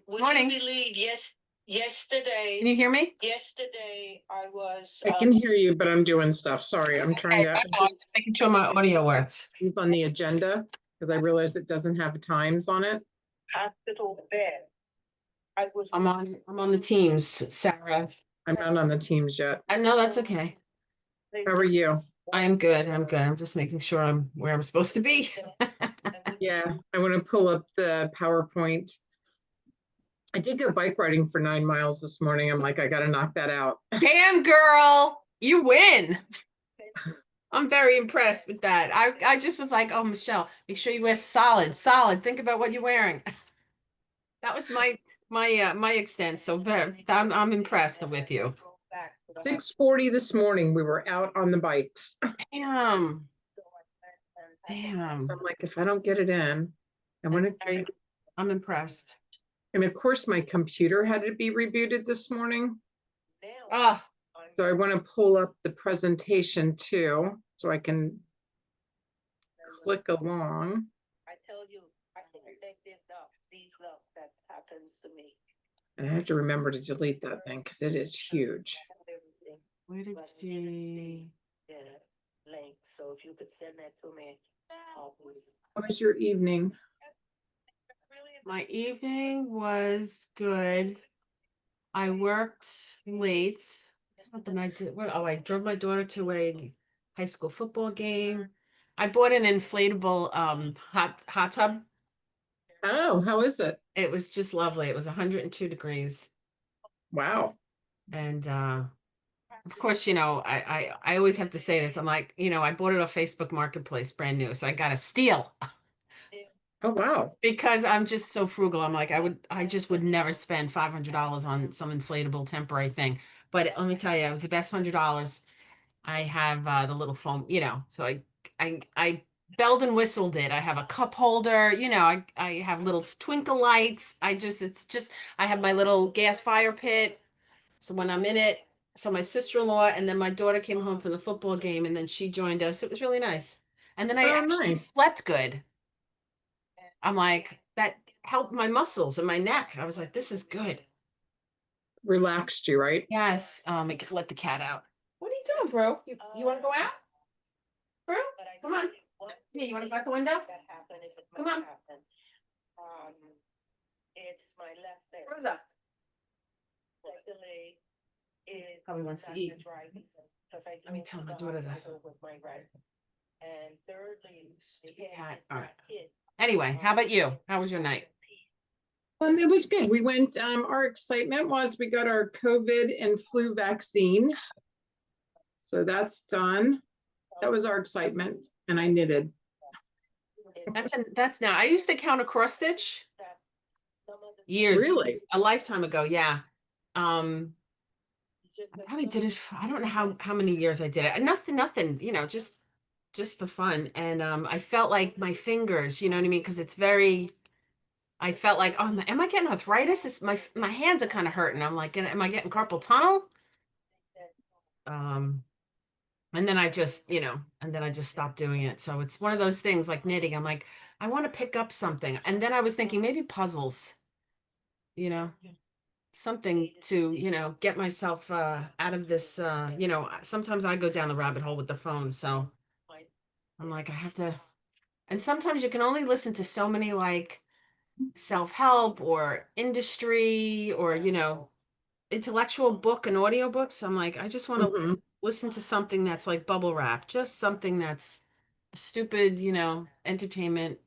Would Morning. you believe, yesterday, Can you hear me? I was, I can hear you, but I'm doing stuff. Sorry, I'm trying to Just making sure my audio works. use on the agenda because I realize it doesn't have times on it. hospital bed. I'm on the Teams, Sarah. I'm not on the Teams yet. I know that's okay. How are you? I am good. I'm good. I'm just making sure I'm where I'm supposed to be. Yeah, I want to pull up the PowerPoint. I did go bike riding for 9 miles this morning. I'm like, I got to knock that out. Damn, girl, you win. I'm very impressed with that. I just was like, oh, Michelle, make sure you wear solid. Think about what you're wearing. That was my extent. So I'm impressed with you. 6:40 this morning, we were out on the bikes. Damn. I'm like, if I don't get it in, I'm impressed. and of course my computer had to be rebooted this morning. Ah, So I want to pull up the presentation too, so I can click along. I tell you, I think these love that happens to me. And I have to remember to delete that thing because it is huge. where did she? Yeah, link. So if you could send that to me. How was your evening? My evening was good. I worked late. What the night did? What? Oh, I drove my daughter to a high school football game. I bought an inflatable hot tub. Oh, how is it? It was just lovely. It was 102 degrees. Wow. And of course, I always have to say this. I'm like, I bought it off Facebook Marketplace, brand new. So I got a steal. Oh, wow. Because I'm just so frugal. I'm like, I just would never spend $500 on some inflatable temporary thing. But let me tell you, it was the best $100. I have the little foam, so I belled and whistled it. I have a cup holder, I have little twinkle lights. I have my little gas fire pit. So when I'm in it, so my sister-in-law and then my daughter came home from the football game and then she joined us. It was really nice. And then I actually slept good. I'm like, that helped my muscles and my neck. I was like, this is good. Relaxed you, right? Yes. I could let the cat out. What are you doing, bro? You want to go out? Bro, come on. Yeah, you want to go out the window? Come on. It's my left leg. What's up? Probably wants to eat. Let me tell my daughter that. And thirdly, stupid cat. All right. Anyway, how about you? How was your night? It was good. We went, our excitement was we got our COVID and flu vaccine. So that's done. That was our excitement. And I knitted. That's now. I used to count a cross stitch years, really, a lifetime ago. Yeah. I probably did it. I don't know how many years I did it. Nothing, just for fun. And I felt like my fingers, you know what I mean? Because I felt like, oh, am I getting arthritis? My hands are kind of hurting. I'm like, am I getting carpal tunnel? And then I just, stopped doing it. So it's one of those things like knitting. I'm like, I want to pick up something. And then I was thinking maybe puzzles, something to, get myself out of this, sometimes I go down the rabbit hole with the phone. So I'm like, I have to, and sometimes you can only listen to so many like self-help or industry or, intellectual book and audiobooks. I'm like, I just want to listen to something that's like bubble wrap, just something that's stupid, entertainment.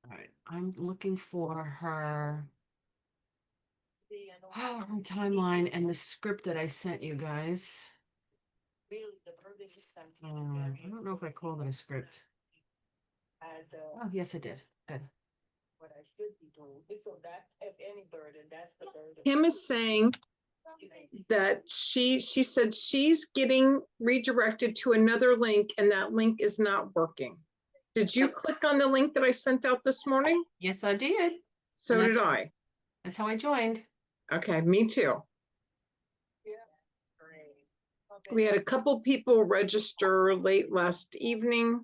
All right, I'm looking for her timeline and the script that I sent you guys. I don't know if I called it a script. Oh, yes, I did. Good. What I should be doing. So that if any burden, that's the burden. Kim is saying that she said she's getting redirected to another link and that link is not working. Did you click on the link that I sent out this morning? Yes, I did. So did I. That's how I joined. Okay, me too. We had a couple people register late last evening.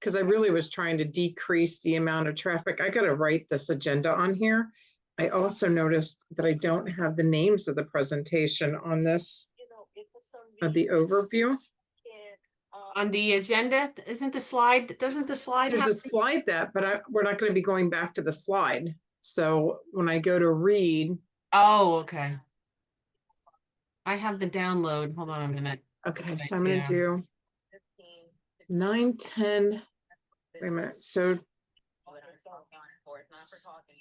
because I really was trying to decrease the amount of traffic. I gotta write this agenda on here. I also noticed that I don't have the names of the presentation on this, You know, if for some of the reason overview. can't, On the agenda, isn't the slide, doesn't the slide There's have? a slide that, but we're not gonna be going back to the slide. So when I go to read, Oh, okay. I have the download. Hold on a minute. That's a okay, good so I'm gonna idea. do 9, 10, wait a minute, so,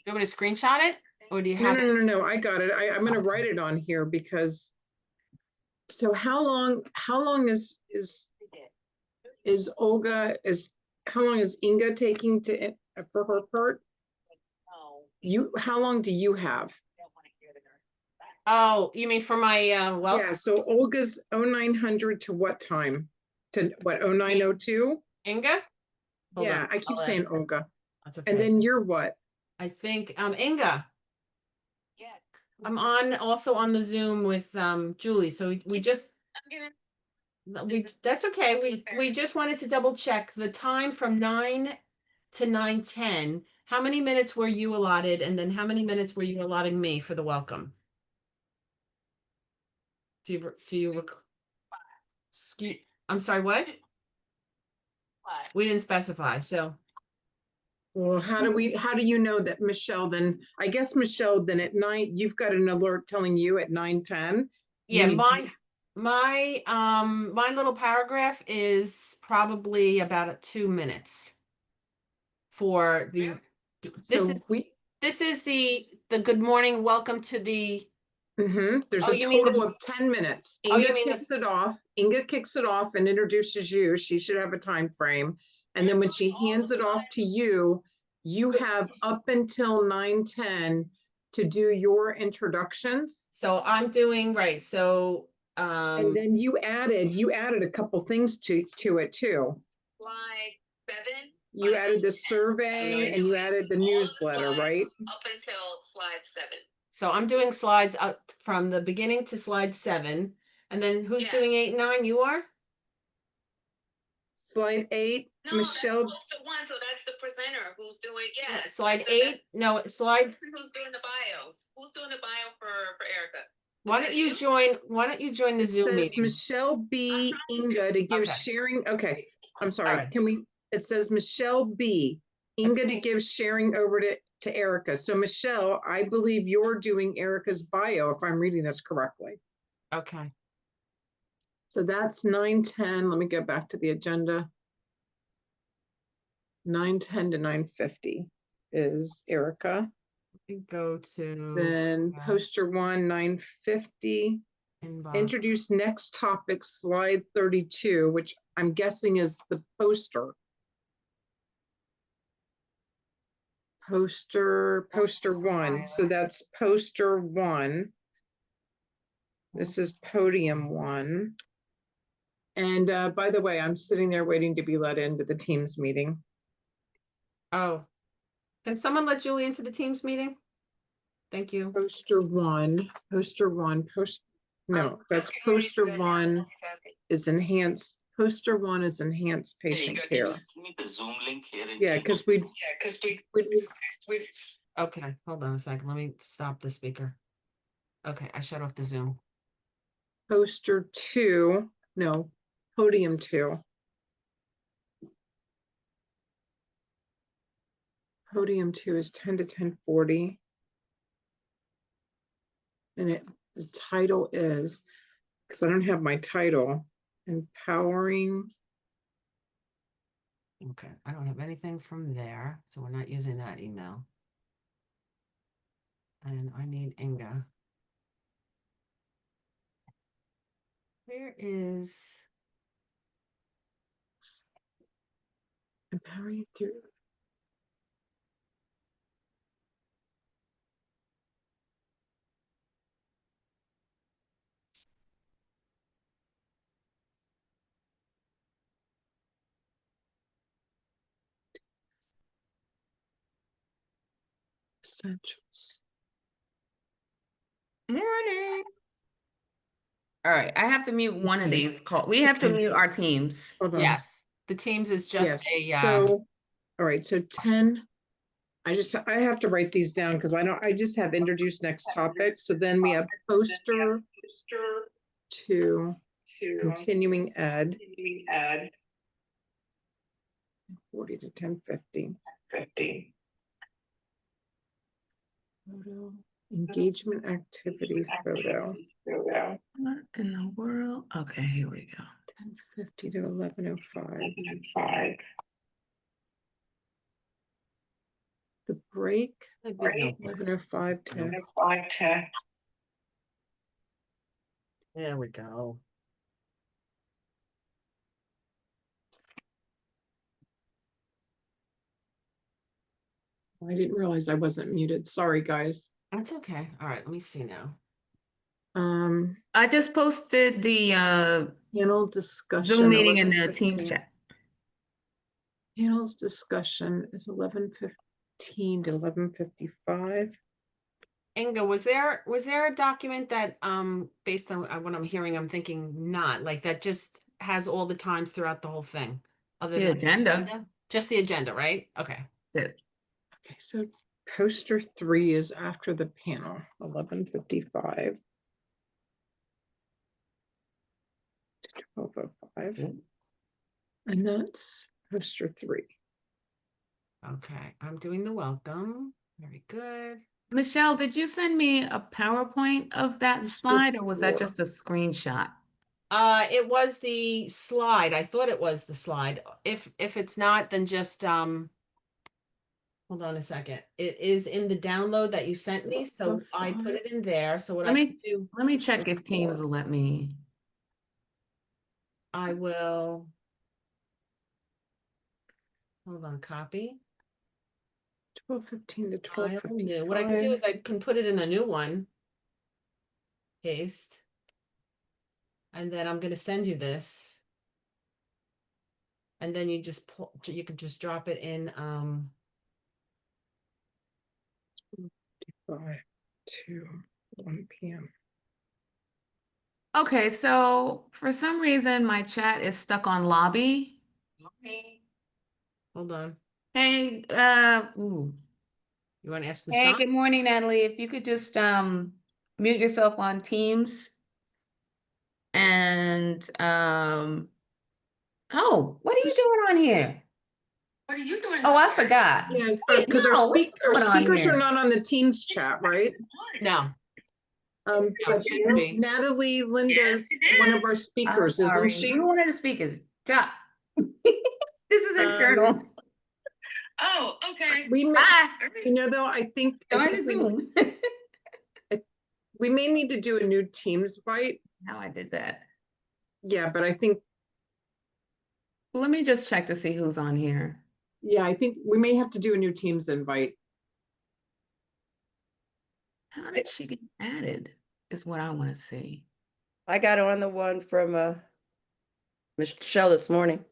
You want me to screenshot it? Or do you no, have no, it? no, no, I got it. I'm gonna Okay. write it on here because, so how long is Olga, how long is Inga taking to, for her part? How long do you have? Oh, you mean for my, well, Yeah, so Olga's 0900 to what time? To what, 0902? Inga? Hold Yeah, on, I keep I'll saying ask. Olga. That's And okay. then you're what? I think, Inga, yeah. I'm also on the Zoom with, Julie, so we just, that's okay, we just wanted to double check the time from 9 to 9:10. How many minutes were you allotted, and then how many minutes were you allotting me for the welcome? I'm sorry, what? We didn't specify, so. Well, how do you know that Michelle then, I guess Michelle, then at 9, you've got an alert telling you at 9:10? Yeah, You- my little paragraph is probably about 2 minutes for the, So this is the good morning, welcome to the, there's Oh, a you mean total of 10 minutes. Inga kicks it off and introduces you. She should have a time frame. And then when she hands it off to you, you have up until 9:10 to do your introductions. so I'm doing, right, so, And then you added a couple things to it too. Slide 7. You added the survey and you added the newsletter, right? Up until slide 7. so I'm doing slides up from the beginning to slide 7, and then who's Yeah. doing 8 and 9? You are? Slide 8, No, Michelle. that's the one, so that's the presenter who's doing, yeah. Slide So 8, no, slide, who's doing the bios? Who's doing the bio for Erica? why don't you join the It Zoom says meeting? Michelle B. Inga to give Okay. sharing. Okay, I'm sorry. Alright. It says Michelle B. That's Inga to me. give sharing over to Erica. So Michelle, I believe you're doing Erica's bio, if I'm reading this correctly. Okay. So that's 9:10. Let me go back to the agenda. 9:10 to 9:50 is Erica. Go to Then poster 1, 9:50. inbox. Introduce next topic, slide 32, which I'm guessing is the poster. Poster 1. So that's poster 1. This is podium 1. And by the way, I'm sitting there waiting to be let into the Teams meeting. Oh, can someone let Julie into the Teams meeting? Thank you. Poster 1, no, that's poster 1 is enhanced. Poster 1 is enhanced patient care. Give me the Zoom link here. Yeah, because we Okay, hold on a second. Let me stop the speaker. Okay, I shut off the Zoom. poster 2, no, podium 2. Podium 2 is 10 to 10:40. And the title is, because I don't have my title, empowering. Okay, I don't have anything from there, so we're not using that email. And I need Inga. Where is, Empowering through. Essentials. Morning. All right, I have to mute one of these call. We have to mute our teams. Hold on. yes, The Teams is Yes, just a, so, all right, so 10. I have to write these down because I just have introduce next topic. So then we have poster to continuing ed, 40 to 10:50. Photo, engagement activity photo, What in the world? Okay, here we go. 10:50 to 11:05. The break, a big notebook. 11:05 to. There we go. I didn't realize I wasn't muted. Sorry, guys. That's okay. All right, let me see now. I just posted the Panel discussion. Zoom meeting in the 11:15. Teams chat. Panel's discussion is 11:15 to 11:55. Inga, was there a document that, based on what I'm hearing, I'm thinking not, like that just has all the times throughout the whole thing? Other The than agenda. Just the agenda, right? Okay. That- Okay, so poster 3 is after the panel, 11:55 to 12:05. Mm. And that's poster 3. Okay, I'm doing the welcome. Very good. Michelle, did you send me a PowerPoint of that Poster slide, or was that 4. just a screenshot? It was the slide. I thought it was the slide. If it's not, then just hold on a second. It is in the download that you sent me, so I put it in there. So what Let I me- can do, Let me check if Teams will let me. I will. Hold on, copy. 12:15 to File new. What I can do 12:55. is I can put it in a new one. Paste. And then I'm gonna send you this. And then you just you can just drop it in 5 to 1 p.m. Okay, so for some reason my chat is stuck on lobby. hold on. Hey, ooh. You want to ask the Hey, sign? good morning, Natalie. If you could just mute yourself on Teams. And oh, what are you doing on here? What are you doing? Oh, I forgot. Yeah, Wait, because no, our what are you doing on speakers are here? not on the Teams chat, right? No. But it shouldn't be. Natalie Linda's one of our I'm speakers, sorry. isn't she? You're one of the speakers. Drop. This is internal. Oh, okay. We may, Bye. though, I think Join the Zoom. we may need to do a new Teams bite. How I did that. Yeah, but I think, Let me just check to see who's on here. yeah, I think we may have to do a new Teams invite. How did she get added? Is what I want to see. I got on the one from Michelle this morning.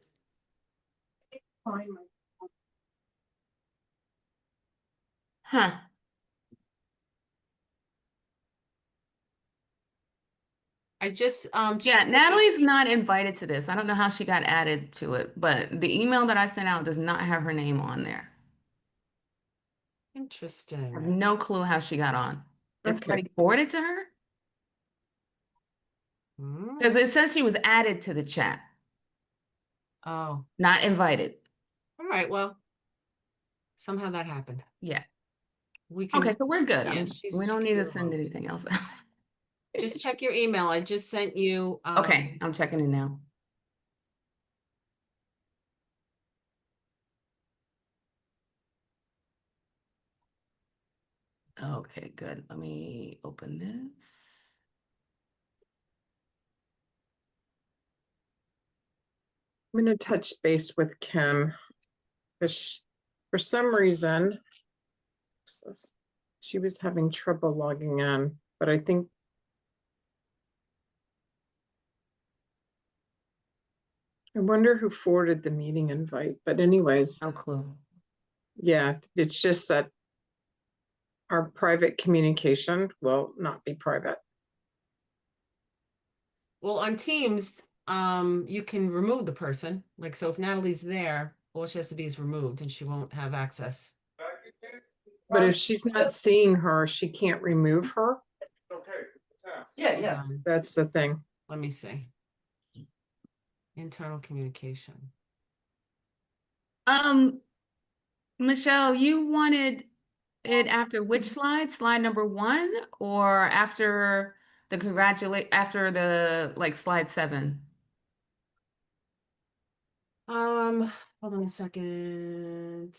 Huh. I just Yeah, Natalie's not invited to this. I don't know how she got added to it, but the email that I sent out does not have her name on there. I have interesting. no clue how she got on. Did Okay. somebody forward it to her? Hmm. Because it says she was added to the chat, Oh, not invited. all right. Well, somehow that happened. Yeah. We can Okay, so we're good. Yeah, We don't need to she's send remote. anything else out. Just check your email. I just sent you Okay, I'm checking it now. Okay, good. Let me open this. I'm going to touch base with Kim. Because for some reason, she was having trouble logging in, but I think I wonder who forwarded the meeting invite, but anyways, No clue. yeah, it's just that our private communication will not be private. well, on Teams, you can remove the person. Like, so if Natalie's there, all she has to be is removed and she won't have access. But if she's not seeing her, she can't remove her. Yeah, Hold yeah. on, That's the thing. let me see. Internal communication. Michelle, you wanted it after which slide? Slide number 1 or after after the like slide 7? Hold on a second.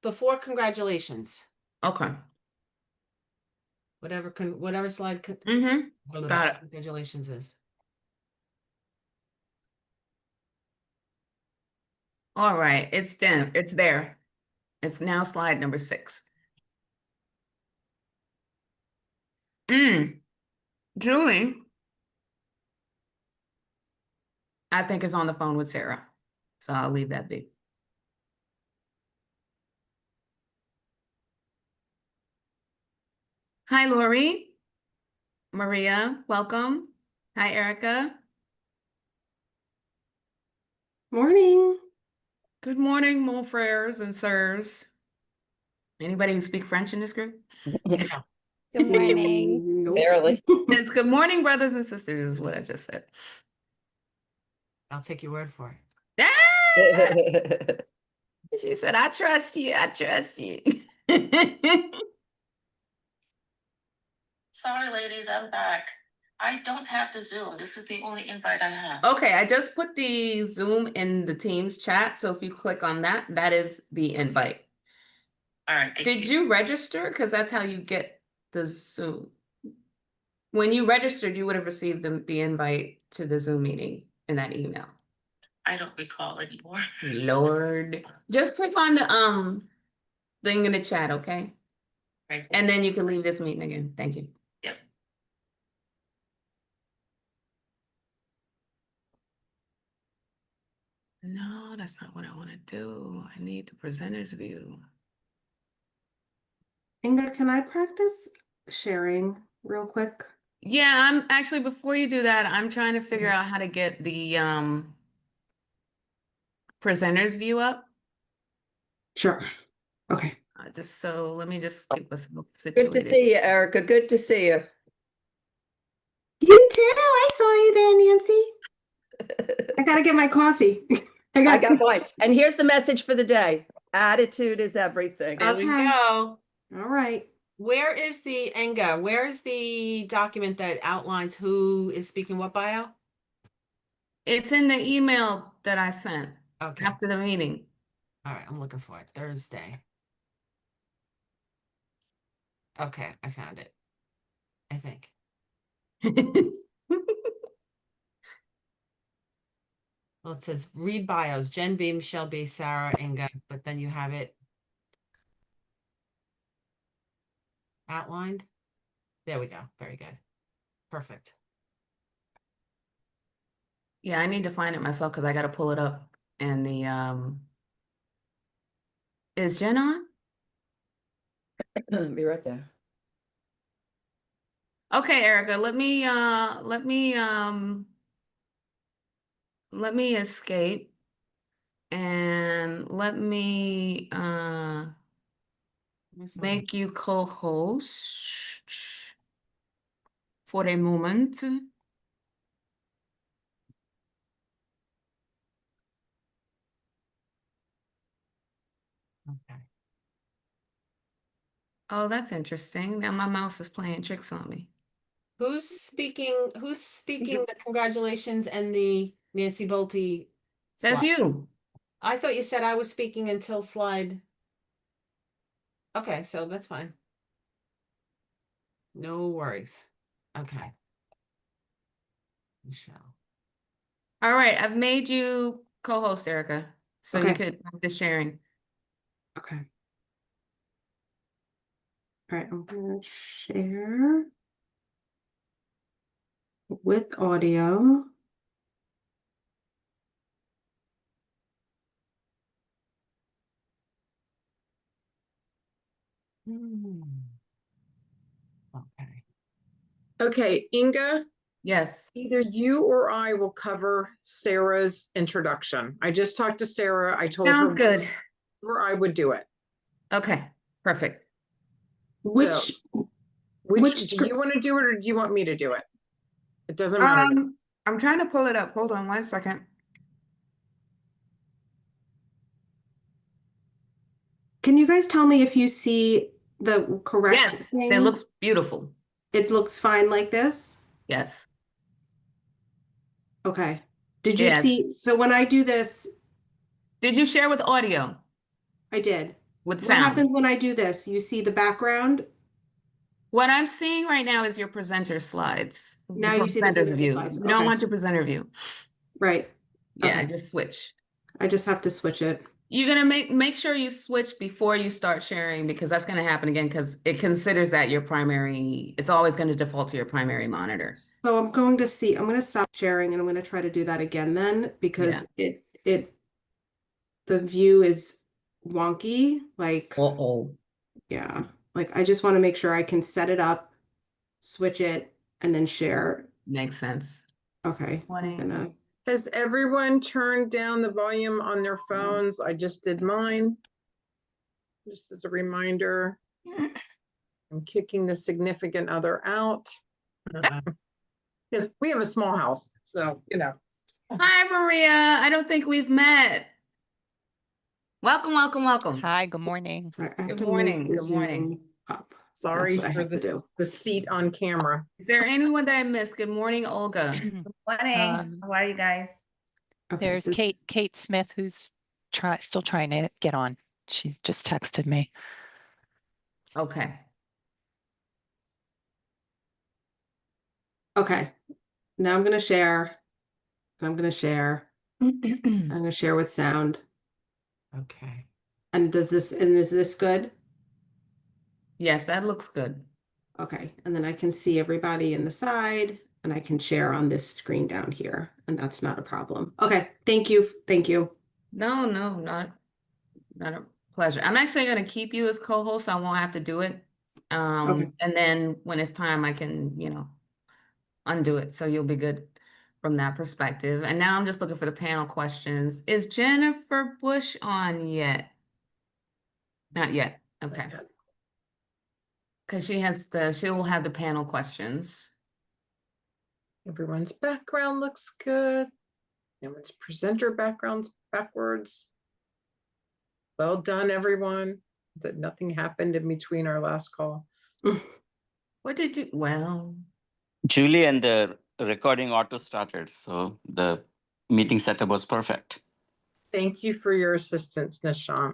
Before congratulations. Okay. Whatever slide Mm-hmm. Got it. congratulations is. All right. It's there. It's there. It's now slide number 6. Julie, I think is on the phone with Sarah. So I'll leave that be. Hi, Lori. Maria, welcome. Hi, Erica. Morning. Good morning, mon frères and sirs. Anybody who speak French in this group? Good morning. Nope. Barely. It's good morning, brothers and sisters, is what I just said. I'll take your word for it. Ah! She said, I trust you. I trust you. Sorry, ladies, I'm back. I don't have the Zoom. This is the only invite I have. Okay, I just put the Zoom in the Teams chat. So if you click on that, that is the invite. All right. Did you register? Because that's how you get the Zoom. When you registered, you would have received the invite to the Zoom meeting in that email. I don't recall anymore. Lord. Just click on the thing in the chat, okay? Right. And then you can leave this meeting again. Thank you. Yep. No, that's not what I want to do. I need the presenter's view. Inga, can I practice sharing real quick? Yeah, I'm actually, before you do that, I'm trying to figure out how to get the presenter's view up. Sure. Okay. Just so let me just get myself Good to situated. see you, Erica. Good to see you. You too. I saw you there, Nancy. I gotta get my coffee. I got mine. And here's the message for the day. Attitude is everything. There we Okay. go. All right. Where is the Enga? Where is the document that outlines who is speaking what bio? It's in the email that I sent Okay. after the meeting. All right, I'm looking for it. Thursday. Okay, I found it. I think. Well, it says read bios, Jen B, Michelle B, Sarah, Inga, but then you have it outlined. There we go. Very good. Perfect. Yeah, I need to find it myself because I got to pull it up. And the is Jen on? Be right there. Okay, Erica, let me escape and let me Where's the make you co-host for a moment. Okay. Oh, that's interesting. Now my mouse is playing tricks on me. Who's speaking the congratulations and the Nancy Bolte That's slide? you. I thought you said I was speaking until slide. Okay, so that's fine. No worries. Okay. Michelle. All right, I've made you co-host, Erica, so you Okay. could practice sharing. Okay. All right. I'm gonna share with audio. Hmm. Okay. Okay, Inga, Yes. either you or I will cover Sarah's introduction. I just talked to Sarah. I told her Sounds good. where I would do it. Okay, perfect. Which, Which Which do scr- you want to do it or do you want me to do it? It doesn't matter. I'm trying to pull it up. Hold on 1 second. can you guys tell me if you see the correct Yes, thing? that looks beautiful. It looks fine like this? Yes. Okay. Did you Yes. see, so when I do this, Did you share with audio? I did. With What sound? happens when I do this? You see the background? What I'm seeing right now is your presenter slides. Now you see the Presenter's presenter view. slides. You don't Okay. want your presenter view. Right. Yeah, Okay. just switch. I just have to switch it. You're gonna make sure you switch before you start sharing because that's gonna happen again because it considers that your primary, it's always gonna default to your primary monitor. So I'm going to stop sharing and I'm going to try to do that again then because the view is wonky. Like, Uh-oh. yeah, like I just want to make sure I can set it up, switch it, and then share. Makes sense. Okay. I'm 20. gonna, Has everyone turned down the volume on their phones? I just did mine. Just as a reminder, I'm kicking the significant other out because we have a small house. So, you know. Hi, Maria. I don't think we've met. Welcome, welcome, welcome. Hi, good morning. I have Good to morning, move the good morning. Zoom up. Sorry what I for have to do. the seat on camera. Is there anyone that I missed? Good morning, Olga. Um, How are you guys? Okay. There's Kate Smith who's still trying to get on. She just texted me. Okay. Okay. Now I'm going to share. I'm going to share. I'm going to share with sound. Okay. And is this good? Yes, that looks good. Okay, and then I can see everybody in the side and I can share on this screen down here, and that's not a problem. Okay, thank you. Thank you. No, not a pleasure. I'm actually going to keep you as co-host, so I won't have to do it. Okay. And then when it's time, I can, undo it. So you'll be good from that perspective. And now I'm just looking for the panel questions. Is Jennifer Bush on yet? Not yet. Okay. Because she'll have the panel questions. Everyone's background looks good. Everyone's presenter backgrounds backwards. Well done, everyone. That nothing happened in between our last call. What did you, well, Julie and the recording auto started, so the meeting setup was perfect. Thank you for your assistance, Nishant.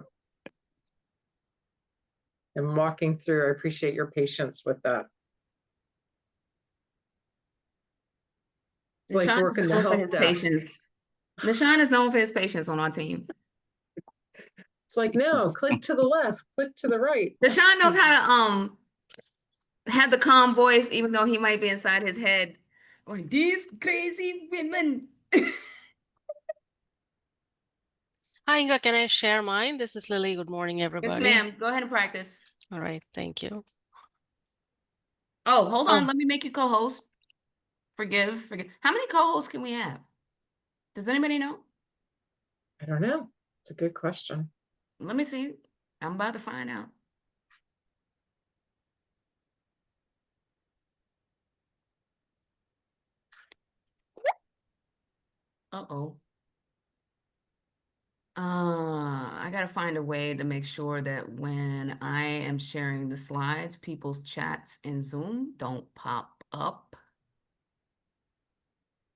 And walking through, I appreciate your patience with that. It's like Nishan is working the known for help his desk. patience. Nishan is known for his patience on our team. It's like, no, click to the left, click to the right. Deshaun knows how to have the calm voice, even though he might be inside his head going, these crazy women. Hi, Inga, can I share mine? This is Lily. Good morning, Yes, everybody. ma'am. Go ahead and practice. All right, thank you. Oh, hold on. Oh. Let me make you co-host. Forgive. How many co-hosts can we have? Does anybody know? I don't know. It's a good question. Let me see. I'm about to find out. Uh-oh. I gotta find a way to make sure that when I am sharing the slides, people's chats in Zoom don't pop up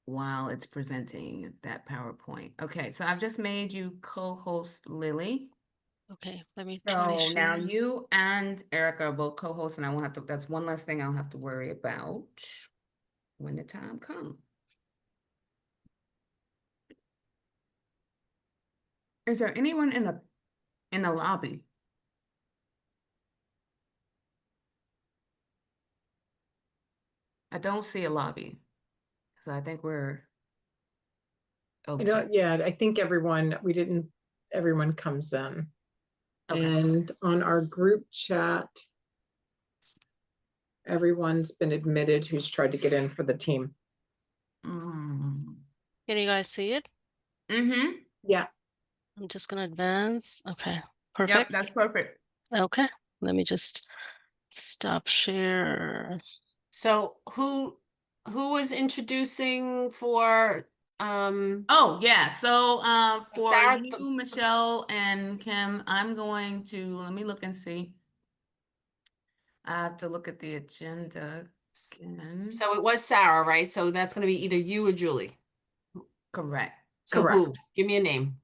while it's presenting that PowerPoint. Okay, so I've just made you co-host Lily. Okay, let me try to So now share. you and Erica are both co-hosts, and I won't have to, that's one less thing I'll have to worry about when the time comes. Is there anyone in the lobby? I don't see a lobby. So I think we're okay. Yeah, I think everyone comes in. Okay. And on our group chat, Everyone's been admitted who's tried to get in for the team. Mm. Can you guys see it? Mm-hmm. Yeah. I'm just gonna advance. Okay, Yep, perfect. that's perfect. Okay, let me just stop share. So who was introducing for Oh, yeah. So for Sarah, you, Michelle, and Kim, I'm going to let me look and see. I have to look at the agenda again. so it was Sarah, right? So that's gonna be either you or Julie. Correct. So Correct. who? Give me a name.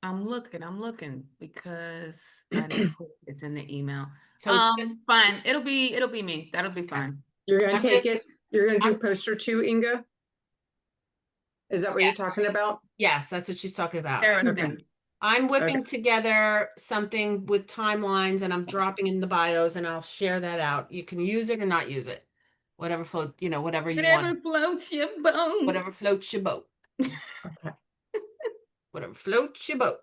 I'm looking because I didn't put it's in the email. So it's just Fine. It'll be me. That'll be fine. You're gonna I'm take just- it. You're gonna do I'm- poster 2, Inga? Is that what Yeah. you're talking about? yes, that's what she's talking about. Sarah's Okay. name. I'm whipping Okay. together something with timelines and I'm dropping in the bios and I'll share that out. You can use it or not use it. Whatever float, whatever you Whatever want. floats your boat. Whatever floats your boat. Okay. Whatever floats your boat.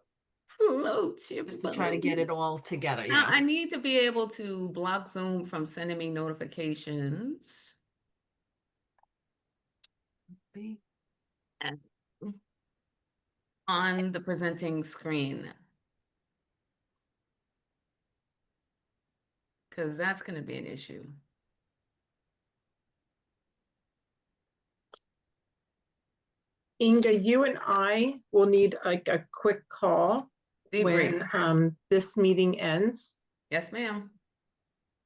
Floats your Just to try to boat. get it all together, Now, I need to be able to block Zoom from sending me notifications. On the presenting screen. Because that's going to be an issue. Inga, you and I will need like a quick call Debrief. when this meeting ends, Yes, ma'am.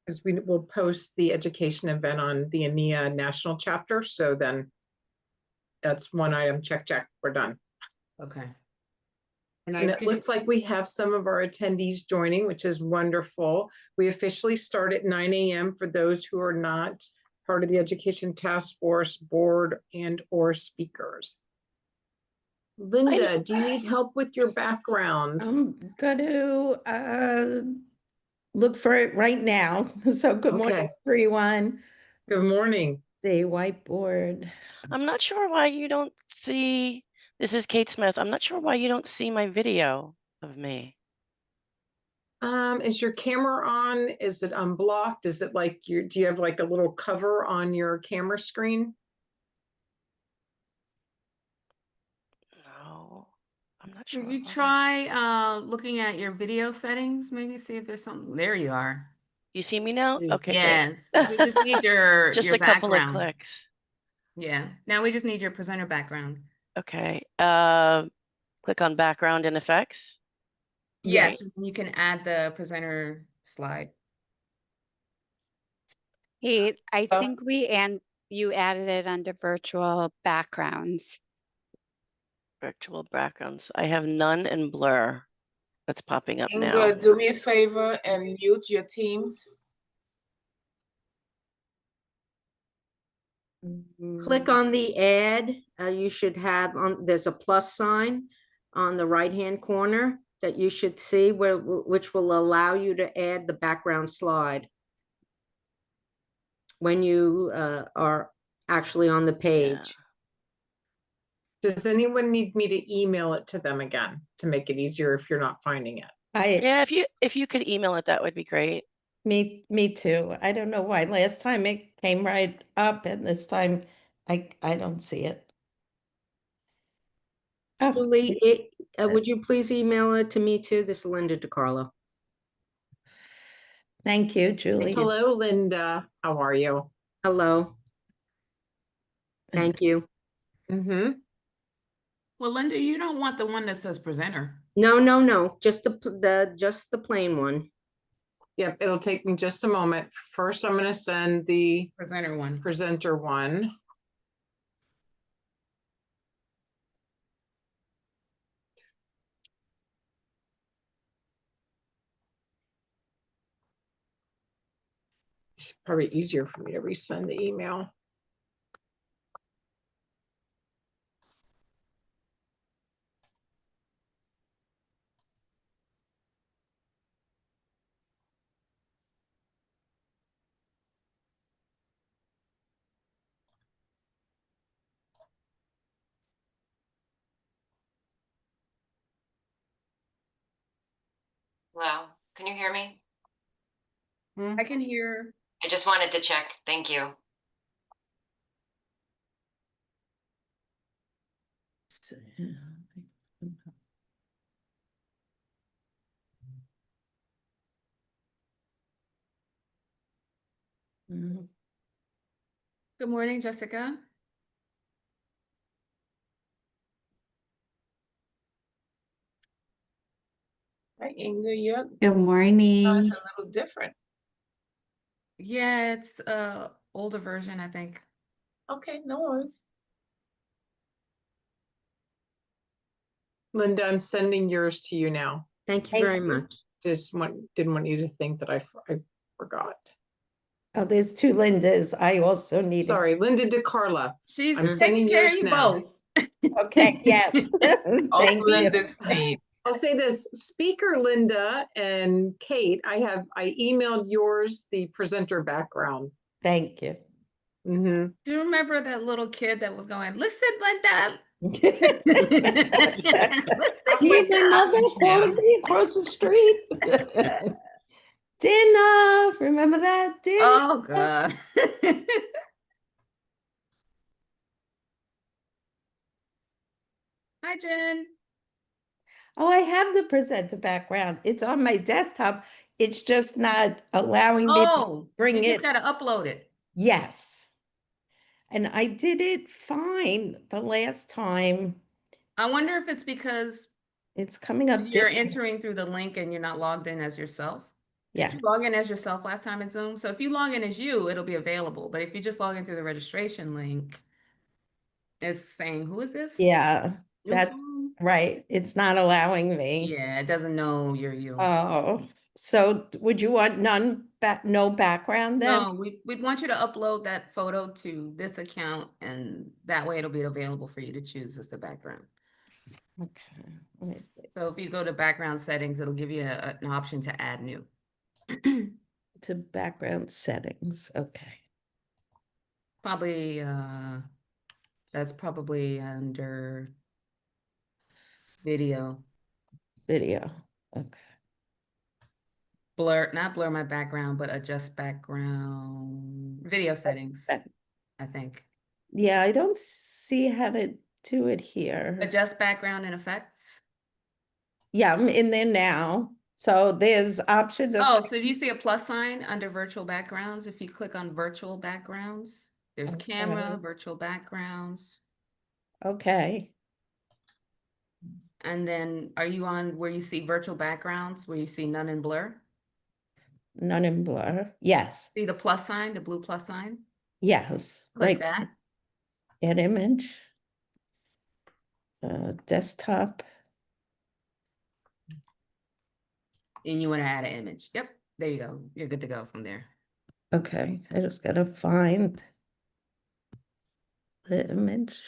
because we will post the education event on the ENEA national chapter. So then that's one item. Check, we're done. Okay. And And it looks like we have some of our attendees joining, which is wonderful. We officially start at 9 a.m. for those who are not part of the Education Task Force board and or speakers. Linda, do you need help with your background? I'm gonna look for it right now. So good morning, Okay. everyone. Good morning. The whiteboard. I'm not sure why you don't see, this is Kate Smith. I'm not sure why you don't see my video of me. Is your camera on? Is it unblocked? Is it like do you have like a little cover on your camera screen? No, I'm not sure. You why. try looking at your video settings, maybe see if there's something. There you are. You see me now? Okay, Yes. We just need your just your a couple of background. clicks. Yeah. Now we just need your presenter background. Okay, click on background and effects. Yes. You can add the presenter slide. Kate, I Oh. think you added it under virtual backgrounds. Virtual backgrounds. I have none and blur. That's popping up now. Inga, do me a favor and mute your teams. Click on the add. You should have there's a plus sign on the right-hand corner that you should see which will allow you to add the background slide when you are actually on the page. Does anyone need me to email it to them again to make it easier if you're not finding it? Yeah, if you could email it, that would be great. Me too. I don't know why. Last time it came right up and this time I don't see it. Oh, Julie, would you please email it to me too? This is Linda DiCarlo. thank you, Julie. Hello, Linda. How are you? Hello. Thank you. Mm-hmm. Well, Linda, you don't want the one that says presenter. No. Just the plain one. Yep, it'll take me just a moment. First, I'm going to send the Presenter one. presenter one. It's probably easier for me to resend the email. Wow. Can you hear me? I can hear. I just wanted to check. Thank you. Good morning, Jessica. Hi, Inga. Your Good morning. mine's a little different. Yeah, it's older version, I think. Okay, no worries. Linda, I'm sending yours to you now. Thank you Thank very you. much. Didn't want you to think that I forgot. Oh, there's two Lindas. I also need it. Sorry, Linda DeCarla. She's I'm taking sending care of yours you now. both. Okay, yes. Also, Thank you. Linda's need. I'll say this, Speaker Linda and Kate, I emailed yours the presenter background. Thank you. Mm-hmm. Do you remember that little kid that was going, listen, Linda? Me Listen, and my mother calling me across the street. Dinner. Remember that? Dinner. Oh, God. Hi, Jen. Oh, I have the presenter background. It's on my desktop. It's just not allowing me to Oh, bring you it. just got to upload it. Yes. And I did it fine the last time. I wonder if it's because It's coming up you're different. entering through the link and you're not logged in as yourself. Yeah. Did you log in as yourself last time in Zoom? So if you log in as you, it'll be available. But if you just log in through the registration link, it's saying, who is this? Yeah. New That's phone? right. It's not allowing me. Yeah, it doesn't know you're you. Oh, so would you want no background then? No, we'd want you to upload that photo to this account, and that way it'll be available for you to choose as the background. Okay. Let me see. So if you go to background settings, it'll give you an option to add new. To background settings. Okay. Probably, that's probably under video. Video. Okay. Not blur my background, but adjust background, video settings, I think. Yeah, I don't see how to do it here. Adjust background and effects. Yeah, I'm in there now. So there's options of Oh, so do you see a plus sign under virtual backgrounds? If you click on virtual backgrounds, there's camera, Okay. virtual backgrounds. Okay. And then are you on where you see virtual backgrounds, where you see none in blur? None in blur. Yes. See the plus sign, the blue plus sign? Yes. Click Right. that. Add image. Desktop. And you want to add an image. Yep. There you go. You're good to go from there. Okay. I just gotta find the image.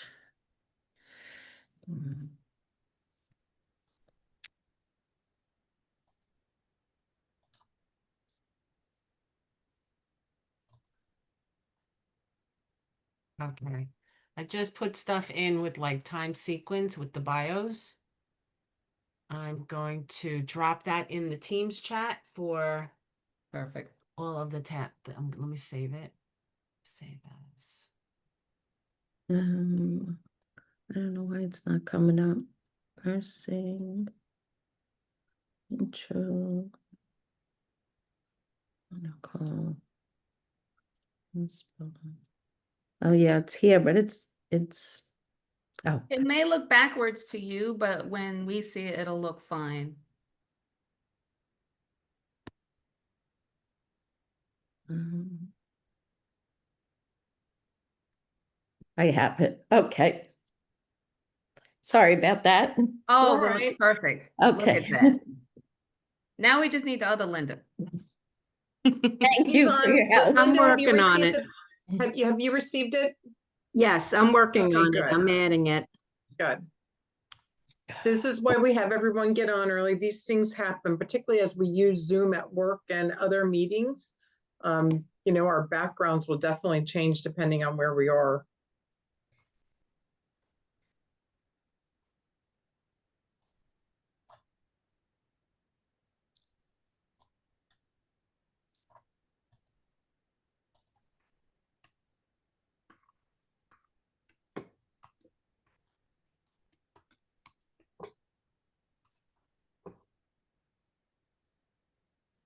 Okay. I just put stuff in with like time sequence with the bios. I'm going to drop that in the Teams chat for Perfect. all of the let me save it. Save as. I don't know why it's not coming up. Nursing. Intro. Call. Oh yeah, it's here, but it's oh. It may look backwards to you, but when we see it, it'll look fine. I have it. Okay. Sorry about that. Oh, All well, right. it's perfect. Look Okay. at that. Now we just need the other Linda. Thank you for your help. I'm Linda, have you working on received it. have you received it? Yes, I'm working Okay, on it. good. I'm adding it. Good. This is why we have everyone get on early. These things happen, particularly as we use Zoom at work and other meetings. You know, our backgrounds will definitely change depending on where we are.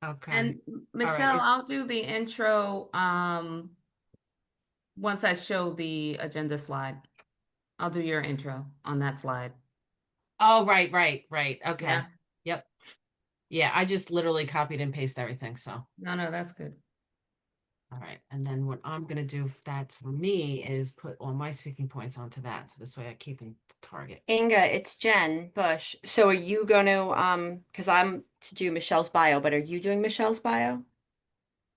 Okay. And All right, Michelle, it's- I'll do the intro once I show the agenda slide. I'll do your intro on that slide. Oh, right. Okay. Yeah. Yep. Yeah, I just literally copied and pasted everything, so. No, that's good. All right, and then what I'm gonna do for me is put all my speaking points onto that, so this way I keep in target. Inga, it's Jen Bush. So are you gonna, because I'm to do Michelle's bio, but are you doing Michelle's bio?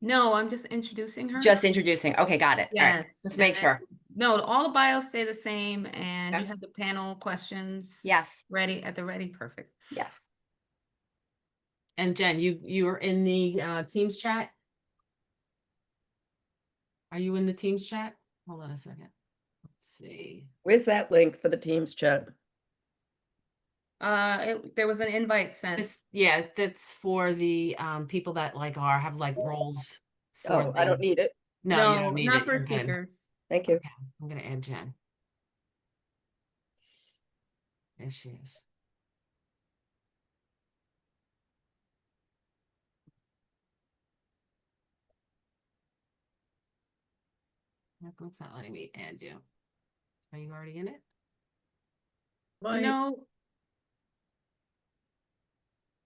No, I'm just introducing her. Just introducing. Okay, got it. All right. Yes. Let's make sure. No, all the bios stay the same, and Okay. you have the panel questions. Yes. Ready at the ready. Perfect. Yes. And Jen, you're in the Teams chat? Are you in the Teams chat? Hold on a second. Let's see. Where's that link for the Teams chat? There was an invite sent. Yeah, that's for the people that have roles. Oh, I don't need it. No, you don't need not it. for You're good. speakers. Thank you. Okay, I'm gonna add Jen. There she is. It's not letting me add you. Are you already in it? No.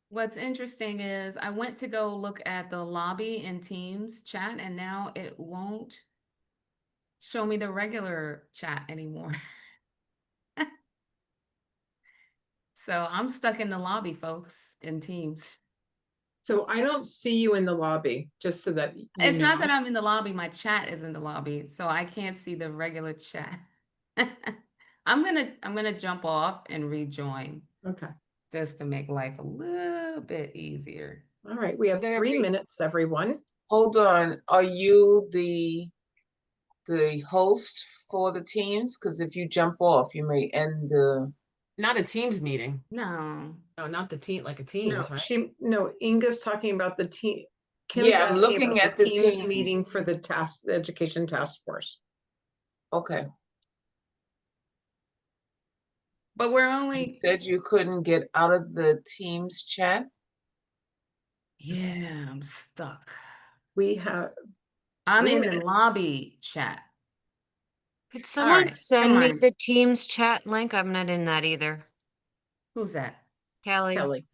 What's interesting is I went to go look at the lobby in Teams chat, and now it won't show me the regular chat anymore. So I'm stuck in the lobby, folks, in Teams. So I don't see you in the lobby, just so that you It's not know. that I'm in the lobby, my chat is in the lobby, so I can't see the regular chat. I'm gonna jump off and rejoin. Okay. Just to make life a little bit easier. All right. We have 3 minutes, everyone. Hold on. Are you the host for the teams? Because if you jump off, you may end the. Not a Teams meeting. No. No, not the team, like a Teams, right? Inga's talking about the team. Kim's Yeah, I'm asking looking about at the Teams Teams. meeting for the education task force. Okay. But we're You only. said you couldn't get out of the Teams chat? Yeah, I'm stuck. Wait I'm a in the minute. lobby chat. Could someone right, send come me on. the Teams chat link? I'm not in that either. Who's that? Kelly.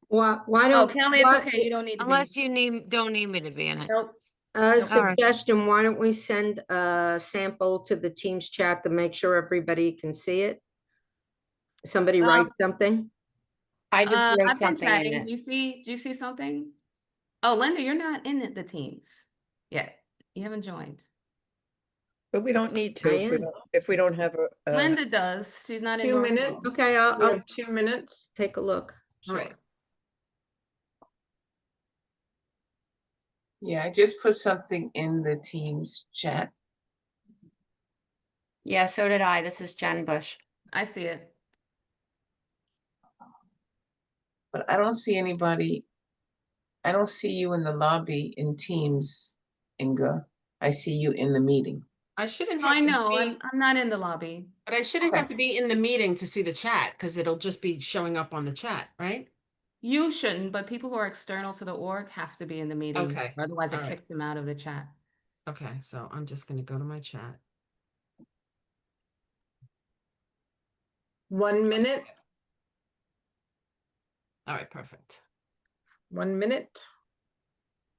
Why Oh, don't, Kelly, it's okay. You don't need to Unless be. you don't need me to be in it. Nope. a All right. suggestion, why don't we send a sample to the Teams chat to make sure everybody can see it? Somebody write something? I just wrote I've been something in chatting. it. Do you see something? Oh, Linda, you're not in the Teams yet. You haven't joined. But we don't need to I if we don't have a. Linda does. She's not in 2 North minutes. Mode. Okay, We I'll have 2 minutes. take a look. All right. Yeah, I just put something in the Teams chat. Yeah, so did I. This is Jen Bush. I see it. But I don't see anybody. I don't see you in the lobby in Teams, Inga. I see you in the meeting. I shouldn't have I to know. be, I'm not in the lobby. but I shouldn't Okay. have to be in the meeting to see the chat because it'll just be showing up on the chat, right? You shouldn't, but people who are external to the org have to be in the meeting. Okay. Otherwise, it All right. kicks them out of the chat. Okay, so I'm just gonna go to my chat. 1 minute. All right, perfect. 1 minute.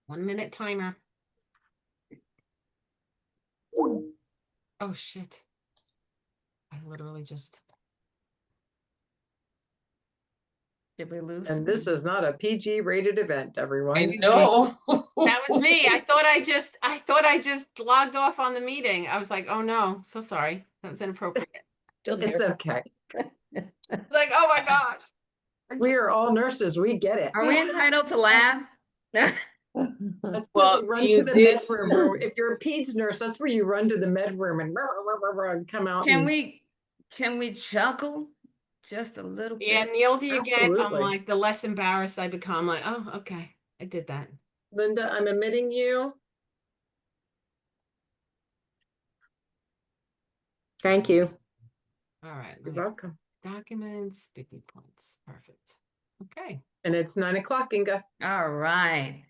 1 minute timer. Oh shit. I literally just. Did we lose? And this is not a PG rated event, everyone. I know. That was me. I thought I just logged off on the meeting. I was like, oh no, so sorry. That was inappropriate. Still It's here. okay. Like, oh my gosh. We are all nurses. We get it. Are we entitled to laugh? That's Well, where we run you to the did- med room. If you're a peds nurse, that's where you run to the med room and come out. Can and- we chuckle just a little bit? Yeah, and the older you get, I'm Absolutely. like, the less embarrassed I become. Like, oh, okay, I did that. Linda, I'm admitting you. Thank you. All right. You're let me- welcome. Documents, speaking points. Perfect. Okay. And it's 9 o'clock, Inga. All right.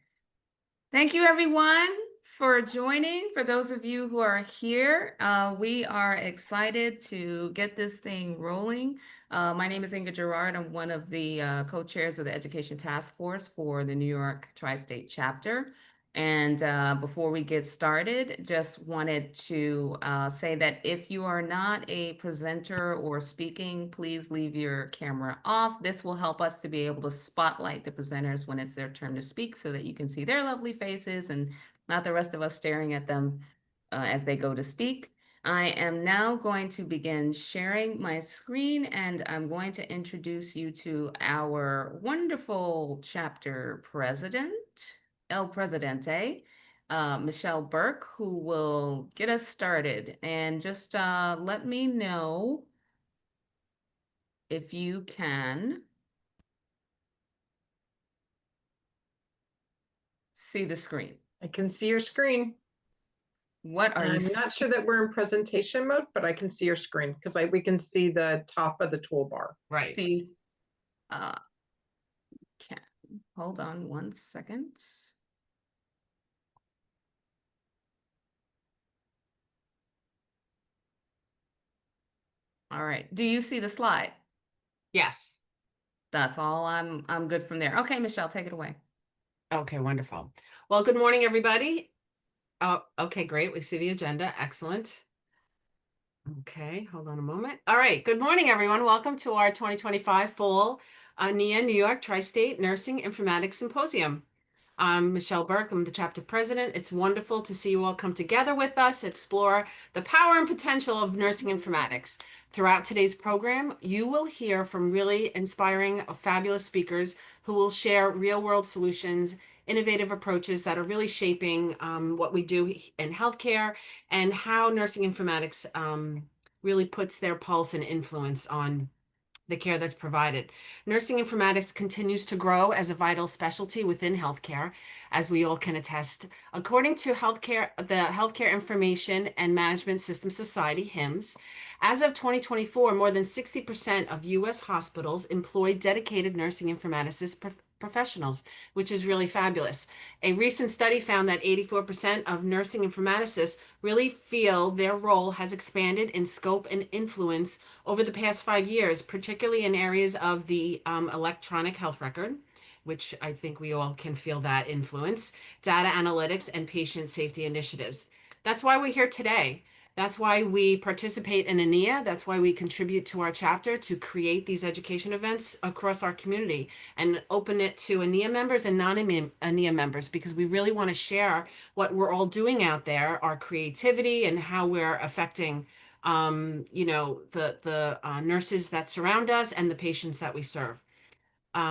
Thank you, everyone, for joining. For those of you who are here, we are excited to get this thing rolling. My name is Inga Gerard. I'm one of the co-chairs of the Education Task Force for the New York Tri-State Chapter. And before we get started, just wanted to say that if you are not a presenter or speaking, please leave your camera off. This will help us to be able to spotlight the presenters when it's their turn to speak so that you can see their lovely faces and not the rest of us staring at them as they go to speak. I am now going to begin sharing my screen, and I'm going to introduce you to our wonderful chapter president, El Presidente, Michelle Burke, who will get us started. And just let me know if you can see the screen. I can see your screen. What are you I'm seeing? not sure that we're in presentation mode, but I can see your screen because we can see the top of the toolbar. Right. See, can hold on one second. All right. Do you see the slide? Yes. That's all. I'm good from there. Okay, Michelle, take it away. Okay, wonderful. Well, good morning, everybody. Oh, okay, great. We see the agenda. Excellent. Okay, hold on a moment. All right, good morning, everyone. Welcome to our 2025 Fall NIA New York Tri-State Nursing Informatics Symposium. I'm Michelle Burke. I'm the chapter president. It's wonderful to see you all come together with us to explore the power and potential of nursing informatics. Throughout today's program, you will hear from really inspiring, fabulous speakers who will share real-world solutions, innovative approaches that are really shaping what we do in healthcare and how nursing informatics really puts their pulse and influence on the care that's provided. Nursing informatics continues to grow as a vital specialty within healthcare, as we all can attest. According to the Healthcare Information and Management System Society, HIMSS, as of 2024, more than 60% of U.S. hospitals employ dedicated nursing informatics professionals, which is really fabulous. A recent study found that 84% of nursing informaticists really feel their role has expanded in scope and influence over the past 5 years, particularly in areas of the electronic health record, which I think we all can feel that influence, data analytics, and patient safety initiatives. That's why we're here today. That's why we participate in ANIA. That's why we contribute to our chapter to create these education events across our community and open it to ANIA members and non-ANIA members, because we really want to share what we're all doing out there, our creativity and how we're affecting the nurses that surround us and the patients that we serve.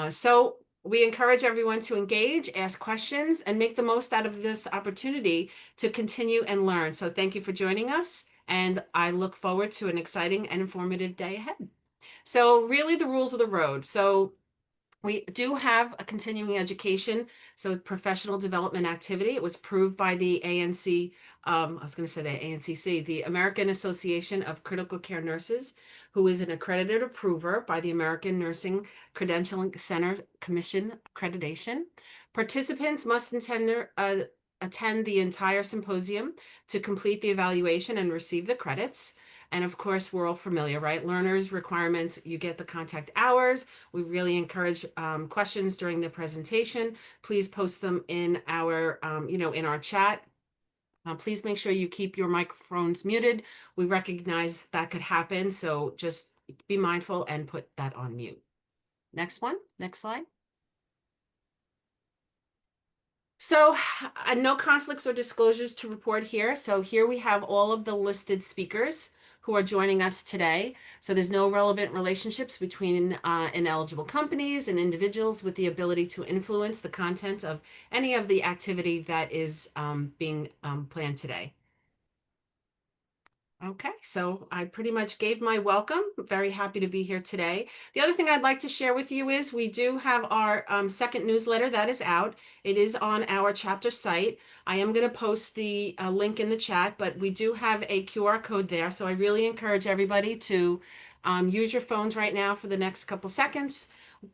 So we encourage everyone to engage, ask questions, and make the most out of this opportunity to continue and learn. So thank you for joining us, and I look forward to an exciting and informative day ahead. So really the rules of the road. So we do have a continuing education, so professional development activity. It was approved by the ANC, I was going to say the ANCC, the American Association of Critical Care Nurses, who is an accredited approver by the American Nursing Credentialing Center Commission accreditation. Participants must attend the entire symposium to complete the evaluation and receive the credits. And of course, we're all familiar, right? Learners, requirements, you get the contact hours. We really encourage questions during the presentation. Please post them in our, in our chat. Please make sure you keep your microphones muted. We recognize that could happen, so just be mindful and put that on mute. Next one, next slide. So no conflicts or disclosures to report here. So here we have all of the listed speakers who are joining us today. So there's no relevant relationships between ineligible companies and individuals with the ability to influence the content of any of the activity that is being planned today. Okay, so I pretty much gave my welcome. Very happy to be here today. The other thing I'd like to share with you is we do have our second newsletter that is out. It is on our chapter site. I am going to post the link in the chat, but we do have a QR code there. So I really encourage everybody to use your phones right now for the next couple seconds.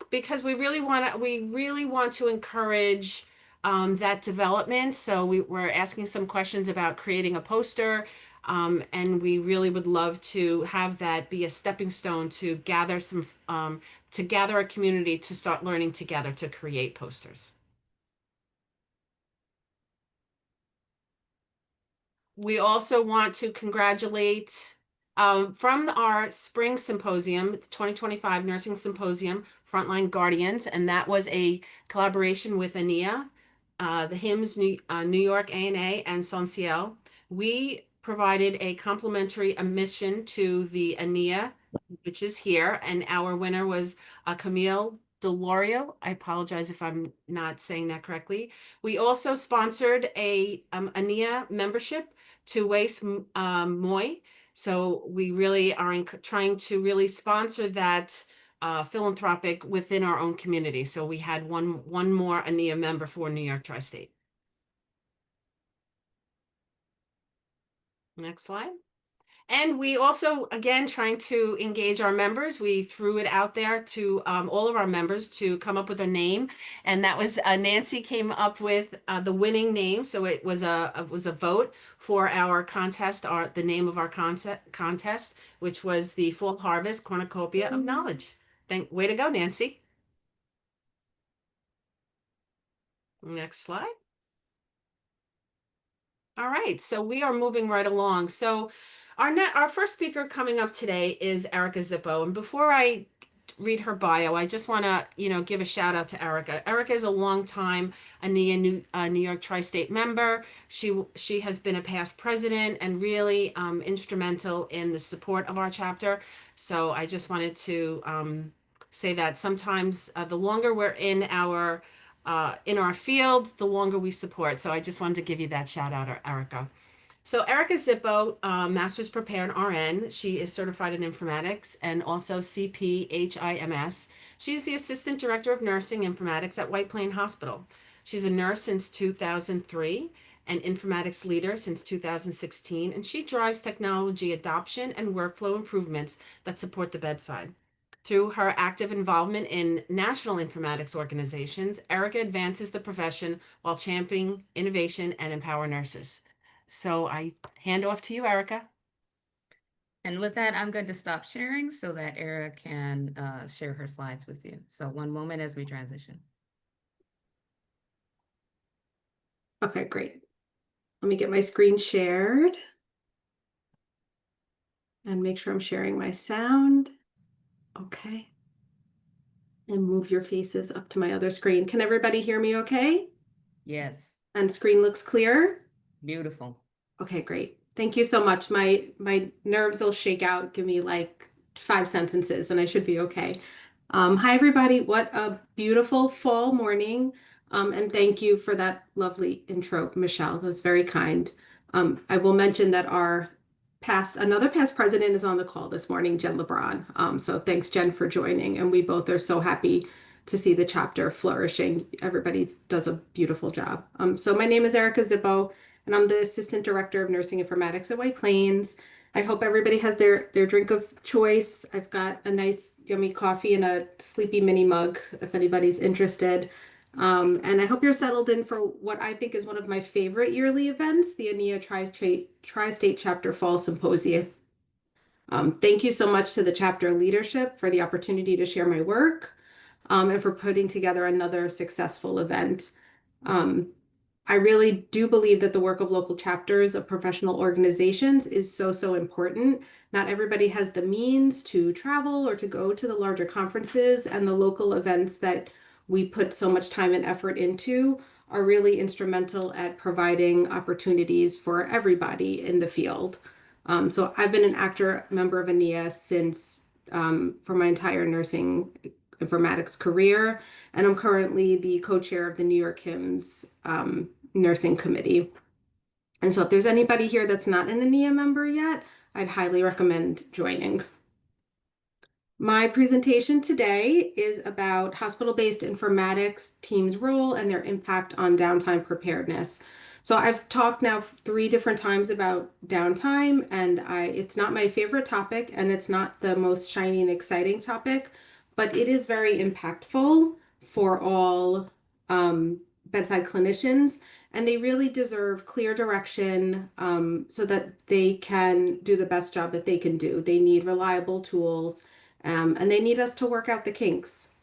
because we really want to encourage that development. So we're asking some questions about creating a poster. And we really would love to have that be a stepping stone to gather to gather a community to start learning together to create posters. We also want to congratulate from our spring symposium, 2025 Nursing Symposium, Frontline Guardians, and that was a collaboration with ANIA, the HIMSS New York ANA, and Sonciel. We provided a complimentary admission to the ANIA, which is here, and our winner was Camille Delorio. I apologize if I'm not saying that correctly. We also sponsored a ANIA membership to Waste Moy. So we really are trying to really sponsor that philanthropic within our own community. So we had one more ANIA member for New York Tri-State. Next slide. And we also, again, trying to engage our members. We threw it out there to all of our members to come up with a name. And that was Nancy came up with the winning name. So it was a vote for our contest, the name of our contest, which was the Fall Harvest Cornucopia of Knowledge. Way to go, Nancy. Next slide. All right, so we are moving right along. So our first speaker coming up today is Erica Zippo. And before I read her bio, I just want to, give a shout out to Erica. Erica is a longtime ANIA New York Tri-State member. She has been a past president and really instrumental in the support of our chapter. So I just wanted to say that sometimes the longer we're in our field, the longer we support. So I just wanted to give you that shout out, Erica. So Erica Zippo, Master's Prepared RN. She is certified in informatics and also CPHIMS. She's the Assistant Director of Nursing Informatics at White Plain Hospital. She's a nurse since 2003 and informatics leader since 2016, and she drives technology adoption and workflow improvements that support the bedside. Through her active involvement in national informatics organizations, Erica advances the profession while championing innovation and empower nurses. So I hand off to you, Erica. And with that, I'm going to stop sharing so that Erica can share her slides with you. So one moment as we transition. Okay, great. Let me get my screen shared and make sure I'm sharing my sound. Okay. And move your faces up to my other screen. Can everybody hear me okay? Yes. And screen looks clear? Beautiful. Okay, great. Thank you so much. My nerves will shake out. Give me like 5 sentences and I should be okay. Hi, everybody. What a beautiful fall morning. And thank you for that lovely intro, Michelle. That was very kind. I will mention that another past president is on the call this morning, Jen LeBron. So thanks, Jen, for joining. And we both are so happy to see the chapter flourishing. Everybody does a beautiful job. So my name is Erica Zippo, and I'm the Assistant Director of Nursing Informatics at White Plains. I hope everybody has their drink of choice. I've got a nice yummy coffee in a sleepy mini mug if anybody's interested. And I hope you're settled in for what I think is one of my favorite yearly events, the ANIA Tri-State Chapter Fall Symposium. Thank you so much to the chapter leadership for the opportunity to share my work and for putting together another successful event. I really do believe that the work of local chapters of professional organizations is so important. Not everybody has the means to travel or to go to the larger conferences, and the local events that we put so much time and effort into are really instrumental at providing opportunities for everybody in the field. So I've been an active member of ANIA since for my entire nursing informatics career, and I'm currently the co-chair of the New York HIMSS Nursing Committee. And so if there's anybody here that's not an ANIA member yet, I'd highly recommend joining. My presentation today is about hospital-based informatics teams' role and their impact on downtime preparedness. So I've talked now 3 different times about downtime, and it's not my favorite topic, and it's not the most shiny and exciting topic, but it is very impactful for all bedside clinicians, and they really deserve clear direction so that they can do the best job that they can do. They need reliable tools, and they need us to work out the kinks.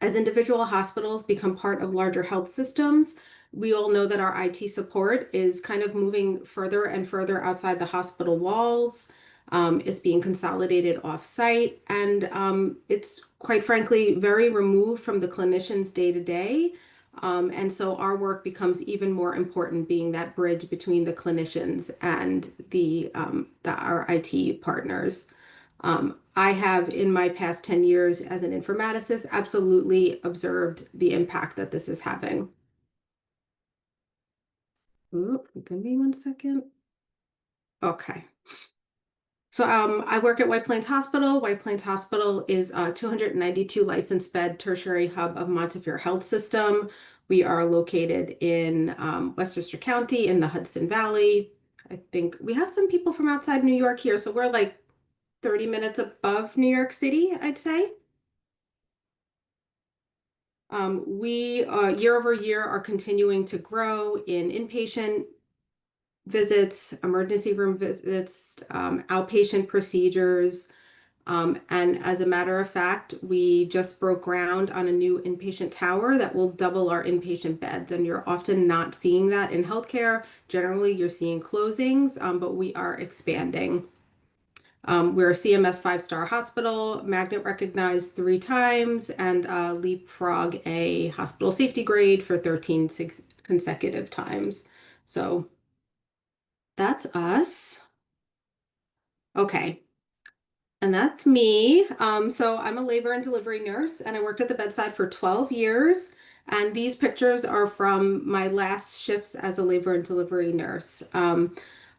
As individual hospitals become part of larger health systems, we all know that our IT support is kind of moving further and further outside the hospital walls. It's being consolidated off-site, and it's quite frankly very removed from the clinicians day to day. And so our work becomes even more important, being that bridge between the clinicians and our IT partners. I have, in my past 10 years as an informaticist, absolutely observed the impact that this is having. Ooh, give me 1 second. Okay. So I work at White Plains Hospital. White Plains Hospital is a 292 licensed bed tertiary hub of Montefiore Health System. We are located in Westchester County in the Hudson Valley. I think we have some people from outside New York here, so we're like 30 minutes above New York City, I'd say. We year over year are continuing to grow in inpatient visits, emergency room visits, outpatient procedures. And as a matter of fact, we just broke ground on a new inpatient tower that will double our inpatient beds. And you're often not seeing that in healthcare. Generally, you're seeing closings, but we are expanding. We're a CMS 5-star hospital, magnet recognized 3 times, and leapfrog a hospital safety grade for 13 consecutive times. So that's us. Okay. And that's me. So I'm a labor and delivery nurse, and I worked at the bedside for 12 years. And these pictures are from my last shifts as a labor and delivery nurse.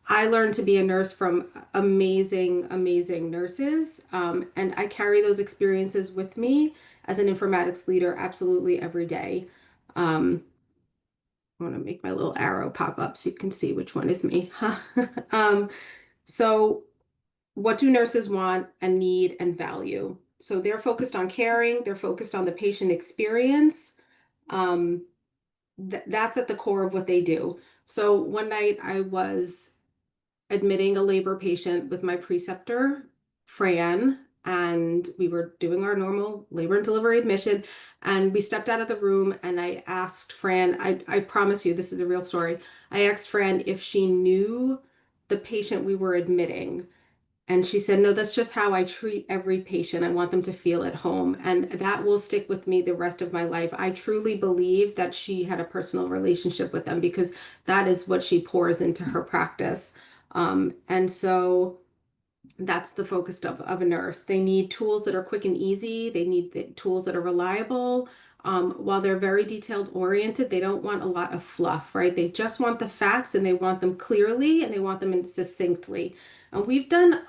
I learned to be a nurse from amazing, amazing nurses. And I carry those experiences with me as an informatics leader absolutely every day. I want to make my little arrow pop up so you can see which one is me. So what do nurses want and need and value? So they're focused on caring, they're focused on the patient experience. That's at the core of what they do. So one night I was admitting a labor patient with my preceptor, Fran, and we were doing our normal labor and delivery admission, and we stepped out of the room, and I asked Fran, I promise you this is a real story, I asked Fran if she knew the patient we were admitting. And she said, no, that's just how I treat every patient. I want them to feel at home. And that will stick with me the rest of my life. I truly believe that she had a personal relationship with them because that is what she pours into her practice. And so that's the focus of a nurse. They need tools that are quick and easy. They need the tools that are reliable. While they're very detailed oriented, they don't want a lot of fluff, right? They just want the facts, and they want them clearly, and they want them succinctly. And we've done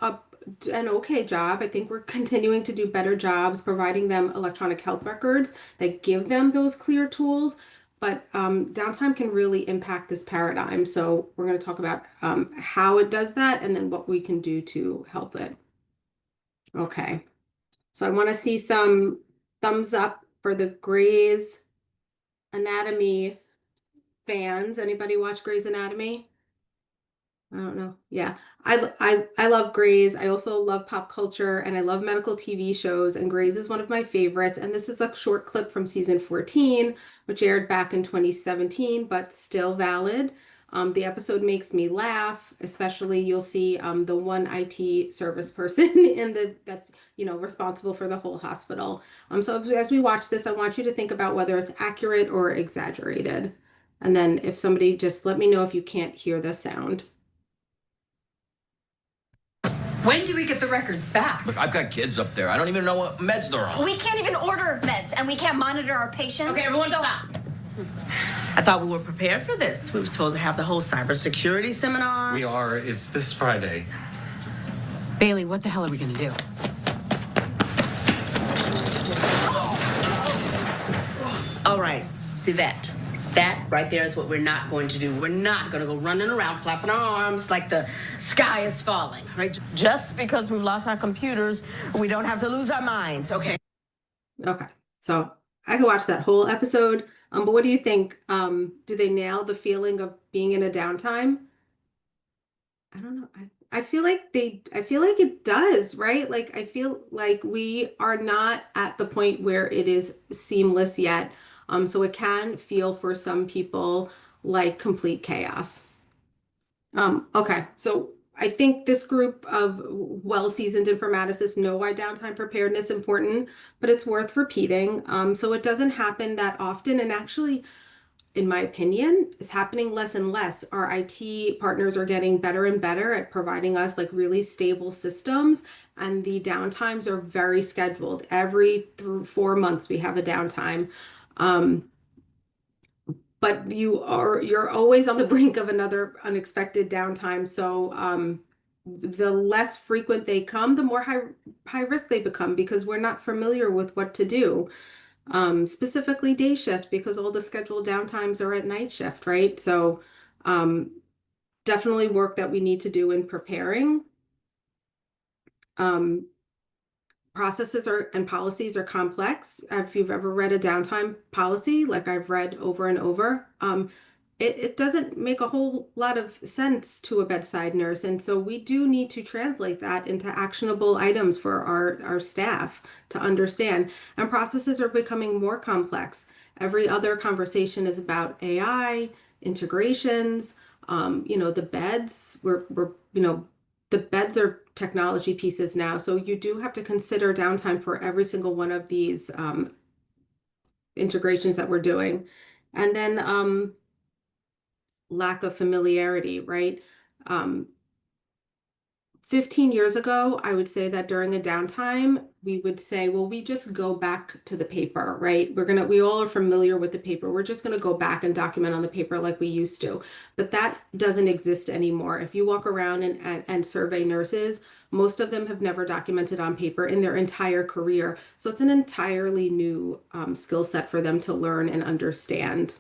an okay job. I think we're continuing to do better jobs providing them electronic health records that give them those clear tools. But downtime can really impact this paradigm. So we're going to talk about how it does that and then what we can do to help it. Okay. So I want to see some thumbs up for the Grey's Anatomy fans. Anybody watch Grey's Anatomy? I don't know. Yeah, I love Grey's. I also love pop culture, and I love medical TV shows, and Grey's is one of my favorites. And this is a short clip from season 14, which aired back in 2017, but still valid. The episode makes me laugh, especially you'll see the one IT service person that's responsible for the whole hospital. So as we watch this, I want you to think about whether it's accurate or exaggerated. And then if somebody just let me know if you can't hear the sound. When do we get the records back? Look, I've got kids up there. I don't even know what meds they're on. We can't even order meds, and we can't monitor our patients. Okay, everyone stop. I thought we were prepared for this. We were supposed to have the whole cybersecurity seminar. We are. It's this Friday. Bailey, what the hell are we gonna do? All right, see that? That right there is what we're not going to do. We're not going to go running around flapping our arms like the sky is falling, right? Just because we've lost our computers, we don't have to lose our minds, okay? Okay, so I could watch that whole episode. But what do you think? Do they nail the feeling of being in a downtime? I don't know. I feel like I feel like it does, right? Like I feel like we are not at the point where it is seamless yet. So it can feel for some people like complete chaos. Okay, so I think this group of well-seasoned informaticists know why downtime preparedness is important, but it's worth repeating. So it doesn't happen that often, and actually, in my opinion, is happening less and less. Our IT partners are getting better and better at providing us like really stable systems, and the downtimes are very scheduled. Every 4 months we have a downtime. But you're always on the brink of another unexpected downtime. So the less frequent they come, the more high risk they become because we're not familiar with what to do. Specifically day shift because all the scheduled downtimes are at night shift, right? So definitely work that we need to do in preparing. Processes and policies are complex. If you've ever read a downtime policy, like I've read over and over, it doesn't make a whole lot of sense to a bedside nurse. And so we do need to translate that into actionable items for our staff to understand. And processes are becoming more complex. Every other conversation is about AI, integrations, the beds, the beds are technology pieces now. So you do have to consider downtime for every single one of these integrations that we're doing. And then lack of familiarity, right? 15 years ago, I would say that during a downtime, we would say, well, we just go back to the paper, right? We all are familiar with the paper. We're just gonna go back and document on the paper like we used to. But that doesn't exist anymore. If you walk around and survey nurses, most of them have never documented on paper in their entire career. So it's an entirely new skill set for them to learn and understand.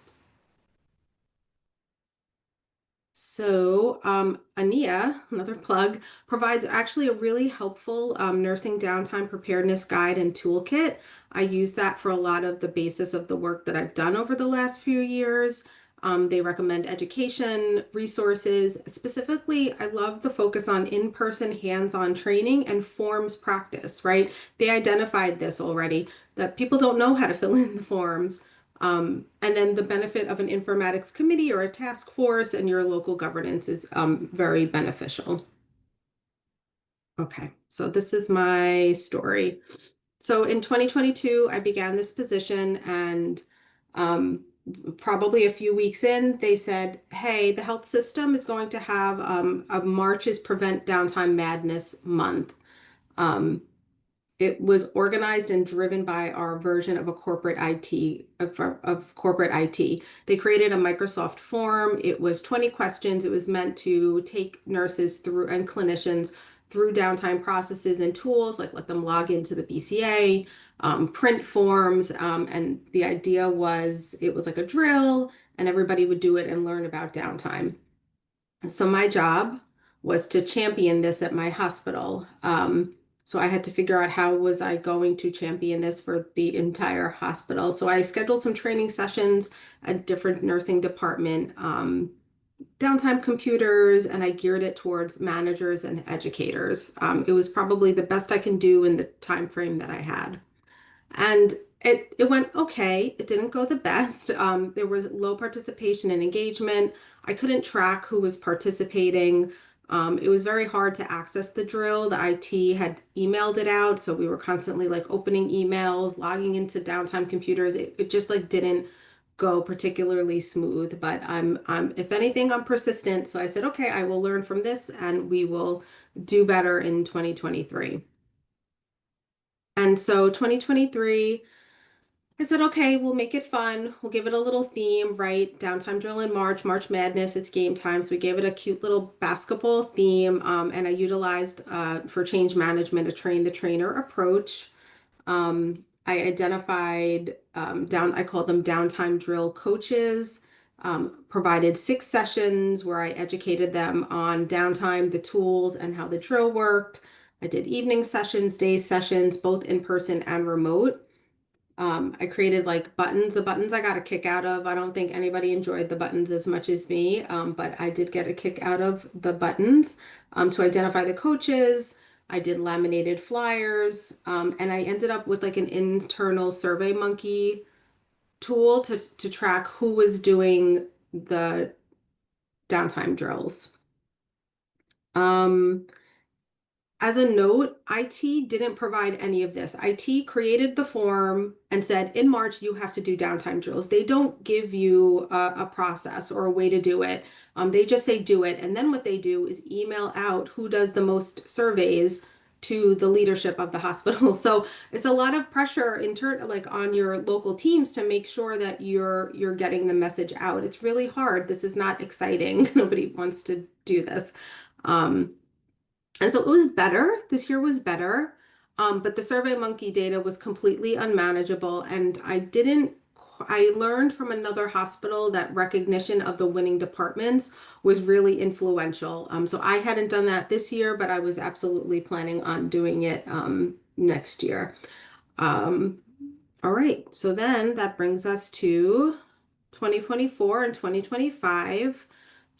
So, Ania, another plug, provides actually a really helpful nursing downtime preparedness guide and toolkit. I use that for a lot of the basis of the work that I've done over the last few years. They recommend education, resources. Specifically, I love the focus on in-person hands-on training and forms practice, right? They identified this already, that people don't know how to fill in the forms. And then the benefit of an informatics committee or a task force and your local governance is very beneficial. Okay, so this is my story. So in 2022, I began this position and probably a few weeks in, they said, hey, the health system is going to have a March is Prevent Downtime Madness month. It was organized and driven by our version of a corporate IT, of corporate IT. They created a Microsoft form. It was 20 questions. It was meant to take nurses through and clinicians through downtime processes and tools, like let them log into the BCA, print forms. And the idea was it was like a drill and everybody would do it and learn about downtime. So my job was to champion this at my hospital. So I had to figure out how was I going to champion this for the entire hospital. So I scheduled some training sessions at different nursing department, downtime computers, and I geared it towards managers and educators. It was probably the best I can do in the time frame that I had. And it went okay. It didn't go the best. There was low participation and engagement. I couldn't track who was participating. It was very hard to access the drill. The IT had emailed it out, so we were constantly like opening emails, logging into downtime computers. It just like didn't go particularly smooth. But I'm if anything, I'm persistent. So I said, okay, I will learn from this and we will do better in 2023. And so 2023, I said, okay, we'll make it fun. We'll give it a little theme, right? Downtime drill in March, March Madness, it's game time. So we gave it a cute little basketball theme. And I utilized for change management a train the trainer approach. I identified I call them downtime drill coaches, provided 6 sessions where I educated them on downtime, the tools, and how the drill worked. I did evening sessions, day sessions, both in person and remote. I created like buttons. The buttons I got a kick out of. I don't think anybody enjoyed the buttons as much as me, but I did get a kick out of the buttons to identify the coaches. I did laminated flyers, and I ended up with like an internal Survey Monkey tool to track who was doing the downtime drills. As a note, IT didn't provide any of this. IT created the form and said, in March, you have to do downtime drills. They don't give you a process or a way to do it. They just say do it. And then what they do is email out who does the most surveys to the leadership of the hospital. So it's a lot of pressure like on your local teams to make sure that you're getting the message out. It's really hard. This is not exciting. Nobody wants to do this. And so it was better. This year was better. But the SurveyMonkey data was completely unmanageable. And I learned from another hospital that recognition of the winning departments was really influential. So I hadn't done that this year, but I was absolutely planning on doing it next year. All right. So then that brings us to 2024 and 2025.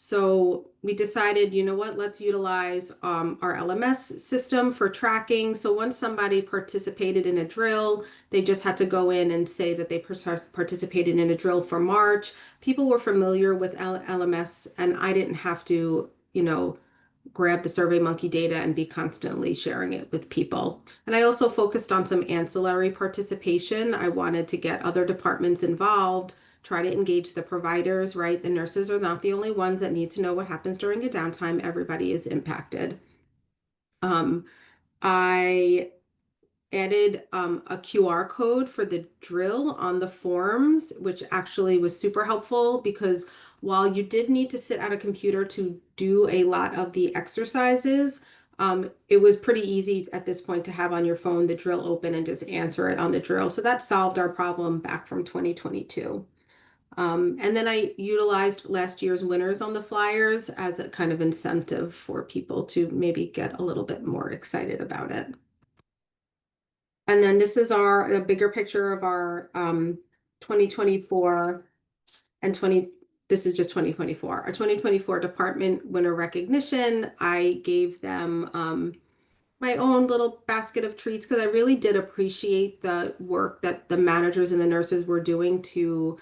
So we decided, you know what, let's utilize our LMS system for tracking. So once somebody participated in a drill, they just had to go in and say that they participated in a drill for March. People were familiar with LMS, and I didn't have to, grab the SurveyMonkey data and be constantly sharing it with people. And I also focused on some ancillary participation. I wanted to get other departments involved, try to engage the providers, right? The nurses are not the only ones that need to know what happens during a downtime. Everybody is impacted. I added a QR code for the drill on the forms, which actually was super helpful because while you did need to sit at a computer to do a lot of the exercises, it was pretty easy at this point to have on your phone the drill open and just answer it on the drill. So that solved our problem back from 2022. And then I utilized last year's winners on the flyers as a kind of incentive for people to maybe get a little bit more excited about it. And then this is a bigger picture of our 2024 and this is just 2024. Our 2024 department winner recognition, I gave them my own little basket of treats because I really did appreciate the work that the managers and the nurses were doing to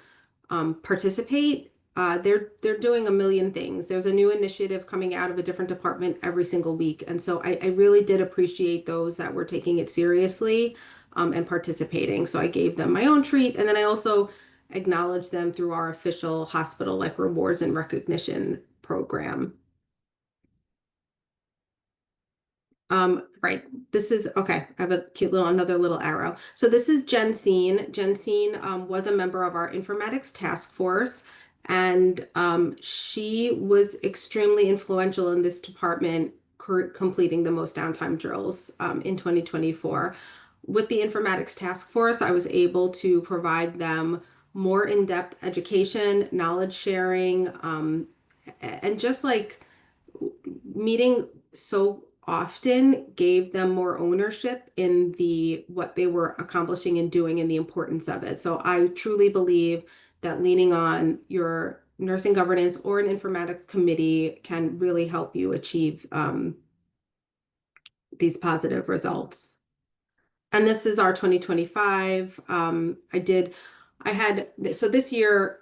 participate. They're doing a million things. There's a new initiative coming out of a different department every single week. And so I really did appreciate those that were taking it seriously and participating. So I gave them my own treat. And then I also acknowledged them through our official hospital like rewards and recognition program. Right. This is okay. I have a cute another little arrow. So this is Jensine. Jensine was a member of our informatics task force, and she was extremely influential in this department, completing the most downtime drills in 2024. With the informatics task force, I was able to provide them more in-depth education, knowledge sharing, and just like meeting so often gave them more ownership in what they were accomplishing and doing and the importance of it. So I truly believe that leaning on your nursing governance or an informatics committee can really help you achieve these positive results. And this is our 2025. So this year,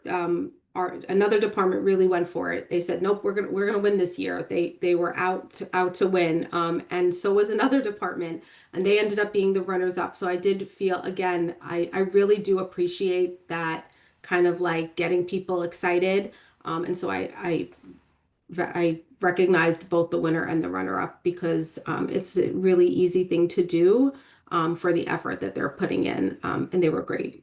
another department really went for it. They said, nope, we're gonna win this year. They were out to win. And so was another department, and they ended up being the runners up. So I did feel, again, I really do appreciate that kind of like getting people excited. And so I recognized both the winner and the runner up because it's a really easy thing to do for the effort that they're putting in. And they were great.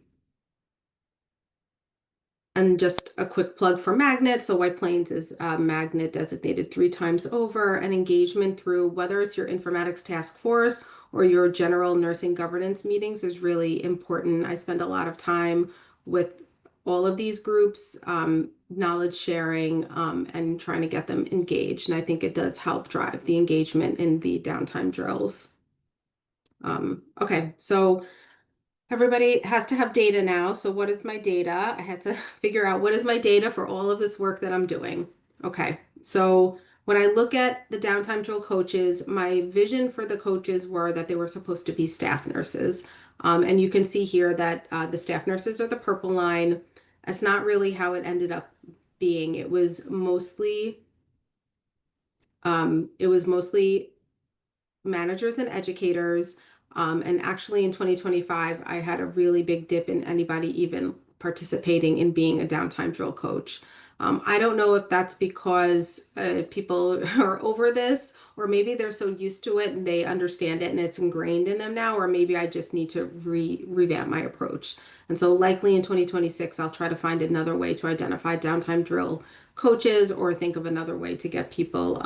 And just a quick plug for Magnet. So White Plains is Magnet designated 3 times over, and engagement through whether it's your informatics task force or your general nursing governance meetings is really important. I spend a lot of time with all of these groups, knowledge sharing, and trying to get them engaged. And I think it does help drive the engagement in the downtime drills. Okay, so everybody has to have data now. So what is my data? I had to figure out what is my data for all of this work that I'm doing. Okay, so when I look at the downtime drill coaches, my vision for the coaches were that they were supposed to be staff nurses. And you can see here that the staff nurses are the purple line. That's not really how it ended up being. It was mostly managers and educators. And actually in 2025, I had a really big dip in anybody even participating in being a downtime drill coach. I don't know if that's because people are over this, or maybe they're so used to it and they understand it and it's ingrained in them now, or maybe I just need to revamp my approach. And so likely in 2026, I'll try to find another way to identify downtime drill coaches or think of another way to get people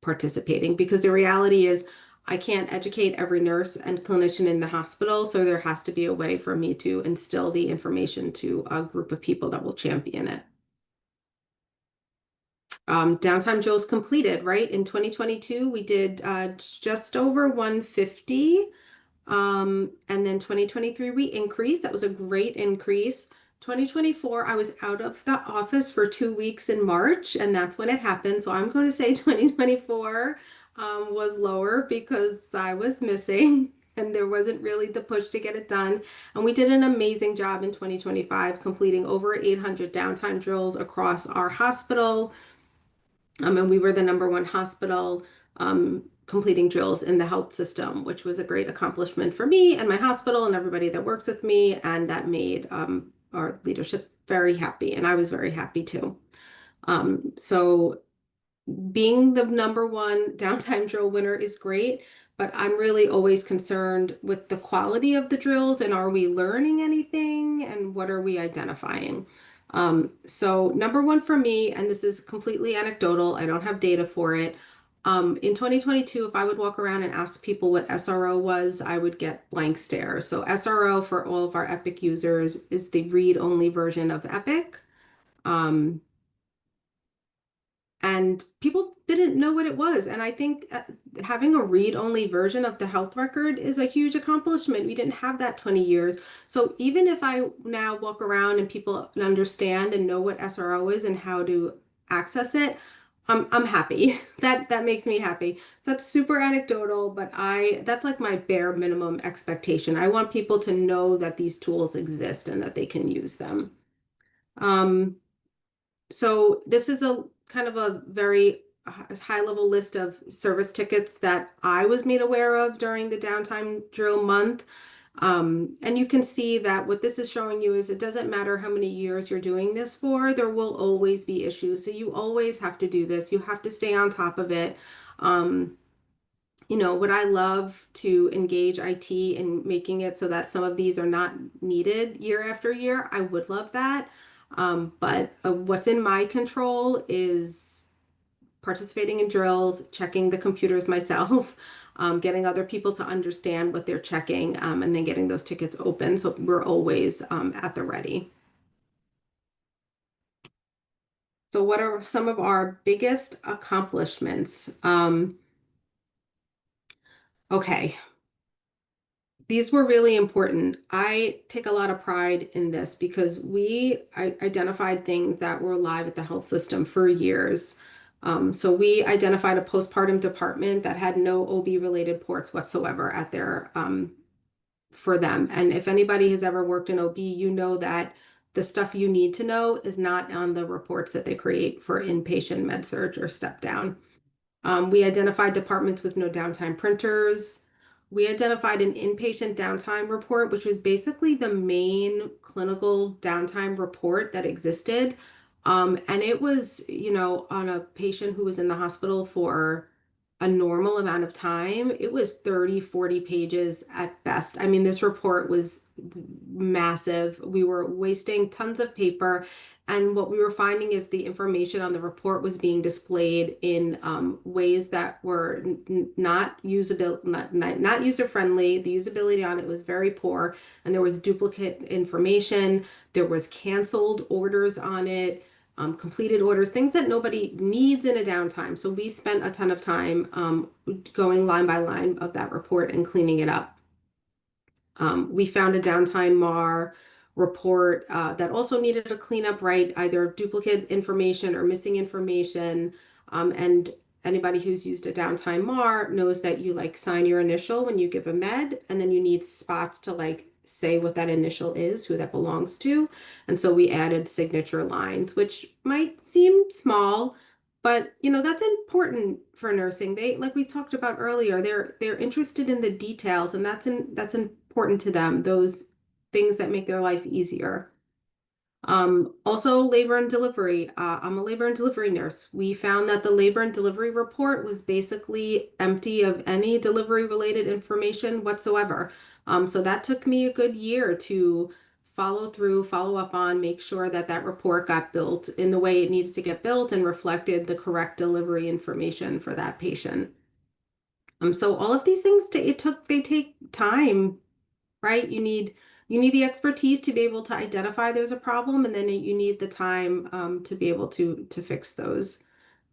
participating, because the reality is I can't educate every nurse and clinician in the hospital, so there has to be a way for me to instill the information to a group of people that will champion it. Downtime drills completed, right? In 2022, we did just over 150. And then 2023, we increased. That was a great increase. 2024, I was out of the office for 2 weeks in March, and that's when it happened. So I'm going to say 2024 was lower because I was missing and there wasn't really the push to get it done. And we did an amazing job in 2025, completing over 800 downtime drills across our hospital. And we were the #1 hospital completing drills in the health system, which was a great accomplishment for me and my hospital and everybody that works with me. And that made our leadership very happy. And I was very happy too. So being the #1 downtime drill winner is great, but I'm really always concerned with the quality of the drills and are we learning anything and what are we identifying? So #1 for me, and this is completely anecdotal, I don't have data for it. In 2022, if I would walk around and ask people what SRO was, I would get blank stares. So SRO for all of our Epic users is the read-only version of Epic. And people didn't know what it was. And I think having a read-only version of the health record is a huge accomplishment. We didn't have that 20 years. So even if I now walk around and people understand and know what SRO is and how to access it, I'm happy. That makes me happy. So that's super anecdotal, but that's like my bare minimum expectation. I want people to know that these tools exist and that they can use them. So this is a kind of a very high level list of service tickets that I was made aware of during the downtime drill month. And you can see that what this is showing you is it doesn't matter how many years you're doing this for, there will always be issues. So you always have to do this. You have to stay on top of it. Would I love to engage IT in making it so that some of these are not needed year after year? I would love that. But what's in my control is participating in drills, checking the computers myself, getting other people to understand what they're checking, and then getting those tickets open. So we're always at the ready. So what are some of our biggest accomplishments? Okay. These were really important. I take a lot of pride in this because I identified things that were live at the health system for years. So we identified a postpartum department that had no OB related ports whatsoever at their for them. And if anybody has ever worked in OB, you know that the stuff you need to know is not on the reports that they create for inpatient med surg or step down. We identified departments with no downtime printers. We identified an inpatient downtime report, which was basically the main clinical downtime report that existed. And it was, on a patient who was in the hospital for a normal amount of time, it was 30, 40 pages at best. I mean, this report was massive. We were wasting tons of paper. And what we were finding is the information on the report was being displayed in ways that were not user-friendly. The usability on it was very poor, and there was duplicate information. There was canceled orders on it, completed orders, things that nobody needs in a downtime. So we spent a ton of time going line by line of that report and cleaning it up. We found a downtime MAR report that also needed a cleanup, right? Either duplicate information or missing information. And anybody who's used a downtime MAR knows that you like sign your initial when you give a med, and then you need spots to like say what that initial is, who that belongs to. And so we added signature lines, which might seem small, but you know, that's important for nursing. They, like we talked about earlier, they're interested in the details, and that's important to them, those things that make their life easier. Also labor and delivery. I'm a labor and delivery nurse. We found that the labor and delivery report was basically empty of any delivery related information whatsoever. So that took me a good year to follow through, follow up on, make sure that that report got built in the way it needed to get built and reflected the correct delivery information for that patient. So all of these things, they take time, right? You need the expertise to be able to identify there's a problem, and then you need the time to be able to fix those.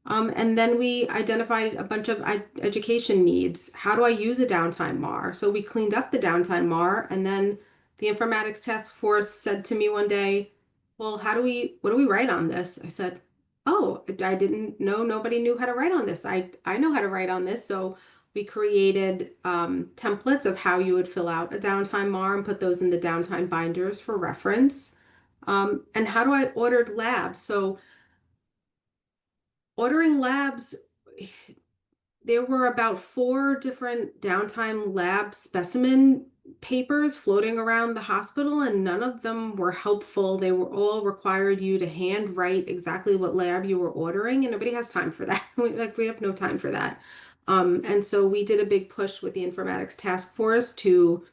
And then we identified a bunch of education needs. How do I use a downtime MAR? So we cleaned up the downtime MAR, and then the informatics task force said to me one day, well, what do we write on this? I said, oh, I didn't know, nobody knew how to write on this. I know how to write on this. So we created templates of how you would fill out a downtime MAR and put those in the downtime binders for reference. And how do I order labs? So ordering labs, there were about 4 different downtime lab specimen papers floating around the hospital, and none of them were helpful. They were all required you to hand write exactly what lab you were ordering, and nobody has time for that. We have no time for that. And so we did a big push with the informatics task force to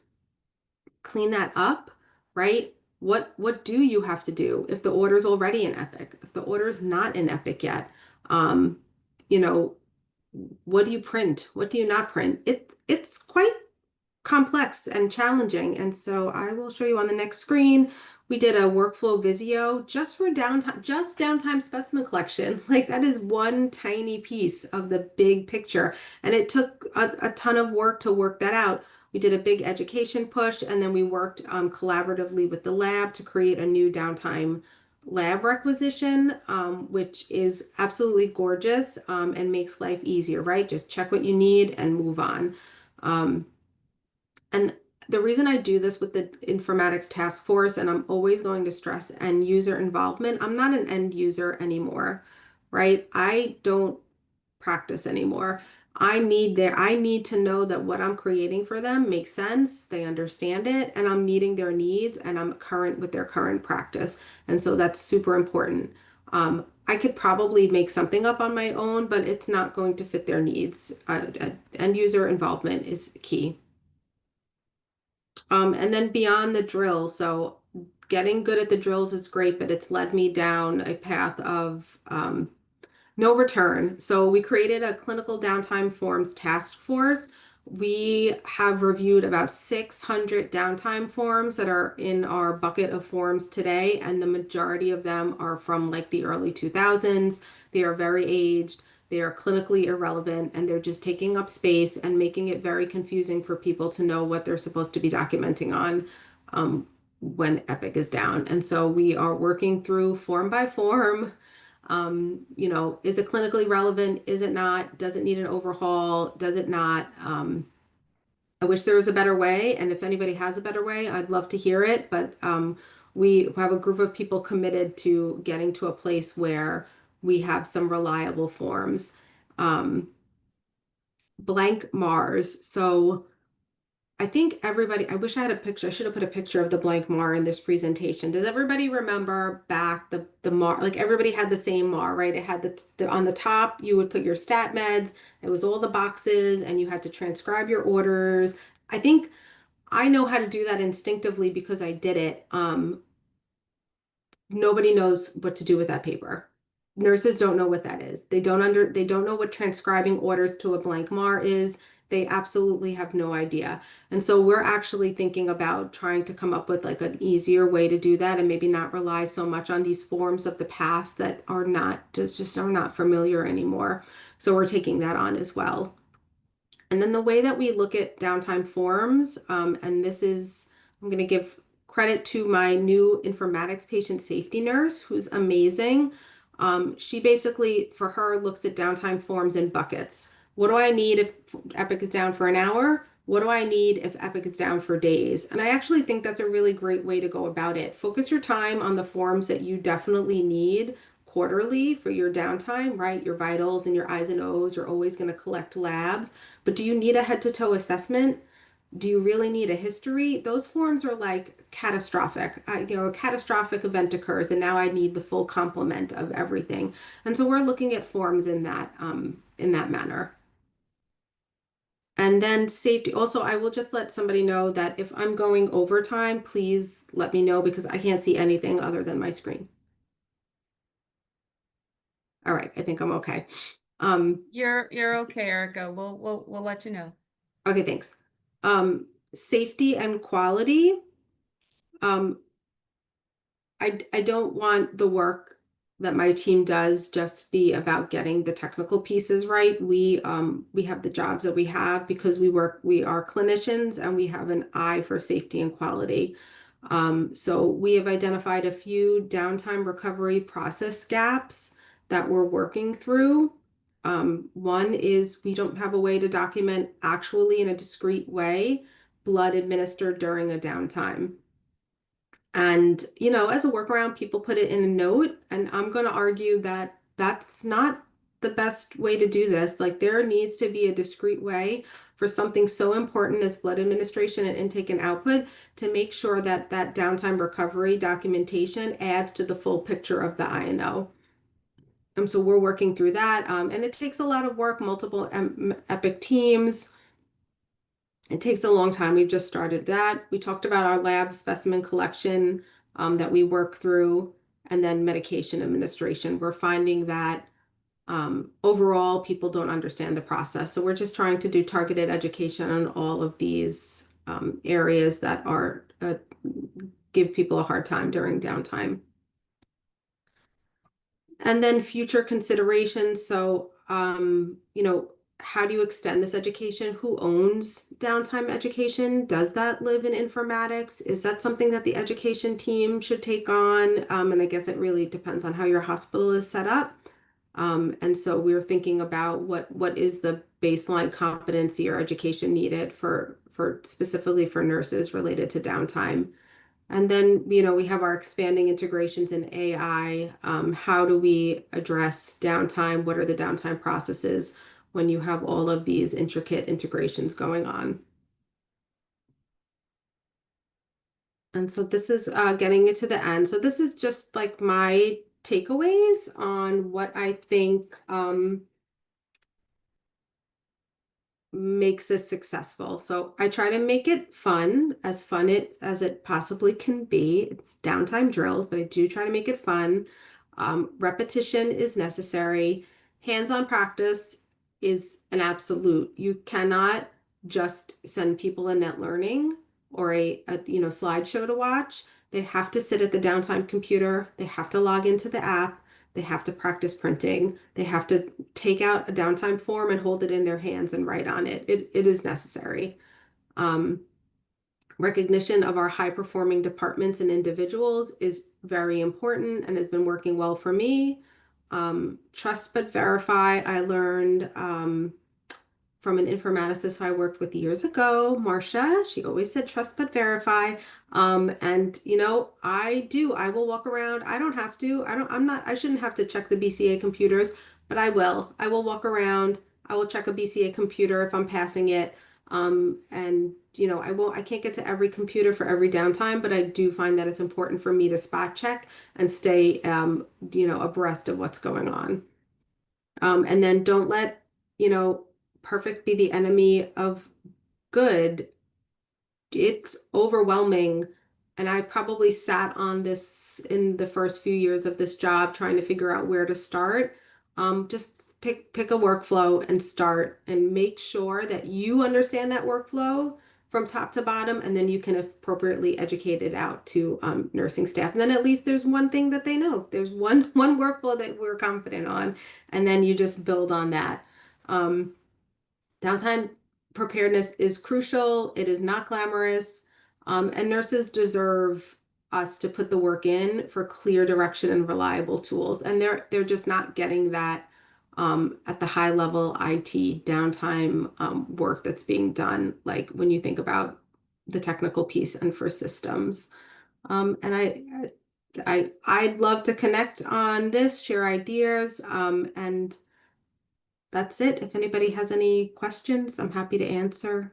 clean that up, right? What do you have to do if the order's already in Epic? If the order's not in Epic yet, you know, what do you print? What do you not print? It's quite complex and challenging. And so I will show you on the next screen. We did a workflow Visio just for downtime specimen collection. Like that is one tiny piece of the big picture. And it took a ton of work to work that out. We did a big education push, and then we worked collaboratively with the lab to create a new downtime lab requisition, which is absolutely gorgeous and makes life easier, right? Just check what you need and move on. And the reason I do this with the informatics task force, and I'm always going to stress end user involvement, I'm not an end user anymore, right? I don't practice anymore. I need to know that what I'm creating for them makes sense, they understand it, and I'm meeting their needs, and I'm current with their current practice. And so that's super important. I could probably make something up on my own, but it's not going to fit their needs. End user involvement is key. And then beyond the drill, so getting good at the drills is great, but it's led me down a path of no return. So we created a clinical downtime forms task force. We have reviewed about 600 downtime forms that are in our bucket of forms today, and the majority of them are from like the early 2000s. They are very aged. They are clinically irrelevant, and they're just taking up space and making it very confusing for people to know what they're supposed to be documenting on when Epic is down. And so we are working through form by form. You know, is it clinically relevant? Is it not? Does it need an overhaul? Does it not? I wish there was a better way. And if anybody has a better way, I'd love to hear it. But we have a group of people committed to getting to a place where we have some reliable forms. Blank Mars. So I think everybody, I wish I had a picture. I should have put a picture of the blank MAR in this presentation. Does everybody remember back the MAR? Like everybody had the same MAR, right? It had the on the top, you would put your stat meds. It was all the boxes, and you had to transcribe your orders. I think I know how to do that instinctively because I did it. Nobody knows what to do with that paper. Nurses don't know what that is. They don't know what transcribing orders to a blank MAR is. They absolutely have no idea. And so we're actually thinking about trying to come up with like an easier way to do that, and maybe not rely so much on these forms of the past that are not just are not familiar anymore. So we're taking that on as well. And then the way that we look at downtime forms, and this is, I'm going to give credit to my new informatics patient safety nurse, who's amazing. She basically, for her, looks at downtime forms in buckets. What do I need if Epic is down for an hour? What do I need if Epic is down for days? And I actually think that's a really great way to go about it. Focus your time on the forms that you definitely need quarterly for your downtime, right? Your vitals and your I's and O's are always going to collect labs. But do you need a head to toe assessment? Do you really need a history? Those forms are like catastrophic. A catastrophic event occurs, and now I need the full complement of everything. And so we're looking at forms in that manner. And then safety. Also, I will just let somebody know that if I'm going overtime, please let me know because I can't see anything other than my screen. All right, I think I'm okay. You're okay, Erica. We'll let you know. Okay, thanks. Safety and quality. I don't want the work that my team does just be about getting the technical pieces right. We have the jobs that we have because we are clinicians and we have an eye for safety and quality. So we have identified a few downtime recovery process gaps that we're working through. One is we don't have a way to document actually in a discrete way blood administered during a downtime. And, as a workaround, people put it in a note, and I'm going to argue that that's not the best way to do this. Like, there needs to be a discrete way for something so important as blood administration and intake and output to make sure that that downtime recovery documentation adds to the full picture of the I&O. So we're working through that, and it takes a lot of work, multiple Epic teams. It takes a long time. We've just started that. We talked about our lab specimen collection that we work through, and then medication administration. We're finding that overall people don't understand the process. So we're just trying to do targeted education on all of these areas that are give people a hard time during downtime. And then future considerations. So, how do you extend this education? Who owns downtime education? Does that live in informatics? Is that something that the education team should take on? And I guess it really depends on how your hospital is set up. And so we're thinking about what is the baseline competency or education needed for specifically for nurses related to downtime. And then, we have our expanding integrations in AI. How do we address downtime? What are the downtime processes when you have all of these intricate integrations going on? And so this is getting it to the end. So this is just like my takeaways on what I think makes us successful. So I try to make it fun as it possibly can be. It's downtime drills, but I do try to make it fun. Repetition is necessary. Hands-on practice is an absolute. You cannot just send people a net learning or a slideshow to watch. They have to sit at the downtime computer. They have to log into the app. They have to practice printing. They have to take out a downtime form and hold it in their hands and write on it. It is necessary. Recognition of our high-performing departments and individuals is very important and has been working well for me. Trust but verify. I learned from an informaticist I worked with years ago, Marcia. She always said trust but verify. And I will walk around. I don't have to. I shouldn't have to check the BCA computers, but I will. I will walk around. I will check a BCA computer if I'm passing it. I can't get to every computer for every downtime, but I do find that it's important for me to spot check and stay abreast of what's going on. And then don't let, perfect be the enemy of good. It's overwhelming. And I probably sat on this in the first few years of this job trying to figure out where to start. Just pick a workflow and start and make sure that you understand that workflow from top to bottom, and then you can appropriately educate it out to nursing staff. And then at least there's one thing that they know. There's one workflow that we're confident on, and then you just build on that. Downtime preparedness is crucial. It is not glamorous. And nurses deserve us to put the work in for clear direction and reliable tools. And they're just not getting that at the high level IT downtime work that's being done, like when you think about the technical piece and for systems. And I'd love to connect on this, share ideas, and that's it. If anybody has any questions, I'm happy to answer.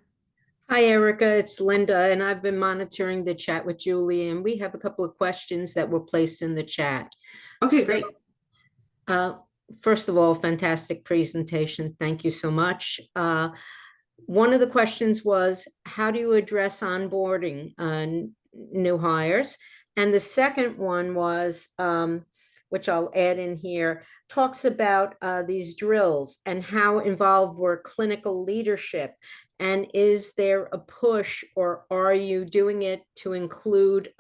Hi, Erica, it's Linda, and I've been monitoring the chat with Julie, and we have a couple of questions that were placed in the chat. Okay, great. First of all, fantastic presentation. Thank you so much. One of the questions was, how do you address onboarding new hires? And the second one was, which I'll add in here, talks about these drills and how involved were clinical leadership. And is there a push, or are you doing it to include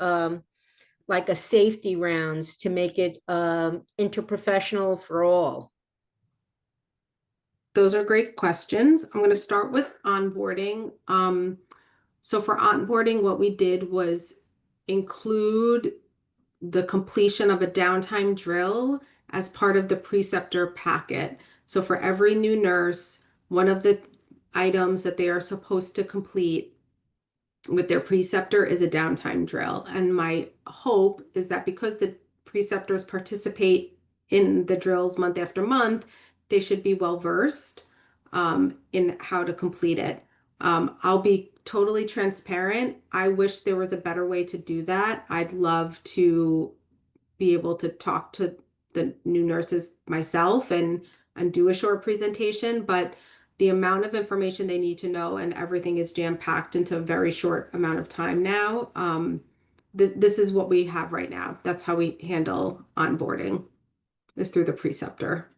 like a safety rounds to make it interprofessional for all? Those are great questions. I'm going to start with onboarding. So for onboarding, what we did was include the completion of a downtime drill as part of the preceptor packet. So for every new nurse, one of the items that they are supposed to complete with their preceptor is a downtime drill. And my hope is that because the preceptors participate in the drills month after month, they should be well versed in how to complete it. I'll be totally transparent. I wish there was a better way to do that. I'd love to be able to talk to the new nurses myself and do a short presentation, but the amount of information they need to know and everything is jam-packed into a very short amount of time now. This is what we have right now. That's how we handle onboarding, is through the preceptor.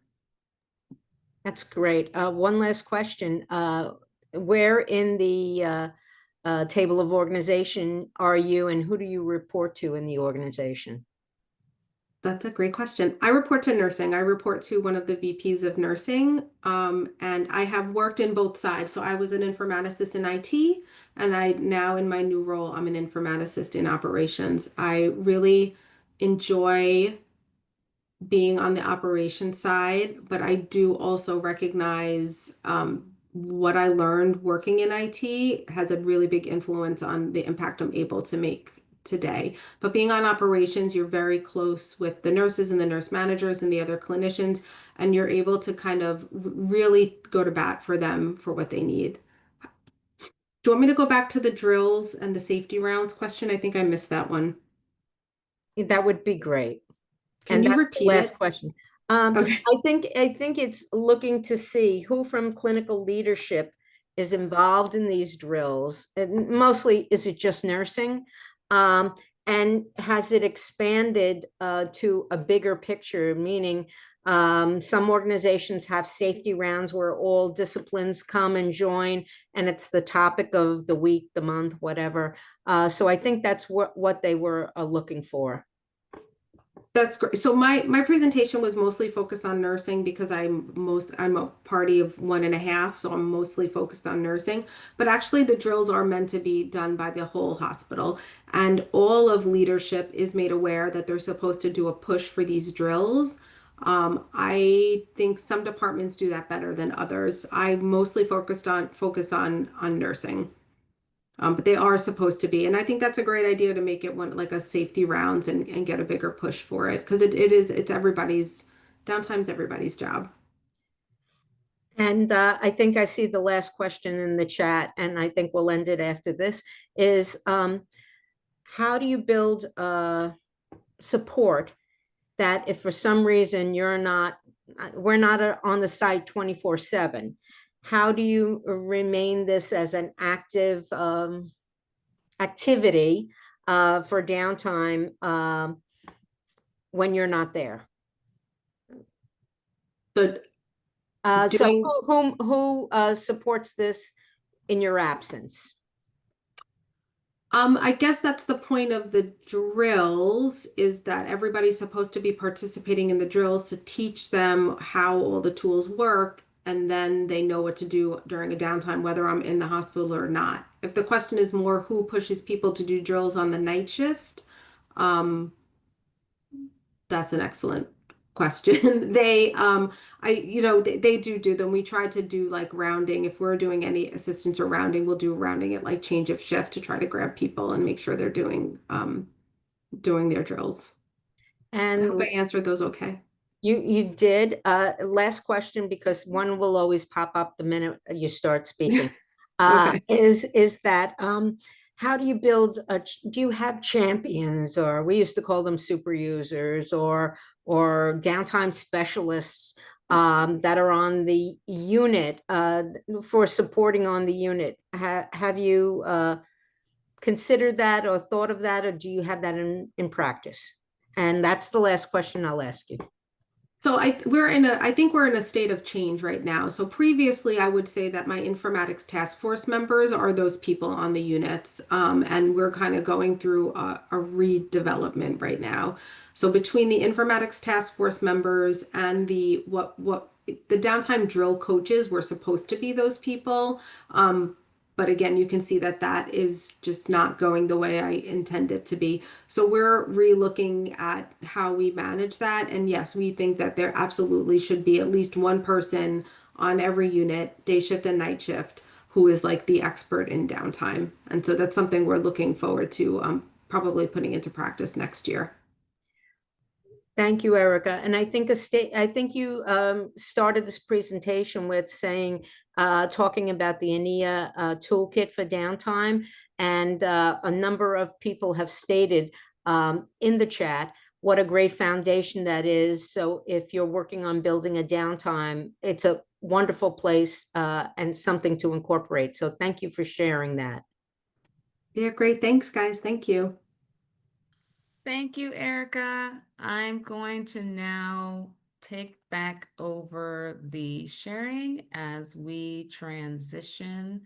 That's great. One last question. Where in the table of organization are you, and who do you report to in the organization? That's a great question. I report to nursing. I report to one of the VPs of nursing, and I have worked in both sides. So I was an informaticist in IT, and I now in my new role, I'm an informaticist in operations. I really enjoy being on the operations side, but I do also recognize what I learned working in IT has a really big influence on the impact I'm able to make today. But being on operations, you're very close with the nurses and the nurse managers and the other clinicians, and you're able to kind of really go to bat for them for what they need. Do you want me to go back to the drills and the safety rounds question? I think I missed that one. That would be great. Can And you that's repeat the last it? question. Okay. I think it's looking to see who from clinical leadership is involved in these drills. And mostly, is it just nursing? And has it expanded to a bigger picture, meaning some organizations have safety rounds where all disciplines come and join, and it's the topic of the week, the month, whatever. So I think that's what they were looking for. That's great. So my presentation was mostly focused on nursing because I'm a party of 1.5, so I'm mostly focused on nursing. But actually the drills are meant to be done by the whole hospital, and all of leadership is made aware that they're supposed to do a push for these drills. I think some departments do that better than others. I mostly focus on nursing. But they are supposed to be. And I think that's a great idea to make it one like a safety rounds and get a bigger push for it. Because it's everybody's, downtime's everybody's job. And I think I see the last question in the chat, and I think we'll end it after this, is how do you build support that if for some reason we're not on the site 24/7, how do you remain this as an active activity for downtime when you're not there? But so who supports this in your absence? I guess that's the point of the drills, is that everybody's supposed to be participating in the drills to teach them how all the tools work. and then they know what to do during a downtime, whether I'm in the hospital or not. If the question is more who pushes people to do drills on the night shift, that's an excellent question. They do them. We try to do like rounding. If we're doing any assistance or rounding, we'll do rounding at like change of shift to try to grab people and make sure they're doing their drills. I And hope I answered those okay. you did. Last question, because one will always pop up the minute you start speaking. Okay. Is that how do you build do you have champions, or we used to call them super users, or downtime specialists that are on the unit for supporting on the unit? Have you considered that or thought of that, or do you have that in practice? And that's the last question I'll ask you. So I think we're in a state of change right now. So previously, I would say that my informatics task force members are those people on the units, and we're kind of going through a redevelopment right now. So between the informatics task force members and the downtime drill coaches were supposed to be those people. But again, you can see that is just not going the way I intend it to be. So we're re-looking at how we manage that. And yes, we think that there absolutely should be at least one person on every unit, day shift and night shift, who is like the expert in downtime. And so that's something we're looking forward to probably putting into practice next year. Thank you, Erica. And I think you started this presentation with saying, talking about the ENIA toolkit for downtime, and a number of people have stated in the chat what a great foundation that is. So if you're working on building a downtime, it's a wonderful place and something to incorporate. So thank you for sharing that. Yeah, great. Thanks, guys. Thank you. Thank you, Erica. I'm going to now take back over the sharing as we transition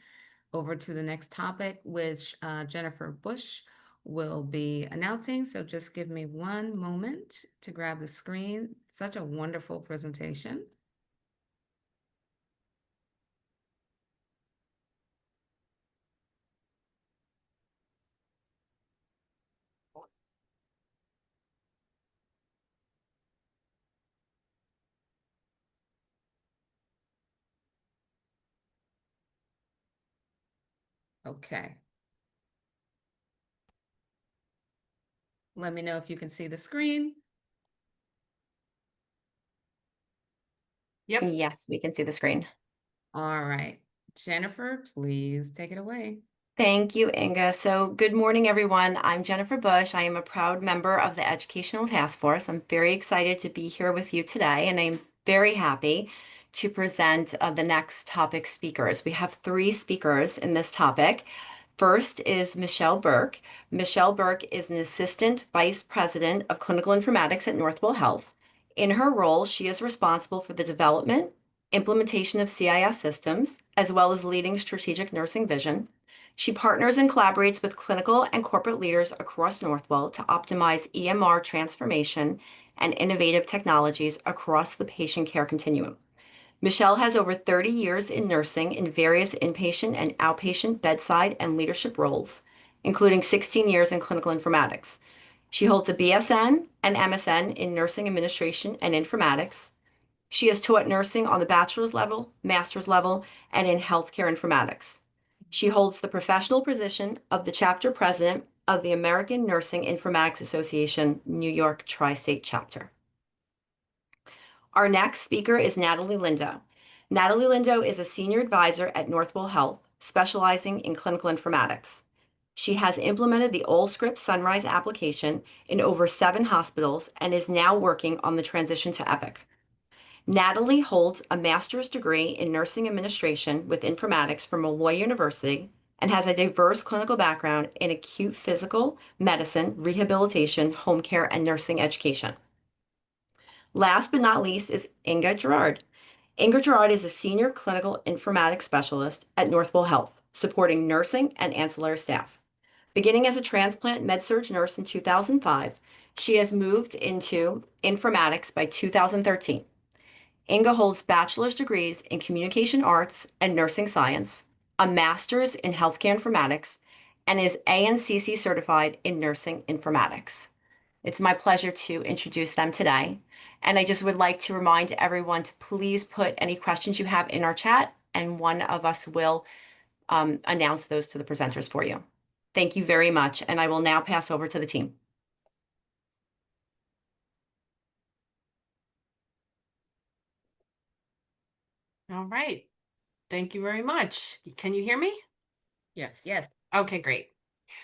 over to the next topic, which Jennifer Bush will be announcing. So just give me one moment to grab the screen. Such a wonderful presentation. Okay. Let me know if you can see the screen. Yep. Yes, we can see the screen. All right. Jennifer, please take it away. Thank you, Inga. So good morning, everyone. I'm Jennifer Bush. I am a proud member of the Educational Task Force. I'm very excited to be here with you today, and I'm very happy to present the next topic speakers. We have 3 speakers in this topic. First is Michelle Burke. Michelle Burke is an Assistant Vice President of Clinical Informatics at Northwell Health. In her role, she is responsible for the development, implementation of CIS systems, as well as leading strategic nursing vision. She partners and collaborates with clinical and corporate leaders across Northwell to optimize EMR transformation and innovative technologies across the patient care continuum. Michelle has over 30 years in nursing in various inpatient and outpatient bedside and leadership roles, including 16 years in clinical informatics. She holds a BSN and MSN in nursing administration and informatics. She has taught nursing on the bachelor's level, master's level, and in healthcare informatics. She holds the professional position of the chapter president of the American Nursing Informatics Association, New York Tri-State Chapter. Our next speaker is Natalie Lindo. Natalie Lindo is a senior advisor at Northwell Health, specializing in clinical informatics. She has implemented the Allscripts Sunrise application in over 7 hospitals and is now working on the transition to Epic. Natalie holds a master's degree in nursing administration with informatics from Molloy University and has a diverse clinical background in acute physical medicine, rehabilitation, home care, and nursing education. Last but not least is Inga Gerard. Inga Gerard is a senior clinical informatics specialist at Northwell Health, supporting nursing and ancillary staff. Beginning as a transplant med-surg nurse in 2005, she has moved into informatics by 2013. Inga holds bachelor's degrees in communication arts and nursing science, a master's in healthcare informatics, and is ANCC certified in nursing informatics. It's my pleasure to introduce them today. And I just would like to remind everyone to please put any questions you have in our chat, and one of us will announce those to the presenters for you. Thank you very much. And I will now pass over to the team. All right. Thank you very much. Can you hear me? Yes. Yes. Okay, great.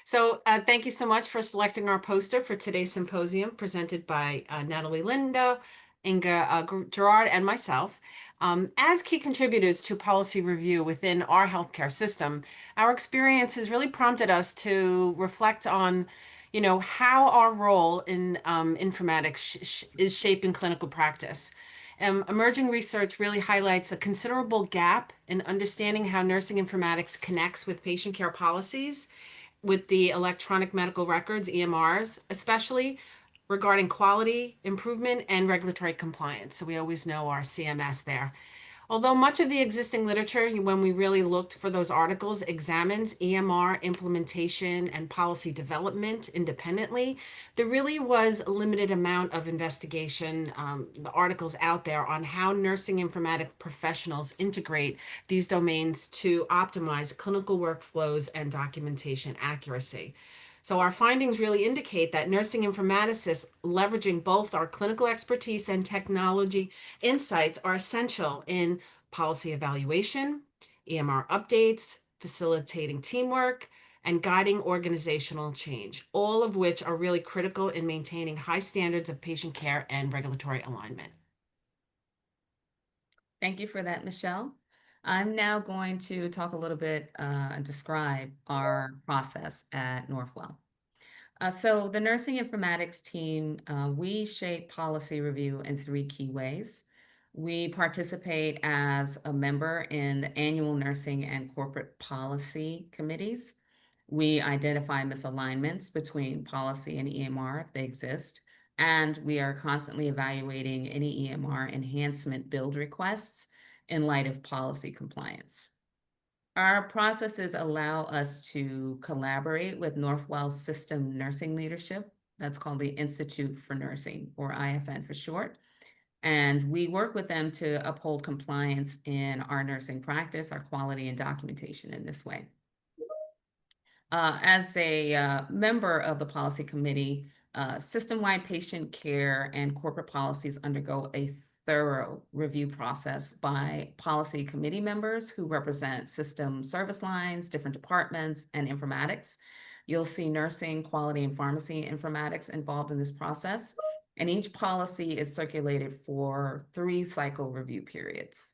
So thank you so much for selecting our poster for today's symposium presented by Natalie Linda, Inga Gerard, and myself. As key contributors to policy review within our healthcare system, our experience has really prompted us to reflect on, how our role in informatics is shaping clinical practice. Emerging research really highlights a considerable gap in understanding how nursing informatics connects with patient care policies, with the electronic medical records, EMRs, especially regarding quality improvement and regulatory compliance. So we always know our CMS there. Although much of the existing literature, when we really looked for those articles, examines EMR implementation and policy development independently, there really was a limited amount of investigation, the articles out there on how nursing informatic professionals integrate these domains to optimize clinical workflows and documentation accuracy. So our findings really indicate that nursing informaticists leveraging both our clinical expertise and technology insights are essential in policy evaluation, EMR updates, facilitating teamwork, and guiding organizational change, all of which are really critical in maintaining high standards of patient care and regulatory alignment. Thank you for that, Michelle. I'm now going to talk a little bit and describe our process at Northwell. So the nursing informatics team, we shape policy review in 3 key ways. We participate as a member in the annual nursing and corporate policy committees. We identify misalignments between policy and EMR if they exist, and we are constantly evaluating any EMR enhancement build requests in light of policy compliance. Our processes allow us to collaborate with Northwell's system nursing leadership. That's called the Institute for Nursing, or IFN for short. And we work with them to uphold compliance in our nursing practice, our quality and documentation in this way. As a member of the policy committee, system-wide patient care and corporate policies undergo a thorough review process by policy committee members who represent system service lines, different departments, and informatics. You'll see nursing, quality, and pharmacy informatics involved in this process. And each policy is circulated for 3 cycle review periods.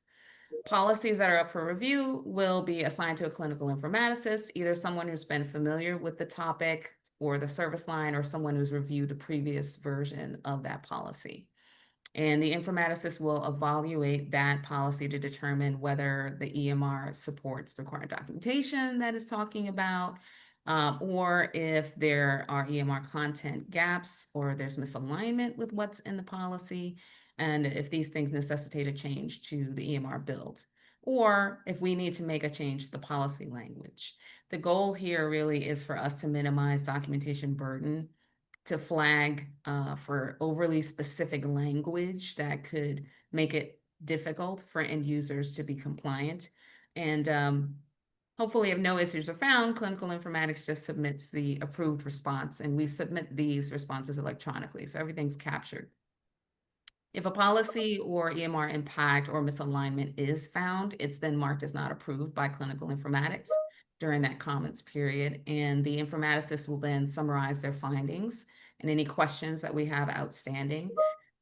Policies that are up for review will be assigned to a clinical informaticist, either someone who's been familiar with the topic or the service line, or someone who's reviewed a previous version of that policy. And the informaticist will evaluate that policy to determine whether the EMR supports the required documentation that it's talking about, or if there are EMR content gaps or there's misalignment with what's in the policy, and if these things necessitate a change to the EMR build, or if we need to make a change to the policy language. The goal here really is for us to minimize documentation burden, to flag for overly specific language that could make it difficult for end users to be compliant. And hopefully, if no issues are found, clinical informatics just submits the approved response, and we submit these responses electronically, so everything's captured. If a policy or EMR impact or misalignment is found, it's then marked as not approved by clinical informatics during that comments period, and the informaticist will then summarize their findings and any questions that we have outstanding,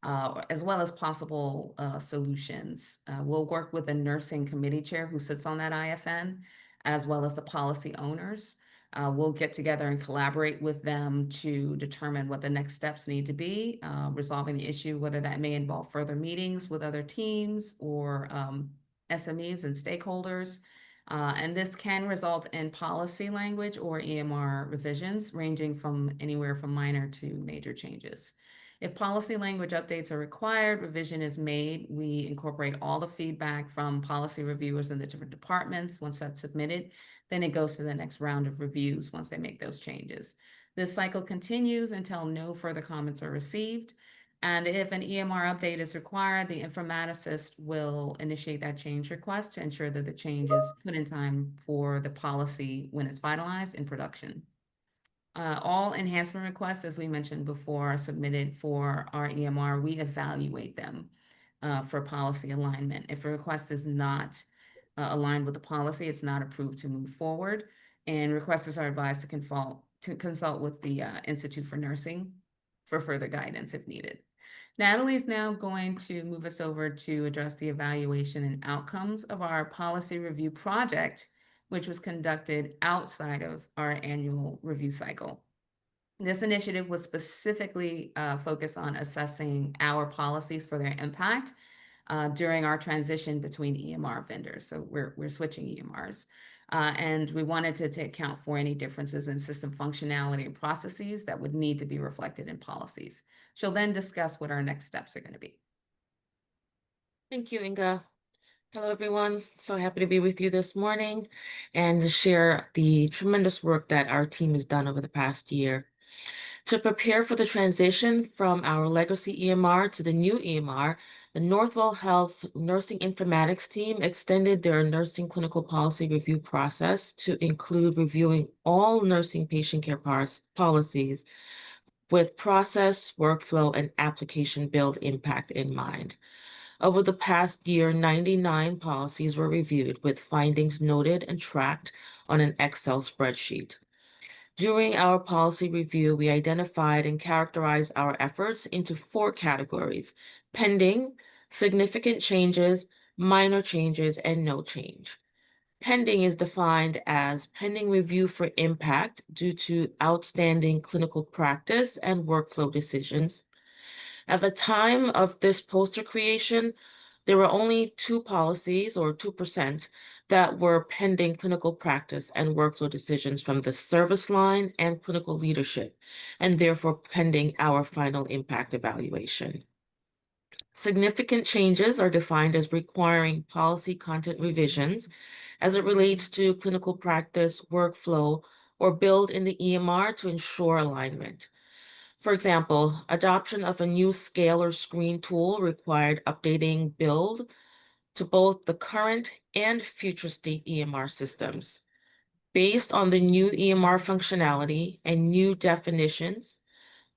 as well as possible solutions. We'll work with the nursing committee chair who sits on that IFN, as well as the policy owners. We'll get together and collaborate with them to determine what the next steps need to be, resolving the issue, whether that may involve further meetings with other teams or SMEs and stakeholders. And this can result in policy language or EMR revisions, ranging from anywhere from minor to major changes. If policy language updates are required, revision is made. We incorporate all the feedback from policy reviewers in the different departments. Once that's submitted, then it goes to the next round of reviews once they make those changes. This cycle continues until no further comments are received. And if an EMR update is required, the informaticist will initiate that change request to ensure that the change is put in time for the policy when it's finalized in production. All enhancement requests, as we mentioned before, are submitted for our EMR. We evaluate them for policy alignment. If a request is not aligned with the policy, it's not approved to move forward. And requesters are advised to consult with the Institute for Nursing for further guidance if needed. Natalie is now going to move us over to address the evaluation and outcomes of our policy review project, which was conducted outside of our annual review cycle. This initiative was specifically focused on assessing our policies for their impact during our transition between EMR vendors. So we're switching EMRs. And we wanted to account for any differences in system functionality and processes that would need to be reflected in policies. She'll then discuss what our next steps are going to be. Thank you, Inga. Hello, everyone. So happy to be with you this morning and to share the tremendous work that our team has done over the past year. To prepare for the transition from our legacy EMR to the new EMR, the Northwell Health Nursing Informatics team extended their nursing clinical policy review process to include reviewing all nursing patient care policies with process, workflow, and application build impact in mind. Over the past year, 99 policies were reviewed with findings noted and tracked on an Excel spreadsheet. During our policy review, we identified and characterized our efforts into 4 categories: pending, significant changes, minor changes, and no change. Pending is defined as pending review for impact due to outstanding clinical practice and workflow decisions. At the time of this poster creation, there were only 2 policies, or 2%, that were pending clinical practice and workflow decisions from the service line and clinical leadership, and therefore pending our final impact evaluation. Significant changes are defined as requiring policy content revisions as it relates to clinical practice, workflow, or build in the EMR to ensure alignment. For example, adoption of a new scale or screen tool required updating build to both the current and future state EMR systems. Based on the new EMR functionality and new definitions,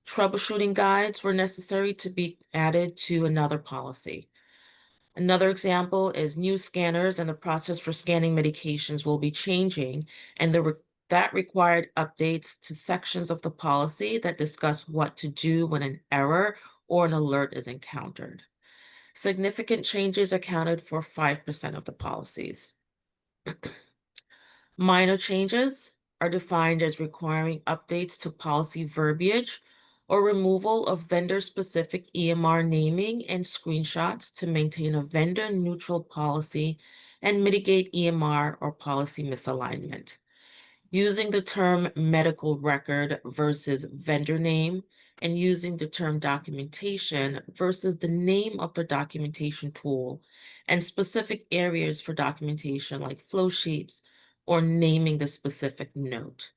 troubleshooting guides were necessary to be added to another policy. Another example is new scanners and the process for scanning medications will be changing, and that required updates to sections of the policy that discuss what to do when an error or an alert is encountered. Significant changes accounted for 5% of the policies. Minor changes are defined as requiring updates to policy verbiage or removal of vendor-specific EMR naming and screenshots to maintain a vendor-neutral policy and mitigate EMR or policy misalignment. Using the term medical record versus vendor name, and using the term documentation versus the name of the documentation tool, and specific areas for documentation like flow sheets or naming the specific note.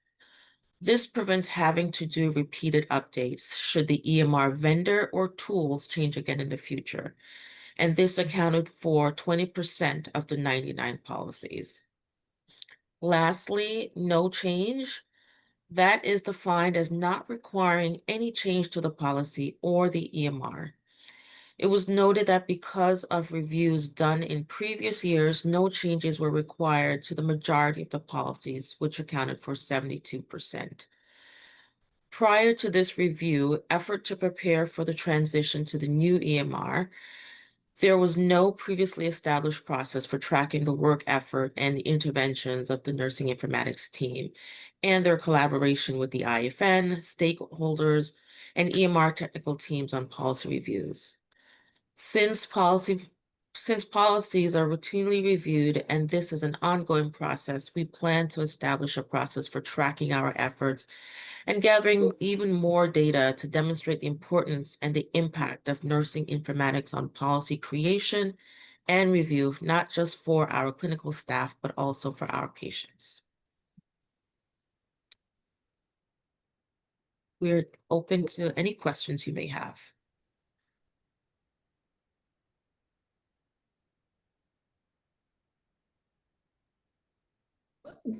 This prevents having to do repeated updates should the EMR vendor or tools change again in the future. And this accounted for 20% of the 99 policies. Lastly, no change. That is defined as not requiring any change to the policy or the EMR. It was noted that because of reviews done in previous years, no changes were required to the majority of the policies, which accounted for 72%. Prior to this review, effort to prepare for the transition to the new EMR, there was no previously established process for tracking the work effort and the interventions of the nursing informatics team and their collaboration with the IFN, stakeholders, and EMR technical teams on policy reviews. Since policies are routinely reviewed and this is an ongoing process, we plan to establish a process for tracking our efforts and gathering even more data to demonstrate the importance and the impact of nursing informatics on policy creation and review, not just for our clinical staff, but also for our patients. We're open to any questions you may have.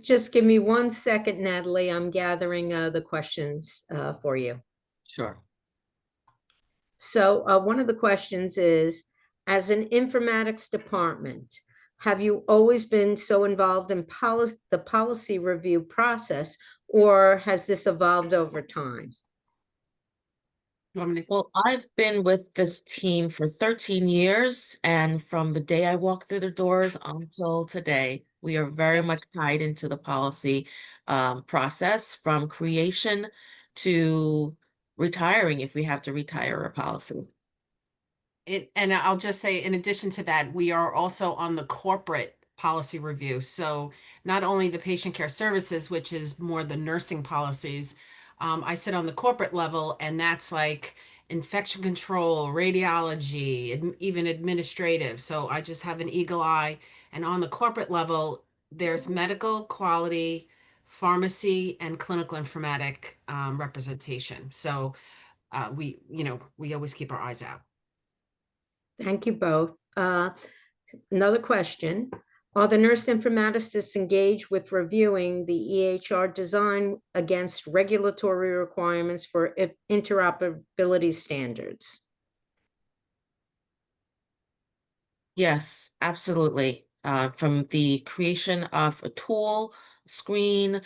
Just give me 1 second, Natalie. I'm gathering the questions for you. Sure. So one of the questions is, as an informatics department, have you always been so involved in the policy review process, or has this evolved over time? Well, I've been with this team for 13 years, and from the day I walked through the doors until today, we are very much tied into the policy process, from creation to retiring if we have to retire a policy. And I'll just say, in addition to that, we are also on the corporate policy review. So not only the patient care services, which is more the nursing policies, I sit on the corporate level, and that's like infection control, radiology, even administrative. So I just have an eagle eye. And on the corporate level, there's medical, quality, pharmacy, and clinical informatic representation. So we always keep our eyes out. Thank you both. Another question. Are the nurse informaticists engaged with reviewing the EHR design against regulatory requirements for interoperability standards? Yes, absolutely. From the creation of a tool, screen,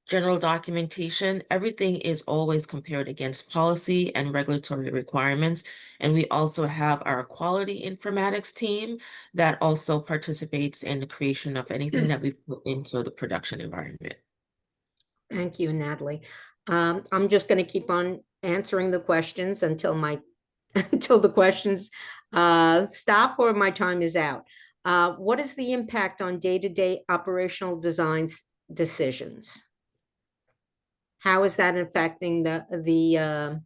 general documentation, everything is always compared against policy and regulatory requirements. And we also have our quality informatics team that also participates in the creation of anything that we put into the production environment. Thank you, Natalie. I'm just going to keep on answering the questions until until the questions stop or my time is out. What is the impact on day-to-day operational designs decisions? How is that affecting the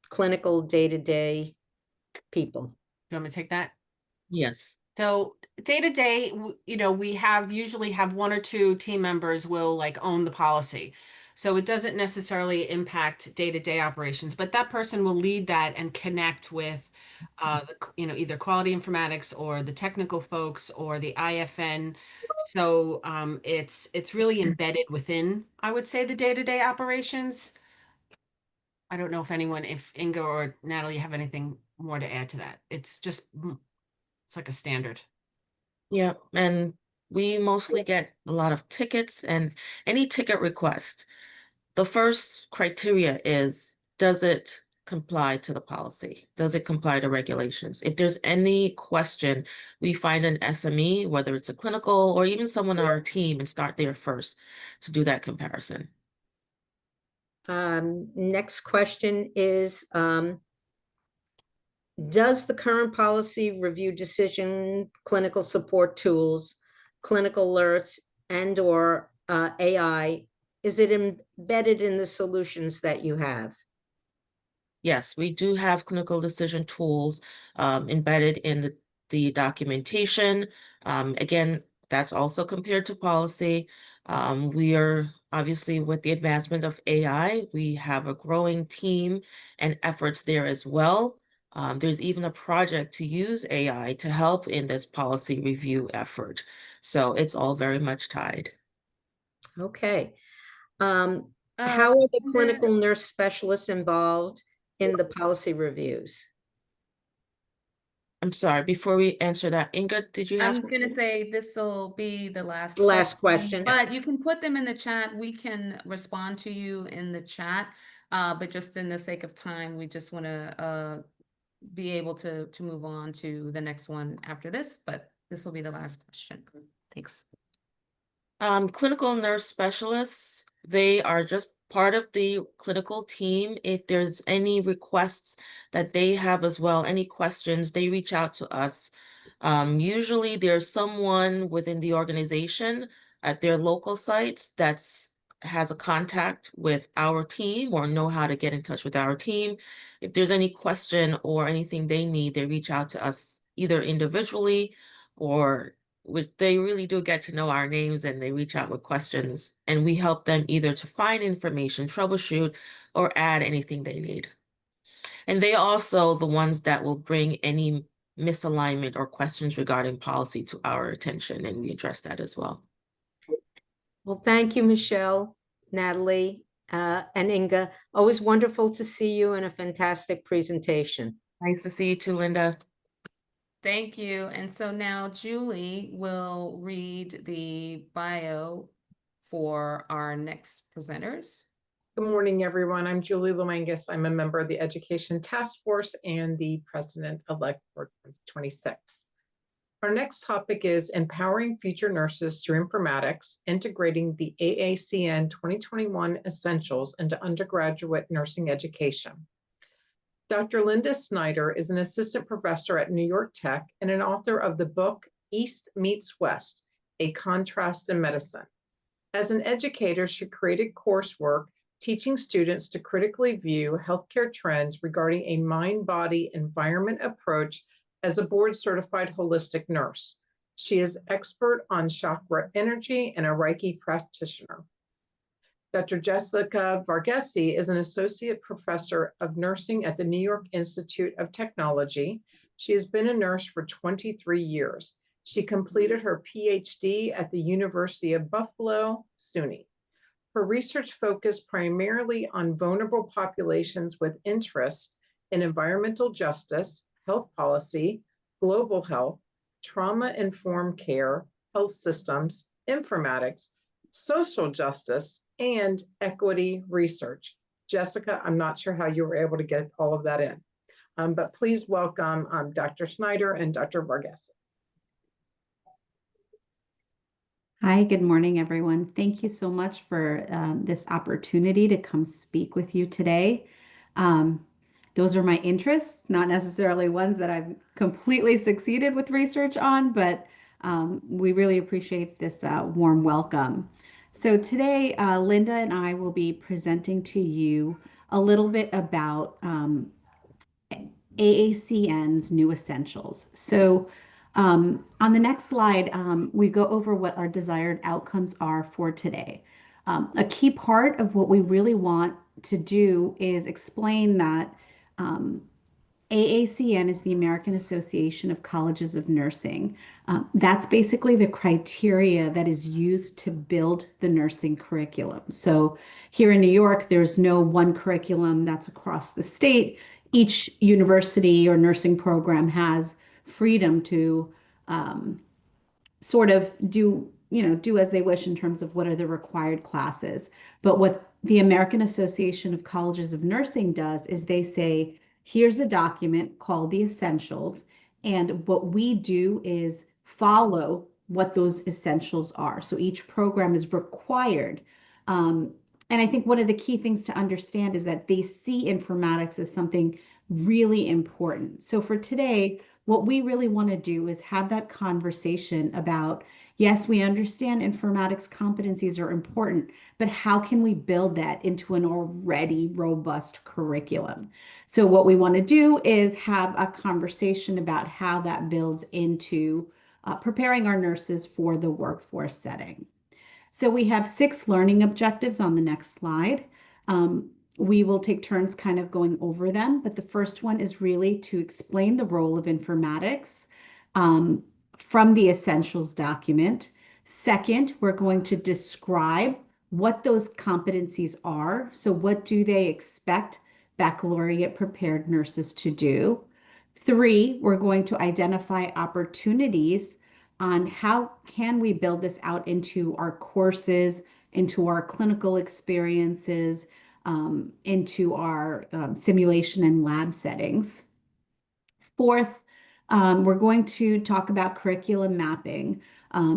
clinical day-to-day people? Do you want me to take that? Yes. So day to day, we usually have 1 or 2 team members will like own the policy. So it doesn't necessarily impact day-to-day operations, but that person will lead that and connect with, either quality informatics or the technical folks or the IFN. So it's really embedded within, I would say, the day-to-day operations. I don't know if Inga or Natalie have anything more to add to that. It's like a standard. Yeah, and we mostly get a lot of tickets, and any ticket request, the first criteria is, does it comply to the policy? Does it comply to regulations? If there's any question, we find an SME, whether it's a clinical or even someone on our team, and start there first to do that comparison. Next question is, does the current policy review decision, clinical support tools, clinical alerts, and/or AI, is it embedded in the solutions that you have? Yes, we do have clinical decision tools embedded in the documentation. Again, that's also compared to policy. We are obviously, with the advancement of AI, we have a growing team and efforts there as well. There's even a project to use AI to help in this policy review effort. So it's all very much tied. Okay. How are the clinical nurse specialists involved in the policy reviews? I'm sorry, before we answer that, Inga, did you have I'm going to say this will be the last question. But you can put them in the chat. We can respond to you in the chat. But just in the sake of time, we just want to be able to move on to the next one after this. But this will be the last question. Thanks. Clinical nurse specialists, they are just part of the clinical team. If there's any requests that they have as well, any questions, they reach out to us. Usually there's someone within the organization at their local sites that's has a contact with our team or know how to get in touch with our team. If there's any question or anything they need, they reach out to us either individually or they really do get to know our names and they reach out with questions and we help them either to find information, troubleshoot, or add anything they need. And they also the ones that will bring any misalignment or questions regarding policy to our attention, and we address that as well. Well, thank you, Michelle, Natalie, and Inga. Always wonderful to see you and a fantastic presentation. Nice to see you too, Linda. Thank you. And so now Julie will read the bio for our next presenters. Good morning, everyone. I'm Julie Luangus. I'm a member of the Education Task Force and the President-elect for 2026. Our next topic is Empowering Future Nurses Through Informatics, Integrating the AACN 2021 Essentials into Undergraduate Nursing Education. Dr. Linda Snyder is an assistant professor at New York Tech and an author of the book East Meets West, A Contrast in Medicine. As an educator, she created coursework teaching students to critically view healthcare trends regarding a mind-body environment approach as a board-certified holistic nurse. She is expert on chakra energy and a Reiki practitioner. Dr. Jessica Varghese is an associate professor of nursing at the New York Institute of Technology. She has been a nurse for 23 years. She completed her PhD at the University of Buffalo, SUNY. Her research focused primarily on vulnerable populations with interest in environmental justice, health policy, global health, trauma-informed care, health systems, informatics, social justice, and equity research. Jessica, I'm not sure how you were able to get all of that in, but please welcome Dr. Snyder and Dr. Varghese. Hi, good morning, everyone. Thank you so much for this opportunity to come speak with you today. Those are my interests, not necessarily ones that I've completely succeeded with research on, but we really appreciate this warm welcome. So today, Linda and I will be presenting to you a little bit about AACN's new essentials. So on the next slide, we go over what our desired outcomes are for today. A key part of what we really want to do is explain that AACN is the American Association of Colleges of Nursing. That's basically the criteria that is used to build the nursing curriculum. So here in New York, there's no one curriculum that's across the state. Each university or nursing program has freedom to sort of do as they wish in terms of what are the required classes. But what the American Association of Colleges of Nursing does is they say, here's a document called the Essentials, and what we do is follow what those essentials are. So each program is required. And I think one of the key things to understand is that they see informatics as something really important. So for today, what we really want to do is have that conversation about, yes, we understand informatics competencies are important, but how can we build that into an already robust curriculum? So what we want to do is have a conversation about how that builds into preparing our nurses for the workforce setting. So we have 6 learning objectives on the next slide. We will take turns kind of going over them, but the first one is really to explain the role of informatics from the essentials document. Second, we're going to describe what those competencies are. So what do they expect baccalaureate prepared nurses to do? 3, we're going to identify opportunities on how can we build this out into our courses, into our clinical experiences, into our simulation and lab settings. Fourth, we're going to talk about curriculum mapping.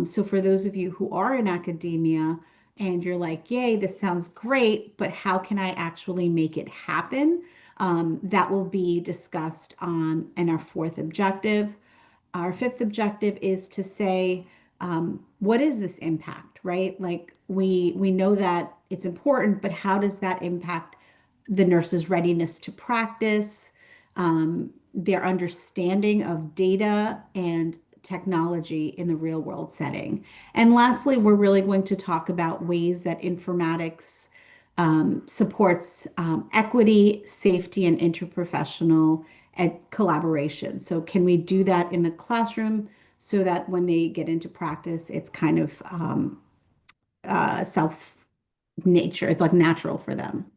So for those of you who are in academia and you're like, yay, this sounds great, but how can I actually make it happen? That will be discussed in our 4th objective. Our 5th objective is to say, what is this impact, right? Like we know that it's important, but how does that impact the nurse's readiness to practice, their understanding of data and technology in the real world setting? And lastly, we're really going to talk about ways that informatics supports equity, safety, and interprofessional collaboration. So, can we do that in the classroom so that when they get into practice, it's kind of self nature, it's like natural for them.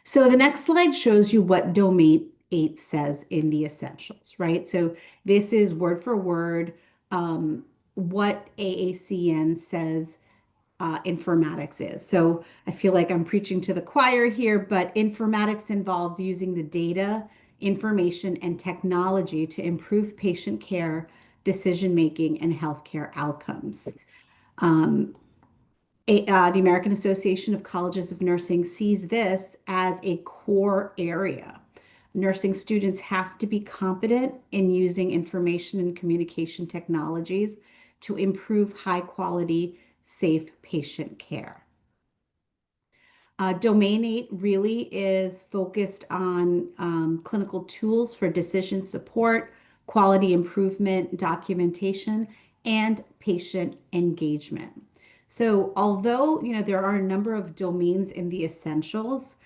So, the next slide shows you what domain 8 says in the essentials, right? So, this is word for word what AACN says informatics is. So I feel like I'm preaching to the choir here, but informatics involves using the data, information, and technology to improve patient care, decision making, and healthcare outcomes. The American Association of Colleges of Nursing sees this as a core area. Nursing students have to be competent in using information and communication technologies to improve high quality, safe patient care. Domain 8 really is focused on clinical tools for decision support, quality improvement, documentation, and patient engagement. So although there are a number of domains in the essentials,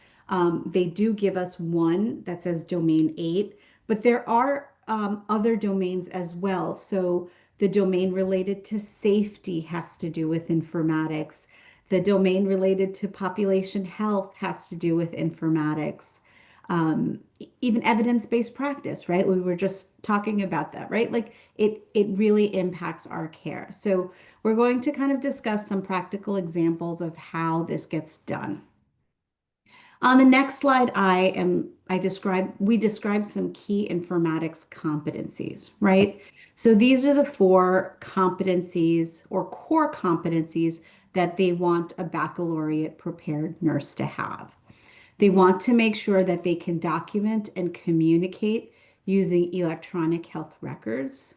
they do give us one that says domain 8, but there are other domains as well. So the domain related to safety has to do with informatics. The domain related to population health has to do with informatics. Even evidence-based practice, right? We were just talking about that, right? Like it really impacts our care. So we're going to kind of discuss some practical examples of how this gets done. On the next slide, we describe some key informatics competencies, right? So these are the 4 competencies or core competencies that they want a baccalaureate prepared nurse to have. They want to make sure that they can document and communicate using electronic health records.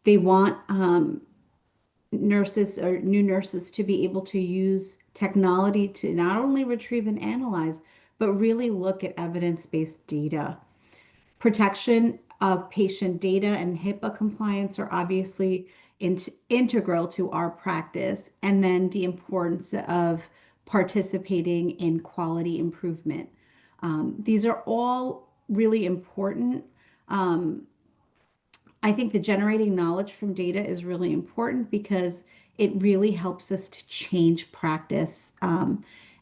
They want nurses or new nurses to be able to use technology to not only retrieve and analyze, but really look at evidence-based data. Protection of patient data and HIPAA compliance are obviously integral to our practice, and then the importance of participating in quality improvement. These are all really important. I think the generating knowledge from data is really important because it really helps us to change practice.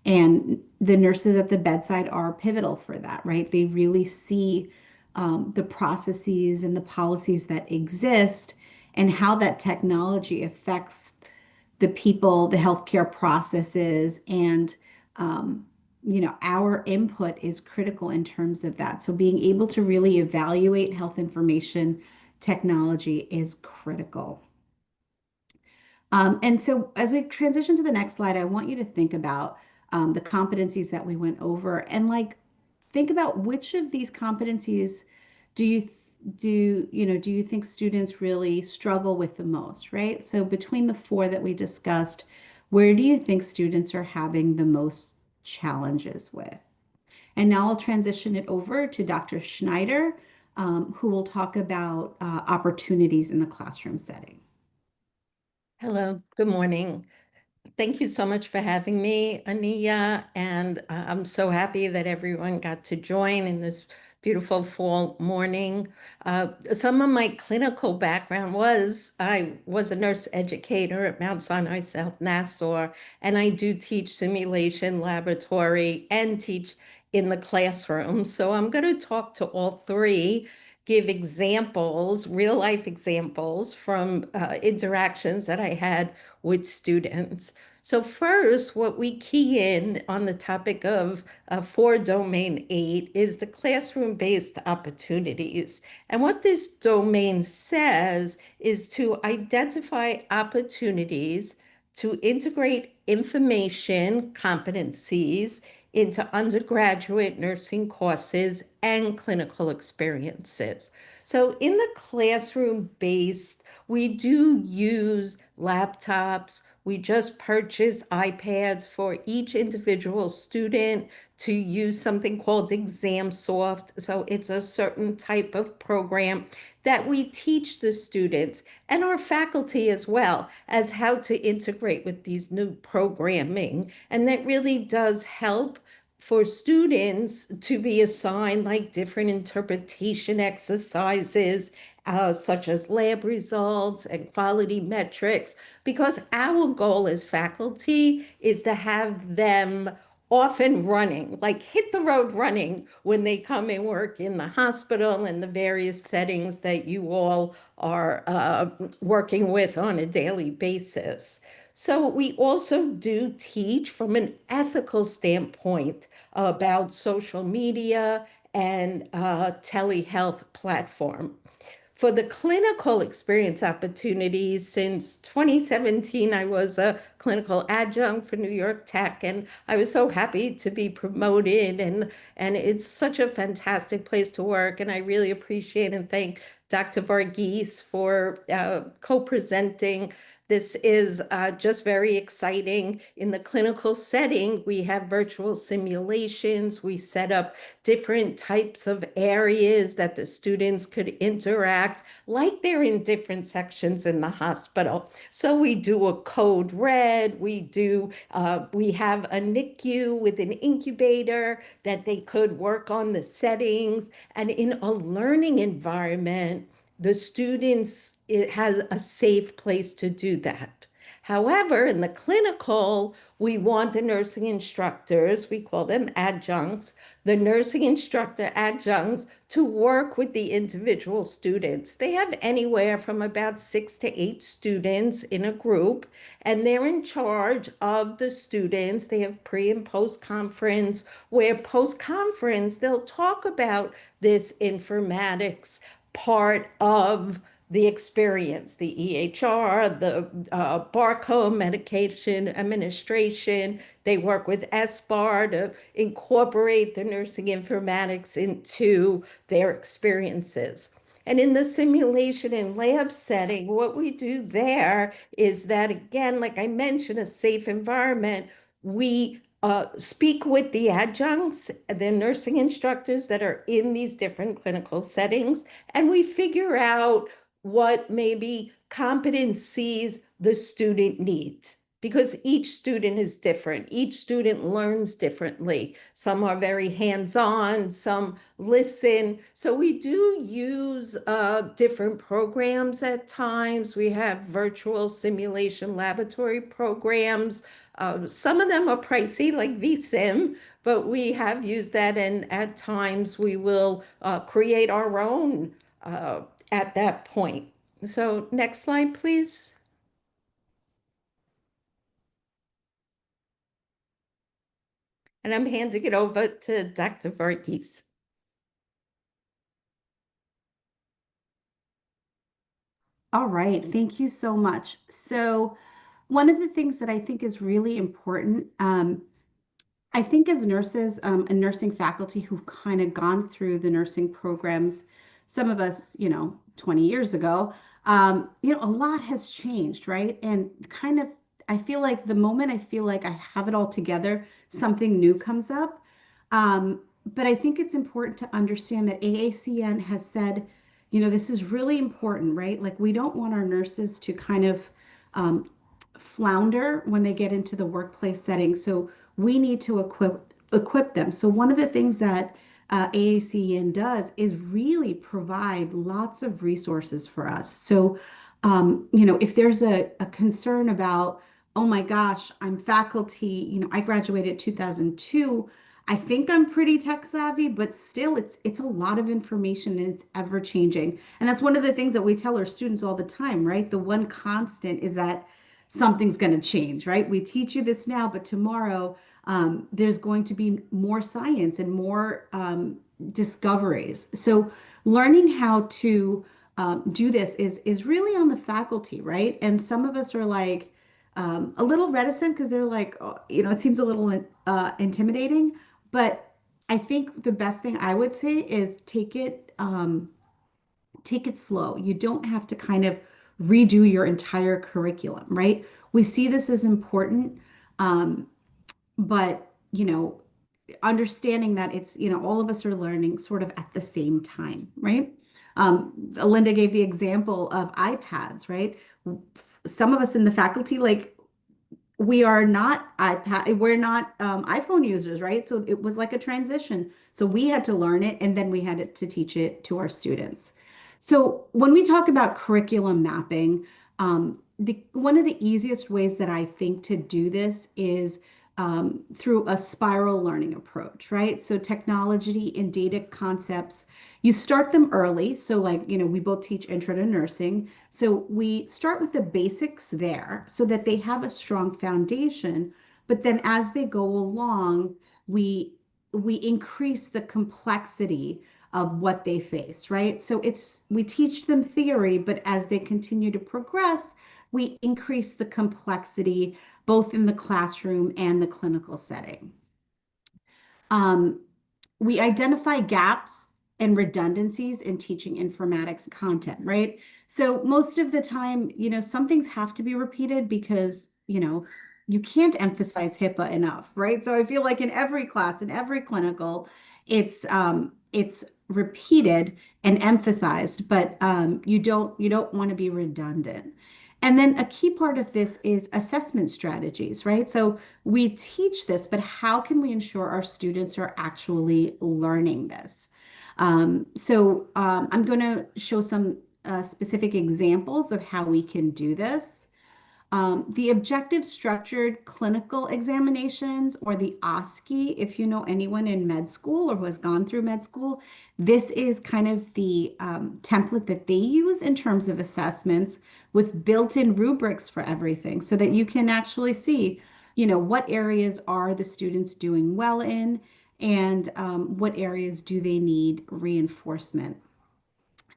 And the nurses at the bedside are pivotal for that, right? They really see the processes and the policies that exist and how that technology affects the people, the healthcare processes, and our input is critical in terms of that. So being able to really evaluate health information technology is critical. And so as we transition to the next slide, I want you to think about the competencies that we went over and think about which of these competencies do you think students really struggle with the most, right? So between the 4 that we discussed, where do you think students are having the most challenges with? And now I'll transition it over to Dr. Schneider, who will talk about opportunities in the classroom setting. Hello, good morning. Thank you so much for having me, Ania, and I'm so happy that everyone got to join in this beautiful fall morning. Some of my clinical background I was a nurse educator at Mount Sinai South Nassau, and I do teach simulation laboratory and teach in the classroom. So I'm going to talk to all 3, give examples, real life examples from interactions that I had with students. So first, what we key in on the topic of for domain 8 is the classroom-based opportunities. And what this domain says is to identify opportunities to integrate information competencies into undergraduate nursing courses and clinical experiences. So in the classroom-based, we do use laptops. We just purchase iPads for each individual student to use something called ExamSoft. So it's a certain type of program that we teach the students and our faculty as well as how to integrate with these new programming. And that really does help for students to be assigned like different interpretation exercises, such as lab results and quality metrics, because our goal as faculty is to have them often running, like hit the road running when they come and work in the hospital and the various settings that you all are working with on a daily basis. So we also do teach from an ethical standpoint about social media and telehealth platform. For the clinical experience opportunities, since 2017, I was a clinical adjunct for New York Tech, and I was so happy to be promoted. And it's such a fantastic place to work. And I really appreciate and thank Dr. Varghese for co-presenting. This is just very exciting. In the clinical setting, we have virtual simulations. We set up different types of areas that the students could interact like they're in different sections in the hospital. So we do a code red, we have a NICU with an incubator that they could work on the settings. And in a learning environment, the students, it has a safe place to do that. However, in the clinical, we want the nursing instructors, we call them adjuncts, the nursing instructor adjuncts to work with the individual students. They have anywhere from about 6 to 8 students in a group, and they're in charge of the students. They have pre and post conference, where post conference, they'll talk about this informatics part of the experience, the EHR, the barcode medication administration. They work with SBAR to incorporate the nursing informatics into their experiences. And in the simulation and lab setting, what we do there is that, again, like I mentioned, a safe environment, we speak with the adjuncts, the nursing instructors that are in these different clinical settings, and we figure out what maybe competencies the student needs, because each student is different. Each student learns differently. Some are very hands-on, some listen. So we do use different programs at times. We have virtual simulation laboratory programs. Some of them are pricey, like vSim, but we have used that, and at times we will create our own at that point. So next slide, please. And I'm handing it over to Dr. Varghese. All right, thank you so much. So one of the things that I think is really important, I think as nurses and nursing faculty who've kind of gone through the nursing programs, some of us, 20 years ago, a lot has changed, right? And kind of, I feel like the moment I feel like I have it all together, something new comes up. But I think it's important to understand that AACN has said, this is really important, right? Like we don't want our nurses to kind of flounder when they get into the workplace setting. So we need to equip them. So one of the things that AACN does is really provide lots of resources for us. So, if there's a concern about, oh my gosh, I'm faculty, I graduated 2002. I think I'm pretty tech savvy, but still it's a lot of information and it's ever changing. And that's one of the things that we tell our students all the time, right? The one constant is that something's going to change, right? We teach you this now, but tomorrow there's going to be more science and more discoveries. So learning how to do this is really on the faculty, right? And some of us are like, a little reticent because they're like, oh, it seems a little intimidating. But I think the best thing I would say is take it slow. You don't have to kind of redo your entire curriculum, right? We see this as important, but understanding that it's, all of us are learning sort of at the same time, right? Linda gave the example of iPads, right? Some of us in the faculty, like, we are not we're not iPhone users, right? So it was like a transition. So we had to learn it and then we had to teach it to our students. So when we talk about curriculum mapping, one of the easiest ways that I think to do this is through a spiral learning approach, right? So technology and data concepts, you start them early. So like, we both teach intro to nursing. So we start with the basics there so that they have a strong foundation. But then as they go along, we increase the complexity of what they face, right? So we teach them theory, but as they continue to progress, we increase the complexity both in the classroom and the clinical setting. We identify gaps and redundancies in teaching informatics content, right? So most of the time, some things have to be repeated because, you can't emphasize HIPAA enough, right? So I feel like in every class, in every clinical, it's repeated and emphasized, but you don't want to be redundant. And then a key part of this is assessment strategies, right? So we teach this, but how can we ensure our students are actually learning this? I'm going to show some specific examples of how we can do this. The objective structured clinical examinations, or the OSCE, if you know anyone in med school or who has gone through med school, this is kind of the template that they use in terms of assessments with built-in rubrics for everything so that you can actually see, what areas are the students doing well in and what areas do they need reinforcement.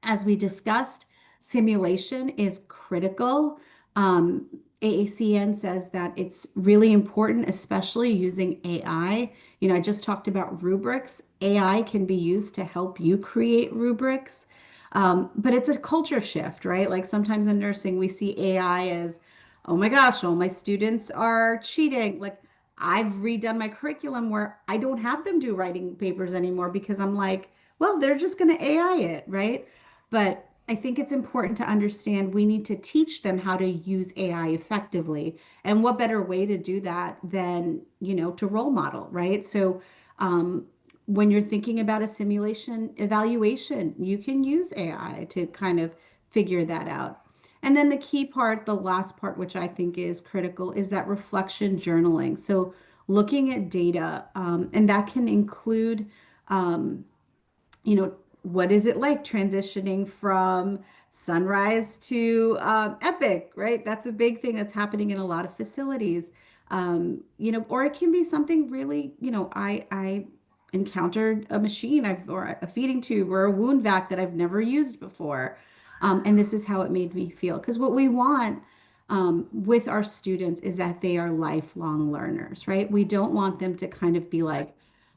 As we discussed, simulation is critical. AACN says that it's really important, especially using AI. I just talked about rubrics. AI can be used to help you create rubrics. But it's a culture shift, right? Like sometimes in nursing, we see AI as, oh my gosh, all my students are cheating. Like I've redone my curriculum where I don't have them do writing papers anymore because I'm like, well, they're just going to AI it, right? But I think it's important to understand we need to teach them how to use AI effectively. And what better way to do that than, to role model, right? So when you're thinking about a simulation evaluation, you can use AI to kind of figure that out. And then the key part, the last part, which I think is critical, is that reflection journaling. So looking at data, and that can include, what is it like transitioning from Sunrise to Epic, right? That's a big thing that's happening in a lot of facilities. Or it can be something really, I encountered a machine or a feeding tube or a wound vac that I've never used before. And this is how it made me feel. Because what we want with our students is that they are lifelong learners, right? We don't want them to kind of be like,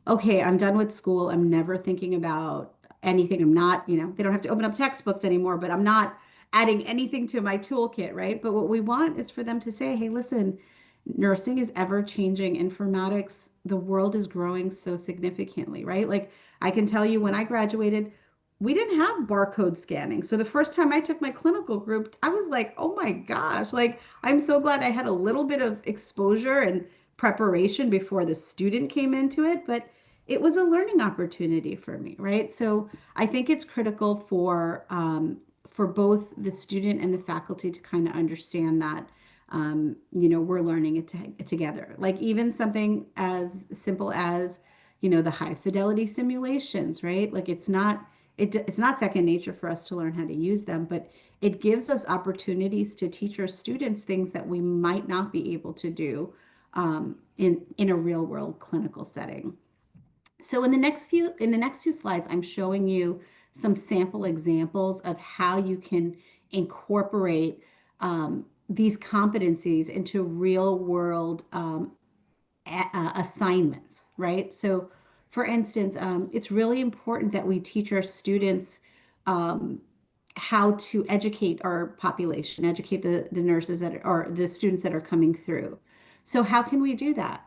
okay, I'm done with school. I'm never thinking about anything. I'm not, they don't have to open up textbooks anymore, but I'm not adding anything to my toolkit, right? But what we want is for them to say, hey, listen, nursing is ever changing. Informatics, the world is growing so significantly, right? Like I can tell you when I graduated, we didn't have barcode scanning. So the first time I took my clinical group, I was like, oh my gosh, like I'm so glad I had a little bit of exposure and preparation before the student came into it, but it was a learning opportunity for me, right? So I think it's critical for both the student and the faculty to kind of understand that we're learning it together. Like even something as simple as the high fidelity simulations, right? Like it's not second nature for us to learn how to use them, but it gives us opportunities to teach our students things that we might not be able to do in a real world clinical setting. So in the next few slides, I'm showing you some sample examples of how you can incorporate these competencies into real world assignments, right? So, for instance, it's really important that we teach our students um, how to educate our population, educate the nurses that or the students that are coming through. So, how can we do that?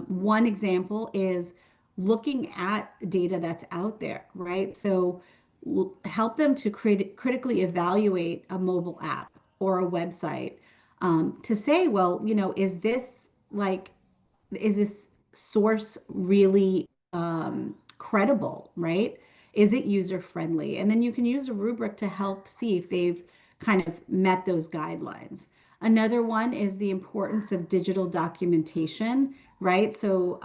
One example is looking at data that's out there, right? So, help them to critically evaluate a mobile app or a website to say, well, is this like is this source really credible, right? Is it user friendly? And then you can use a rubric to help see if they've kind of met those guidelines. Another one is the importance of digital documentation, right? So,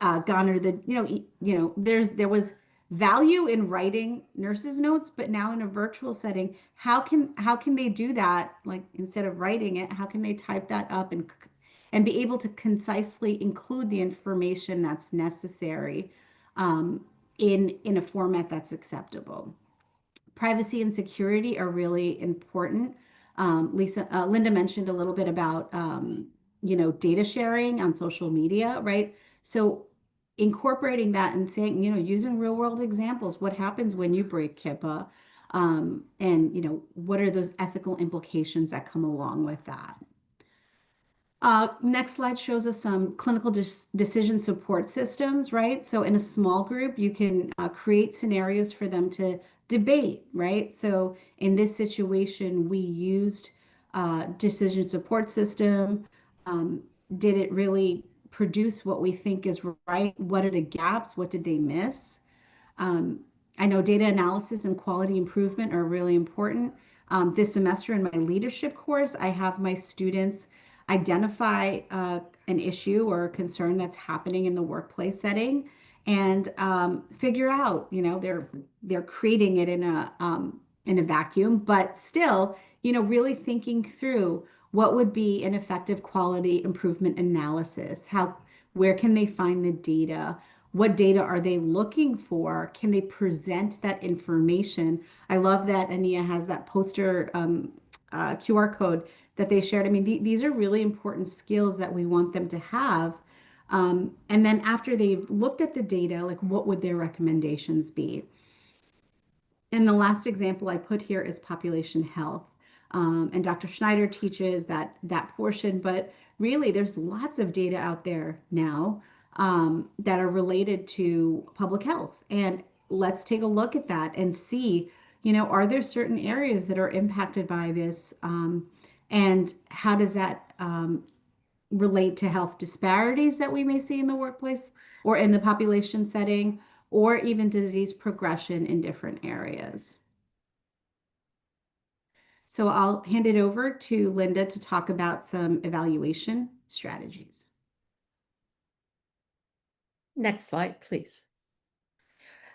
Goner, there was value in writing nurses' notes, but now in a virtual setting, how can they do that? Like instead of writing it, how can they type that up and be able to concisely include the information that's necessary in a format that's acceptable? Privacy and security are really important. Linda mentioned a little bit about data sharing on social media, right? So incorporating that and saying, using real world examples, what happens when you break HIPAA, and what are those ethical implications that come along with that? Next slide shows us some clinical decision support systems, right? So in a small group, you can create scenarios for them to debate, right? So in this situation, we used decision support system. Did it really produce what we think is right? What are the gaps? What did they miss? Um, I know data analysis and quality improvement are really important. This semester in my leadership course, I have my students identify an issue or a concern that's happening in the workplace setting and figure out, they're creating it in a vacuum, but still, really thinking through what would be an effective quality improvement analysis. Where can they find the data? What data are they looking for? Can they present that information? I love that Ania has that poster QR code that they shared. I mean, these are really important skills that we want them to have. And then after they've looked at the data, like what would their recommendations be? And the last example I put here is population health. And Dr. Schneider teaches that portion, but really there's lots of data out there now that are related to public health. And let's take a look at that and see, are there certain areas that are impacted by this? And how does that relate to health disparities that we may see in the workplace or in the population setting, or even disease progression in different areas? So I'll hand it over to Linda to talk about some evaluation strategies. Next slide, please.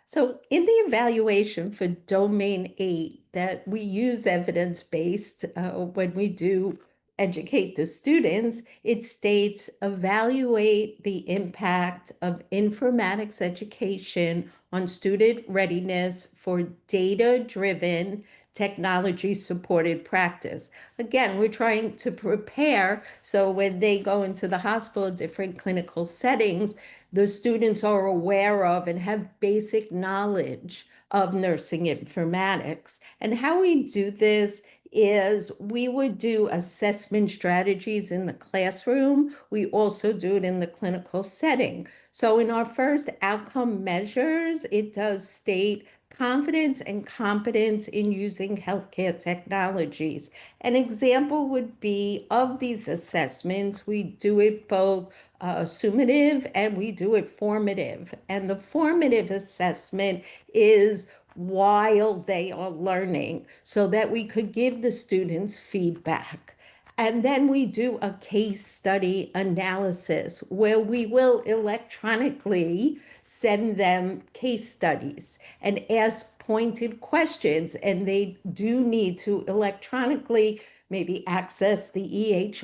So in the evaluation for domain 8 that we use evidence-based when we do educate the students, it states evaluate the impact of informatics education on student readiness for data-driven technology-supported practice. Again, we're trying to prepare so when they go into the hospital, different clinical settings, the students are aware of and have basic knowledge of nursing informatics. And how we do this is we would do assessment strategies in the classroom. We also do it in the clinical setting. So in our first outcome measures, it does state confidence and competence in using healthcare technologies. An example would be of these assessments, we do it both summative and we do it formative. And the formative assessment is while they are learning so that we could give the students feedback. And then we do a case study analysis where we will electronically send them case studies and ask pointed questions. And they do need to electronically maybe access the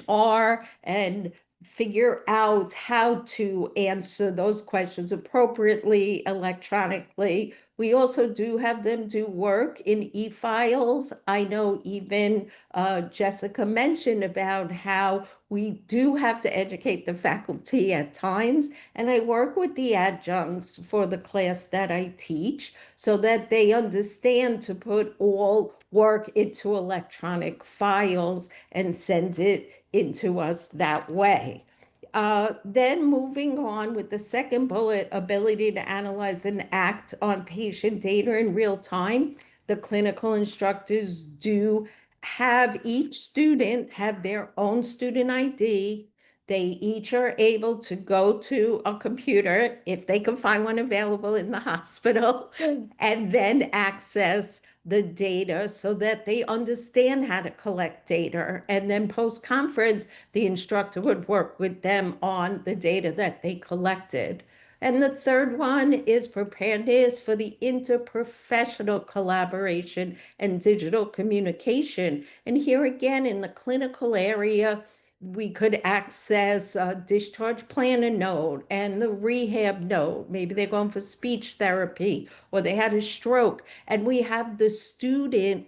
EHR and figure out how to answer those questions appropriately electronically. We also do have them do work in e-files. I know even Jessica mentioned about how we do have to educate the faculty at times, and I work with the adjuncts for the class that I teach so that they understand to put all work into electronic files and send it into us that way. Then moving on with the second bullet, ability to analyze and act on patient data in real time. The clinical instructors do have each student have their own student ID. They each are able to go to a computer, if they can find one available in the hospital, and then access the data so that they understand how to collect data. And then post-conference, the instructor would work with them on the data that they collected. And the third one is preparedness for the interprofessional collaboration and digital communication. And here again, in the clinical area, we could access a discharge planner note and the rehab note. Maybe they're going for speech therapy or they had a stroke. And we have the student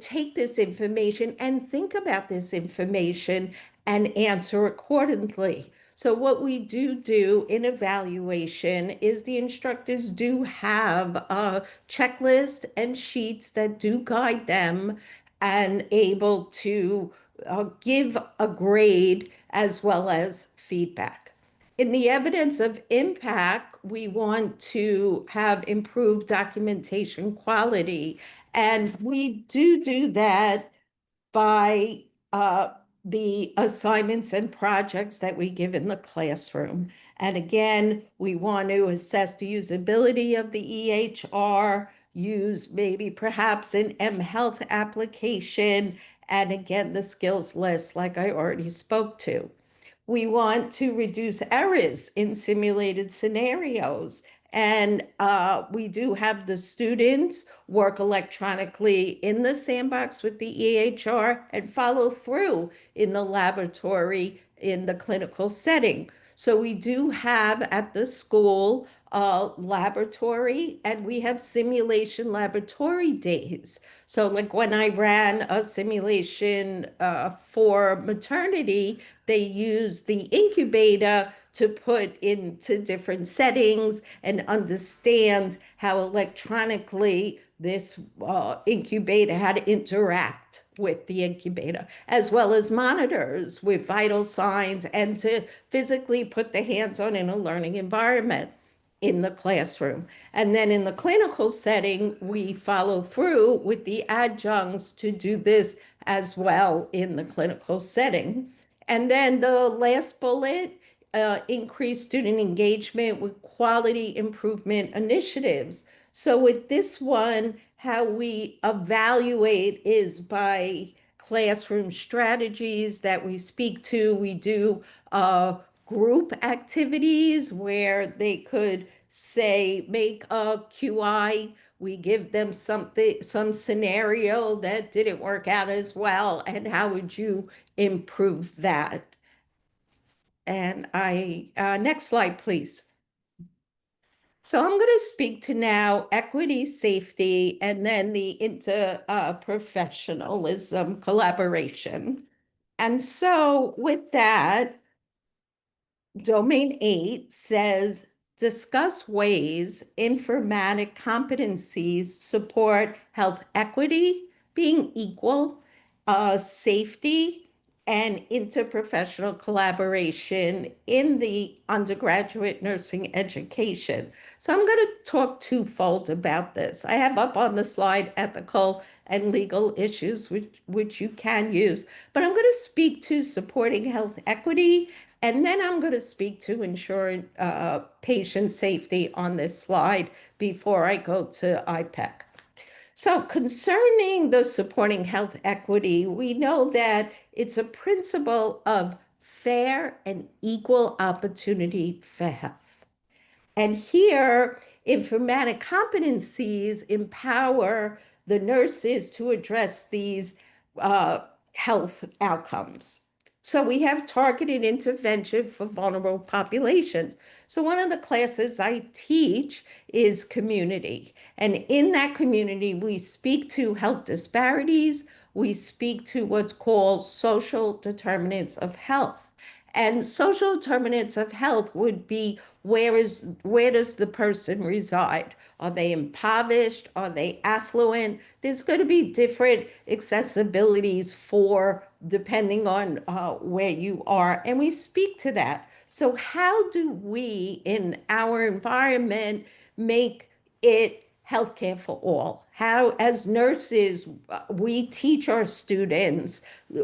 take this information and think about this information and answer accordingly. So what we do in evaluation is the instructors do have a checklist and sheets that do guide them and able to give a grade as well as feedback. In the evidence of impact, we want to have improved documentation quality, and we do that by the assignments and projects that we give in the classroom. And again, we want to assess the usability of the EHR, use maybe perhaps an mHealth application, and again, the skills list like I already spoke to. We want to reduce errors in simulated scenarios. And we do have the students work electronically in the sandbox with the EHR and follow through in the laboratory in the clinical setting. So we do have at the school a laboratory, and we have simulation laboratory days. So like when I ran a simulation for maternity, they use the incubator to put into different settings and understand how electronically this incubator, how to interact with the incubator, as well as monitors with vital signs and to physically put the hands on in a learning environment in the classroom. And then in the clinical setting, we follow through with the adjuncts to do this as well in the clinical setting. And then the last bullet, increase student engagement with quality improvement initiatives. So with this one, how we evaluate is by classroom strategies that we speak to. We do group activities where they could say, make a QI. We give them something, some scenario that didn't work out as well, and how would you improve that? And next slide, please. So I'm going to speak to now equity, safety, and then the interprofessionalism collaboration. And so with that, Domain 8 says, discuss ways informatic competencies support health equity, being equal, safety, and interprofessional collaboration in the undergraduate nursing education. So I'm going to talk twofold about this. I have up on the slide ethical and legal issues, which you can use, but I'm going to speak to supporting health equity, and then I'm going to speak to ensuring patient safety on this slide before I go to IPEC. So concerning the supporting health equity, we know that it's a principle of fair and equal opportunity for health. And here, informatic competencies empower the nurses to address these health outcomes. So we have targeted intervention for vulnerable populations. So one of the classes I teach is community. And in that community, we speak to health disparities. We speak to what's called social determinants of health. And social determinants of health would be where does the person reside? Are they impoverished? Are they affluent? There's going to be different accessibilities for depending on where you are. And we speak to that. So how do we in our environment make it healthcare for all? How, as nurses, we teach our students,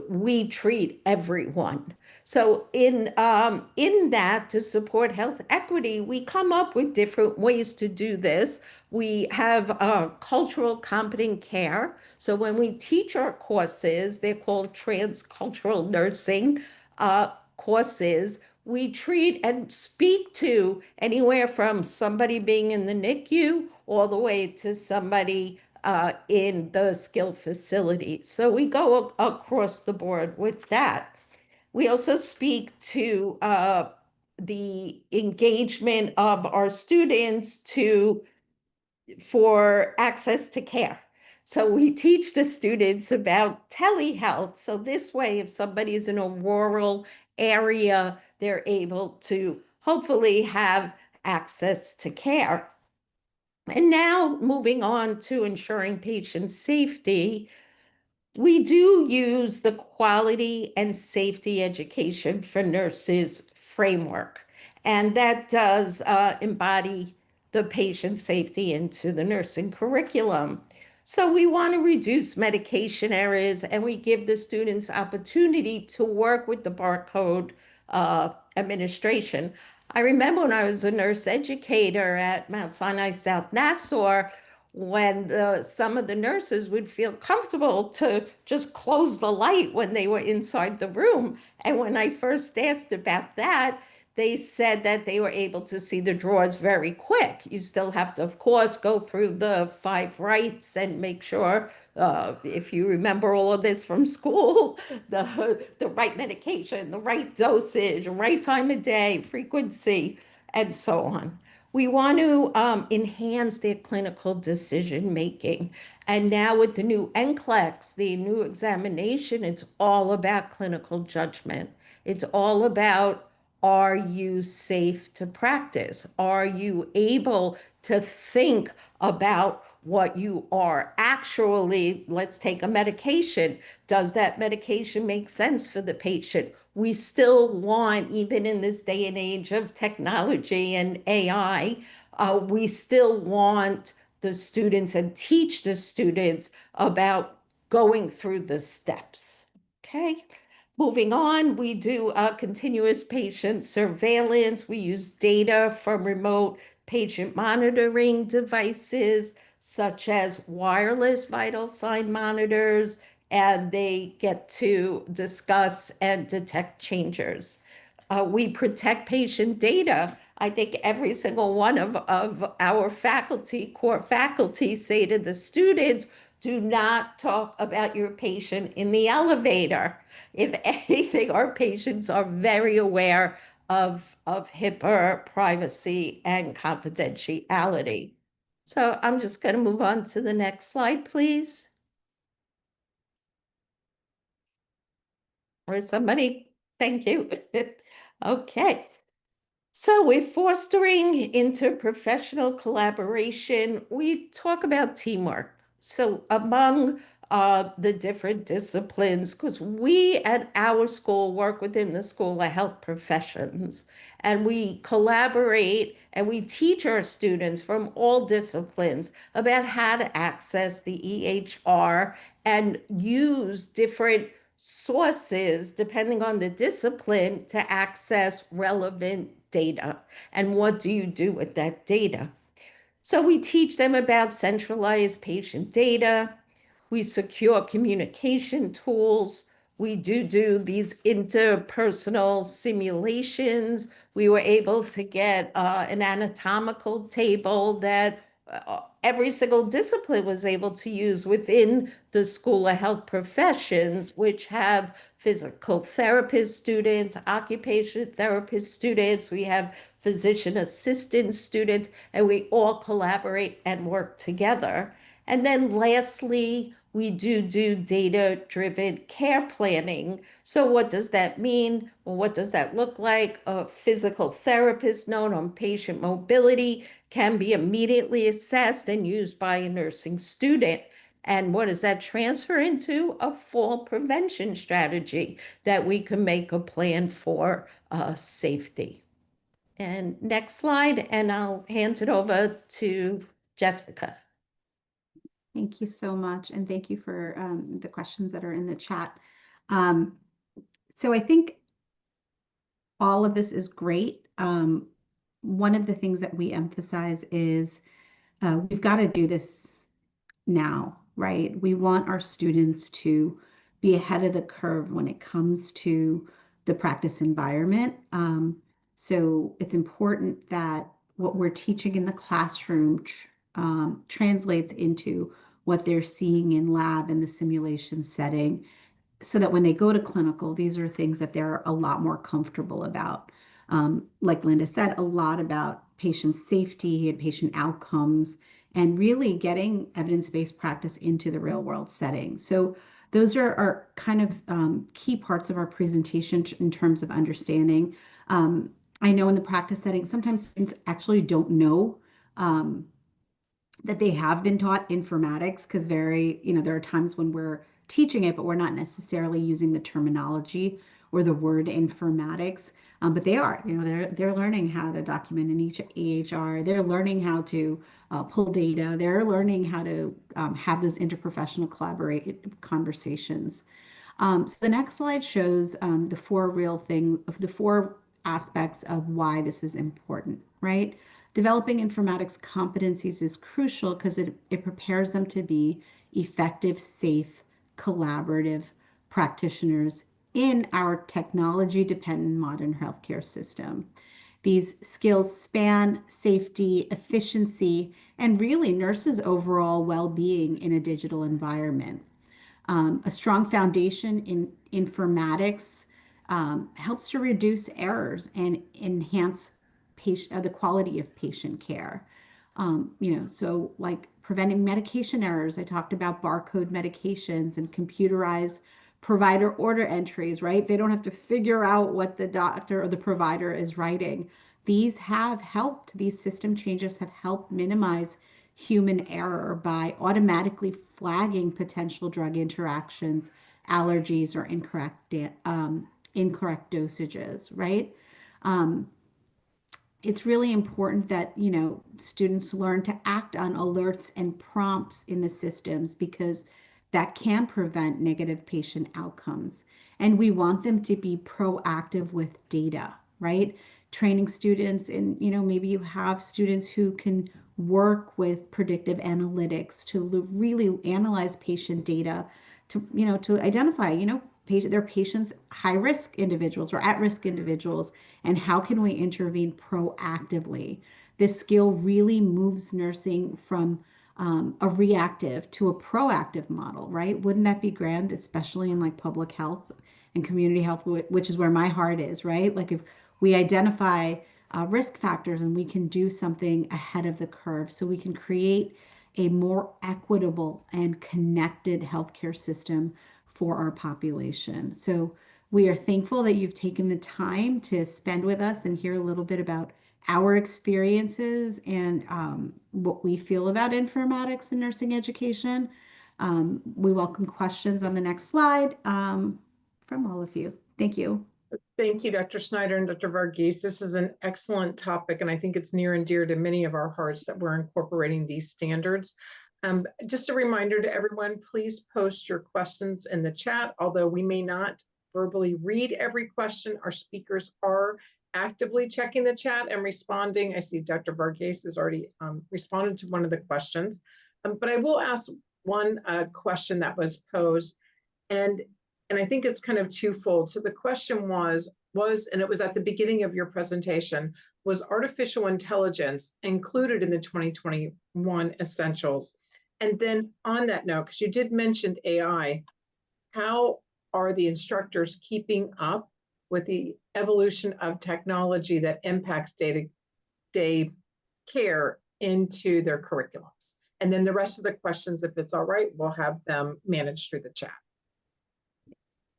we treat everyone. So in that, to support health equity, we come up with different ways to do this. We have cultural competent care. So when we teach our courses, they're called transcultural nursing courses. We treat and speak to anywhere from somebody being in the NICU all the way to somebody in the skilled facility. So we go across the board with that. We also speak to the engagement of our students for access to care. So we teach the students about telehealth. So this way, if somebody's in a rural area, they're able to hopefully have access to care. And now moving on to ensuring patient safety, we do use the quality and safety education for nurses framework, and that does embody the patient safety into the nursing curriculum. So we want to reduce medication errors, and we give the students opportunity to work with the barcode administration. I remember when I was a nurse educator at Mount Sinai South Nassau, when some of the nurses would feel comfortable to just close the light when they were inside the room. And when I first asked about that, they said that they were able to see the drawers very quick. You still have to, of course, go through the 5 rights and make sure, if you remember all of this from school, the right medication, the right dosage, right time of day, frequency, and so on. We want to enhance their clinical decision making. And now with the new NCLEX, the new examination, it's all about clinical judgment. It's all about, are you safe to practice? Are you able to think about what you are actually, let's take a medication. Does that medication make sense for the patient? We still want, even in this day and age of technology and AI, we still want the students and teach the students about going through the steps. Okay. Moving on, we do continuous patient surveillance. We use data from remote patient monitoring devices, such as wireless vital sign monitors, and they get to discuss and detect changes. We protect patient data. I think every single one of our faculty, core faculty, say to the students, do not talk about your patient in the elevator. If anything, our patients are very aware of HIPAA, privacy, and confidentiality. So I'm just going to move on to the next slide, please. Or somebody, thank you. Okay. So we're fostering interprofessional collaboration. We talk about teamwork. So among the different disciplines, because we at our school work within the School of Health Professions, and we collaborate and we teach our students from all disciplines about how to access the EHR and use different sources, depending on the discipline, to access relevant data. And what do you do with that data? So we teach them about centralized patient data. We secure communication tools. We do these interpersonal simulations. We were able to get an anatomical table that every single discipline was able to use within the School of Health Professions, which have physical therapist students, occupation therapist students, we have physician assistant students, and we all collaborate and work together. And then lastly, we do data-driven care planning. So what does that mean? Well, what does that look like? A physical therapist note on patient mobility can be immediately assessed and used by a nursing student. And what does that transfer into? A fall prevention strategy that we can make a plan for safety. And next slide, and I'll hand it over to Jessica. Thank you so much. And thank you for the questions that are in the chat. So I think all of this is great. One of the things that we emphasize is we've got to do this now, right? We want our students to be ahead of the curve when it comes to the practice environment. So it's important that what we're teaching in the classroom translates into what they're seeing in lab in the simulation setting, so that when they go to clinical, these are things that they're a lot more comfortable about. Like Linda said, a lot about patient safety and patient outcomes, and really getting evidence-based practice into the real world setting. So those are our kind of key parts of our presentation in terms of understanding. I know in the practice setting, sometimes students actually don't know that they have been taught informatics, because there are times when we're teaching it, but we're not necessarily using the terminology or the word informatics. But they are, they're learning how to document in each EHR. They're learning how to pull data. They're learning how to have those interprofessional conversations. So the next slide shows the four aspects of why this is important, right? Developing informatics competencies is crucial because it prepares them to be effective, safe, collaborative practitioners in our technology-dependent modern healthcare system. These skills span safety, efficiency, and really nurses' overall well-being in a digital environment. A strong foundation in informatics helps to reduce errors and enhance the quality of patient care. So like preventing medication errors. I talked about barcode medications and computerized provider order entries, right? They don't have to figure out what the doctor or the provider is writing. These system changes have helped minimize human error by automatically flagging potential drug interactions, allergies, or incorrect dosages, right? It's really important that, students learn to act on alerts and prompts in the systems, because that can prevent negative patient outcomes. And we want them to be proactive with data, right? Training students, and, maybe you have students who can work with predictive analytics to really analyze patient data to identify, their patients, high-risk individuals or at-risk individuals, and how can we intervene proactively? This skill really moves nursing from a reactive to a proactive model, right? Wouldn't that be grand, especially in like public health and community health, which is where my heart is, right? Like if we identify risk factors and we can do something ahead of the curve, so we can create a more equitable and connected healthcare system for our population. So we are thankful that you've taken the time to spend with us and hear a little bit about our experiences and what we feel about informatics and nursing education. We welcome questions on the next slide from all of you. Thank you. Thank you, Dr. Snyder and Dr. Varghese. This is an excellent topic, and I think it's near and dear to many of our hearts that we're incorporating these standards. Just a reminder to everyone, please post your questions in the chat. Although we may not verbally read every question, our speakers are actively checking the chat and responding. I see Dr. Varghese has already responded to one of the questions, but I will ask one question that was posed, and I think it's kind of twofold. So the question was, and it was at the beginning of your presentation, was artificial intelligence included in the 2021 essentials? And then on that note, because you did mention AI, how are the instructors keeping up with the evolution of technology that impacts day-to-day care into their curriculums? And then the rest of the questions, if it's all right, we'll have them managed through the chat.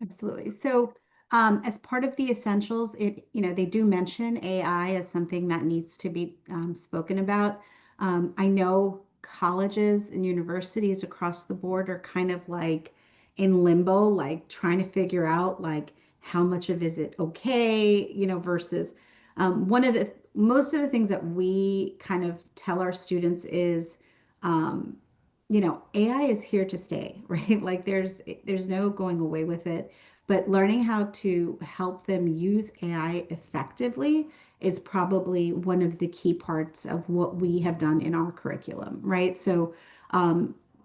Absolutely. So as part of the essentials, they do mention AI as something that needs to be spoken about. I know colleges and universities across the board are kind of like in limbo, like trying to figure out like how much of is it okay, versus most of the things that we kind of tell our students is, AI is here to stay, right? Like there's no going away with it, but learning how to help them use AI effectively is probably one of the key parts of what we have done in our curriculum, right? So,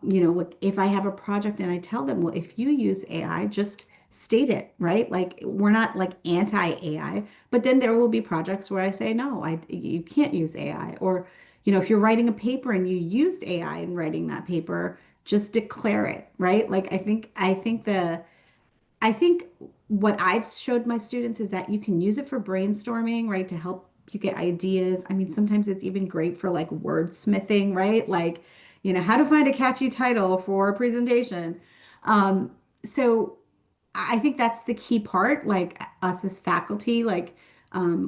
like if I have a project and I tell them, well, if you use AI, just state it, right? Like we're not like anti-AI, but then there will be projects where I say, no, you can't use AI. Or, if you're writing a paper and you used AI in writing that paper, just declare it, right? Like I think what I've showed my students is that you can use it for brainstorming, right? To help you get ideas. I mean, sometimes it's even great for like wordsmithing, right? Like, how to find a catchy title for a presentation. So I think that's the key part, like us as faculty, like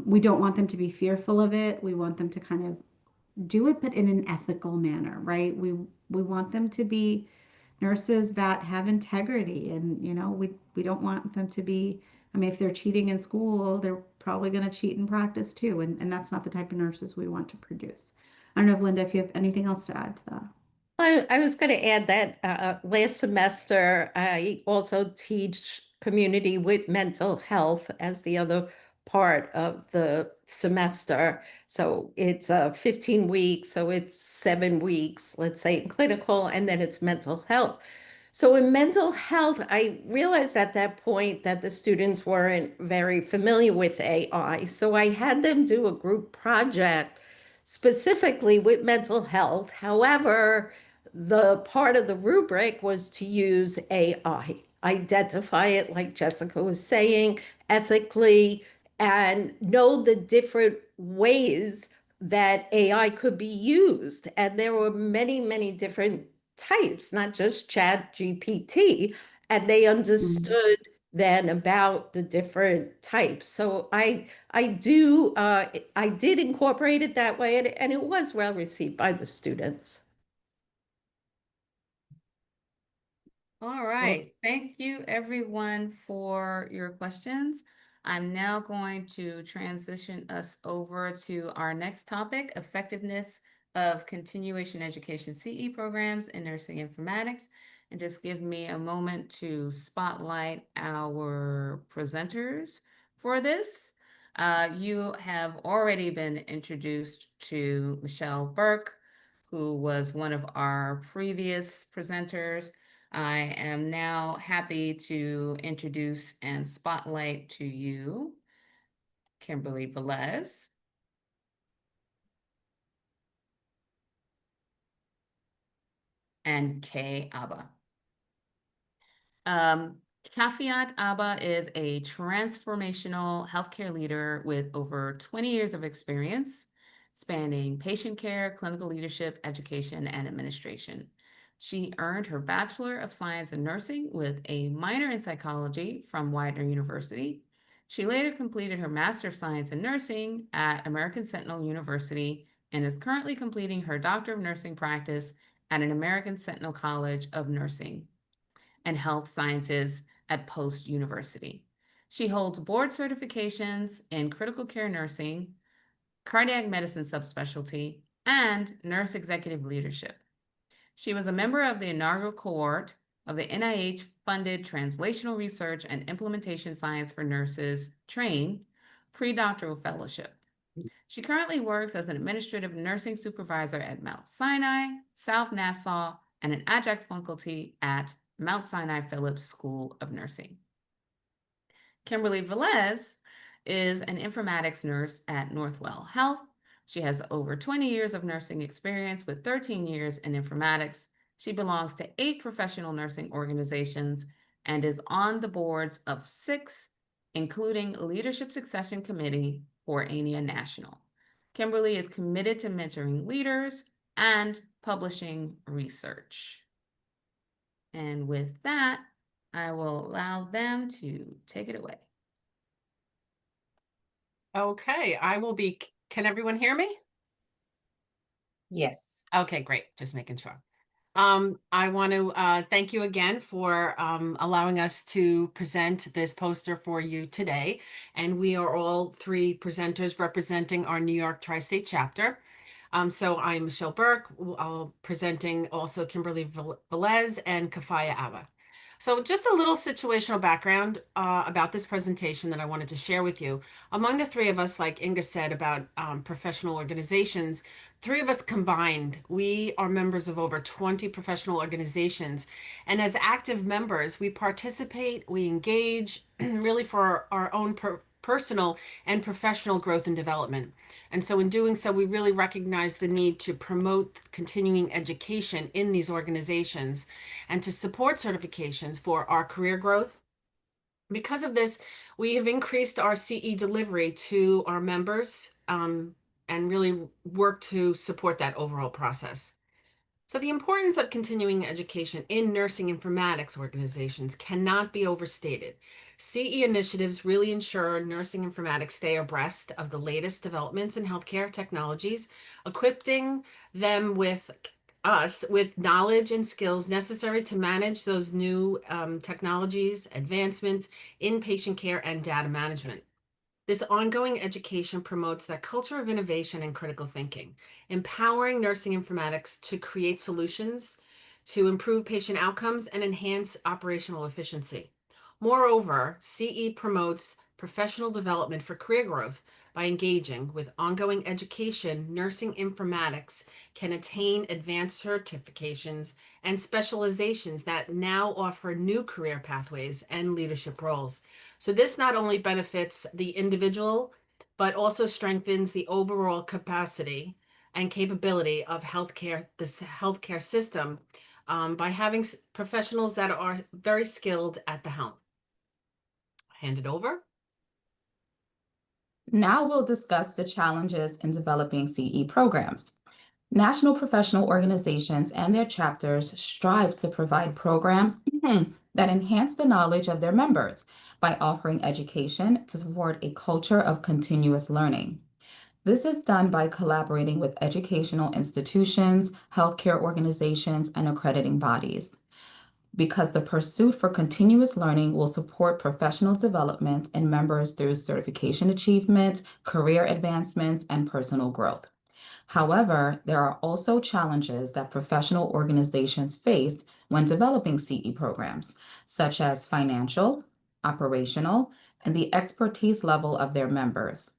we don't want them to be fearful of it. We want them to kind of do it, but in an ethical manner, right? We want them to be nurses that have integrity, and we don't want them to be. I mean, if they're cheating in school, they're probably going to cheat in practice too, and that's not the type of nurses we want to produce. I don't know if Linda, if you have anything else to add to that. I was going to add that last semester, I also teach community with mental health as the other part of the semester. So it's 15 weeks, so it's 7 weeks, let's say, in clinical, and then it's mental health. So in mental health, I realized at that point that the students weren't very familiar with AI. So I had them do a group project specifically with mental health. However, the part of the rubric was to use AI, identify it, like Jessica was saying, ethically, and know the different ways that AI could be used. And there were many, many different types, not just Chat GPT. And they understood then about the different types. So I did incorporate it that way, and it was well received by the students. All right. Thank you, everyone, for your questions. I'm now going to transition us over to our next topic, effectiveness of continuation education CE programs in nursing informatics. And just give me a moment to spotlight our presenters for this. You have already been introduced to Michelle Burke, who was one of our previous presenters. I am now happy to introduce and spotlight to you Kimberly Velez and Kay Abba. Kafiat Abba is a transformational healthcare leader with over 20 years of experience spanning patient care, clinical leadership, education, and administration. She earned her Bachelor of Science in Nursing with a minor in psychology from Widener University. She later completed her Master of Science in Nursing at American Sentinel University and is currently completing her Doctor of Nursing practice at an American Sentinel College of Nursing and Health Sciences at Post University. She holds board certifications in critical care nursing, cardiac medicine subspecialty, and nurse executive leadership. She was a member of the inaugural cohort of the NIH-funded Translational Research and Implementation Science for Nurses TRAIN pre-doctoral fellowship. She currently works as an administrative nursing supervisor at Mount Sinai, South Nassau, and an adjunct faculty at Mount Sinai Phillips School of Nursing. Kimberly Velez is an informatics nurse at Northwell Health. She has over 20 years of nursing experience with 13 years in informatics. She belongs to 8 professional nursing organizations, and is on the boards of 6, including Leadership Succession Committee for ANIA National. Kimberly is committed to mentoring leaders and publishing research. And with that, I will allow them to take it away. Okay, can everyone hear me? Yes. Okay, great. Just making sure. I want to thank you again for allowing us to present this poster for you today. And we are all 3 presenters representing our New York Tri-State chapter. So I'm Michelle Burke, presenting also Kimberly Velez and Kafaya Abba. So just a little situational background about this presentation that I wanted to share with you. Among the 3 of us, like Inga said about professional organizations, 3 of us combined, we are members of over 20 professional organizations. And as active members, we participate, we engage really for our own personal and professional growth and development. And so in doing so, we really recognize the need to promote continuing education in these organizations and to support certifications for our career growth. Because of this, we have increased our CE delivery to our members and really work to support that overall process. So the importance of continuing education in nursing informatics organizations cannot be overstated. CE initiatives really ensure nursing informatics stay abreast of the latest developments in healthcare technologies, equipping them with knowledge and skills necessary to manage those new technologies, advancements in patient care and data management. This ongoing education promotes that culture of innovation and critical thinking, empowering nursing informatics to create solutions to improve patient outcomes and enhance operational efficiency. Moreover, CE promotes professional development for career growth by engaging with ongoing education. Nursing informatics can attain advanced certifications and specializations that now offer new career pathways and leadership roles. So this not only benefits the individual, but also strengthens the overall capacity and capability of this healthcare system by having professionals that are very skilled at the helm. Hand it over. Now we'll discuss the challenges in developing CE programs. National professional organizations and their chapters strive to provide programs that enhance the knowledge of their members by offering education to support a culture of continuous learning. This is done by collaborating with educational institutions, healthcare organizations, and accrediting bodies. Because the pursuit for continuous learning will support professional development in members through certification achievement, career advancements, and personal growth. However, there are also challenges that professional organizations face when developing CE programs, such as financial, operational, and the expertise level of their members.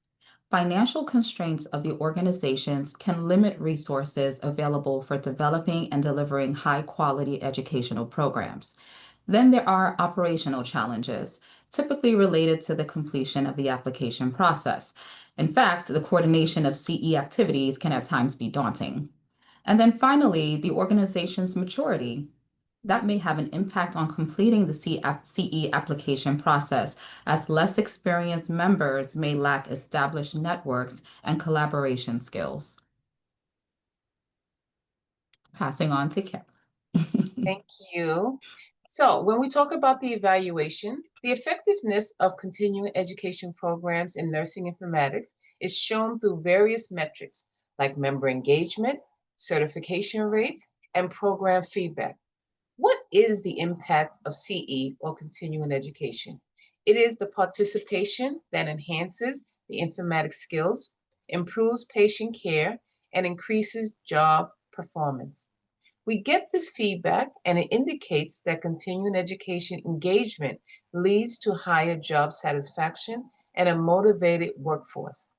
Financial constraints of the organizations can limit resources available for developing and delivering high-quality educational programs. Then there are operational challenges, typically related to the completion of the application process. In fact, the coordination of CE activities can at times be daunting. And then finally, the organization's maturity. That may have an impact on completing the CE application process, as less experienced members may lack established networks and collaboration skills. Passing on to Kim. Thank you. So when we talk about the evaluation, the effectiveness of continuing education programs in nursing informatics is shown through various metrics like member engagement, certification rates, and program feedback. What is the impact of CE or continuing education? It is the participation that enhances the informatics skills, improves patient care, and increases job performance. We get this feedback and it indicates that continuing education engagement leads to higher job satisfaction and a motivated workforce.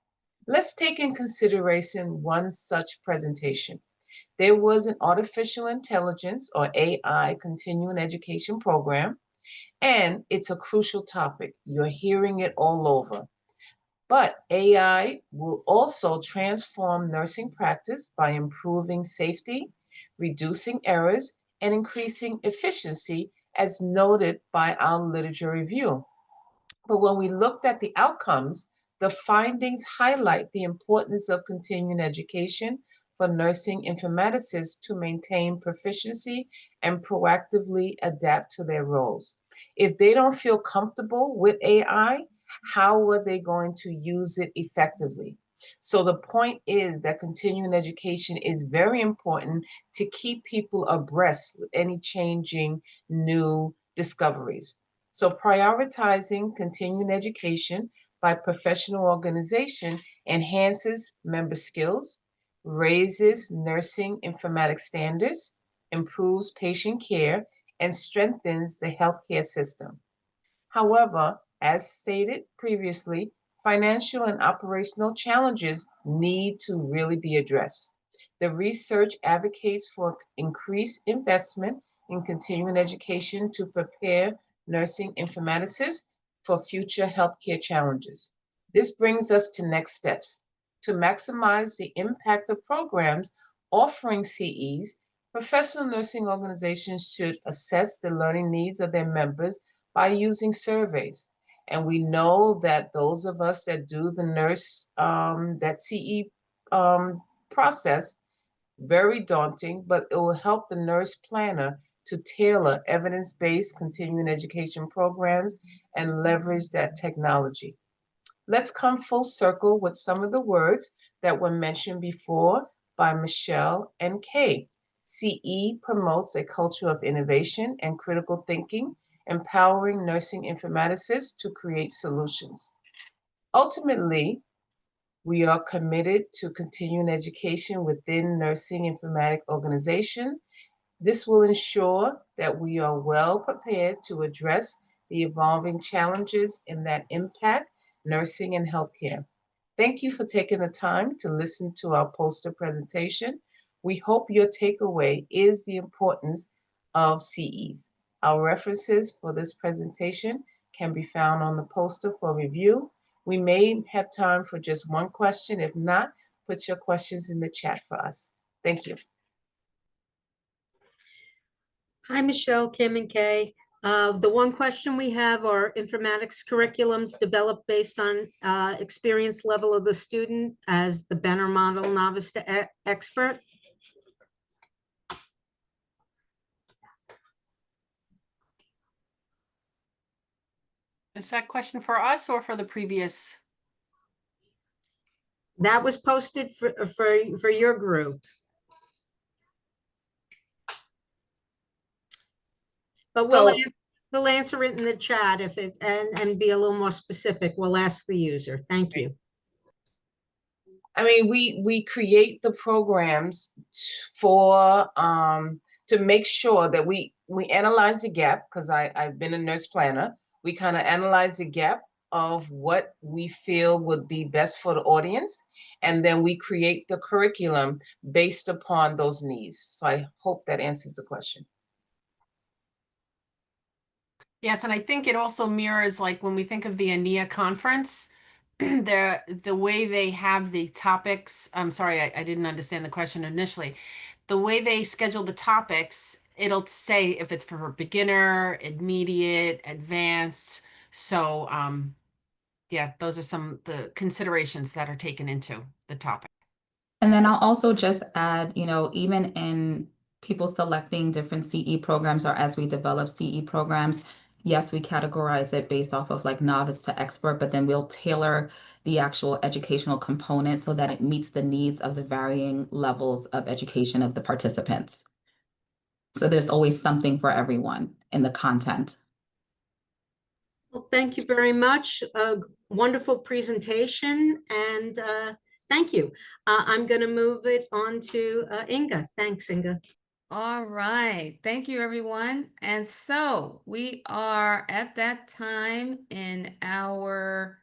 Let's take in consideration one such presentation. There was an artificial intelligence or AI continuing education program, and it's a crucial topic. You're hearing it all over. But AI will also transform nursing practice by improving safety, reducing errors, and increasing efficiency as noted by our literature review. But when we looked at the outcomes, the findings highlight the importance of continuing education for nursing informaticists to maintain proficiency and proactively adapt to their roles. If they don't feel comfortable with AI, how are they going to use it effectively? So the point is that continuing education is very important to keep people abreast with any changing new discoveries. So prioritizing continuing education by professional organization enhances member skills, raises nursing informatics standards, improves patient care, and strengthens the healthcare system. However, as stated previously, financial and operational challenges need to really be addressed. The research advocates for increased investment in continuing education to prepare nursing informaticists for future healthcare challenges. This brings us to next steps. To maximize the impact of programs offering CEs, professional nursing organizations should assess the learning needs of their members by using surveys. And we know that those of us that do the that CE process, very daunting, but it will help the nurse planner to tailor evidence-based continuing education programs and leverage that technology. Let's come full circle with some of the words that were mentioned before by Michelle and Kay. CE promotes a culture of innovation and critical thinking, empowering nursing informaticists to create solutions. Ultimately, we are committed to continuing education within nursing informatic organization. This will ensure that we are well prepared to address the evolving challenges in that impact nursing and healthcare. Thank you for taking the time to listen to our poster presentation. We hope your takeaway is the importance of CEs. Our references for this presentation can be found on the poster for review. We may have time for just one question. If not, put your questions in the chat for us. Thank you. Hi, Michelle, Kim, and Kay. The one question we have are informatics curriculums developed based on experience level of the student as the Benner model novice to expert. Is that question for us or for the previous? That was posted for your group. But we'll answer it in the chat if it and be a little more specific. We'll ask the user. Thank you. I mean, we create the programs for to make sure that we analyze the gap, because I've been a nurse planner. We kind of analyze the gap of what we feel would be best for the audience, and then we create the curriculum based upon those needs. So I hope that answers the question. Yes, and I think it also mirrors, like when we think of the ANIA conference, the way they have the topics. I'm sorry, I didn't understand the question initially. The way they schedule the topics, it'll say if it's for beginner, intermediate, advanced. So yeah, those are some the considerations that are taken into the topic. And then I'll also just add, even in people selecting different CE programs or as we develop CE programs, yes, we categorize it based off of like novice to expert, but then we'll tailor the actual educational component so that it meets the needs of the varying levels of education of the participants. So there's always something for everyone in the content. Well, thank you very much. A wonderful presentation, and thank you. I'm going to move it on to Inga. Thanks, Inga. All right. Thank you, everyone. And so we are at that time in our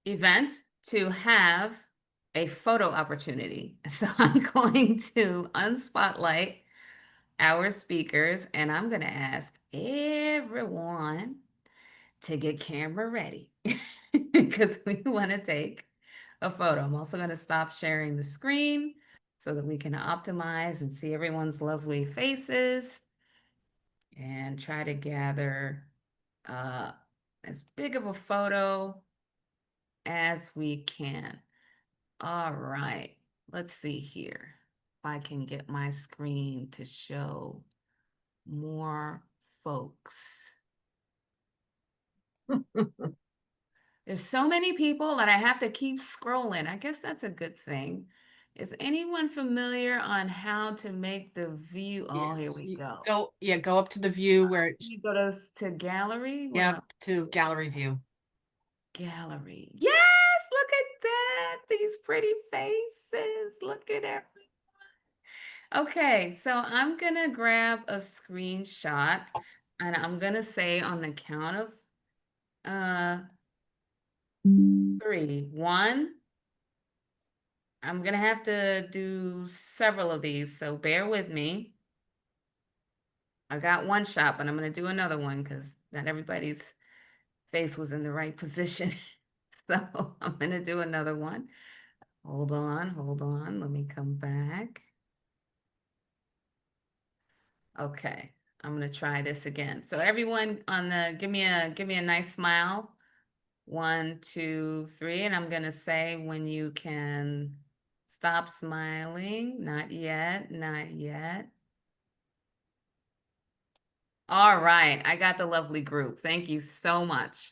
event to have a photo opportunity. So I'm going to unspotlight our speakers, and I'm going to ask everyone to get camera ready because we want to take a photo. I'm also going to stop sharing the screen. so that we can optimize and see everyone's lovely faces and try to gather as big of a photo as we can. All right, let's see here if I can get my screen to show more folks. There's so many people that I have to keep scrolling. I guess that's a good thing. Is anyone familiar on how to make the view? Oh, here we go. Go up to the view where You go to gallery. yeah, to gallery view. Gallery. Yes, look at that. These pretty faces. Look at everyone. Okay, so I'm gonna grab a screenshot and I'm gonna say on the count of 3. 1. I'm gonna have to do several of these, so bear with me. I got one shot, but I'm gonna do another one because not everybody's face was in the right position. So I'm gonna do another one. Hold on. Let me come back. Okay, I'm gonna try this again. So everyone on the give me a nice smile. 1, 2, 3, and I'm gonna say when you can stop smiling. Not yet, not yet. All right, I got the lovely group. Thank you so much.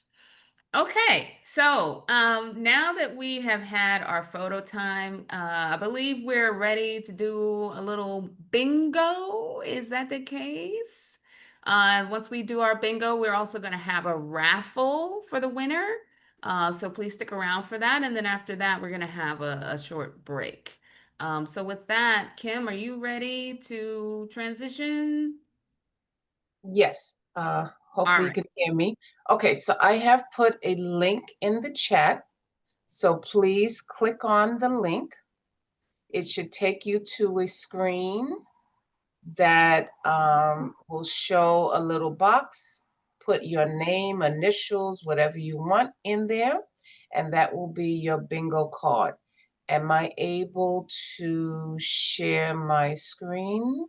Okay, so now that we have had our photo time, I believe we're ready to do a little bingo. Is that the case? Once we do our bingo, we're also going to have a raffle for the winner. So please stick around for that. And then after that, we're going to have a short break. So with that, Kim, are you ready to transition? Yes. Hopefully you can hear me. Okay, so I have put a link in the chat. So please click on the link. It should take you to a screen that will show a little box. Put your name, initials, whatever you want in there, and that will be your bingo card. Am I able to share my screen?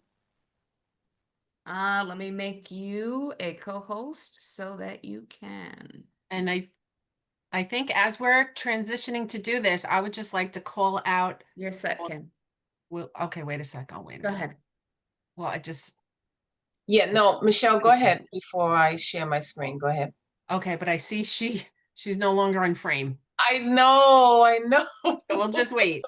Let me make you a co-host so that you can. And I think as we're transitioning to do this, I would just like to call out. You're set, Kim. Well, okay, wait a second. Wait a Go minute. ahead. Well, I just. Yeah, no, Michelle, go ahead before I share my screen. Go ahead. Okay, but I see she's no longer in frame. I know. So we'll just wait.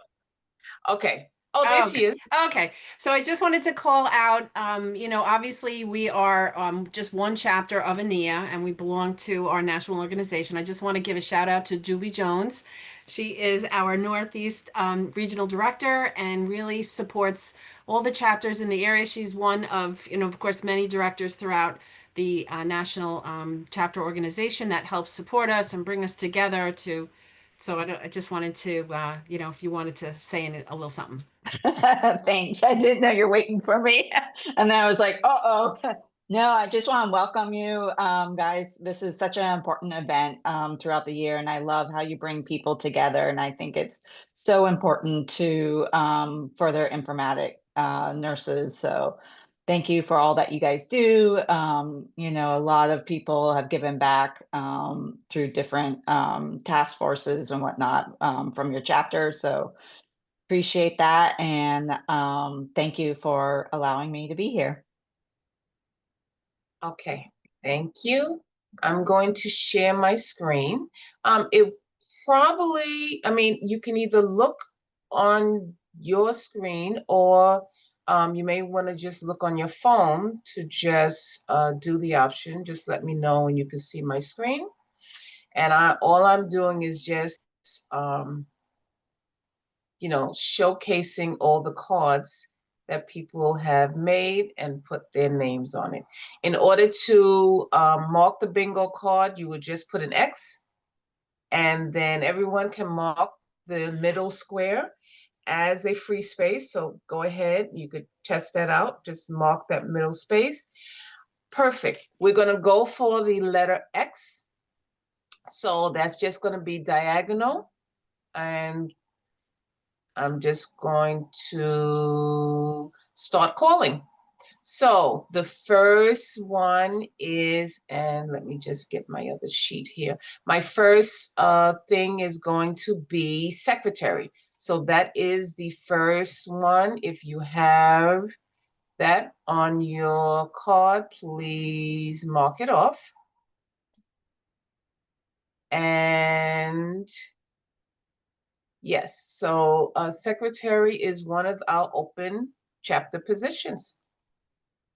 Okay. Oh, there she is. Okay. So I just wanted to call out, obviously we are just one chapter of ANIA and we belong to our national organization. I just want to give a shout out to Julie Jones. She is our Northeast regional director and really supports all the chapters in the area. She's one of, of course, many directors throughout the national chapter organization that helps support us and bring us together to. So I just wanted to, if you wanted to say a little something. Thanks. I didn't know you're waiting for me. And then I was like, uh-oh. No, I just want to welcome you, guys. This is such an important event throughout the year, and I love how you bring people together. And I think it's so important to further informatic nurses. So thank you for all that you guys do. A lot of people have given back through different task forces and whatnot from your chapter. So appreciate that. And thank you for allowing me to be here. Okay, thank you. I'm going to share my screen. It probably, you can either look on your screen or you may want to just look on your phone to just do the option. Just let me know when you can see my screen. And all I'm doing is just, showcasing all the cards that people have made and put their names on it. In order to mark the bingo card, you would just put an X, and then everyone can mark the middle square as a free space. So go ahead, you could test that out. Just mark that middle space. Perfect. We're going to go for the letter X. So that's just going to be diagonal. And I'm just going to start calling. So the first one is, and let me just get my other sheet here. My first thing is going to be secretary. So that is the first one. If you have that on your card, please mark it off. And yes, so secretary is one of our open chapter positions.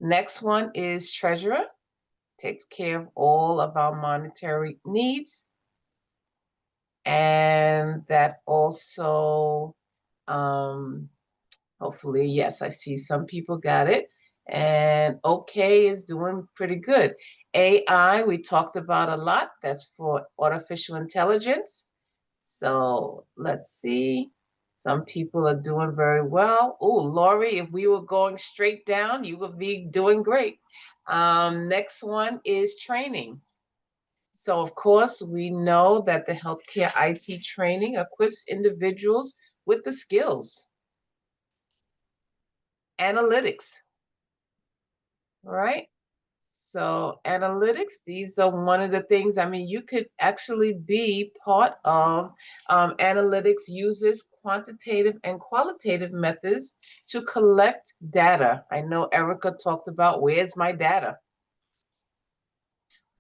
Next one is treasurer, takes care of all of our monetary needs. And that also, hopefully, yes, I see some people got it. And OK is doing pretty good. AI, we talked about a lot. That's for artificial intelligence. So let's see. Some people are doing very well. Oh, Lori, if we were going straight down, you would be doing great. Next one is training. So of course, we know that the healthcare IT training equips individuals with the skills. Analytics, right? So analytics, these are one of the things, I mean, you could actually be part of analytics uses quantitative and qualitative methods to collect data. I know Erica talked about where's my data.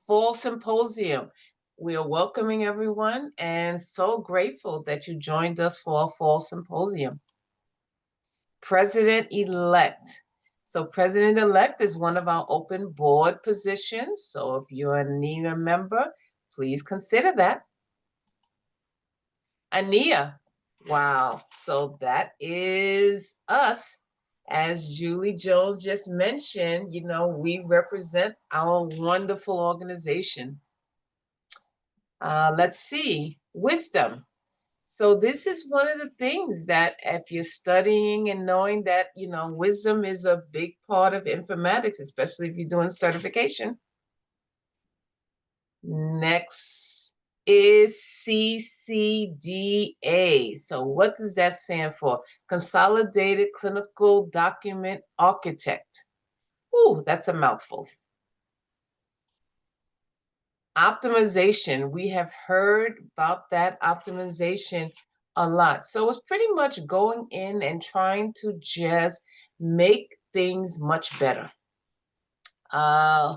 Fall Symposium. We are welcoming everyone and so grateful that you joined us for our Fall Symposium. President-elect. So president-elect is one of our open board positions. So if you're a NEA member, please consider that. ANIA. Wow. So that is us. As Julie Jones just mentioned, you know, we represent our wonderful organization. Let's see. Wisdom. So this is one of the things that if you're studying and knowing that, you know, wisdom is a big part of informatics, especially if you're doing certification. Next is CCDA. So what does that stand for? Consolidated Clinical Document Architect. Ooh, that's a mouthful. Optimization, we have heard about that optimization a lot. So it's pretty much going in and trying to just make things much better.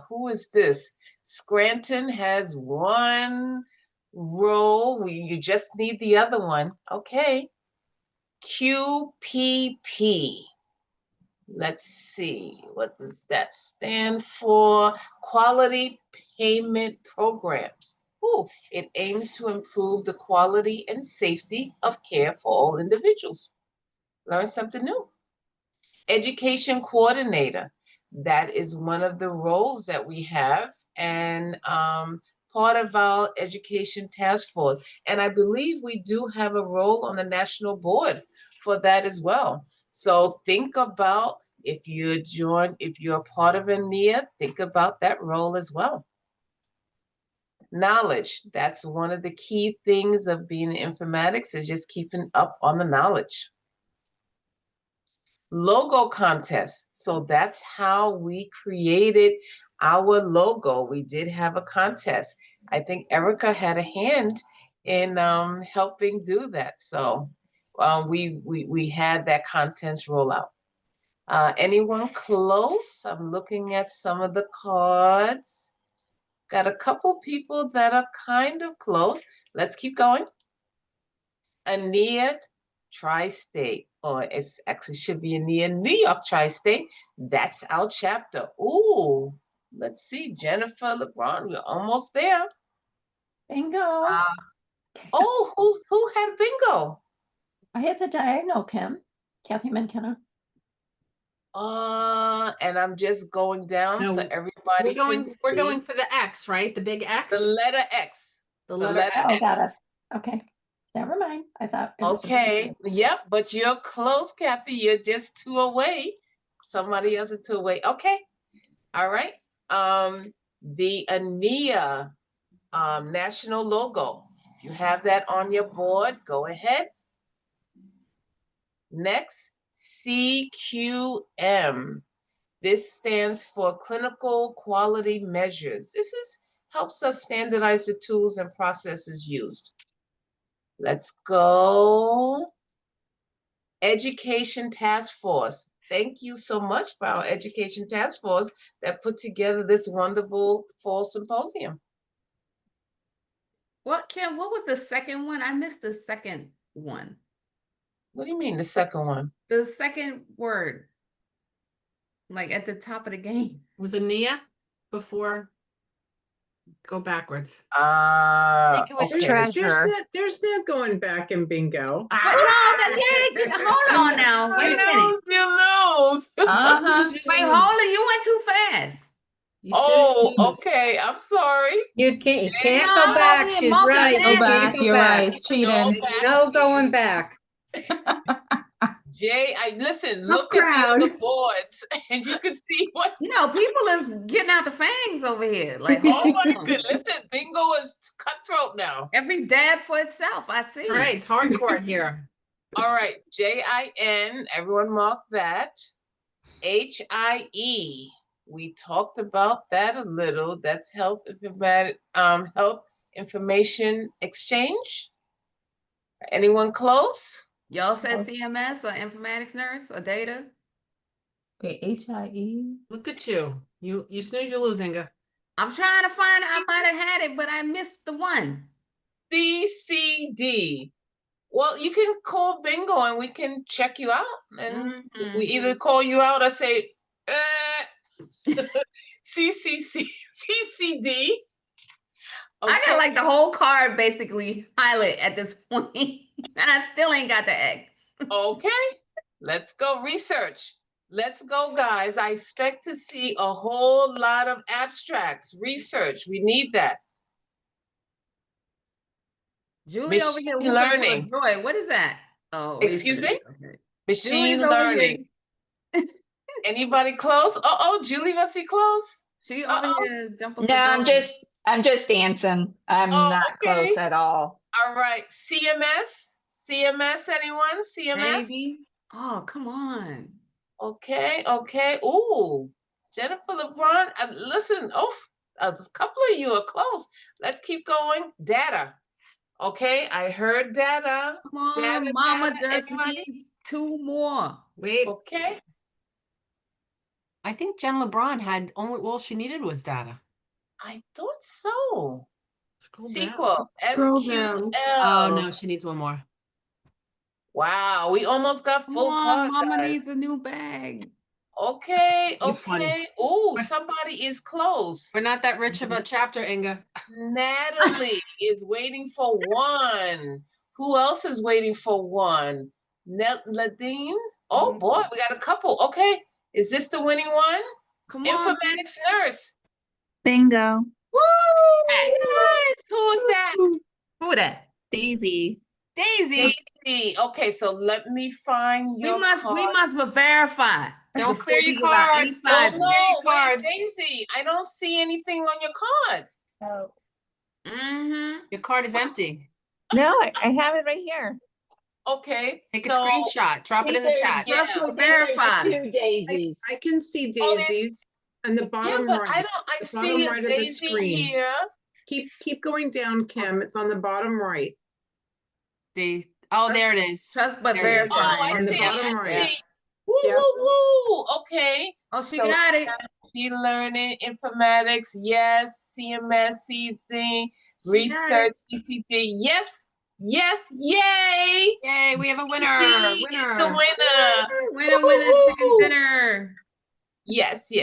Who is this? Scranton has one role. You just need the other one. Okay. QPP. Let's see, what does that stand for? Quality Payment Programs. Ooh, it aims to improve the quality and safety of care for all individuals. Learn something new. Education Coordinator. That is one of the roles that we have and part of our education task force. And I believe we do have a role on the national board for that as well. So think about if you're part of a NEA, think about that role as well. Knowledge, that's one of the key things of being in informatics is just keeping up on the knowledge. Logo contest. So that's how we created our logo. We did have a contest. I think Erica had a hand in helping do that. So we had that contest roll out. Anyone close? I'm looking at some of the cards. Got a couple people that are kind of close. Let's keep going. ANIA Tri-State, or it's actually should be ANIA New York Tri-State. That's our chapter. Ooh, let's see, Jennifer LeBron, you're almost there. Bingo. Oh, who had bingo? I had the diagonal, Kim. Kathy McKenna. And I'm just going down No, so everybody can see. We're going for the X, right? The big X? The letter X. The letter X. Oh, got it. Okay. Never mind. I thought it was okay. Yep, but you're close, Kathy. You're just 2 away. Somebody else is 2 away. Okay. All right. The ANIA national logo. If you have that on your board, go ahead. Next, CQM. This stands for Clinical Quality Measures. This helps us standardize the tools and processes used. Let's go. Education Task Force. Thank you so much for our Education Task Force that put together this wonderful fall symposium. What, Kim, what was the second one? I missed the second one. What do you mean the second one? The second word. Like at the top of the game. Was it Nia before? Go backwards. I think it was treasurer. There's no going back in bingo. No, hold on now. Wait a minute. You lose. Uh-huh. Wait, hold it. You went too fast. Okay. I'm sorry. You can't No, go I'm back. over here She's right. multitasking. You Go back. can't go You're back. right. It's cheating. No going back. Jay, listen, Tough look at crowd. the boards and you can see what. You know, people is getting out the fangs over here. Like, Oh my goodness. Listen, bingo is cutthroat now. every dab for itself. I see. All right, it's hardcore here. All right, JIN, everyone mark that. HIE, we talked about that a little. That's health information exchange. Anyone close? Y'all said CMS or informatics nurse or data? Okay, HIE. Look at you. You snooze, you lose, Inga. I'm trying to find, I might have had it, but I missed the one. BCD. Well, you can call bingo and we can check you out. And we either call you out or say, CCD. I got like the whole card basically highlighted at this point, and I still ain't got the X. Okay, let's go research. Let's go, guys. I expect to see a whole lot of abstracts. Research, we need that. Julie over here whooping learning. for joy. What is that? Oh, Excuse me? Okay. Machine Julie's over learning. Anybody close? Julie must be close. She over here jumping for No, joy. I'm just dancing. I'm not close at all. All right, CMS. CMS, anyone? CMS? Maybe. Oh, come on. Okay. Ooh, Jennifer LeBron. Listen, a couple of you are close. Let's keep going. Data. Okay, I heard data. Come on, data, mama data. just needs 2 more. Wait. Okay. I think Jen LeBron had all she needed was data. I thought so. Scroll SQL. Scroll down. SQL. Oh no, she needs one more. Wow, we almost got full card, mama guys. needs a new bag. Okay. You're funny. Ooh, somebody is close. We're not that rich of a chapter, Inga. Natalie is waiting for one. Who else is waiting for one? Ladine? Oh boy, we got a couple. Okay, is this the winning one? Come on. Informatics nurse. Bingo. Woo! Yes. Who is that? Who that? Daisy. Daisy. Okay, so let me find your We must card. verify. Don't before clear we your give out any cards. Don't prizes. No, clear your wait, cards. Daisy, I don't see anything on your card. Oh. Your card is empty. No, I have it right here. Okay, Take so a screenshot. Drop it in the chat. Yeah. Just to verify. Two daisies. I can see Oh, there's- daisies on the Yeah, bottom but right. I the see bottom a right of the daisy screen. here. Keep going down, Kim. It's on the bottom right. Oh, there it is. Trust but There it is. Oh, verify. I On the see. bottom I right. see. Woo, Yep. woo, woo. Okay. Oh, she So, got it. e-learning, informatics, yes. CMS, thing, She got research, it. CCD, yes. Yay! Yay, we have a winner. It's a winner. Winner, chicken Woo-hoo. dinner. Yes. So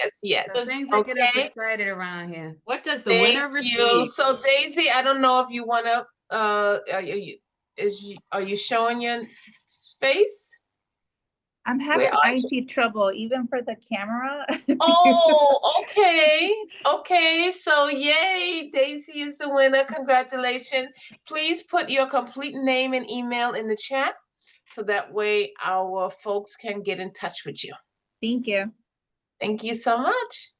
things that get us Okay. excited around here. What does the Thank winner you. receive? So Daisy, I don't know if you want to. Are you showing your face? I'm having Where are IT trouble, even for the camera. Oh, okay. So yay, Daisy is the winner. Congratulations. Please put your complete name and email in the chat so that way our folks can get in touch with you. Thank you. Thank you so much.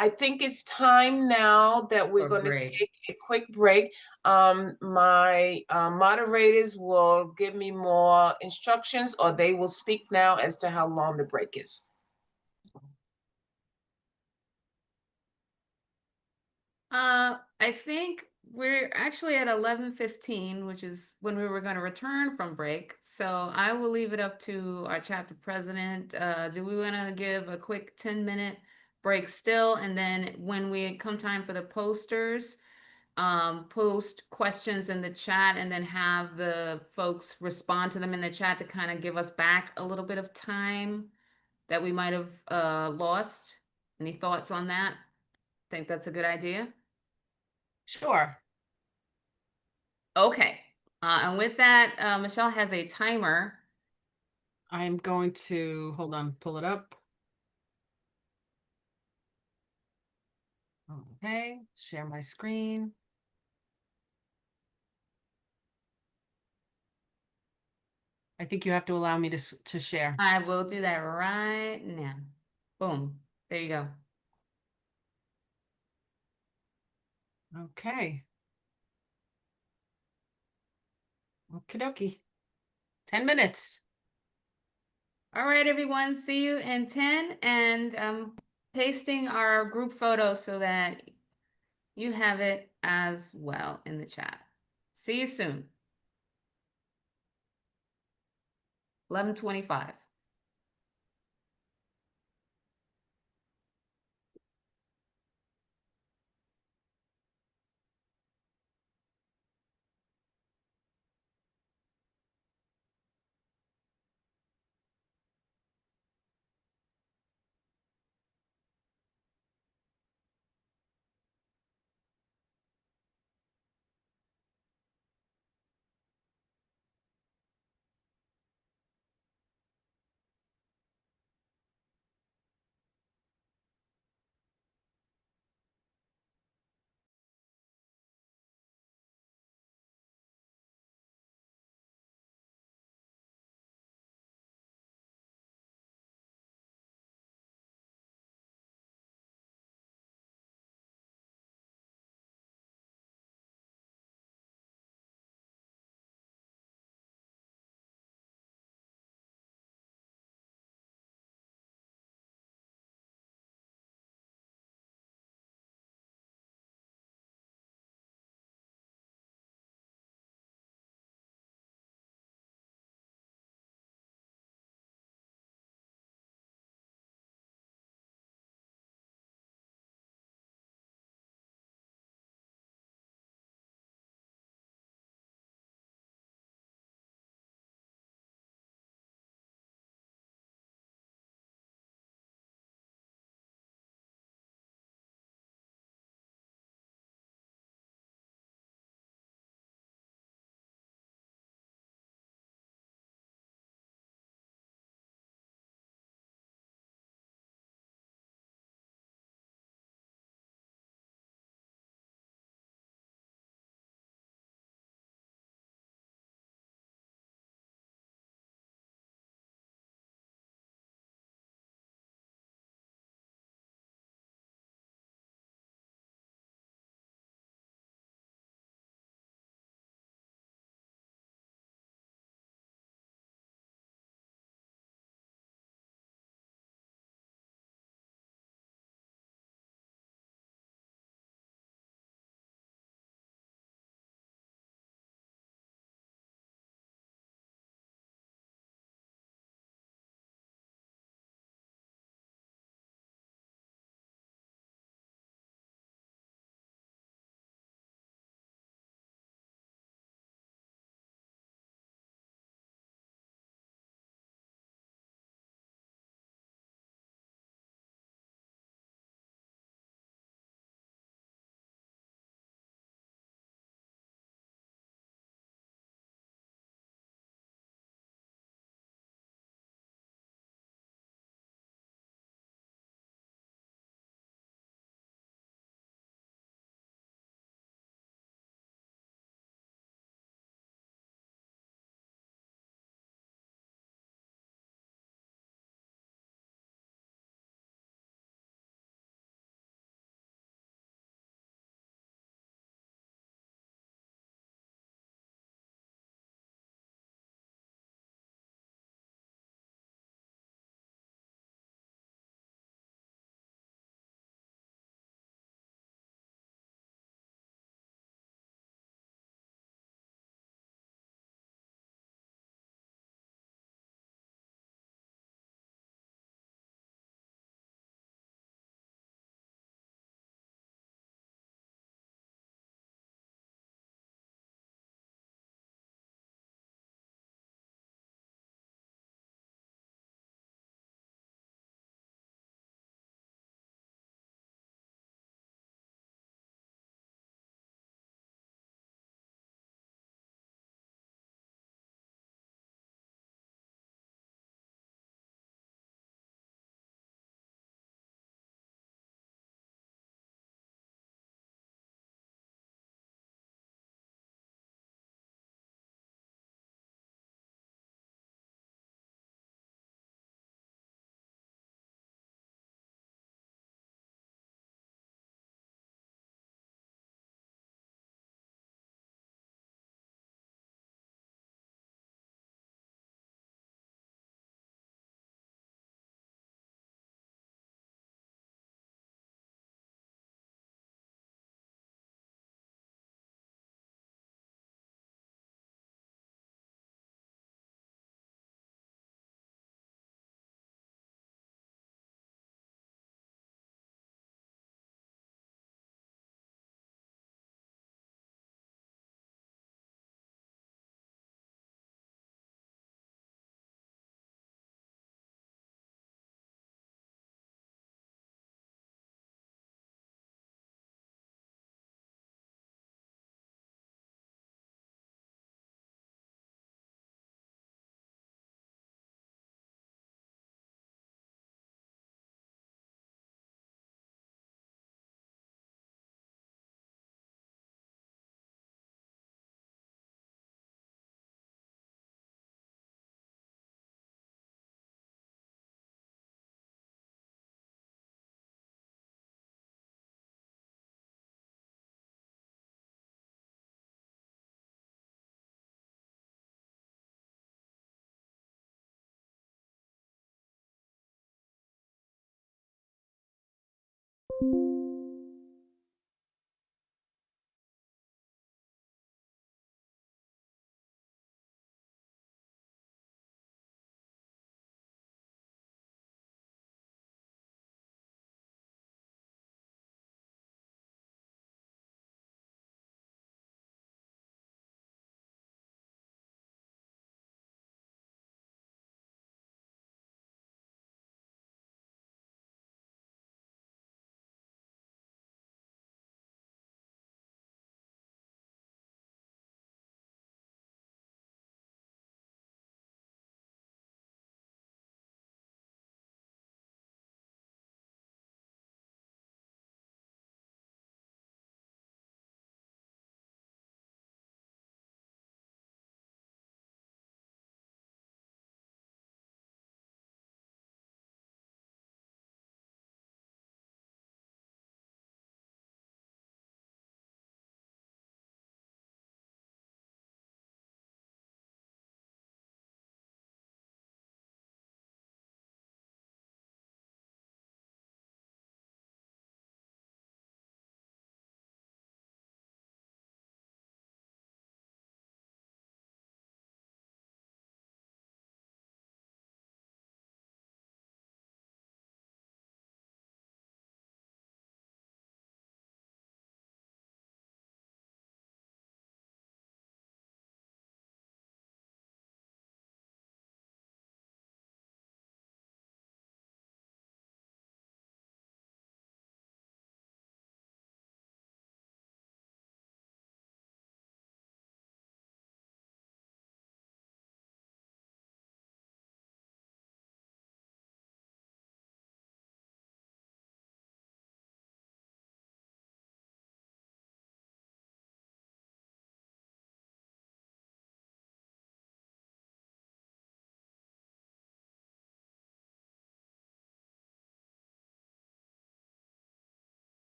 I think it's time now that we're going to take a quick break. My moderators will give me more instructions, or they will speak now as to how long the break is. I think we're actually at 11:15, which is when we were going to return from break. So I will leave it up to our chapter president. Do we want to give a quick 10-minute break still? And then when we come time for the posters, post questions in the chat and then have the folks respond to them in the chat to kind of give us back a little bit of time that we might have lost. Any thoughts on that? Think that's a good idea? Sure. Okay. And with that, Michelle has a timer. I'm going to, hold on, pull it up. Okay, share my screen. I think you have to allow me to share. I will do that right now. Boom. There you go. Okay. Okie dokie. 10 minutes. All right, everyone. See you in 10, and pasting our group photo so that you have it as well in the chat. See you soon. 11:25.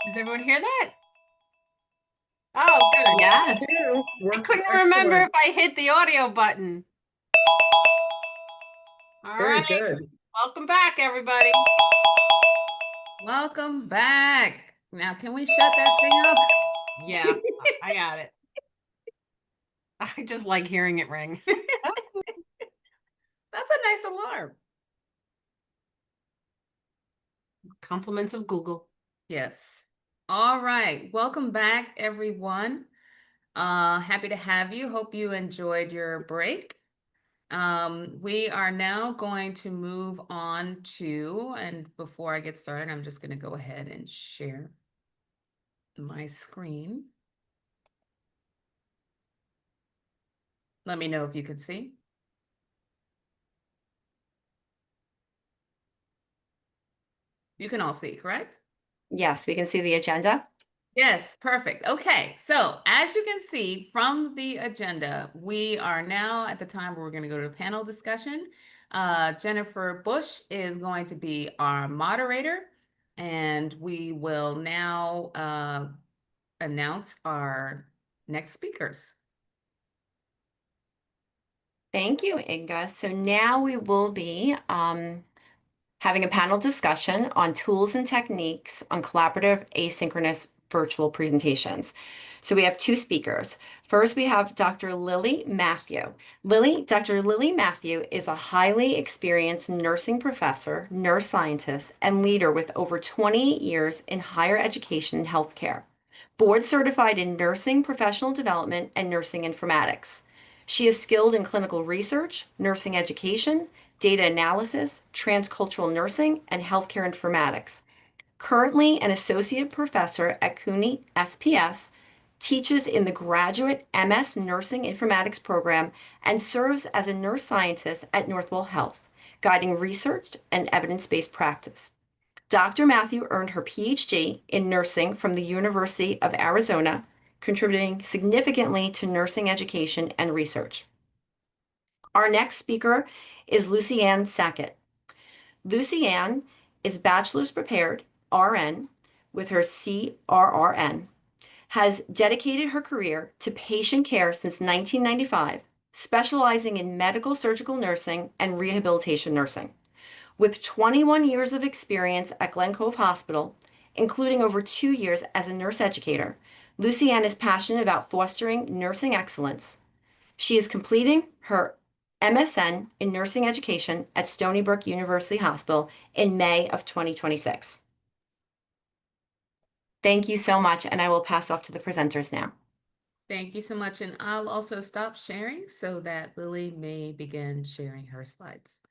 Does everyone hear that? Oh, good. Yes. I Works couldn't remember excellent. if I hit the audio button. All Very right. good. Welcome back, everybody. Welcome back. Now, can we shut that thing up? Yeah, I got it. I just like hearing it ring. That's a nice alarm. Compliments of Google. Yes. All right. Welcome back, everyone. Happy to have you. Hope you enjoyed your break. We are now going to move on to, and before I get started, I'm just going to go ahead and share my screen. Let me know if you can see. You can all see, correct? Yes, we can see the agenda. Yes, perfect. Okay, so as you can see from the agenda, we are now at the time where we're going to go to the panel discussion. Jennifer Bush is going to be our moderator, and we will now announce our next speakers. Thank you, Inga. So now we will be having a panel discussion on tools and techniques on collaborative asynchronous virtual presentations. So we have two speakers. First, we have Dr. Lily Matthew. Dr. Lily Matthew is a highly experienced nursing professor, nurse scientist, and leader with over 28 years in higher education and healthcare. Board certified in nursing professional development and nursing informatics. She is skilled in clinical research, nursing education, data analysis, transcultural nursing, and healthcare informatics. Currently an associate professor at CUNY SPS, teaches in the graduate MS Nursing Informatics program, and serves as a nurse scientist at Northwell Health, guiding research and evidence-based practice. Dr. Matthew earned her PhD in nursing from the University of Arizona, contributing significantly to nursing education and research. Our next speaker is Lucy Ann Sackett. Lucy Ann is bachelor's prepared RN with her CRRN, has dedicated her career to patient care since 1995, specializing in medical surgical nursing and rehabilitation nursing. With 21 years of experience at Glen Cove Hospital, including over 2 years as a nurse educator, Lucy Ann is passionate about fostering nursing excellence. She is completing her MSN in nursing education at Stony Brook University Hospital in May of 2026. Thank you so much, and I will pass off to the presenters now. Thank you so much, and I'll also stop sharing so that Lily may begin sharing her slides.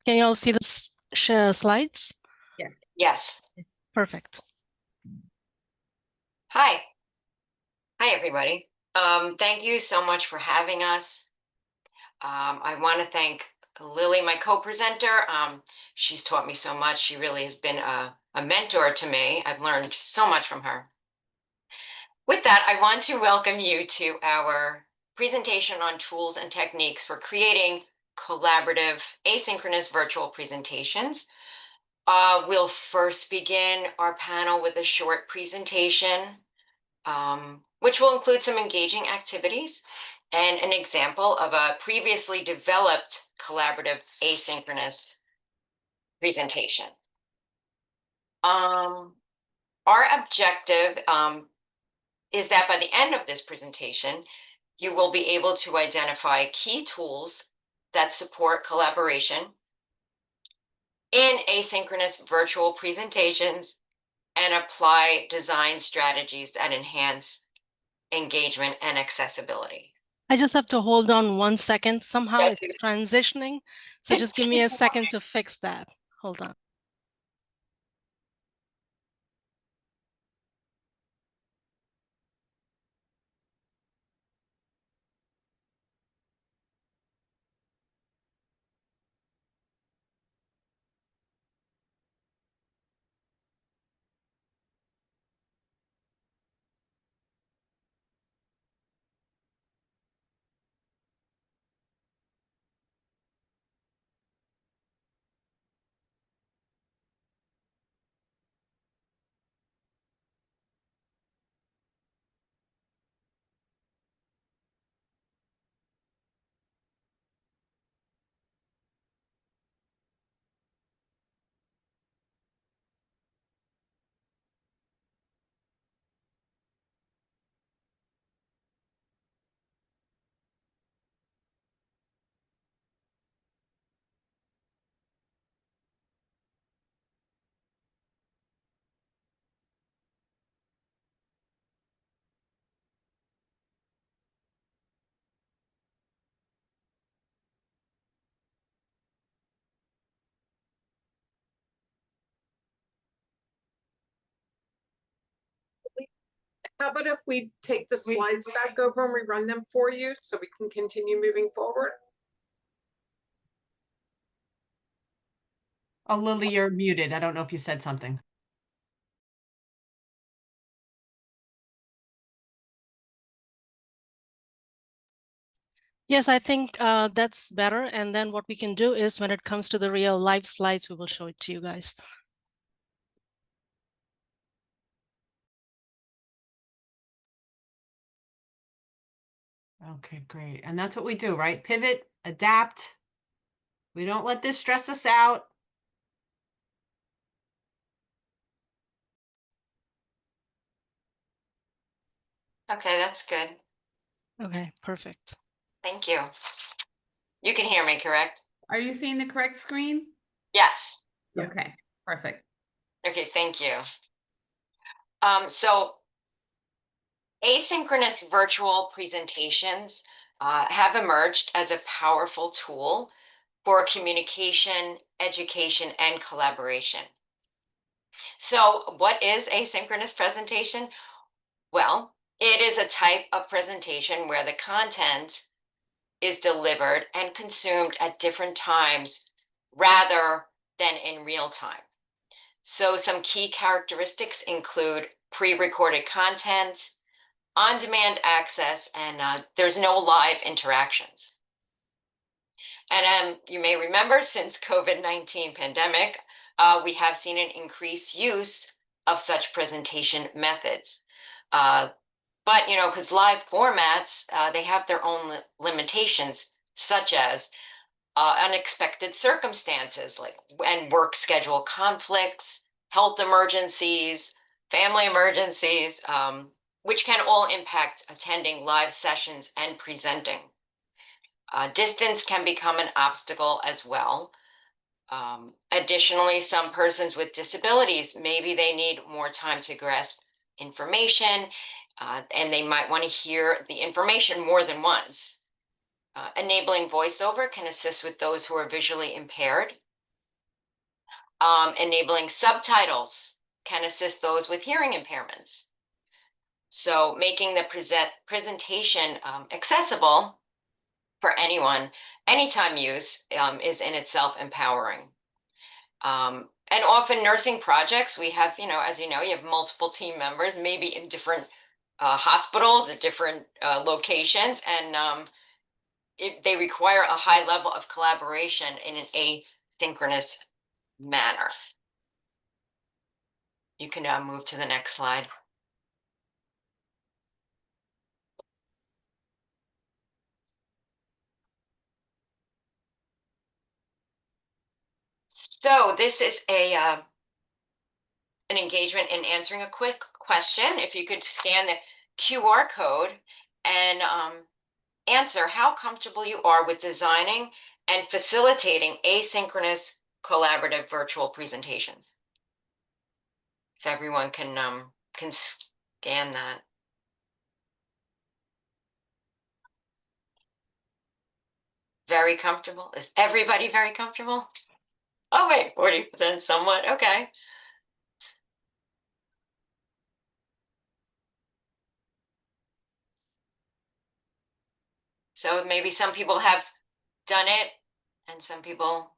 Can you all see the slides? Yeah. Yes. Perfect. Hi. Hi, everybody. Thank you so much for having us. I want to thank Lily, my co-presenter. She's taught me so much. She really has been a mentor to me. I've learned so much from her. With that, I want to welcome you to our presentation on tools and techniques for creating collaborative asynchronous virtual presentations. We'll first begin our panel with a short presentation, which will include some engaging activities and an example of a previously developed collaborative asynchronous presentation. Our objective is that by the end of this presentation, you will be able to identify key tools that support collaboration in asynchronous virtual presentations and apply design strategies that enhance engagement and accessibility. I just have to hold on 1 second. Somehow it's transitioning. So just give me a second to fix that. Hold on. How about if we take the slides back over and we run them for you so we can continue moving forward? Oh, Lily, you're muted. I don't know if you said something. Yes, I think that's better. And then what we can do is when it comes to the real live slides, we will show it to you guys. Okay, great. And that's what we do, right? Pivot, adapt. We don't let this stress us out. Okay, that's good. Okay, perfect. Thank you. You can hear me, correct? Are you seeing the correct screen? Yes. Okay, perfect. Okay, thank you. So asynchronous virtual presentations have emerged as a powerful tool for communication, education, and collaboration. So what is asynchronous presentation? Well, it is a type of presentation where the content is delivered and consumed at different times rather than in real time. So some key characteristics include pre-recorded content, on-demand access, and there's no live interactions. And you may remember since COVID-19 pandemic, we have seen an increased use of such presentation methods. But, you know, because live formats, they have their own limitations, such as unexpected circumstances like and work schedule conflicts, health emergencies, family emergencies, which can all impact attending live sessions and presenting. Distance can become an obstacle as well. Additionally, some persons with disabilities, maybe they need more time to grasp information, and they might want to hear the information more than once. Enabling voiceover can assist with those who are visually impaired. Enabling subtitles can assist those with hearing impairments. So making the presentation accessible for anyone, anytime use is in itself empowering. And often nursing projects, we have, you know, as you know, you have multiple team members, maybe in different hospitals at different locations, and they require a high level of collaboration in an asynchronous manner. You can move to the next slide. So this is an engagement in answering a quick question. If you could scan the QR code and answer how comfortable you are with designing and facilitating asynchronous collaborative virtual presentations. If everyone can scan that. Very comfortable. Is everybody very comfortable? Oh wait, 40% somewhat. Okay. So maybe some people have done it and some people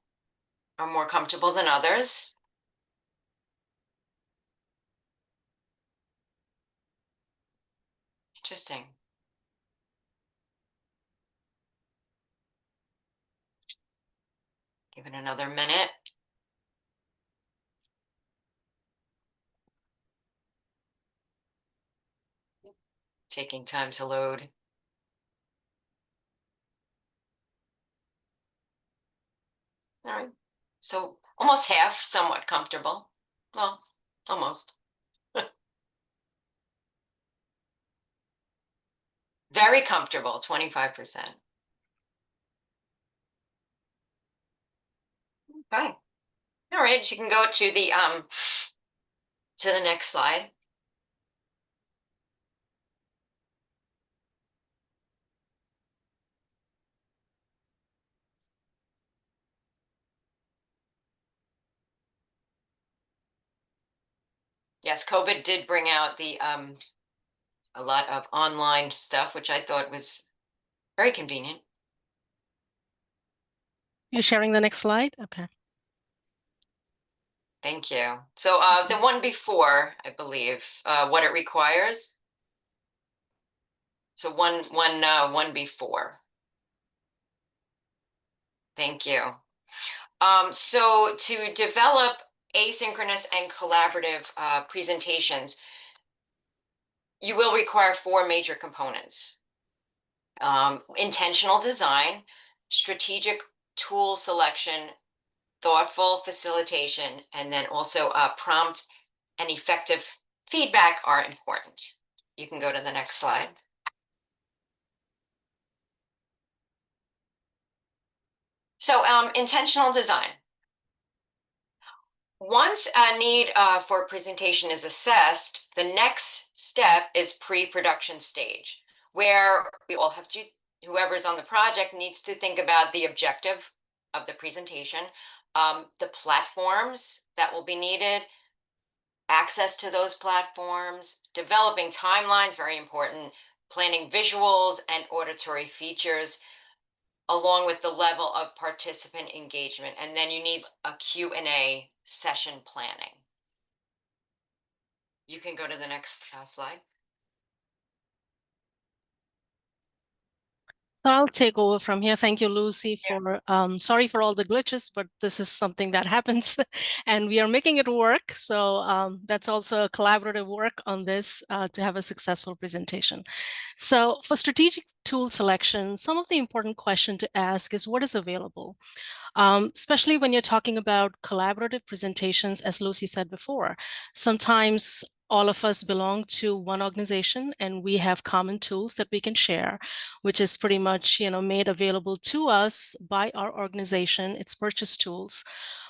are more comfortable than others. Interesting. Give it another minute. Taking time to load. All right. So almost half somewhat comfortable. Well, almost. Very comfortable, 25%. Okay. All right, you can go to the next slide. Yes, COVID did bring out the a lot of online stuff, which I thought was very convenient. You're sharing the next slide? Okay. Thank you. So the one before, I believe, what it requires. So one before. Thank you. So to develop asynchronous and collaborative presentations, you will require 4 major components. Intentional design, strategic tool selection, thoughtful facilitation, and then also prompt and effective feedback are important. You can go to the next slide. So intentional design. Once a need for presentation is assessed, the next step is pre-production stage, where we all have to, whoever's on the project needs to think about the objective of the presentation, the platforms that will be needed, access to those platforms, developing timelines, very important, planning visuals and auditory features, along with the level of participant engagement. And then you need a Q&A session planning. You can go to the next slide. So I'll take over from here. Thank you, Lucy, for sorry for all the glitches, but this is something that happens and we are making it work. So that's also a collaborative work on this to have a successful presentation. So for strategic tool selection, some of the important question to ask is what is available? Especially when you're talking about collaborative presentations, as Lucy said before, sometimes all of us belong to one organization and we have common tools that we can share, which is pretty much, made available to us by our organization. It's purchase tools.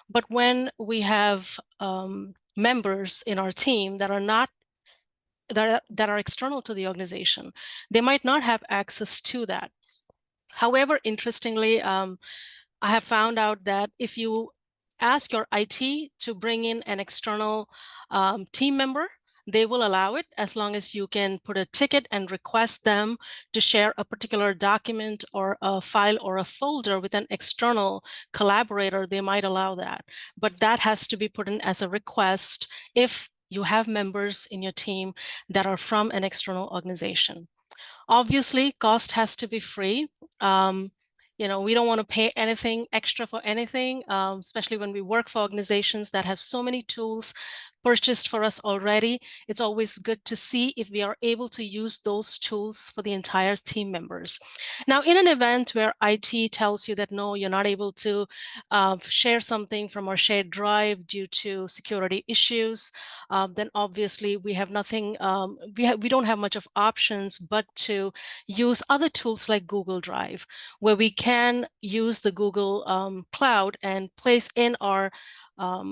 But when we have members in our team that are not that are external to the organization, they might not have access to that. However, interestingly, I have found out that if you ask your IT to bring in an external team member, they will allow it as long as you can put a ticket and request them to share a particular document or a file or a folder with an external collaborator. They might allow that, but that has to be put in as a request if you have members in your team that are from an external organization. Obviously, cost has to be free. We don't want to pay anything extra for anything, especially when we work for organizations that have so many tools purchased for us already. It's always good to see if we are able to use those tools for the entire team members. Now, in an event where IT tells you that, no, you're not able to share something from our shared drive due to security issues, then obviously we have nothing, we don't have much of options but to use other tools like Google Drive, where we can use the Google Cloud and place in our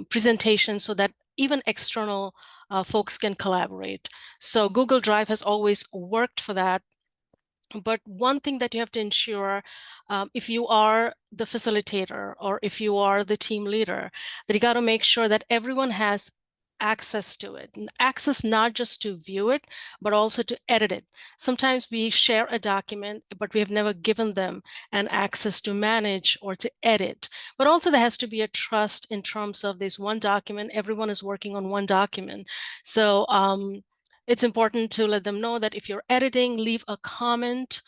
presentation so that even external folks can collaborate. So Google Drive has always worked for that. But one thing that you have to ensure, if you are the facilitator or if you are the team leader, that you got to make sure that everyone has access to it, and access not just to view it, but also to edit it. Sometimes we share a document, but we have never given them an access to manage or to edit. But also there has to be a trust in terms of this one document. Everyone is working on one document. So it's important to let them know that if you're editing, leave a comment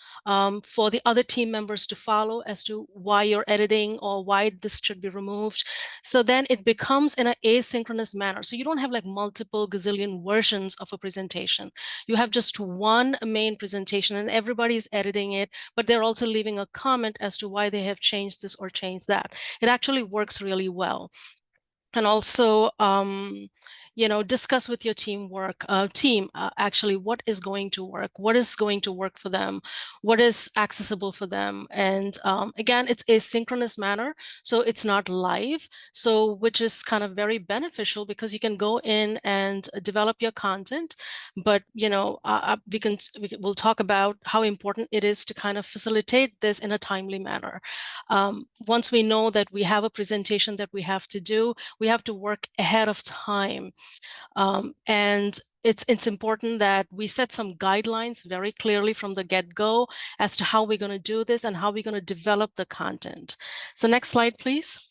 for the other team members to follow as to why you're editing or why this should be removed. So then it becomes in an asynchronous manner. So you don't have like multiple gazillion versions of a presentation. You have just one main presentation and everybody's editing it, but they're also leaving a comment as to why they have changed this or changed that. It actually works really well. And also, discuss with your team actually what is going to work for them, what is accessible for them. And again, it's asynchronous manner, so it's not live, so which is kind of very beneficial because you can go in and develop your content. But we'll talk about how important it is to kind of facilitate this in a timely manner. Once we know that we have a presentation that we have to do, we have to work ahead of time. And it's important that we set some guidelines very clearly from the get-go as to how we're going to do this and how we're going to develop the content. So next slide, please.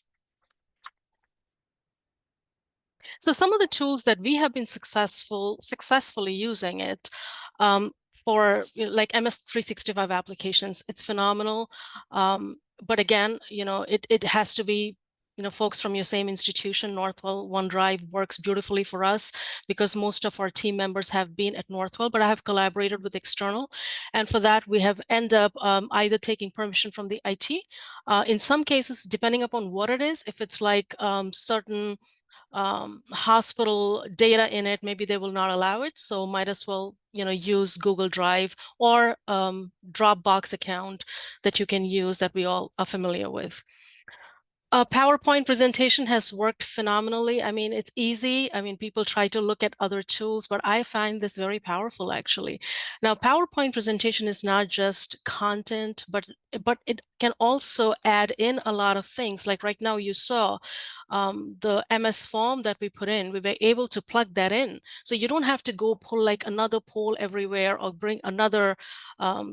So some of the tools that we have been successfully using it for, like MS365 applications, it's phenomenal. But again, it has to be folks from your same institution. Northwell OneDrive works beautifully for us because most of our team members have been at Northwell, but I have collaborated with external. And for that, we have ended up either taking permission from the IT. In some cases, depending upon what it is, if it's like certain hospital data in it, maybe they will not allow it. So might as well, use Google Drive or Dropbox account that you can use that we all are familiar with. A PowerPoint presentation has worked phenomenally. I mean, it's easy. I mean, people try to look at other tools, but I find this very powerful, actually. Now, PowerPoint presentation is not just content, but it can also add in a lot of things. Like right now, you saw the MS form that we put in. We were able to plug that in. So you don't have to go pull like another poll everywhere or bring another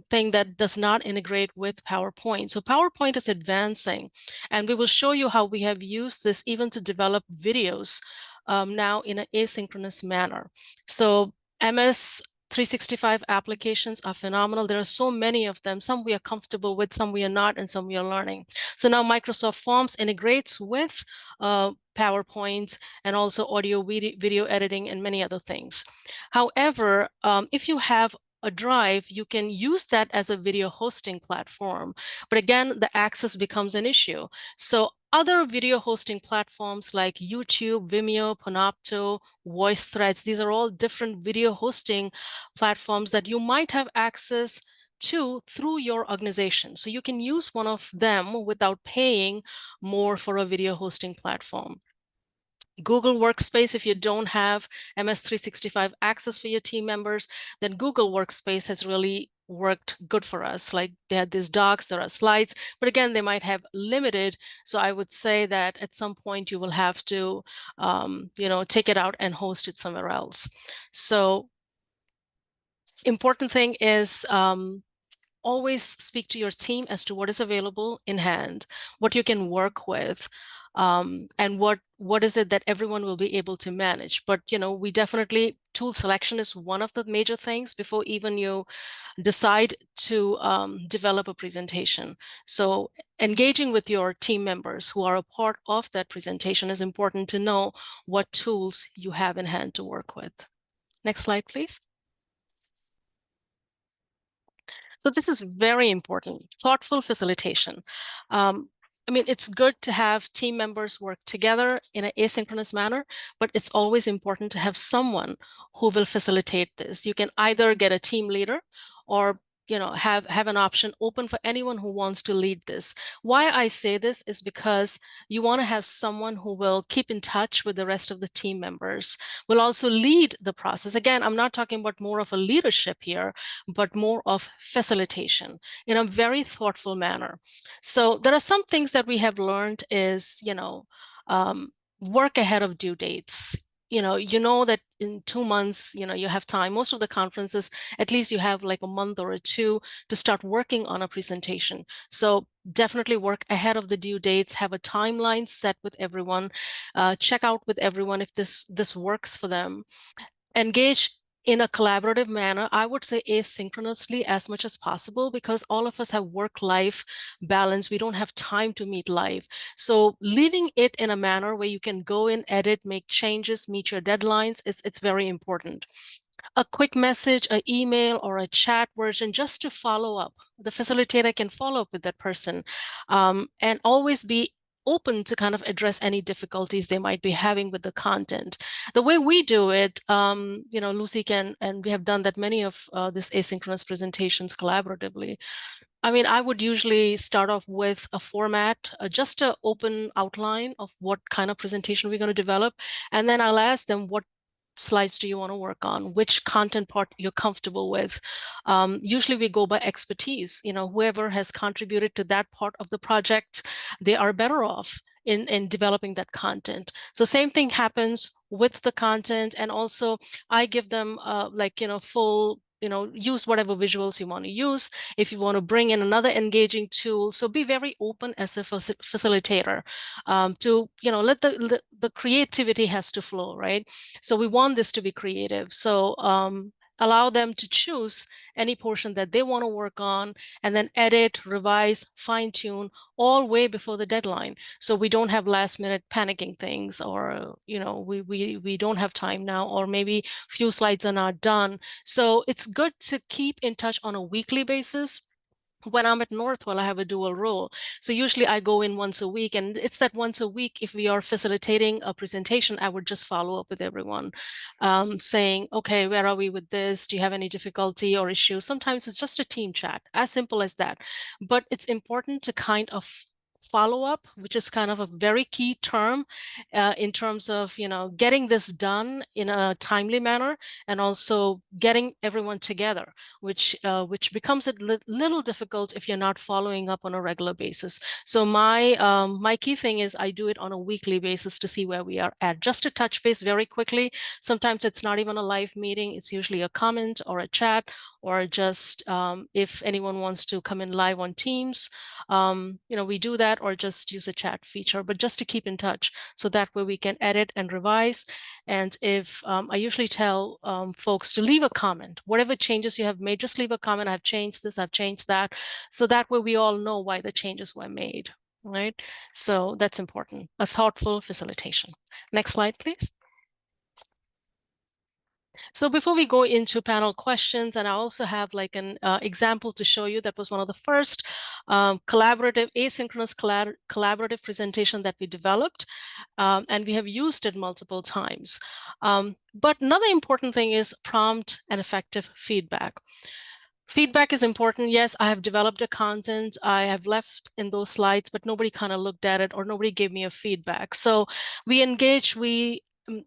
thing that does not integrate with PowerPoint. So PowerPoint is advancing, and we will show you how we have used this even to develop videos now in an asynchronous manner. So MS365 applications are phenomenal. There are so many of them. Some we are comfortable with, some we are not, and some we are learning. So now Microsoft Forms integrates with PowerPoint and also audio, video editing, and many other things. However, if you have a drive, you can use that as a video hosting platform. But again, the access becomes an issue. So other video hosting platforms like YouTube, Vimeo, Panopto, VoiceThreads, these are all different video hosting platforms that you might have access to through your organization. So you can use one of them without paying more for a video hosting platform. Google Workspace, if you don't have MS365 access for your team members, then Google Workspace has really worked good for us. Like they had these docs, there are slides, but again, they might have limited. So I would say that at some point you will have to, take it out and host it somewhere else. So important thing is, always speak to your team as to what is available in hand, what you can work with, and what is it that everyone will be able to manage. But we definitely, tool selection is one of the major things before even you decide to develop a presentation. So engaging with your team members who are a part of that presentation is important to know what tools you have in hand to work with. Next slide, please. So this is very important, thoughtful facilitation. I mean, it's good to have team members work together in an asynchronous manner, but it's always important to have someone who will facilitate this. You can either get a team leader or have an option open for anyone who wants to lead this. Why I say this is because you want to have someone who will keep in touch with the rest of the team members, will also lead the process. Again, I'm not talking about more of a leadership here, but more of facilitation in a very thoughtful manner. So there are some things that we have learned is, work ahead of due dates. You know that in 2 months, you have time. Most of the conferences, at least you have like a month or two to start working on a presentation. So definitely work ahead of the due dates, have a timeline set with everyone, check out with everyone if this works for them. Engage in a collaborative manner, I would say asynchronously as much as possible, because all of us have work-life balance. We don't have time to meet live. So leaving it in a manner where you can go in, edit, make changes, meet your deadlines, it's very important. A quick message, an email, or a chat version just to follow up. The facilitator can follow up with that person, and always be open to kind of address any difficulties they might be having with the content. The way we do it, Lucy can, and we have done that many of this asynchronous presentations collaboratively. I mean, I would usually start off with a format, just an open outline of what kind of presentation we're going to develop. And then I'll ask them, what slides do you want to work on? Which content part you're comfortable with? Usually we go by expertise. Whoever has contributed to that part of the project, they are better off in developing that content. So same thing happens with the content. And also I give them like, full, use whatever visuals you want to use. If you want to bring in another engaging tool, so be very open as a facilitator, to, let the creativity has to flow, right? So we want this to be creative. So allow them to choose any portion that they want to work on, and then edit, revise, fine tune, all way before the deadline. So we don't have last minute panicking things, or, we don't have time now, or maybe few slides are not done. So it's good to keep in touch on a weekly basis. When I'm at Northwell, I have a dual role. So usually I go in once a week, and it's that once a week, if we are facilitating a presentation, I would just follow up with everyone, saying, okay, where are we with this? Do you have any difficulty or issues? Sometimes it's just a team chat, as simple as that. But it's important to kind of follow up, which is kind of a very key term in terms of, getting this done in a timely manner, and also getting everyone together, which becomes a little difficult if you're not following up on a regular basis. So my key thing is I do it on a weekly basis to see where we are at, just to touch base very quickly. Sometimes it's not even a live meeting. It's usually a comment or a chat, or just if anyone wants to come in live on Teams, we do that, or just use a chat feature, but just to keep in touch, so that way we can edit and revise. And if I usually tell folks to leave a comment, whatever changes you have made, just leave a comment. I've changed this, I've changed that. So that way we all know why the changes were made, right? So that's important, a thoughtful facilitation. Next slide, please. So before we go into panel questions, and I also have like an example to show you that was one of the first collaborative, asynchronous collaborative presentation that we developed, and we have used it multiple times. But another important thing is prompt and effective feedback. Feedback is important. Yes, I have developed a content, I have left in those slides, but nobody kind of looked at it, or nobody gave me a feedback. So we engage, we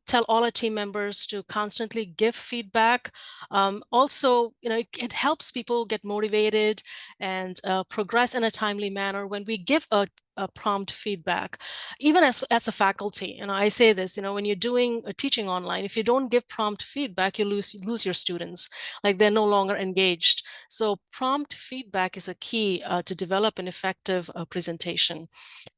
tell all our team members to constantly give feedback. Also, it helps people get motivated and progress in a timely manner when we give a prompt feedback. Even as a faculty, I say this, when you're doing a teaching online, if you don't give prompt feedback, you lose your students, like they're no longer engaged. So prompt feedback is a key to develop an effective presentation.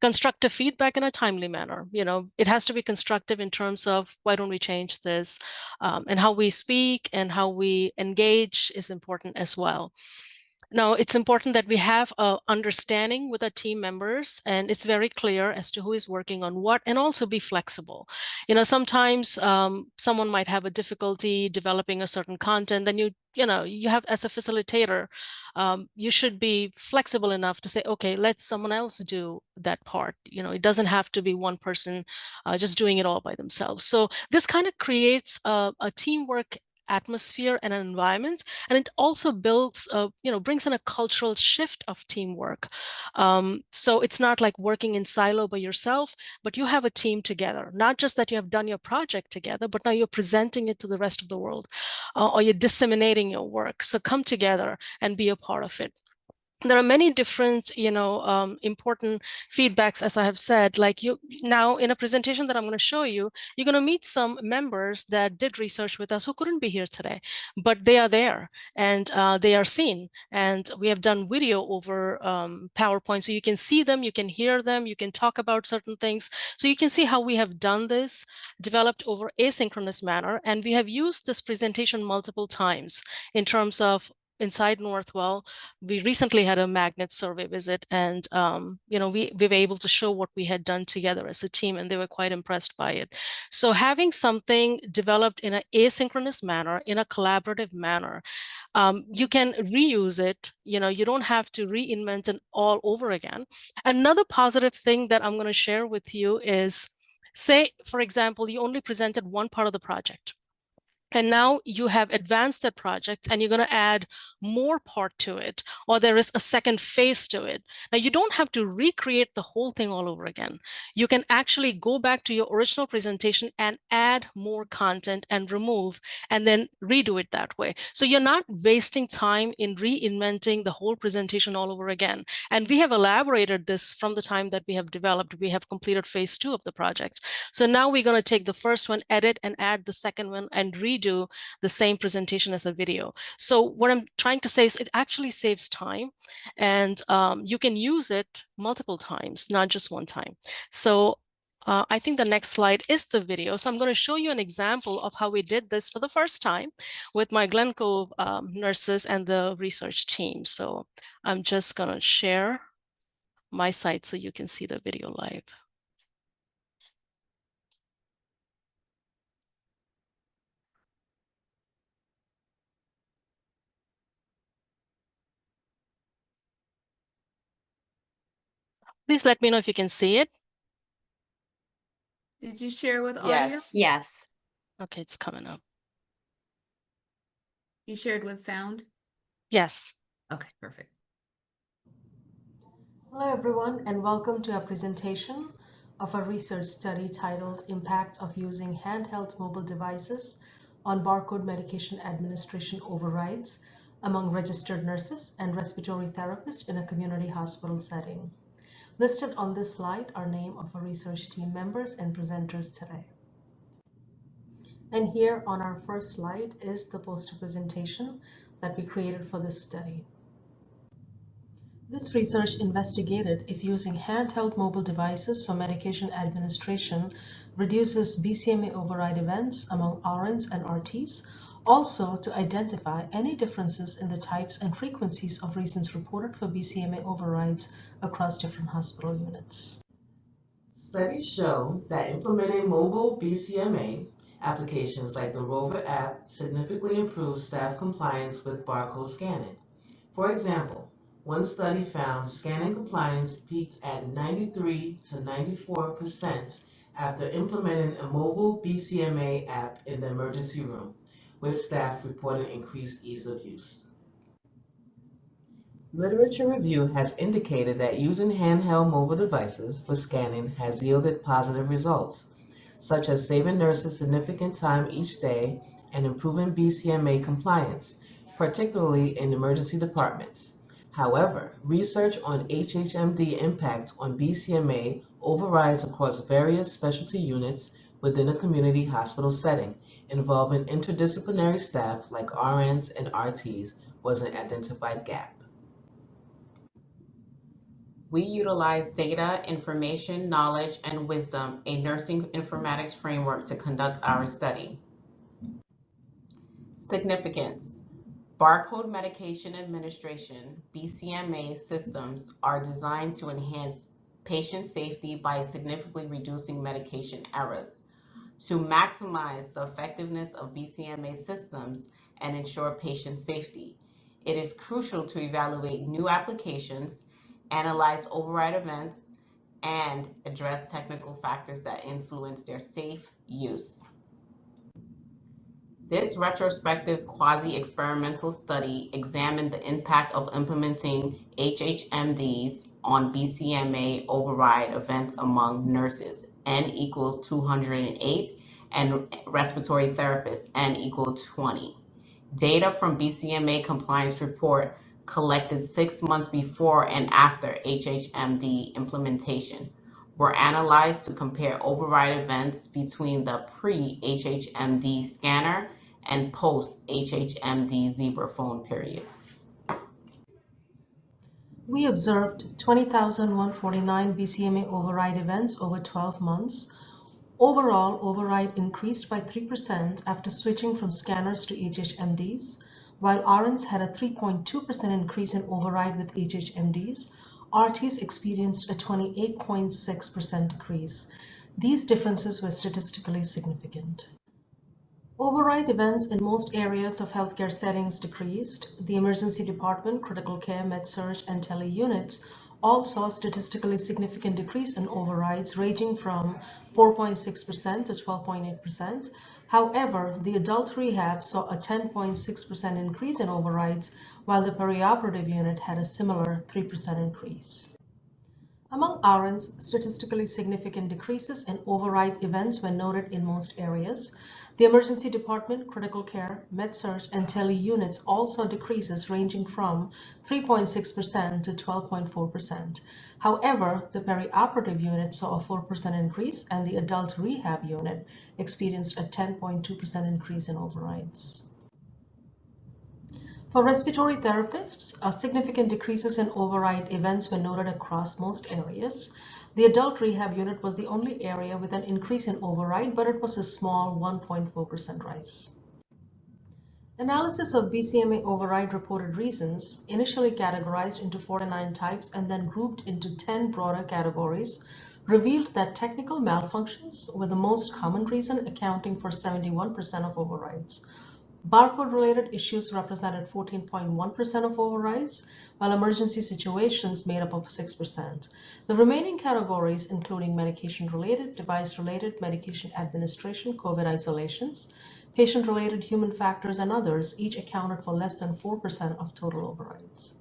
Constructive feedback in a timely manner. It has to be constructive in terms of, why don't we change this? And how we speak and how we engage is important as well. Now, it's important that we have a understanding with our team members, and it's very clear as to who is working on what, and also be flexible. Sometimes someone might have a difficulty developing a certain content, then you have, as a facilitator, you should be flexible enough to say, okay, let someone else do that part. It doesn't have to be one person just doing it all by themselves. So this kind of creates a teamwork atmosphere and an environment, and it also builds brings in a cultural shift of teamwork. So it's not like working in silo by yourself, but you have a team together. Not just that you have done your project together, but now you're presenting it to the rest of the world, or you're disseminating your work. So come together and be a part of it. There are many different, important feedbacks, as I have said. Like now in a presentation that I'm going to show you, you're going to meet some members that did research with us who couldn't be here today, but they are there, and they are seen. And we have done video over PowerPoint, so you can see them, you can hear them, you can talk about certain things. So you can see how we have done this, developed over asynchronous manner, and we have used this presentation multiple times in terms of inside Northwell. We recently had a magnet survey visit, and we were able to show what we had done together as a team, and they were quite impressed by it. So having something developed in an asynchronous manner, in a collaborative manner, you can reuse it. You don't have to reinvent it all over again. Another positive thing that I'm going to share with you is, say, for example, you only presented one part of the project. And now you have advanced that project and you're going to add more part to it, or there is a second phase to it. Now, you don't have to recreate the whole thing all over again. You can actually go back to your original presentation and add more content and remove, and then redo it that way. So you're not wasting time in reinventing the whole presentation all over again. And we have elaborated this from the time that we have developed. We have completed phase 2 of the project. So now we're going to take the first one, edit, and add the second one, and redo the same presentation as a video. So what I'm trying to say is it actually saves time, and you can use it multiple times, not just one time. So I think the next slide is the video. So I'm going to show you an example of how we did this for the first time with my Glen Cove nurses and the research team. So I'm just going to share my site so you can see the video live. Please let me know if you can see it. Did you share with audio? Yes. Yes. Okay, it's coming up. You shared with sound? Yes. Okay, perfect. Hello everyone, and welcome to our presentation of a research study titled Impact of Using Handheld Mobile Devices on Barcode Medication Administration Overrides among Registered Nurses and Respiratory Therapists in a Community Hospital Setting. Listed on this slide are names of our research team members and presenters today. And here on our first slide is the poster presentation that we created for this study. This research investigated if using handheld mobile devices for medication administration reduces BCMA override events among RNs and RTs, also to identify any differences in the types and frequencies of reasons reported for BCMA overrides across different hospital units. Studies show that implementing mobile BCMA applications like the Rover app significantly improves staff compliance with barcode scanning. For example, one study found scanning compliance peaked at 93 to 94% after implementing a mobile BCMA app in the emergency room, with staff reporting increased ease of use. Literature review has indicated that using handheld mobile devices for scanning has yielded positive results, such as saving nurses significant time each day and improving BCMA compliance, particularly in emergency departments. However, research on HHMD impact on BCMA overrides across various specialty units within a community hospital setting, involving interdisciplinary staff like RNs and RTs, was an identified gap. We utilize data, information, knowledge, and wisdom, a nursing informatics framework to conduct our study. Significance. Barcode medication administration, BCMA systems are designed to enhance patient safety by significantly reducing medication errors. To maximize the effectiveness of BCMA systems and ensure patient safety, it is crucial to evaluate new applications, analyze override events, and address technical factors that influence their safe use. This retrospective quasi-experimental study examined the impact of implementing HHMDs on BCMA override events among nurses, N equals 208, and respiratory therapists, N equals 20. Data from BCMA compliance report collected 6 months before and after HHMD implementation were analyzed to compare override events between the pre-HHMD scanner and post-HHMD Zebra phone periods. We observed 20,149 BCMA override events over 12 months. Overall, override increased by 3% after switching from scanners to HHMDs, while RNs had a 3.2% increase in override with HHMDs. RTs experienced a 28.6% decrease. These differences were statistically significant. Override events in most areas of healthcare settings decreased. The emergency department, critical care, med-surg, and tele units all saw statistically significant decrease in overrides ranging from 4.6% to 12.8%. However, the adult rehab saw a 10.6% increase in overrides, while the perioperative unit had a similar 3% increase. Among RNs, statistically significant decreases in override events were noted in most areas. The emergency department, critical care, med-surg, and tele units all saw decreases ranging from 3.6% to 12.4%. However, the perioperative unit saw a 4% increase, and the adult rehab unit experienced a 10.2% increase in overrides. For respiratory therapists, significant decreases in override events were noted across most areas. The adult rehab unit was the only area with an increase in override, but it was a small 1.4% rise. Analysis of BCMA override reported reasons, initially categorized into 49 types and then grouped into 10 broader categories, revealed that technical malfunctions were the most common reason, accounting for 71% of overrides. Barcode-related issues represented 14.1% of overrides, while emergency situations made up of 6%. The remaining categories, including medication-related, device-related, medication administration, COVID isolations, patient-related, human factors, and others, each accounted for less than 4% of total overrides.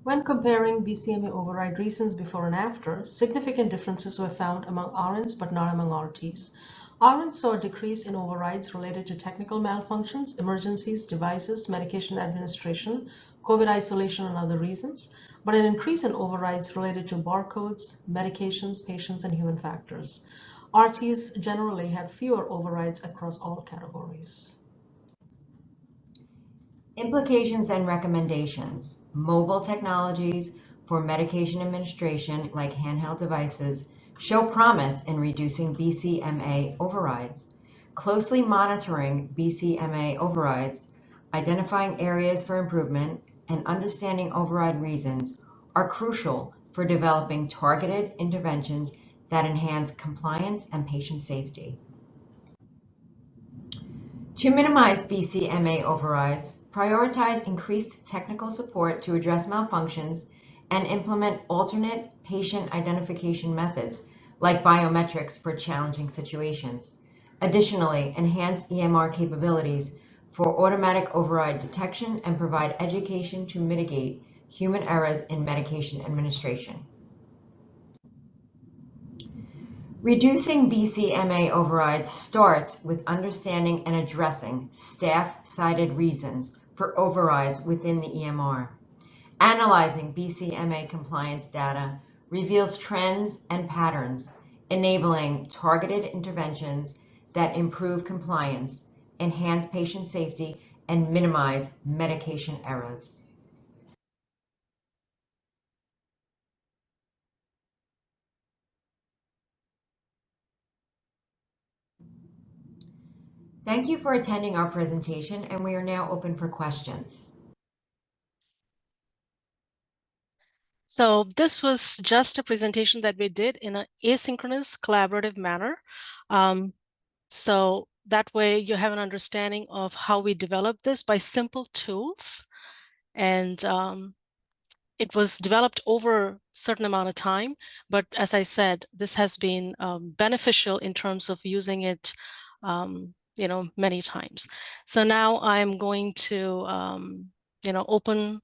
When comparing BCMA override reasons before and after, significant differences were found among RNs but not among RTs. RNs saw a decrease in overrides related to technical malfunctions, emergencies, devices, medication administration, COVID isolation, and other reasons, but an increase in overrides related to barcodes, medications, patients, and human factors. RTs generally had fewer overrides across all categories. Implications and recommendations. Mobile technologies for medication administration, like handheld devices, show promise in reducing BCMA overrides. Closely monitoring BCMA overrides, identifying areas for improvement, and understanding override reasons are crucial for developing targeted interventions that enhance compliance and patient safety. To minimize BCMA overrides, prioritize increased technical support to address malfunctions and implement alternate patient identification methods like biometrics for challenging situations. Additionally, enhance EMR capabilities for automatic override detection and provide education to mitigate human errors in medication administration. Reducing BCMA overrides starts with understanding and addressing staff-cited reasons for overrides within the EMR. Analyzing BCMA compliance data reveals trends and patterns, enabling targeted interventions that improve compliance, enhance patient safety, and minimize medication errors. Thank you for attending our presentation, and we are now open for questions. So this was just a presentation that we did in an asynchronous collaborative manner. So that way you have an understanding of how we developed this by simple tools. And it was developed over a certain amount of time. But as I said, this has been beneficial in terms of using it many times. So now I'm going to open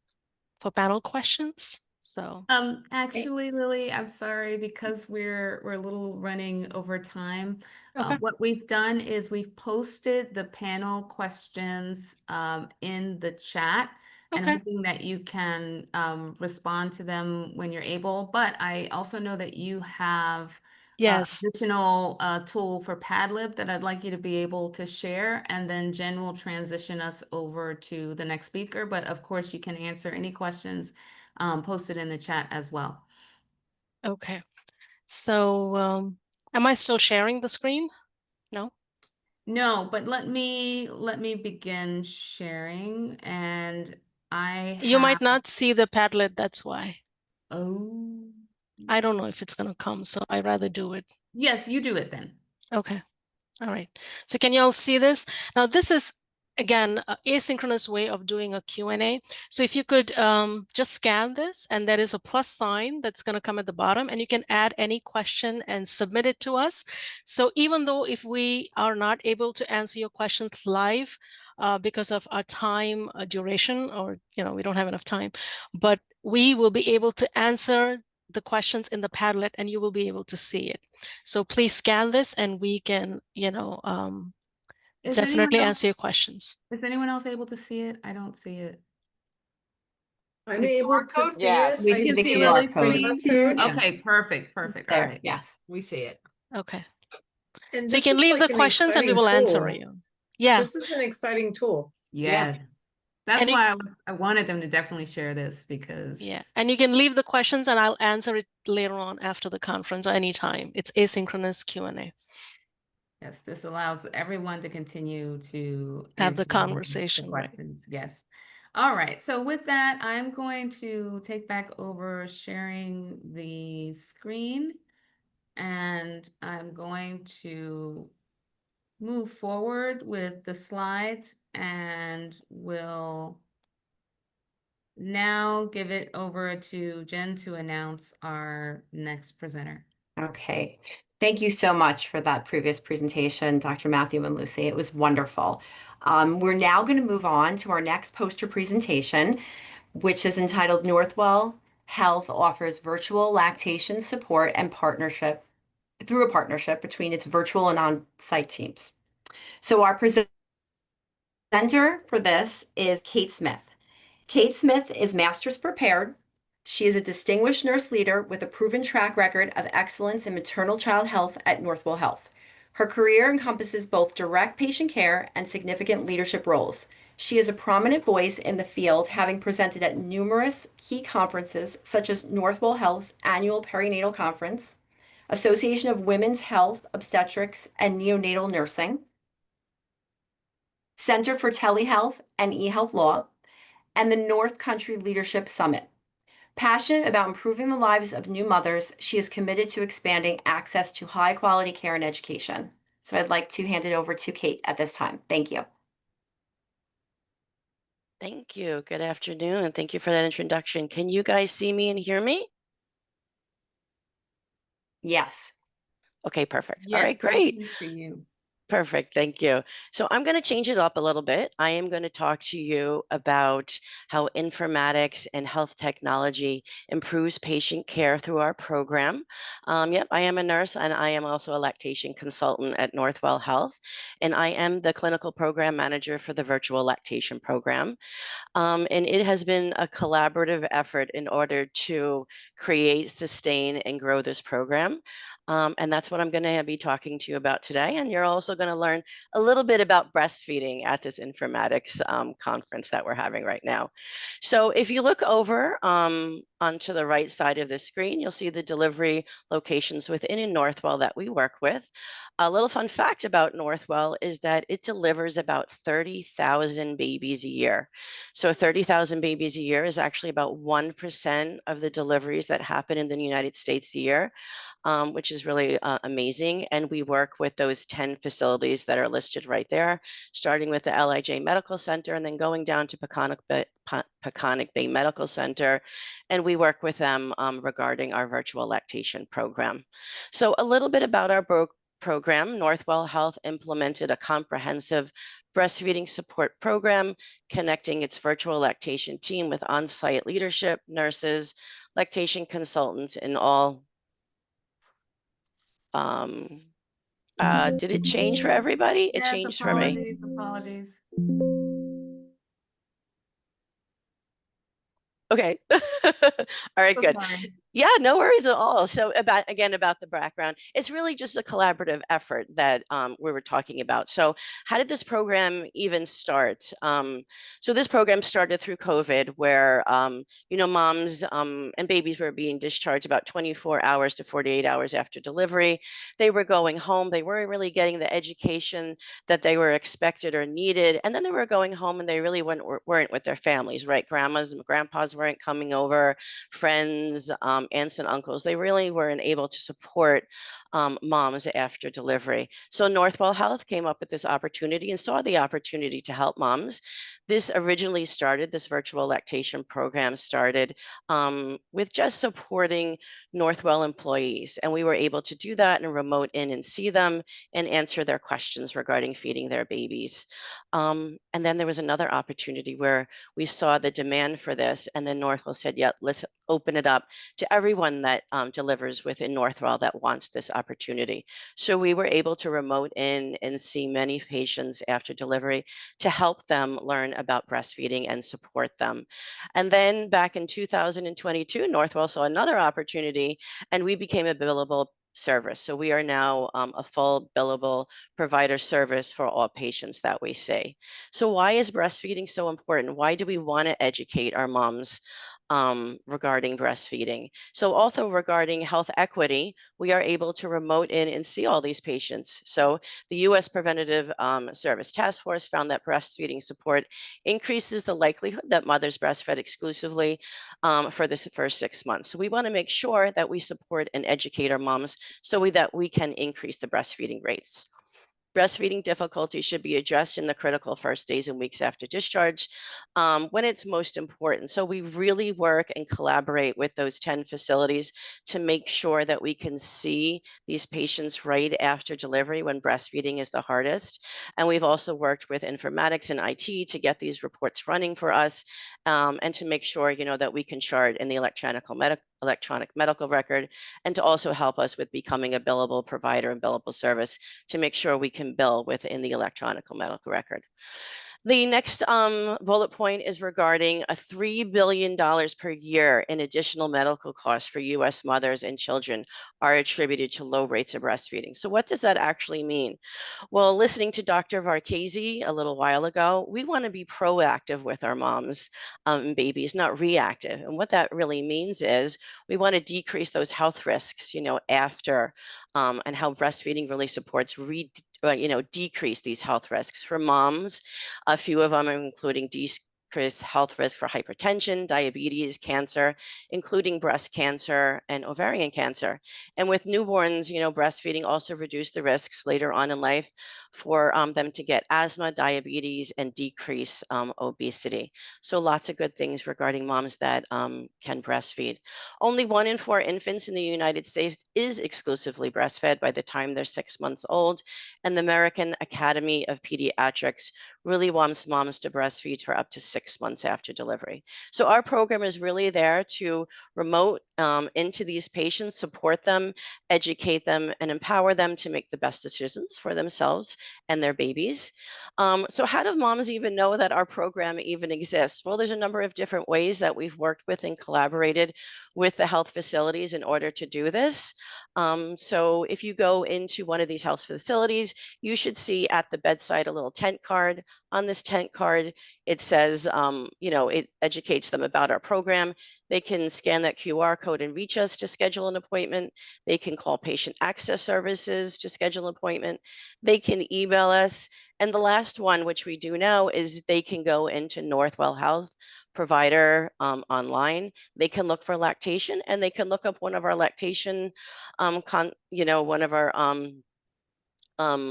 for panel questions. So Actually, Lily, I'm sorry, because we're a little running over time. Okay. What we've done is we've posted the panel questions in the chat, and Okay. hoping that you can respond to them when you're able. But I also know that you have Yes. additional tool for Padlib that I'd like you to be able to share, and then Jen will transition us over to the next speaker. But of course, you can answer any questions posted in the chat as well. Okay. So am I still sharing the screen? No? No, but let me begin sharing, and You might not see the Padlet, that's why. Oh. I don't know if it's going to come, so I'd rather do it. Yes, you do it then. Okay. All right. So can you all see this? Now this is, again, an asynchronous way of doing a Q&A. So if you could just scan this, and there is a plus sign that's going to come at the bottom, and you can add any question and submit it to us. So even though if we are not able to answer your questions live because of our time duration, or we don't have enough time, but we will be able to answer the questions in the Padlet, and you will be able to see it. So please scan this, and we can, Is definitely anyone answer your questions. Is anyone else able to see it? I don't see it. I'm The able QR to code? see Yes. it. We I see the see QR the code. QR code. Okay, perfect. All There, right. yes. We see it. Okay. And So you this can is leave like the an questions and we exciting will answer tool. you. Yeah. This is an exciting tool. Yes. That's And why I wanted them to definitely share this, because Yeah. And you can leave the questions and I'll answer it later on after the conference or anytime. It's asynchronous Q&A. yes, this allows everyone to continue to Have the answer conversation, right? questions. Yes. All right. So with that, I'm going to take back over sharing the screen, and I'm going to move forward with the slides, and we'll now give it over to Jen to announce our next presenter. Okay. Thank you so much for that previous presentation, Dr. Matthew and Lucy. It was wonderful. We're now going to move on to our next poster presentation, which is entitled Northwell Health Offers Virtual Lactation Support and Partnership through a partnership between its virtual and on-site teams. So our presenter for this is Kate Smith. Kate Smith is master's prepared. She is a distinguished nurse leader with a proven track record of excellence in maternal child health at Northwell Health. Her career encompasses both direct patient care and significant leadership roles. She is a prominent voice in the field, having presented at numerous key conferences such as Northwell Health's annual perinatal conference, Association of Women's Health, Obstetrics, and Neonatal Nursing, Center for Telehealth and eHealth Law, and the North Country Leadership Summit. Passionate about improving the lives of new mothers, she is committed to expanding access to high-quality care and education. So I'd like to hand it over to Kate at this time. Thank you. Thank you. Good afternoon, and thank you for that introduction. Can you guys see me and hear me? Yes. Okay, perfect. Yes, All right, great. for you. Perfect. Thank you. So I'm going to change it up a little bit. I am going to talk to you about how informatics and health technology improves patient care through our program. Yep, I am a nurse, and I am also a lactation consultant at Northwell Health, and I am the clinical program manager for the virtual lactation program. And it has been a collaborative effort in order to create, sustain, and grow this program. And that's what I'm going to be talking to you about today. And you're also going to learn a little bit about breastfeeding at this informatics conference that we're having right now. So if you look over onto the right side of the screen, you'll see the delivery locations within Northwell that we work with. A little fun fact about Northwell is that it delivers about 30,000 babies a year. So 30,000 babies a year is actually about 1% of the deliveries that happen in the United States a year. Which is really amazing. And we work with those 10 facilities that are listed right there, starting with the LIJ Medical Center and then going down to Peconic Bay Medical Center. And we work with them regarding our virtual lactation program. So a little bit about our program. Northwell Health implemented a comprehensive breastfeeding support program, connecting its virtual lactation team with on-site leadership, nurses, lactation consultants, and all. Did it change for everybody? It Yes, changed for me. apologies. Okay. All right, So good. sorry. Yeah, no worries at all. So about the background, it's really just a collaborative effort that we were talking about. So how did this program even start? So this program started through COVID, where moms and babies were being discharged about 24 hours to 48 hours after delivery. They were going home. They weren't really getting the education that they were expected or needed. And then they were going home and they really weren't with their families, right? Grandmas and grandpas weren't coming over, friends, aunts and uncles, they really weren't able to support moms after delivery. So Northwell Health came up with this opportunity and saw the opportunity to help moms. This originally started, this virtual lactation program started with just supporting Northwell employees. And we were able to do that and remote in and see them and answer their questions regarding feeding their babies. And then there was another opportunity where we saw the demand for this, and then Northwell said, yeah, let's open it up to everyone that delivers within Northwell that wants this opportunity. So we were able to remote in and see many patients after delivery to help them learn about breastfeeding and support them. And then back in 2022, Northwell saw another opportunity and we became a billable service. So we are now a full billable provider service for all patients that we see. So why is breastfeeding so important? Why do we want to educate our moms regarding breastfeeding? So also regarding health equity, we are able to remote in and see all these patients. So the U.S. Preventative Service Task Force found that breastfeeding support increases the likelihood that mothers breastfed exclusively for the first 6 months. So we want to make sure that we support and educate our moms so that we can increase the breastfeeding rates. Breastfeeding difficulty should be addressed in the critical first days and weeks after discharge when it's most important. So we really work and collaborate with those 10 facilities to make sure that we can see these patients right after delivery when breastfeeding is the hardest. And we've also worked with Informatics and IT to get these reports running for us and to make sure, you know, that we can chart in the electronic medical record, and to also help us with becoming a billable provider and billable service to make sure we can bill within the electronic medical record. The next bullet point is regarding a $3 billion per year in additional medical costs for U.S. mothers and children are attributed to low rates of breastfeeding. So what does that actually mean? Well, listening to Dr. Varghese a little while ago, we want to be proactive with our moms and babies, not reactive. And what that really means is we want to decrease those health risks, you know, after and how breastfeeding really supports decrease these health risks for moms. A few of them are including decreased health risk for hypertension, diabetes, cancer, including breast cancer and ovarian cancer. And with newborns, you know, breastfeeding also reduced the risks later on in life for them to get asthma, diabetes, and decrease obesity. So lots of good things regarding moms that can breastfeed. Only 1 in 4 infants in the United States is exclusively breastfed by the time they're 6 months old. And the American Academy of Pediatrics really wants moms to breastfeed for up to 6 months after delivery. So our program is really there to remote into these patients, support them, educate them, and empower them to make the best decisions for themselves and their babies. So how do moms even know that our program even exists? Well, there's a number of different ways that we've worked with and collaborated with the health facilities in order to do this. So if you go into one of these health facilities, you should see at the bedside a little tent card. On this tent card, it says, it educates them about our program. They can scan that QR code and reach us to schedule an appointment. They can call patient access services to schedule an appointment. They can email us. And the last one, which we do now, is they can go into Northwell Health provider online. They can look for lactation, and they can look up one of our lactation, one of our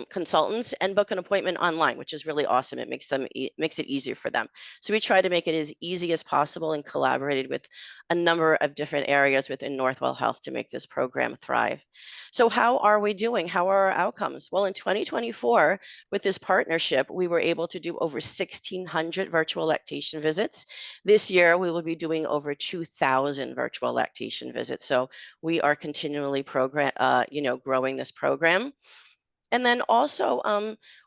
consultants and book an appointment online, which is really awesome. It makes it easier for them. So we try to make it as easy as possible and collaborated with a number of different areas within Northwell Health to make this program thrive. So how are we doing? How are our outcomes? Well, in 2024, with this partnership, we were able to do over 1,600 virtual lactation visits. This year, we will be doing over 2,000 virtual lactation visits. So we are continually growing this program. And then also,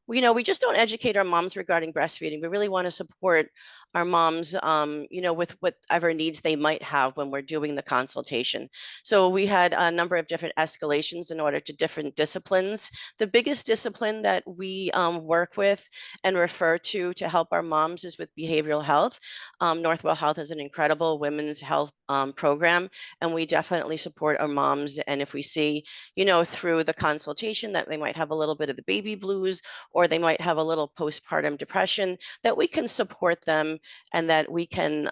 we just don't educate our moms regarding breastfeeding. We really want to support our moms, with whatever needs they might have when we're doing the consultation. So we had a number of different escalations in order to different disciplines. The biggest discipline that we work with and refer to help our moms is with behavioral health. Northwell Health is an incredible women's health program, and we definitely support our moms. And if we see, through the consultation that they might have a little bit of the baby blues, or they might have a little postpartum depression, that we can support them them, and that we can,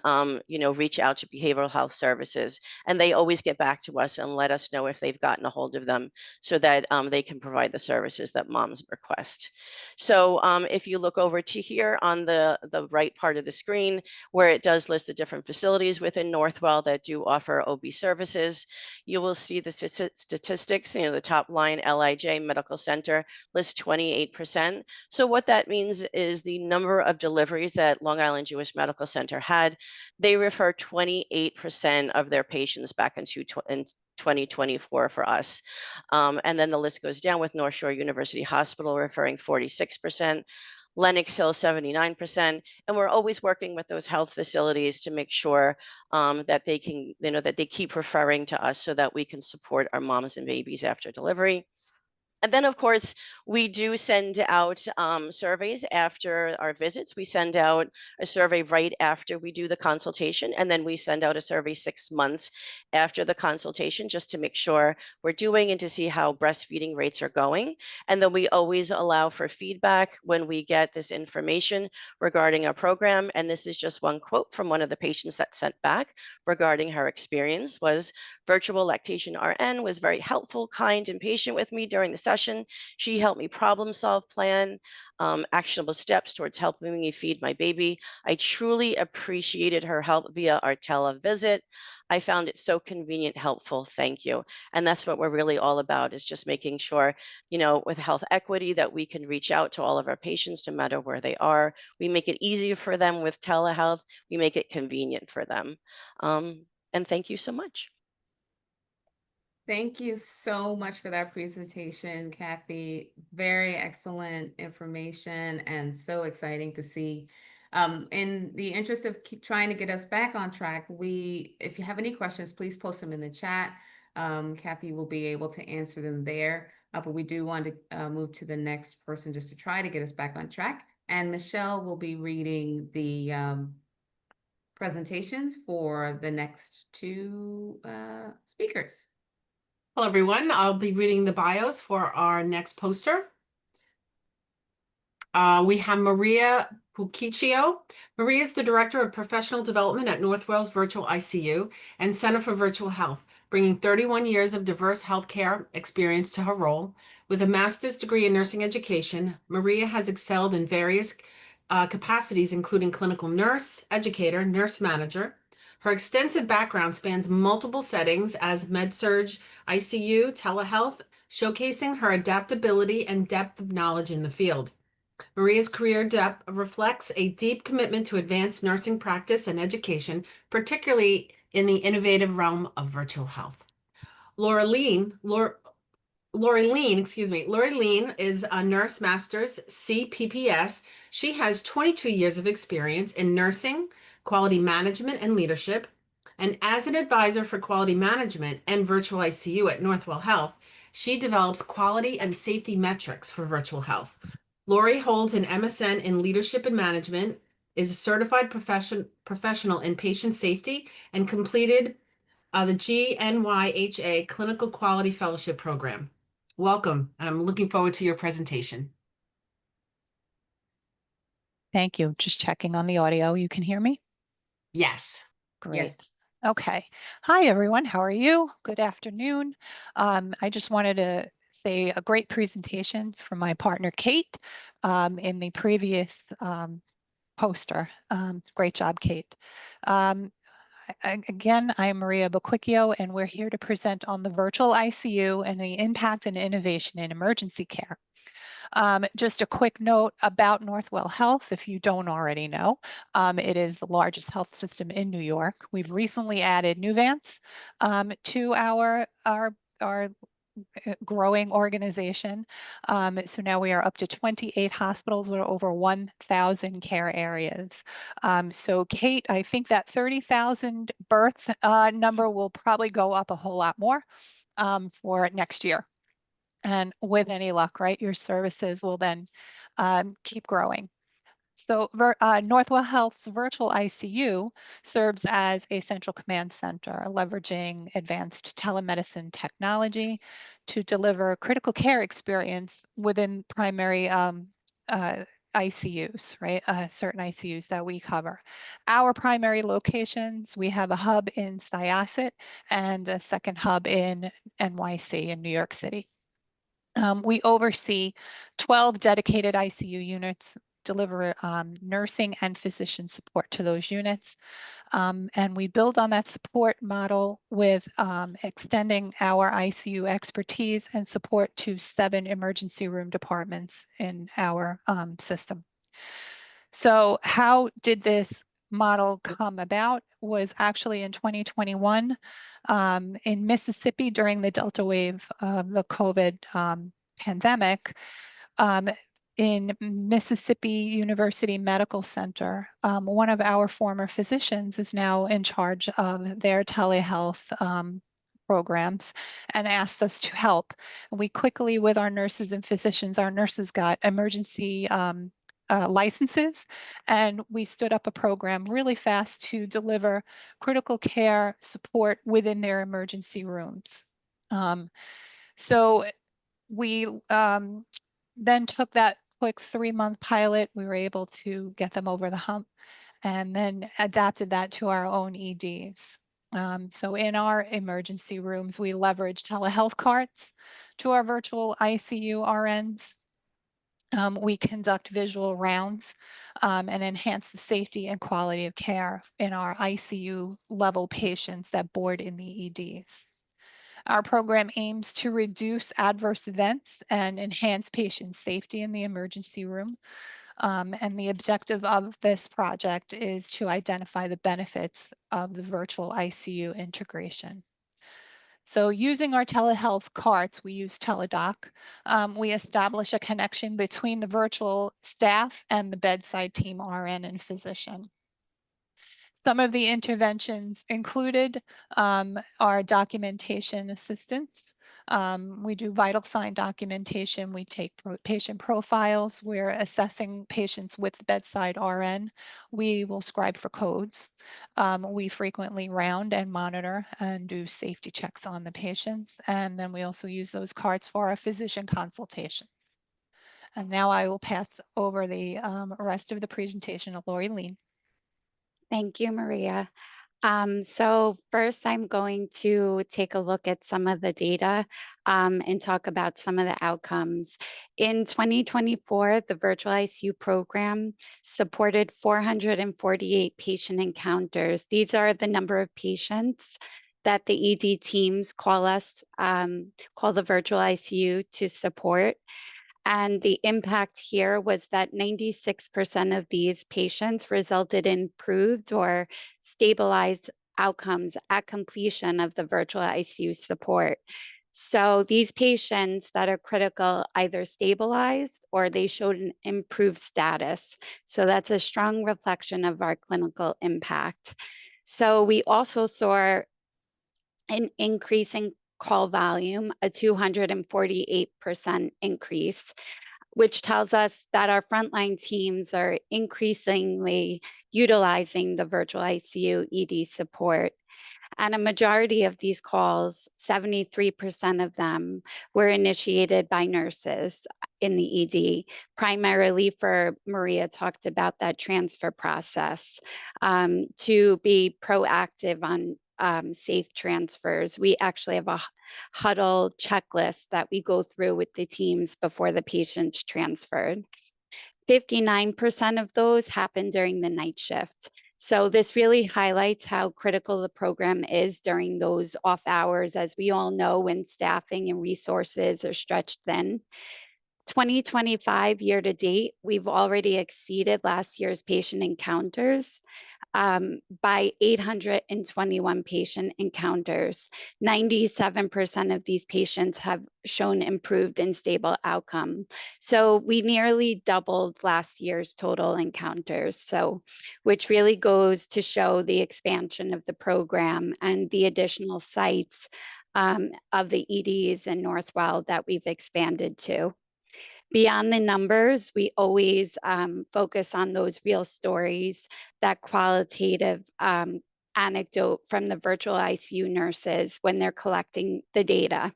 reach out to behavioral health services. And they always get back to us and let us know if they've gotten a hold of them so that they can provide the services that moms request. So if you look over to here on the right part of the screen, where it does list the different facilities within Northwell that do offer OB services, you will see the statistics. The top line, LIJ Medical Center lists 28%. So what that means is the number of deliveries that Long Island Jewish Medical Center had, they refer 28% of their patients back in 2024 for us. And then the list goes down with North Shore University Hospital referring 46%, Lenox Hill 79%, and we're always working with those health facilities to make sure that they can, that they keep referring to us so that we can support our moms and babies after delivery. And then, of course, we do send out surveys after our visits. We send out a survey right after we do the consultation, and then we send out a survey 6 months after the consultation just to make sure we're doing and to see how breastfeeding rates are going. And then we always allow for feedback when we get this information regarding our program. And this is just one quote from one of the patients that sent back regarding her experience was, virtual lactation RN was very helpful, kind, and patient with me during the session. She helped me problem solve plan, actionable steps towards helping me feed my baby. I truly appreciated her help via our televisit. I found it so convenient, helpful. Thank you. And that's what we're really all about, is just making sure, with health equity, that we can reach out to all of our patients no matter where they are. We make it easier for them with telehealth. We make it convenient for them. And thank you so much. Thank you so much for that presentation, Kathy. Very excellent information and so exciting to see. In the interest of trying to get us back on track, if you have any questions, please post them in the chat. Kathy will be able to answer them there. But we do want to move to the next person just to try to get us back on track. And Michelle will be reading the presentations for the next two speakers. Hello, everyone. I'll be reading the bios for our next poster. We have Maria Puciccio. Maria is the Director of Professional Development at Northwell's Virtual ICU and Center for Virtual Health, bringing 31 years of diverse healthcare experience to her role. With a master's degree in nursing education, Maria has excelled in various capacities, including clinical nurse, educator, nurse manager. Her extensive background spans multiple settings as med-surg, ICU, telehealth, showcasing her adaptability and depth of knowledge in the field. Maria's career depth reflects a deep commitment to advanced nursing practice and education, particularly in the innovative realm of virtual health. Lori Lean is a Nurse Master's CPPS. She has 22 years of experience in nursing, quality management, and leadership. And as an advisor for quality management and virtual ICU at Northwell Health, she develops quality and safety metrics for virtual health. Lori holds an MSN in leadership and management, is a certified professional in patient safety, and completed the GNYHA Clinical Quality Fellowship Program. Welcome, and I'm looking forward to your presentation. Thank you. Just checking on the audio. You can hear me? Yes. Great. Yes. Okay. Hi, everyone. How are you? Good afternoon. I just wanted to say a great presentation from my partner, Kate, in the previous poster. Great job, Kate. Again, I'm Maria Boquicchio, and we're here to present on the virtual ICU and the impact and innovation in emergency care. Just a quick note about Northwell Health, if you don't already know. It is the largest health system in New York. We've recently added Nuvance to our growing organization. So now we are up to 28 hospitals with over 1,000 care areas. So Kate, I think that 30,000 birth number will probably go up a whole lot more for next year. And with any luck, right, your services will then keep growing. So Northwell Health's virtual ICU serves as a central command center, leveraging advanced telemedicine technology to deliver critical care experience within primary ICUs, right? Certain ICUs that we cover. Our primary locations, we have a hub in Syosset and a second hub in NYC in New York City. We oversee 12 dedicated ICU units, deliver nursing and physician support to those units. And we build on that support model with extending our ICU expertise and support to 7 emergency room departments in our system. So how did this model come about? Was actually in 2021 in Mississippi during the Delta wave of the COVID pandemic. In Mississippi University Medical Center, one of our former physicians is now in charge of their telehealth programs and asked us to help. We quickly, with our nurses and physicians, our nurses got emergency licenses, and we stood up a program really fast to deliver critical care support within their emergency rooms. So we then took that quick 3-month pilot. We were able to get them over the hump and then adapted that to our own EDs. So in our emergency rooms, we leverage telehealth carts to our virtual ICU RNs. We conduct visual rounds and enhance the safety and quality of care in our ICU level patients that board in the EDs. Our program aims to reduce adverse events and enhance patient safety in the emergency room. And the objective of this project is to identify the benefits of the virtual ICU integration. So using our telehealth carts, we use Teledoc. We establish a connection between the virtual staff and the bedside team RN and physician. Some of the interventions included our documentation assistance. We do vital sign documentation. We take patient profiles. We're assessing patients with bedside RN. We will scribe for codes. We frequently round and monitor and do safety checks on the patients. And then we also use those cards for our physician consultation. And now I will pass over the rest of the presentation to Lori Lean. Thank you, Maria. So first, I'm going to take a look at some of the data and talk about some of the outcomes. In 2024, the virtual ICU program supported 448 patient encounters. These are the number of patients that the ED teams call the virtual ICU to support. And the impact here was that 96% of these patients resulted in improved or stabilized outcomes at completion of the virtual ICU support. So these patients that are critical either stabilized or they showed an improved status. So that's a strong reflection of our clinical impact. So we also saw an increase in call volume, a 248% increase, which tells us that our frontline teams are increasingly utilizing the virtual ICU ED support. And a majority of these calls, 73% of them, were initiated by nurses in the ED, primarily for, Maria talked about that transfer process, to be proactive on safe transfers. We actually have a huddle checklist that we go through with the teams before the patient's transferred. 59% of those happen during the night shift. So this really highlights how critical the program is during those off hours, as we all know, when staffing and resources are stretched thin. 2025 year to date, we've already exceeded last year's patient encounters by 821 patient encounters. 97% of these patients have shown improved and stable outcome. So we nearly doubled last year's total encounters. So, which really goes to show the expansion of the program and the additional sites of the EDs in Northwell that we've expanded to. Beyond the numbers, we always focus on those real stories, that qualitative anecdote from the virtual ICU nurses when they're collecting the data.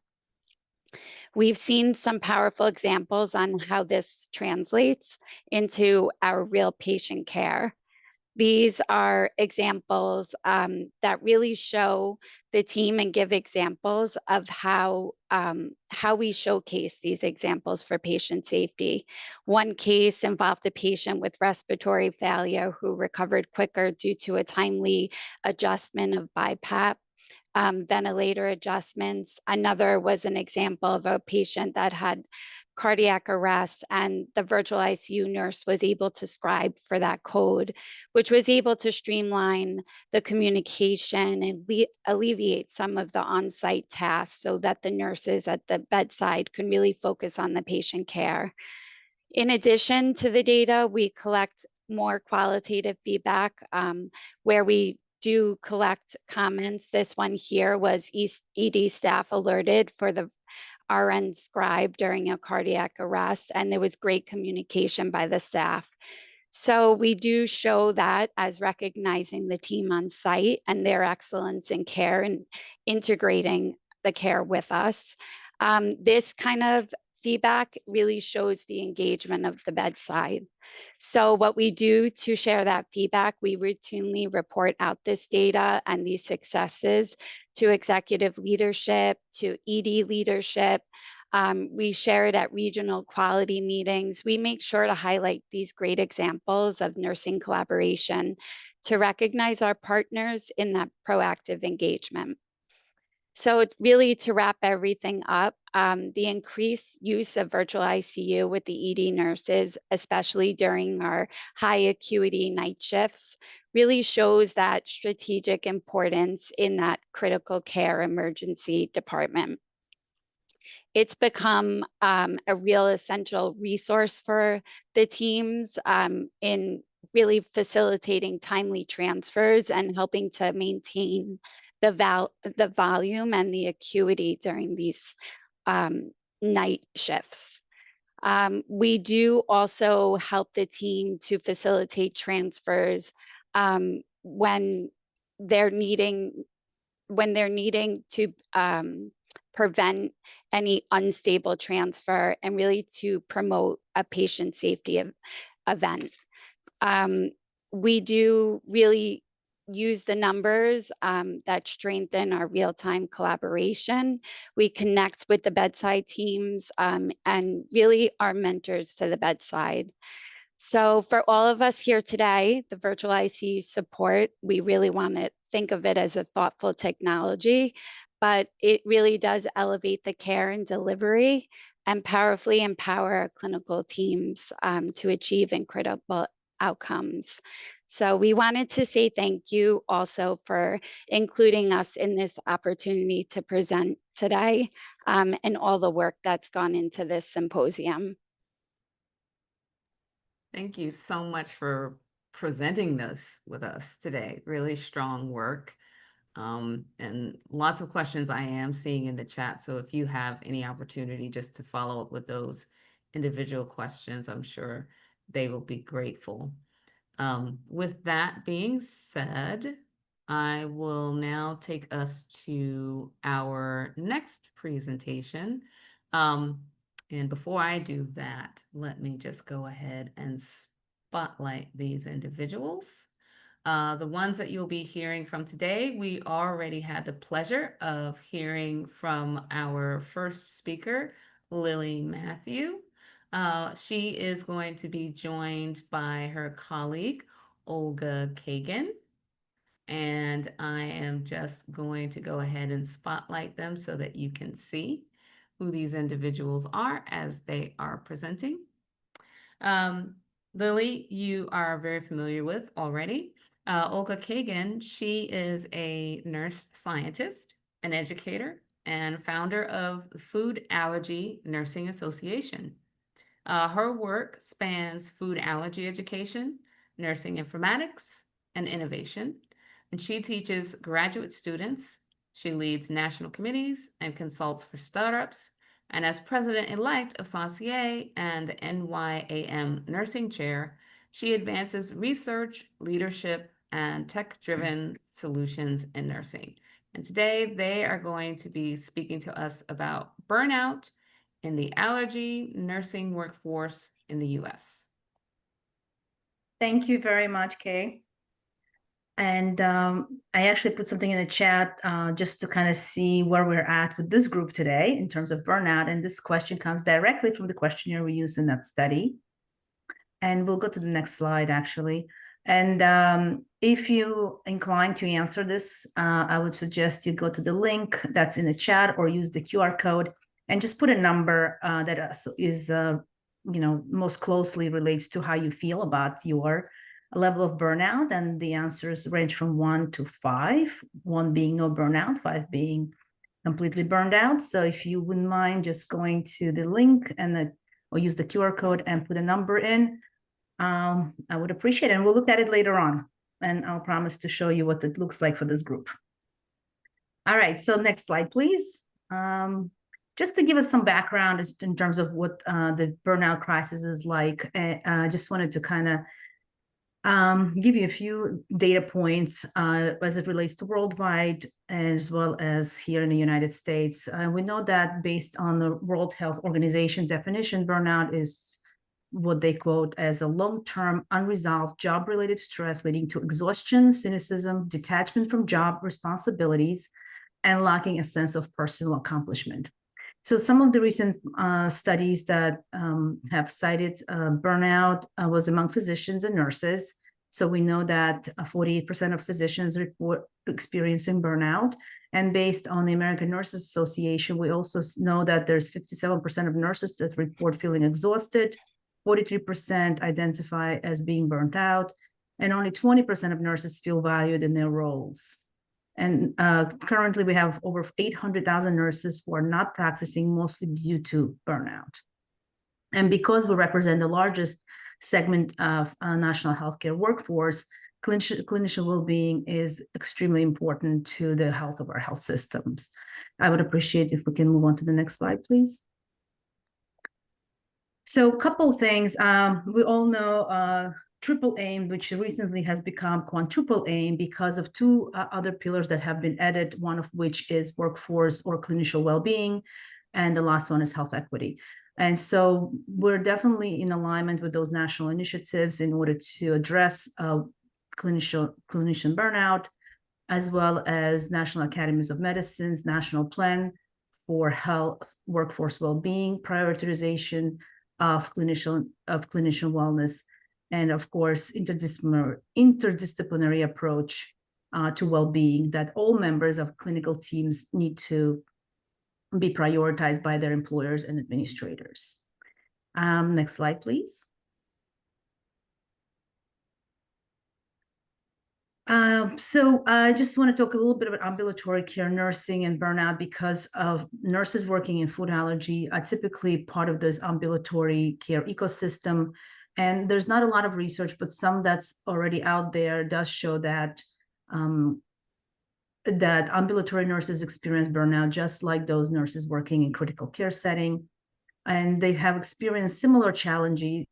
We've seen some powerful examples on how this translates into our real patient care. These are examples that really show the team and give examples of how we showcase these examples for patient safety. One case involved a patient with respiratory failure who recovered quicker due to a timely adjustment of BiPAP. Ventilator adjustments. Another was an example of a patient that had cardiac arrest, and the virtual ICU nurse was able to scribe for that code, which was able to streamline the communication and alleviate some of the on-site tasks so that the nurses at the bedside can really focus on the patient care. In addition to the data, we collect more qualitative feedback where we do collect comments. This one here was ED staff alerted for the RN scribe during a cardiac arrest, and there was great communication by the staff. So we do show that as recognizing the team on site and their excellence in care and integrating the care with us. This kind of feedback really shows the engagement of the bedside. So what we do to share that feedback, we routinely report out this data and these successes to executive leadership, to ED leadership. We share it at regional quality meetings. We make sure to highlight these great examples of nursing collaboration to recognize our partners in that proactive engagement. So really to wrap everything up, the increased use of virtual ICU with the ED nurses, especially during our high acuity night shifts, really shows that strategic importance in that critical care emergency department. It's become a real essential resource for the teams in really facilitating timely transfers and helping to maintain the volume and the acuity during these night shifts. We do also help the team to facilitate transfers when they're needing to prevent any unstable transfer and really to promote a patient safety event. We do really use the numbers that strengthen our real-time collaboration. We connect with the bedside teams and really are mentors to the bedside. So for all of us here today, the virtual ICU support, we really want to think of it as a thoughtful technology, but it really does elevate the care and delivery and powerfully empower our clinical teams to achieve incredible outcomes. So we wanted to say thank you also for including us in this opportunity to present today and all the work that's gone into this symposium. Thank you so much for presenting this with us today. Really strong work. And lots of questions I am seeing in the chat. So if you have any opportunity just to follow up with those individual questions, I'm sure they will be grateful. With that being said, I will now take us to our next presentation. And before I do that, let me just go ahead and spotlight these individuals. The ones that you'll be hearing from today, we already had the pleasure of hearing from our first speaker, Lily Matthew. She is going to be joined by her colleague, Olga Kagan. And I am just going to go ahead and spotlight them so that you can see who these individuals are as they are presenting. Lily, you are very familiar with already. Olga Kagan, she is a nurse scientist, an educator, and founder of Food Allergy Nursing Association. Her work spans food allergy education, nursing informatics, and innovation, and she teaches graduate students. She leads national committees and consults for startups, and as president-elect of SACIE and the NYAM Nursing Chair, she advances research, leadership, and tech-driven solutions in nursing. And today they are going to be speaking to us about burnout in the allergy nursing workforce in the U.S.? Thank you very much, Kay. And I actually put something in the chat just to kind of see where we're at with this group today in terms of burnout. And this question comes directly from the questionnaire we used in that study. And we'll go to the next slide, actually. And if you incline to answer this, I would suggest you go to the link that's in the chat or use the QR code and just put a number that is, most closely relates to how you feel about your level of burnout. And the answers range from 1 to 5, 1 being no burnout, 5 being completely burned out. So if you wouldn't mind just going to the link or use the QR code and put a number in, I would appreciate it. And we'll look at it later on. And I'll promise to show you what it looks like for this group. All right, so next slide, please. Just to give us some background in terms of what the burnout crisis is like, I just wanted to kind of give you a few data points as it relates to worldwide as well as here in the United States. We know that based on the World Health Organization's definition, burnout is what they quote as a long-term unresolved job-related stress leading to exhaustion, cynicism, detachment from job responsibilities, and lacking a sense of personal accomplishment. So some of the recent studies that have cited burnout was among physicians and nurses. So we know that 48% of physicians report experiencing burnout. And based on the American Nurses Association, we also know that there's 57% of nurses that report feeling exhausted, 43% identify as being burnt out, and only 20% of nurses feel valued in their roles. And currently we have over 800,000 nurses who are not practicing, mostly due to burnout. And because we represent the largest segment of national healthcare workforce, clinician well-being is extremely important to the health of our health systems. I would appreciate if we can move on to the next slide, please. So a couple of things. We all know triple aim, which recently has become quadruple aim because of 2 other pillars that have been added, one of which is workforce or clinician well-being, and the last one is health equity. And so we're definitely in alignment with those national initiatives in order to address clinician burnout, as well as National Academies of Medicine's National Plan for Health Workforce Well-being, prioritization of clinician wellness, and of course, interdisciplinary approach to well-being that all members of clinical teams need to be prioritized by their employers and administrators. Next slide, please. So I just want to talk a little bit about ambulatory care nursing and burnout because of nurses working in food allergy are typically part of this ambulatory care ecosystem. And there's not a lot of research, but some that's already out there does show that that ambulatory nurses experience burnout just like those nurses working in critical care setting. And they have experienced similar challenges,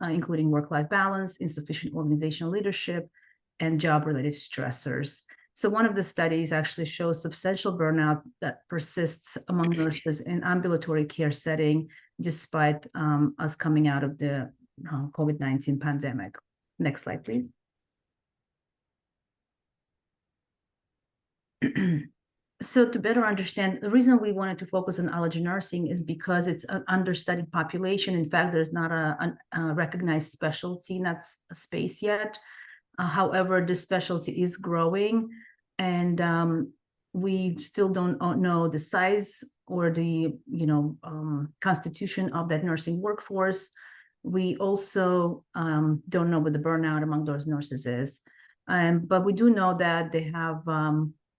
including work-life balance, insufficient organizational leadership, and job-related stressors. So one of the studies actually shows substantial burnout that persists among nurses in ambulatory care setting, despite us coming out of the COVID-19 pandemic. Next slide, please. So to better understand, the reason we wanted to focus on allergy nursing is because it's an understudied population. In fact, there's not a recognized specialty in that space yet. However, this specialty is growing, and we still don't know the size or the constitution of that nursing workforce. We also don't know what the burnout among those nurses is, but we do know that they have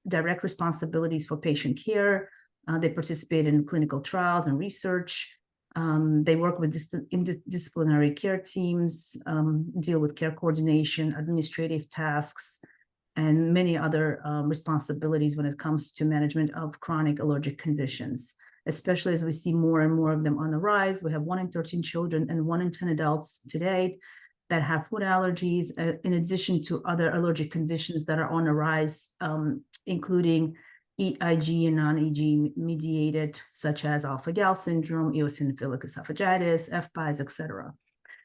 direct responsibilities for patient care. They participate in clinical trials and research. They work with interdisciplinary care teams, deal with care coordination, administrative tasks, and many other responsibilities when it comes to management of chronic allergic conditions, especially as we see more and more of them on the rise. We have 1 in 13 children and 1 in 10 adults today that have food allergies, in addition to other allergic conditions that are on the rise, including IG and non-IG mediated, such as alpha-gal syndrome, eosinophilic esophagitis, FPIES, etc.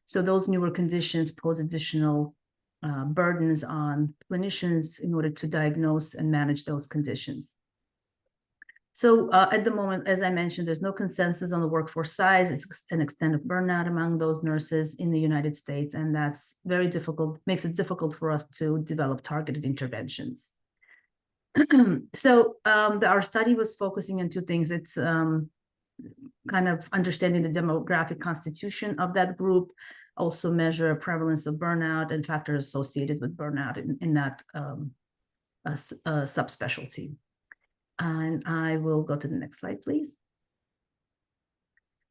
So those newer conditions pose additional burdens on clinicians in order to diagnose and manage those conditions. So at the moment, as I mentioned, there's no consensus on the workforce size. It's an extent of burnout among those nurses in the United States, and that's very difficult, makes it difficult for us to develop targeted interventions. So our study was focusing on two things. It's kind of understanding the demographic constitution of that group, also measure prevalence of burnout and factors associated with burnout in that subspecialty. And I will go to the next slide, please.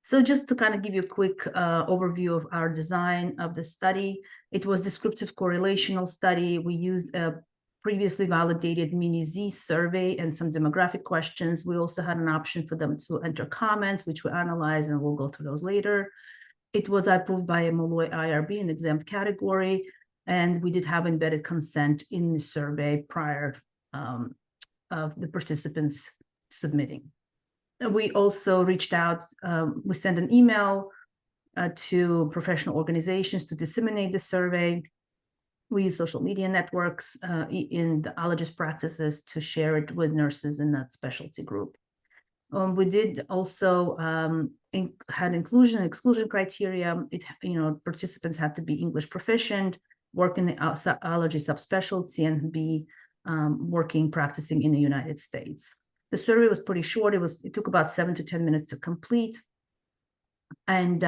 So just to kind of give you a quick overview of our design of the study, it was descriptive correlational study. We used a previously validated mini-Z survey and some demographic questions. We also had an option for them to enter comments, which we analyzed, and we'll go through those later. It was approved by a Molloy IRB, an exempt category, and we did have embedded consent in the survey prior of the participants submitting. We also reached out, we sent an email to professional organizations to disseminate the survey. We use social media networks in the allergist practices to share it with nurses in that specialty group. We did also had inclusion and exclusion criteria. Participants had to be English proficient, work in the allergy subspecialty, and be practicing in the United States. The survey was pretty short. It took about 7 to 10 minutes to complete. And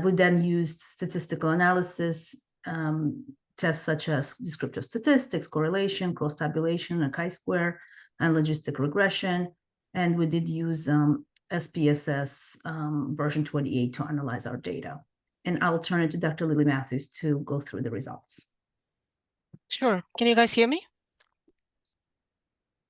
we then used statistical analysis tests such as descriptive statistics, correlation, cross-tabulation, and chi-square, and logistic regression. And we did use SPSS version 28 to analyze our data. And I'll turn it to Dr. Lily Matthews to go through the results. Sure. Can you guys hear me?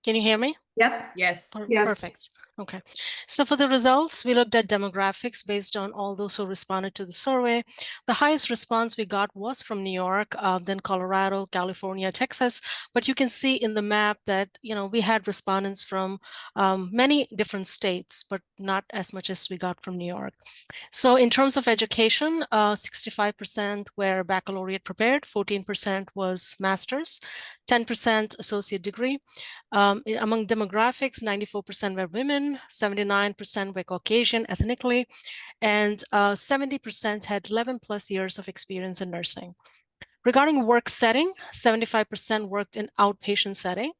Can you hear me? Yep. Yes. Yes. Perfect. Okay. So for the results, we looked at demographics based on all those who responded to the survey. The highest response we got was from New York, then Colorado, California, Texas. But you can see in the map that, we had respondents from many different states, but not as much as we got from New York. So in terms of education, 65% were baccalaureate prepared, 14% was master's, 10% associate degree. Among demographics, 94% were women, 79% were Caucasian ethnically, and 70% had 11 plus years of experience in nursing. Regarding work setting, 75% worked in outpatient setting,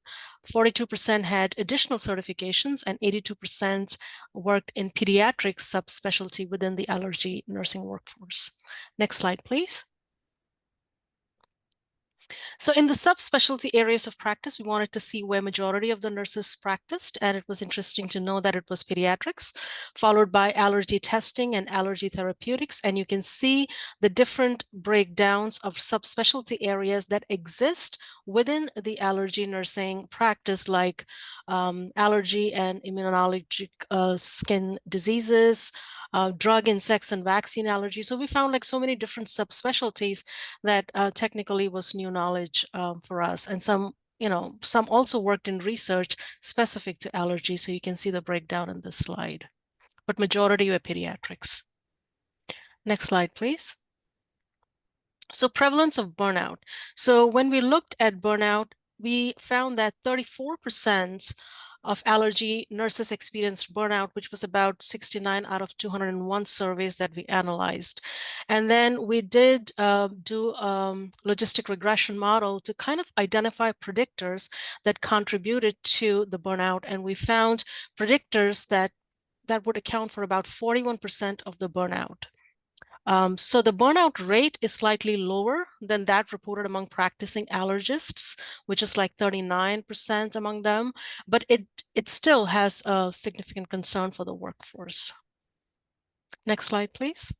42% had additional certifications, and 82% worked in pediatric subspecialty within the allergy nursing workforce. Next slide, please. So in the subspecialty areas of practice, we wanted to see where majority of the nurses practiced, and it was interesting to know that it was pediatrics, followed by allergy testing and allergy therapeutics. And you can see the different breakdowns of subspecialty areas that exist within the allergy nursing practice, like allergy and immunologic skin diseases, drug, insects, and vaccine allergy. So we found so many different subspecialties that technically was new knowledge for us. And some also worked in research specific to allergy. So you can see the breakdown in this slide, but majority were pediatrics. Next slide, please. So prevalence of burnout. So when we looked at burnout, we found that 34% of allergy nurses experienced burnout, which was about 69 out of 201 surveys that we analyzed. And then we did do logistic regression model to kind of identify predictors that contributed to the burnout. And we found predictors that would account for about 41% of the burnout. So the burnout rate is slightly lower than that reported among practicing allergists, which is like 39% among them, but it still has a significant concern for the workforce. Next slide, please.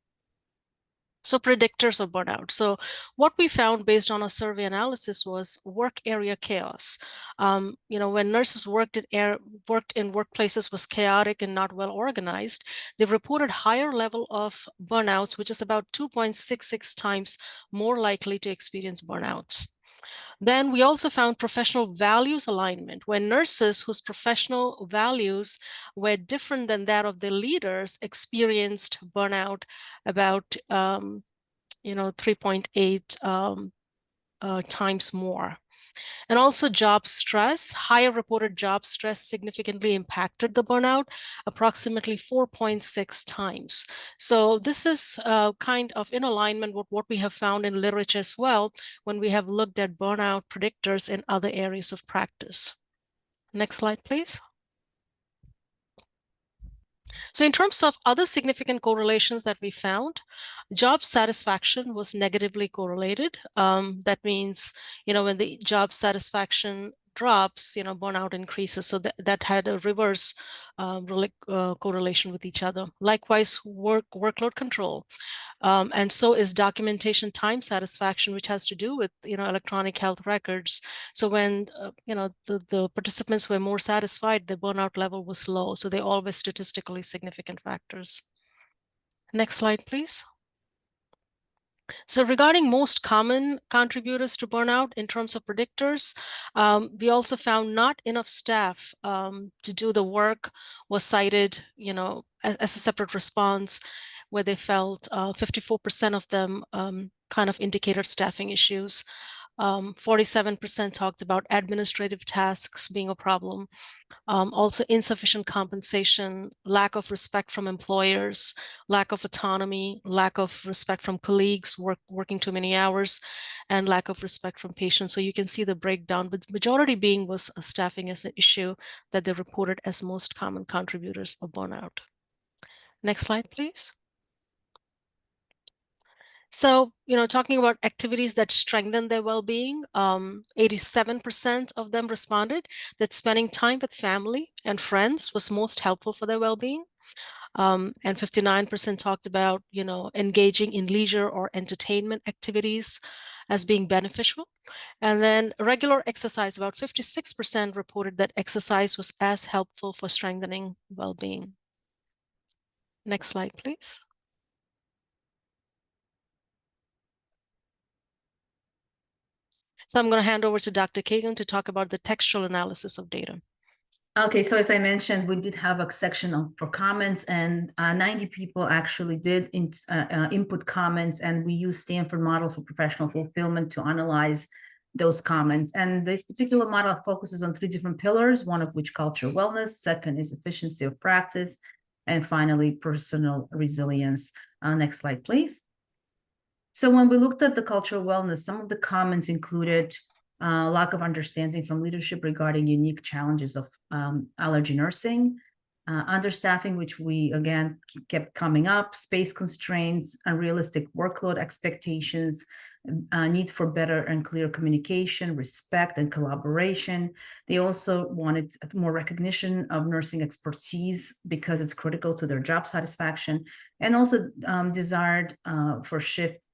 So predictors of burnout. So what we found based on a survey analysis was work area chaos. When nurses worked in workplaces was chaotic and not well organized, they reported higher level of burnouts, which is about 2.66 times more likely to experience burnouts. Then we also found professional values alignment, where nurses whose professional values were different than that of their leaders experienced burnout about 3.8 times more. And also job stress, higher reported job stress significantly impacted the burnout, approximately 4.6 times. So this is kind of in alignment with what we have found in literature as well when we have looked at burnout predictors in other areas of practice. Next slide, please. So in terms of other significant correlations that we found, job satisfaction was negatively correlated. That means, when the job satisfaction drops, burnout increases. So that had a reverse correlation with each other. Likewise, workload control. And so is documentation time satisfaction, which has to do with electronic health records. So when the participants were more satisfied, the burnout level was low. So they all were statistically significant factors. Next slide, please. So regarding most common contributors to burnout in terms of predictors, we also found not enough staff to do the work was cited, as a separate response, where they felt 54% of them kind of indicated staffing issues. 47% talked about administrative tasks being a problem. Also insufficient compensation, lack of respect from employers, lack of autonomy, lack of respect from colleagues, working too many hours, and lack of respect from patients. So you can see the breakdown, but the majority being was staffing as an issue that they reported as most common contributors of burnout. Next slide, please. So, talking about activities that strengthen their well-being, 87% of them responded that spending time with family and friends was most helpful for their well-being. And 59% talked about, engaging in leisure or entertainment activities as being beneficial. And then regular exercise, about 56% reported that exercise was as helpful for strengthening well-being. Next slide, please. So I'm going to hand over to Dr. Kagan to talk about the textual analysis of data. Okay, so as I mentioned, we did have a section for comments, and 90 people actually did input comments, and we used Stanford model for professional fulfillment to analyze those comments. And this particular model focuses on 3 different pillars, one of which culture wellness, second is efficiency of practice, and finally, personal resilience. Next slide, please. So when we looked at the cultural wellness, some of the comments included lack of understanding from leadership regarding unique challenges of allergy nursing, understaffing, which we again kept coming up, space constraints, unrealistic workload expectations, need for better and clear communication, respect, and collaboration. They also wanted more recognition of nursing expertise because it's critical to their job satisfaction, and also desired for shift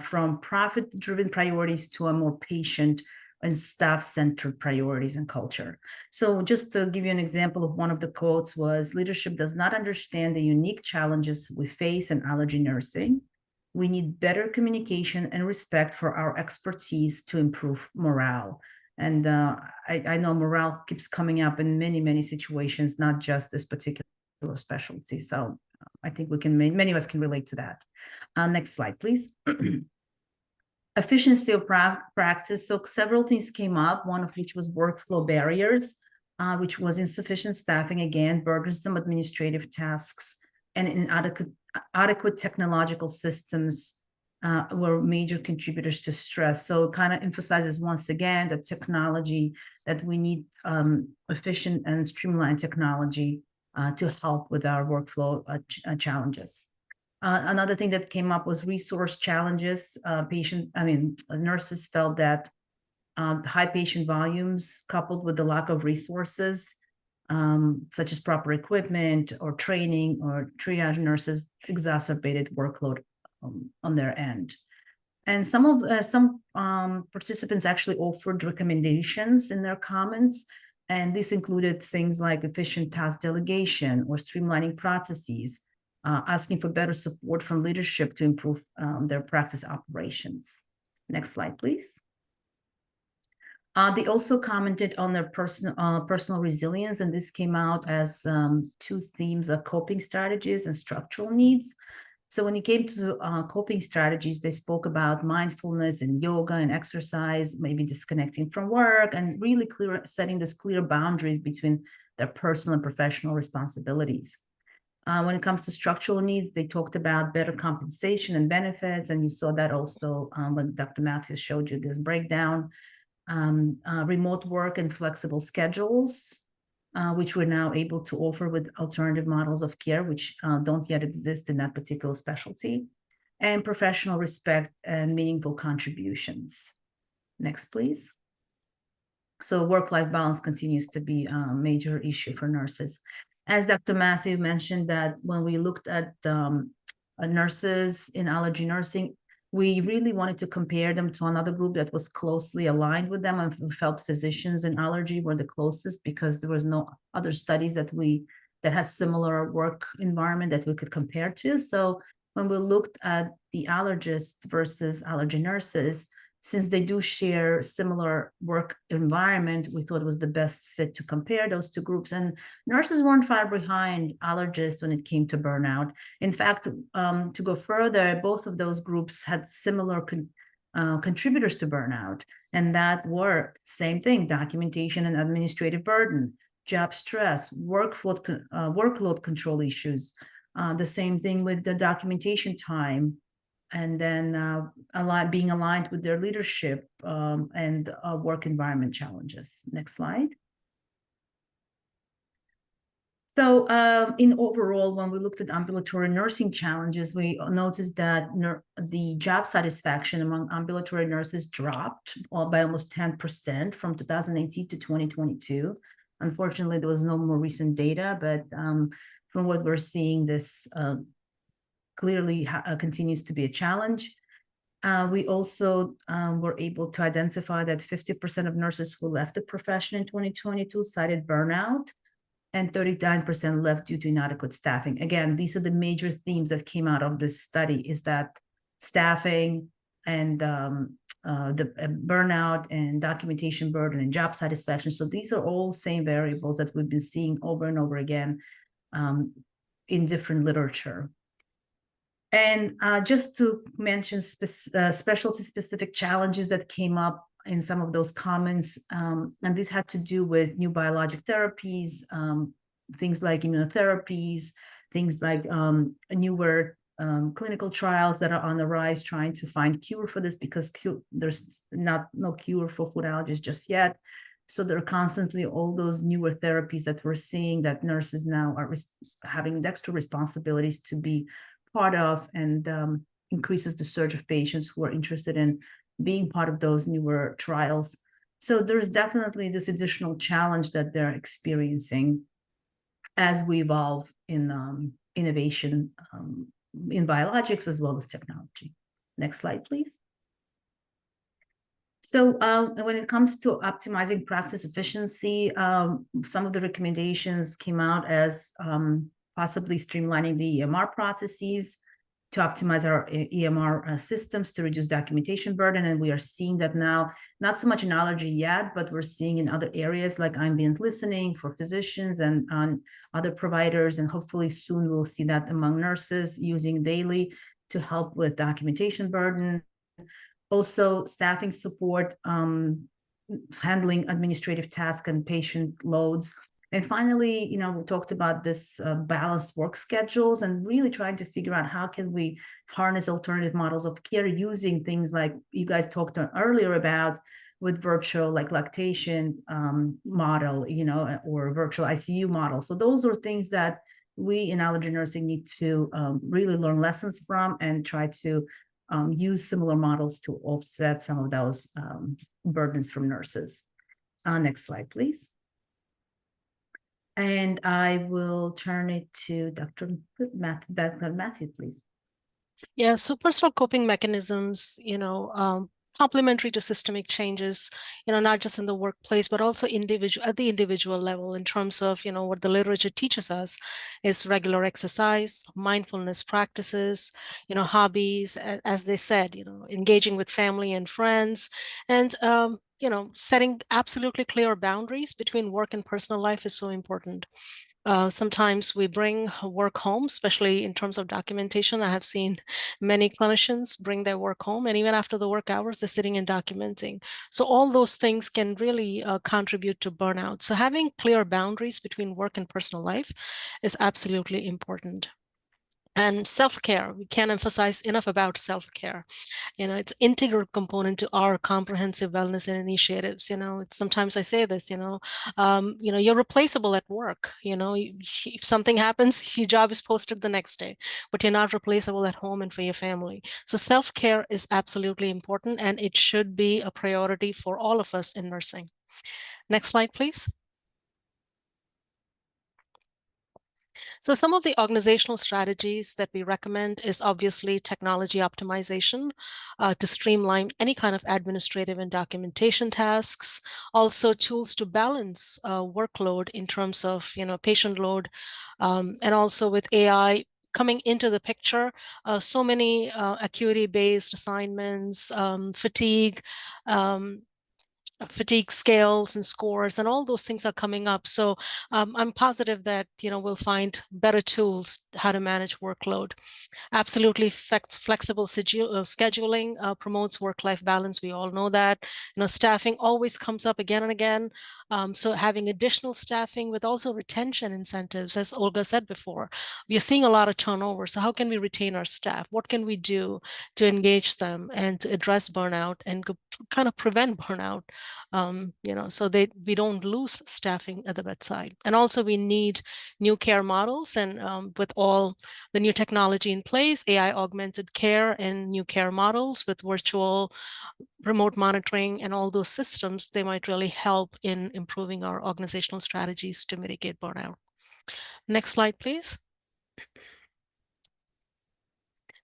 from profit-driven priorities to a more patient and staff-centered priorities and culture. So just to give you an example of one of the quotes was, leadership does not understand the unique challenges we face in allergy nursing. We need better communication and respect for our expertise to improve morale. And I know morale keeps coming up in many, many situations, not just this particular specialty. So I think many of us can relate to that. Next slide, please. Efficiency of practice. So several things came up, one of which was workflow barriers, which was insufficient staffing, again, burdensome administrative tasks, and inadequate technological systems were major contributors to stress. So it kind of emphasizes once again that technology, that we need efficient and streamlined technology to help with our workflow challenges. Another thing that came up was resource challenges. Nurses felt that high patient volumes coupled with the lack of resources, such as proper equipment or training or triage nurses, exacerbated workload on their end. And some participants actually offered recommendations in their comments. And this included things like efficient task delegation or streamlining processes, asking for better support from leadership to improve their practice operations. Next slide, please. They also commented on their personal resilience, and this came out as two themes of coping strategies and structural needs. So when it came to coping strategies, they spoke about mindfulness and yoga and exercise, maybe disconnecting from work, and really setting this clear boundaries between their personal and professional responsibilities. When it comes to structural needs, they talked about better compensation and benefits, and you saw that also when Dr. Matthews showed you this breakdown. Remote work and flexible schedules, which we're now able to offer with alternative models of care, which don't yet exist in that particular specialty, and professional respect and meaningful contributions. Next, please. So work-life balance continues to be a major issue for nurses. As Dr. Matthew mentioned, that when we looked at nurses in allergy nursing, we really wanted to compare them to another group that was closely aligned with them, and we felt physicians in allergy were the closest because there was no other studies that had similar work environment that we could compare to. So when we looked at the allergists versus allergy nurses, since they do share similar work environment, we thought it was the best fit to compare those two groups. And nurses weren't far behind allergists when it came to burnout. In fact, to go further, both of those groups had similar contributors to burnout. And that were, same thing, documentation and administrative burden, job stress, workload control issues, the same thing with the documentation time, and then being aligned with their leadership and work environment challenges. Next slide. So in overall, when we looked at ambulatory nursing challenges, we noticed that the job satisfaction among ambulatory nurses dropped by almost 10% from 2018 to 2022. Unfortunately, there was no more recent data, but from what we're seeing, this clearly continues to be a challenge. We also were able to identify that 50% of nurses who left the profession in 2022 cited burnout, and 39% left due to inadequate staffing. Again, these are the major themes that came out of this study, is that staffing and the burnout and documentation burden and job satisfaction. So these are all same variables that we've been seeing over and over again in different literature. And just to mention specialty-specific challenges that came up in some of those comments, and this had to do with new biologic therapies, things like immunotherapies, things like newer clinical trials that are on the rise, trying to find cure for this, because there's no cure for food allergies just yet. So there are constantly all those newer therapies that we're seeing that nurses now are having extra responsibilities to be part of, and increases the surge of patients who are interested in being part of those newer trials. So there's definitely this additional challenge that they're experiencing as we evolve in innovation in biologics as well as technology. Next slide, please. So when it comes to optimizing practice efficiency, some of the recommendations came out as possibly streamlining the EMR processes to optimize our EMR systems to reduce documentation burden. And we are seeing that now, not so much in allergy yet, but we're seeing in other areas like ambient listening for physicians and on other providers. And hopefully soon we'll see that among nurses using daily to help with documentation burden. Also, staffing support, handling administrative tasks and patient loads. And finally, we talked about this balanced work schedules and really trying to figure out how can we harness alternative models of care using things like you guys talked earlier about with virtual, like lactation model, or virtual ICU model. So those are things that we in allergy nursing need to really learn lessons from and try to use similar models to offset some of those burdens from nurses. Next slide, please. And I will turn it to Dr. Matthew, please. Yeah, so personal coping mechanisms, complementary to systemic changes, not just in the workplace, but also at the individual level in terms of, what the literature teaches us is regular exercise, mindfulness practices, hobbies, as they said, engaging with family and friends, and, setting absolutely clear boundaries between work and personal life is so important. Sometimes we bring work home, especially in terms of documentation. I have seen many clinicians bring their work home, and even after the work hours, they're sitting and documenting. So all those things can really contribute to burnout. So having clear boundaries between work and personal life is absolutely important. And self-care, we can't emphasize enough about self-care. It's integral component to our comprehensive wellness and initiatives. Sometimes I say this, you're replaceable at work. If something happens, your job is posted the next day, but you're not replaceable at home and for your family. So self-care is absolutely important, and it should be a priority for all of us in nursing. Next slide, please. So some of the organizational strategies that we recommend is obviously technology optimization to streamline any kind of administrative and documentation tasks. Also tools to balance workload in terms of, patient load, and also with AI coming into the picture, so many acuity-based assignments, fatigue scales and scores and all those things are coming up. So I'm positive that we'll find better tools how to manage workload. Absolutely flexible scheduling promotes work-life balance. We all know that. Staffing always comes up again and again. So having additional staffing with also retention incentives, as Olga said before, we are seeing a lot of turnover. So how can we retain our staff? What can we do to engage them and to address burnout and kind of prevent burnout? So we don't lose staffing at the bedside. And also we need new care models, and with all the new technology in place, AI augmented care and new care models with virtual remote monitoring and all those systems, they might really help in improving our organizational strategies to mitigate burnout. Next slide, please.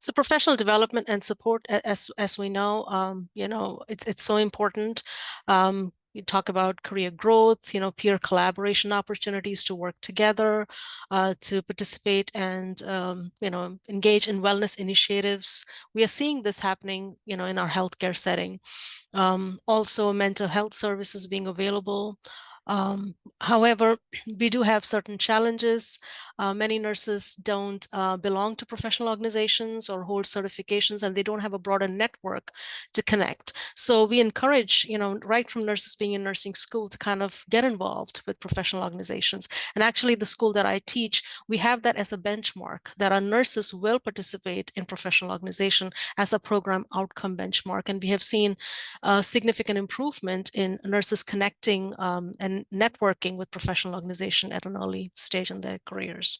So professional development and support, as we know, it's so important. You talk about career growth, peer collaboration opportunities to work together, to participate and, engage in wellness initiatives. We are seeing this happening, in our healthcare setting. Also mental health services being available. However, we do have certain challenges. Many nurses don't belong to professional organizations or hold certifications, and they don't have a broader network to connect. So we encourage, right from nurses being in nursing school to kind of get involved with professional organizations. And actually the school that I teach, we have that as a benchmark, that our nurses will participate in professional organization as a program outcome benchmark. And we have seen a significant improvement in nurses connecting and networking with professional organization at an early stage in their careers.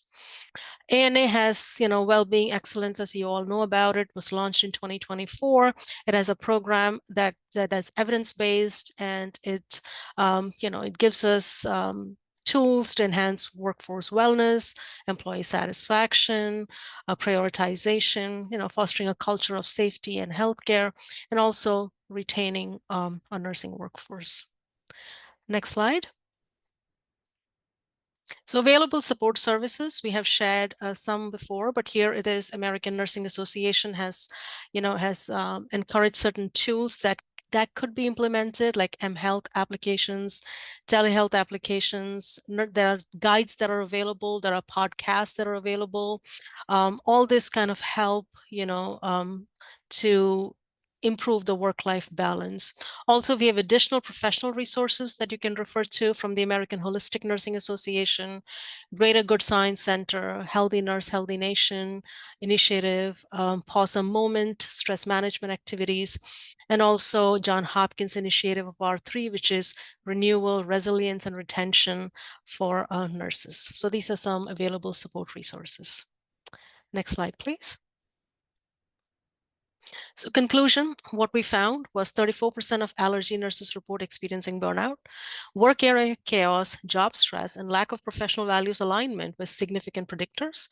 ANA has, well-being excellence, as you all know about it, was launched in 2024. It has a program that is evidence-based, and it, it gives us tools to enhance workforce wellness, employee satisfaction, prioritization, fostering a culture of safety and healthcare, and also retaining a nursing workforce. Next slide. So available support services, we have shared some before, but here it is. American Nursing Association has encouraged certain tools that could be implemented, like mHealth applications, telehealth applications. There are guides that are available. There are podcasts that are available. All this kind of help, to improve the work-life balance. Also, we have additional professional resources that you can refer to from the American Holistic Nursing Association, Greater Good Science Center, Healthy Nurse, Healthy Nation initiative, Pause a Moment, stress management activities, and also John Hopkins initiative of R3, which is renewal, resilience, and retention for nurses. So these are some available support resources. Next slide, please. So conclusion, what we found was 34% of allergy nurses report experiencing burnout. Work area chaos, job stress, and lack of professional values alignment were significant predictors.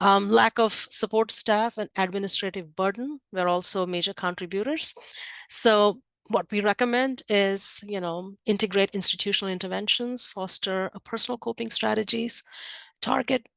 Lack of support staff and administrative burden were also major contributors. So what we recommend is, integrate institutional interventions, foster personal coping strategies, target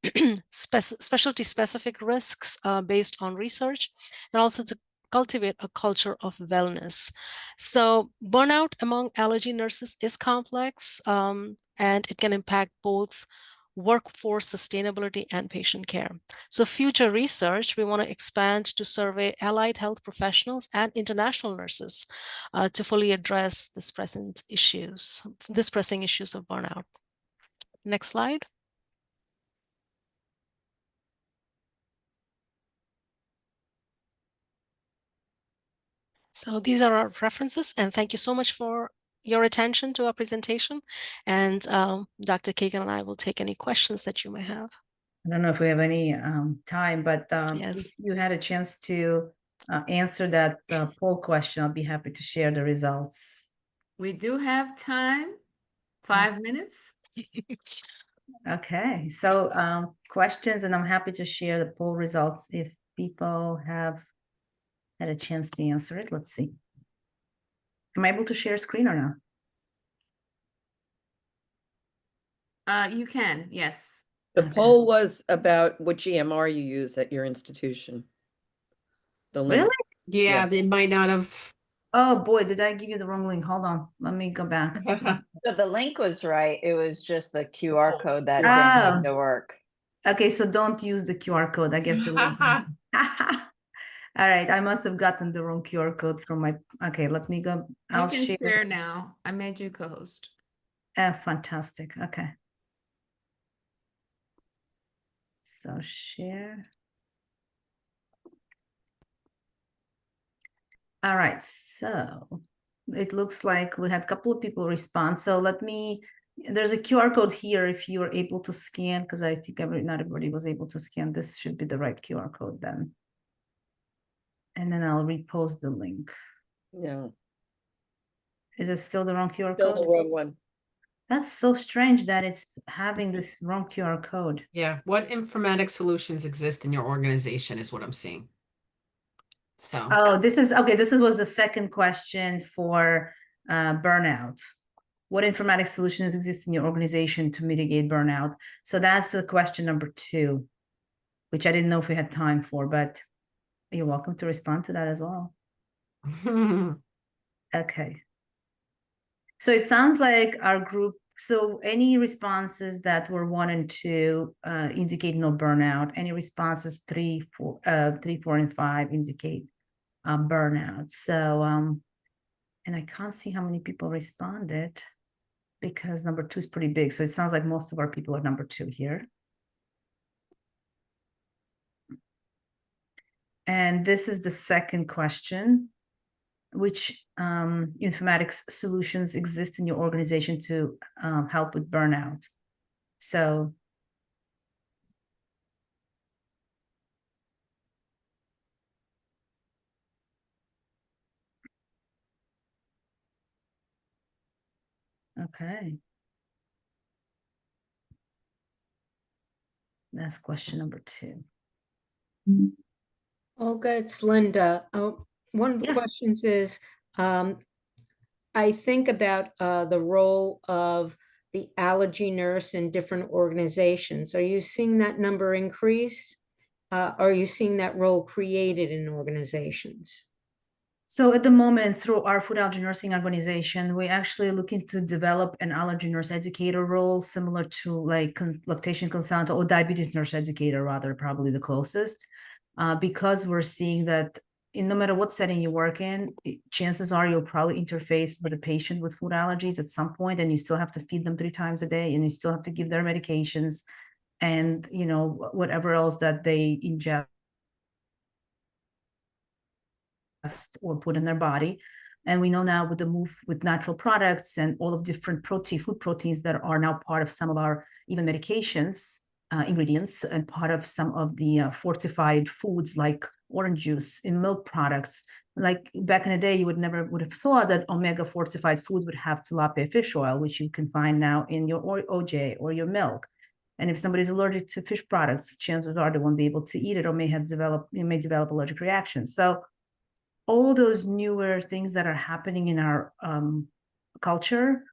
specialty specific risks based on research, and also to cultivate a culture of wellness. So burnout among allergy nurses is complex, and it can impact both workforce sustainability and patient care. So future research, we want to expand to survey allied health professionals and international nurses to fully address this pressing issues of burnout. Next slide. So these are our references, and thank you so much for your attention to our presentation. And Dr. Kagan and I will take any questions that you may have. I don't know if we have any time, but Yes. if you had a chance to answer that poll question, I'll be happy to share the results. We do have time, 5 minutes. Okay, so questions, and I'm happy to share the poll results if people have had a chance to answer it. Let's see. Am I able to share screen or not? You can, yes. The poll was about which EMR you use at your institution. The link. Really? Yeah, Yes. they might not have. Oh boy, did I give you the wrong link? Hold on, let me go back. So the link was right. It was just the QR code that Oh. didn't seem to work. Okay, so don't use the QR code. I guess the link. All right, I must have gotten the wrong QR code from my. Okay, let me go. I'll You can share. share now. I made you co-host. Fantastic. Okay. So share. All right, so it looks like we had a couple of people respond. So there's a QR code here if you are able to scan, because I think not everybody was able to scan. This should be the right QR code then. And then I'll repost the link. No. Is it still the wrong QR Still code? the wrong one. That's so strange that it's having this wrong QR code. Yeah. What informatics solutions exist in your organization is what I'm seeing. So. Oh, this was the second question for burnout. What informatics solutions exist in your organization to mitigate burnout? So that's the question number 2, which I didn't know if we had time for, but you're welcome to respond to that as well. Okay. So it sounds like our group, so any responses that were 1 and 2 indicate no burnout. Any responses 3, 4, and 5 indicate burnout. So, and I can't see how many people responded because number 2 is pretty big. So it sounds like most of our people are number 2 here. And this is the second question. Which informatics solutions exist in your organization to help with burnout? So okay. That's question number 2. Olga, it's Linda. One of the questions is, I think about the role of the allergy nurse in different organizations. Are you seeing that number increase? Are you seeing that role created in organizations? So at the moment, through our food allergy nursing organization, we're actually looking to develop an allergy nurse educator role similar to like lactation consultant or diabetes nurse educator, rather, probably the closest, because we're seeing that no matter what setting you work in, chances are you'll probably interface with a patient with food allergies at some point, and you still have to feed them 3 times a day, and you still have to give their medications and, whatever else that they ingest or put in their body. And we know now with the move with natural products and all of different food proteins that are now part of some of our even medications, ingredients, and part of some of the fortified foods like orange juice in milk products. Like back in the day, you would have thought that omega fortified foods would have tilapia fish oil, which you can find now in your OJ or your milk. And if somebody's allergic to fish products, chances are they won't be able to eat it or may develop allergic reactions. So all those newer things that are happening in our culture,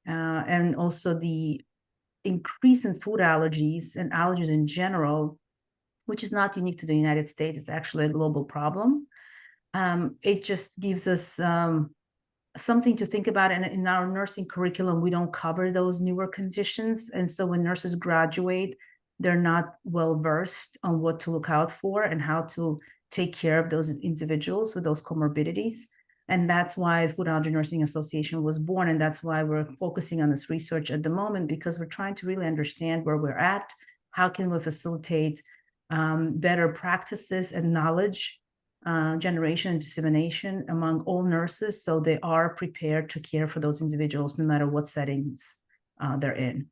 and also the increase in food allergies and allergies in general, which is not unique to the United States. It's actually a global problem. It just gives us something to think about. And in our nursing curriculum, we don't cover those newer conditions. And so when nurses graduate, they're not well versed on what to look out for and how to take care of those individuals with those comorbidities. And that's why the Food Allergy Nursing Association was born. And that's why we're focusing on this research at the moment, because we're trying to really understand where we're at. How can we facilitate better practices and knowledge generation and dissemination among all nurses, so they are prepared to care for those individuals no matter what settings they're in.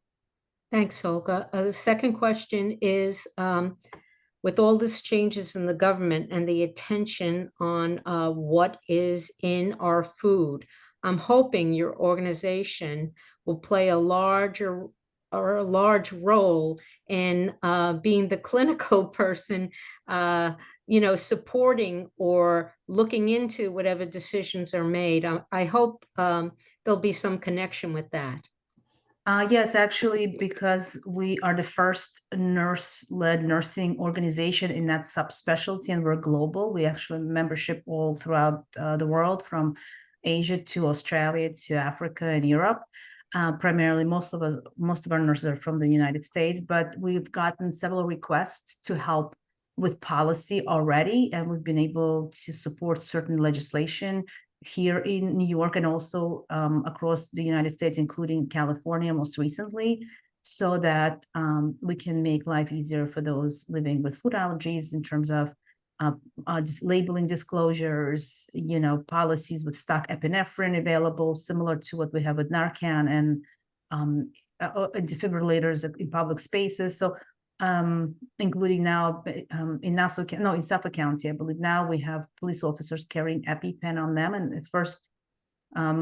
Thanks, Olga. The second question is, with all these changes in the government and the attention on what is in our food, I'm hoping your organization will play a large role in being the clinical person, supporting or looking into whatever decisions are made. I hope there'll be some connection with that. Yes, actually, because we are the first nurse-led nursing organization in that subspecialty, and we're global. We actually have membership all throughout the world, from Asia to Australia to Africa and Europe. Primarily, most of our nurses are from the United States, but we've gotten several requests to help with policy already, and we've been able to support certain legislation here in New York and also across the United States, including California most recently, so that we can make life easier for those living with food allergies in terms of labeling disclosures, policies with stock epinephrine available, similar to what we have with Narcan, and defibrillators in public spaces. So including now in Suffolk County, I believe now we have police officers carrying EpiPen on them. And the first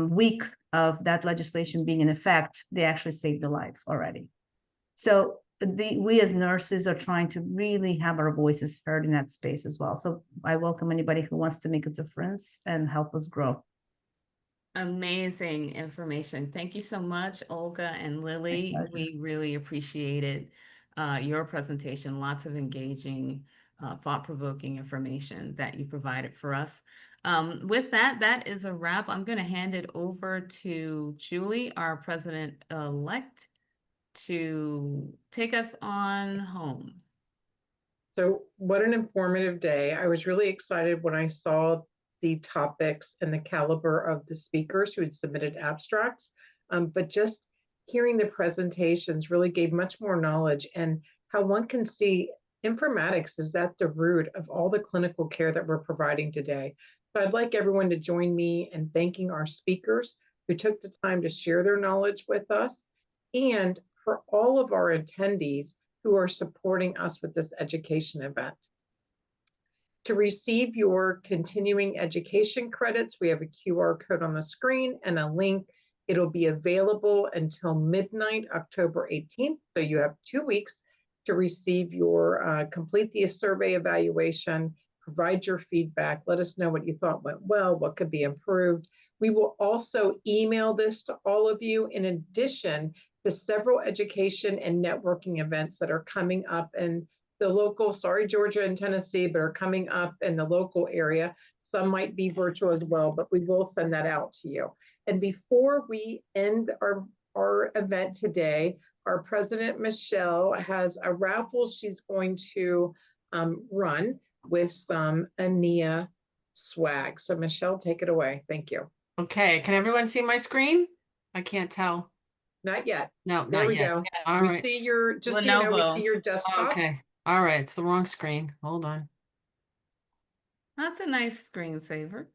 week of that legislation being in effect, they actually saved a life already. So we as nurses are trying to really have our voices heard in that space as well. So I welcome anybody who wants to make a difference and help us grow. Amazing information. Thank you so much, Olga and Lily. We really appreciated your presentation. Lots of engaging, thought-provoking information that you provided for us. With that, that is a wrap. I'm going to hand it over to Julie, our president-elect, to take us on home. So what an informative day. I was really excited when I saw the topics and the caliber of the speakers who had submitted abstracts, but just hearing the presentations really gave much more knowledge, and how one can see informatics is at the root of all the clinical care that we're providing today. So I'd like everyone to join me in thanking our speakers who took the time to share their knowledge with us, and for all of our attendees who are supporting us with this education event. To receive your continuing education credits, we have a QR code on the screen and a link. It'll be available until midnight, October 18th. So you have 2 weeks to receive your, complete the survey evaluation, provide your feedback, let us know what you thought went well, what could be improved. We will also email this to all of you, in addition to several education and networking events that are coming up in the local, sorry, Georgia and Tennessee, but are coming up in the local area. Some might be virtual as well, but we will send that out to you. And before we end our event today, our president, Michelle, has a raffle she's going to run with some ANIA swag. So Michelle, take it away. Thank you. Okay, can everyone see my screen? I can't tell. Not yet. No, There not we yet. go. All We right. see your, just so you know, we see your desktop. Okay. All right, it's the wrong screen. Hold on. That's a nice screensaver.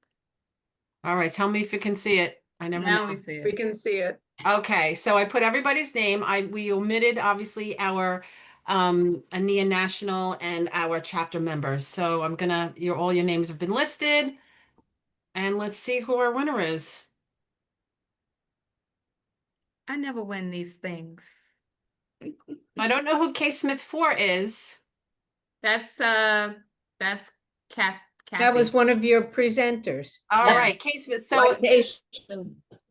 All right, tell me if you can see it. I never Now know. we see it. We can see it. Okay, so I put everybody's name. We omitted obviously our ANIA National and our chapter members. So I'm gonna all your names have been listed. And let's see who our winner is. I never win these things. I don't know who K Smith 4 is. That's That was one of your presenters. All Yeah. right, Case Smith. So Right, Case.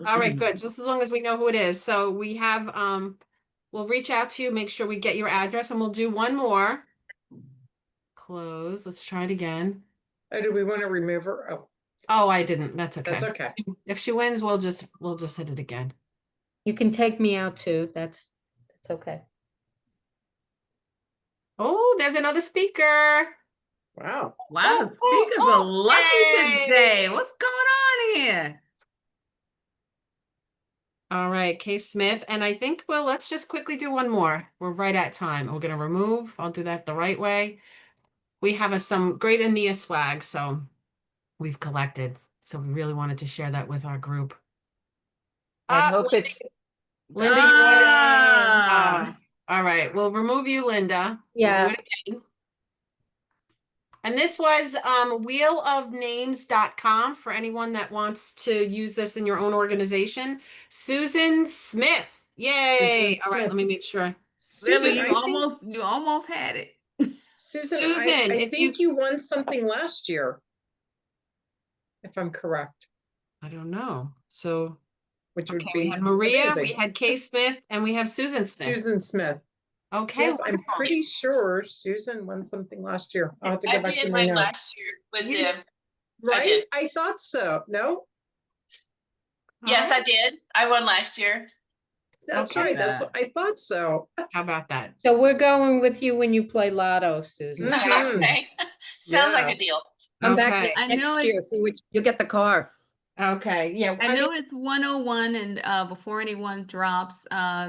all right, good. Just as long as we know who it is. So we have we'll reach out to you, make sure we get your address, and we'll do one more. Close. Let's try it again. Oh, do we want to remove her? Oh, Oh, I didn't. That's okay. that's okay. If she wins, we'll just hit it again. You can take me out too. That's okay. Oh, there's another speaker. Wow. Wow, the speakers are lucky today. What's going on here? All right, Case Smith. And I think, well, let's just quickly do one more. We're right at time. We're going to remove. I'll do that the right way. We have some great Aeneas swag, so we've collected. So we really wanted to share that with our group. I hope Linda, it's Linda, you want it? All right, we'll remove you, Linda. Yeah. We'll do it again. And this was wheelofnames.com for anyone that wants to use this in your own organization. Susan Smith. Yay. All right, let me make sure. Really, Susan, you almost had it. Susan, Susan, I if think you won something last year, if I'm correct. I don't know. So, which would okay, be we had Maria, amazing. we had Kay Smith, and we have Susan Smith. Susan Smith. Okay, Yes, I'm wonderful. pretty sure Susan won something last year. I'll have to go I back to did my win notes. last year with You them. Right? did. I thought so. No? Yes, I did. I won last year. That's Okay. right. That's what I thought so. How about that? So we're going with you when you play Lotto, Susan. Okay. Sounds like a deal. Come back Okay. I know next year, see which you'll get the car. Okay, yeah. I know it's 101, and before anyone drops,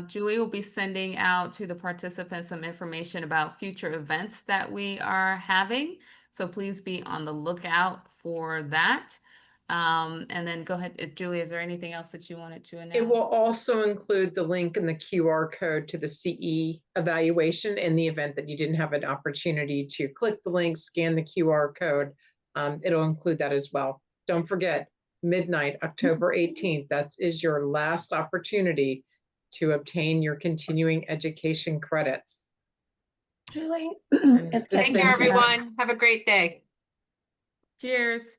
Julie will be sending out to the participants some information about future events that we are having. So please be on the lookout for that. And then go ahead, Julie, is there anything else that you wanted to announce? It will also include the link and the QR code to the CE evaluation in the event that you didn't have an opportunity to click the link, scan the QR code. It'll include that as well. Don't forget, midnight, October 18th, that is your last opportunity to obtain your continuing education credits. Julie, Take care, everyone. Have a great day. Cheers.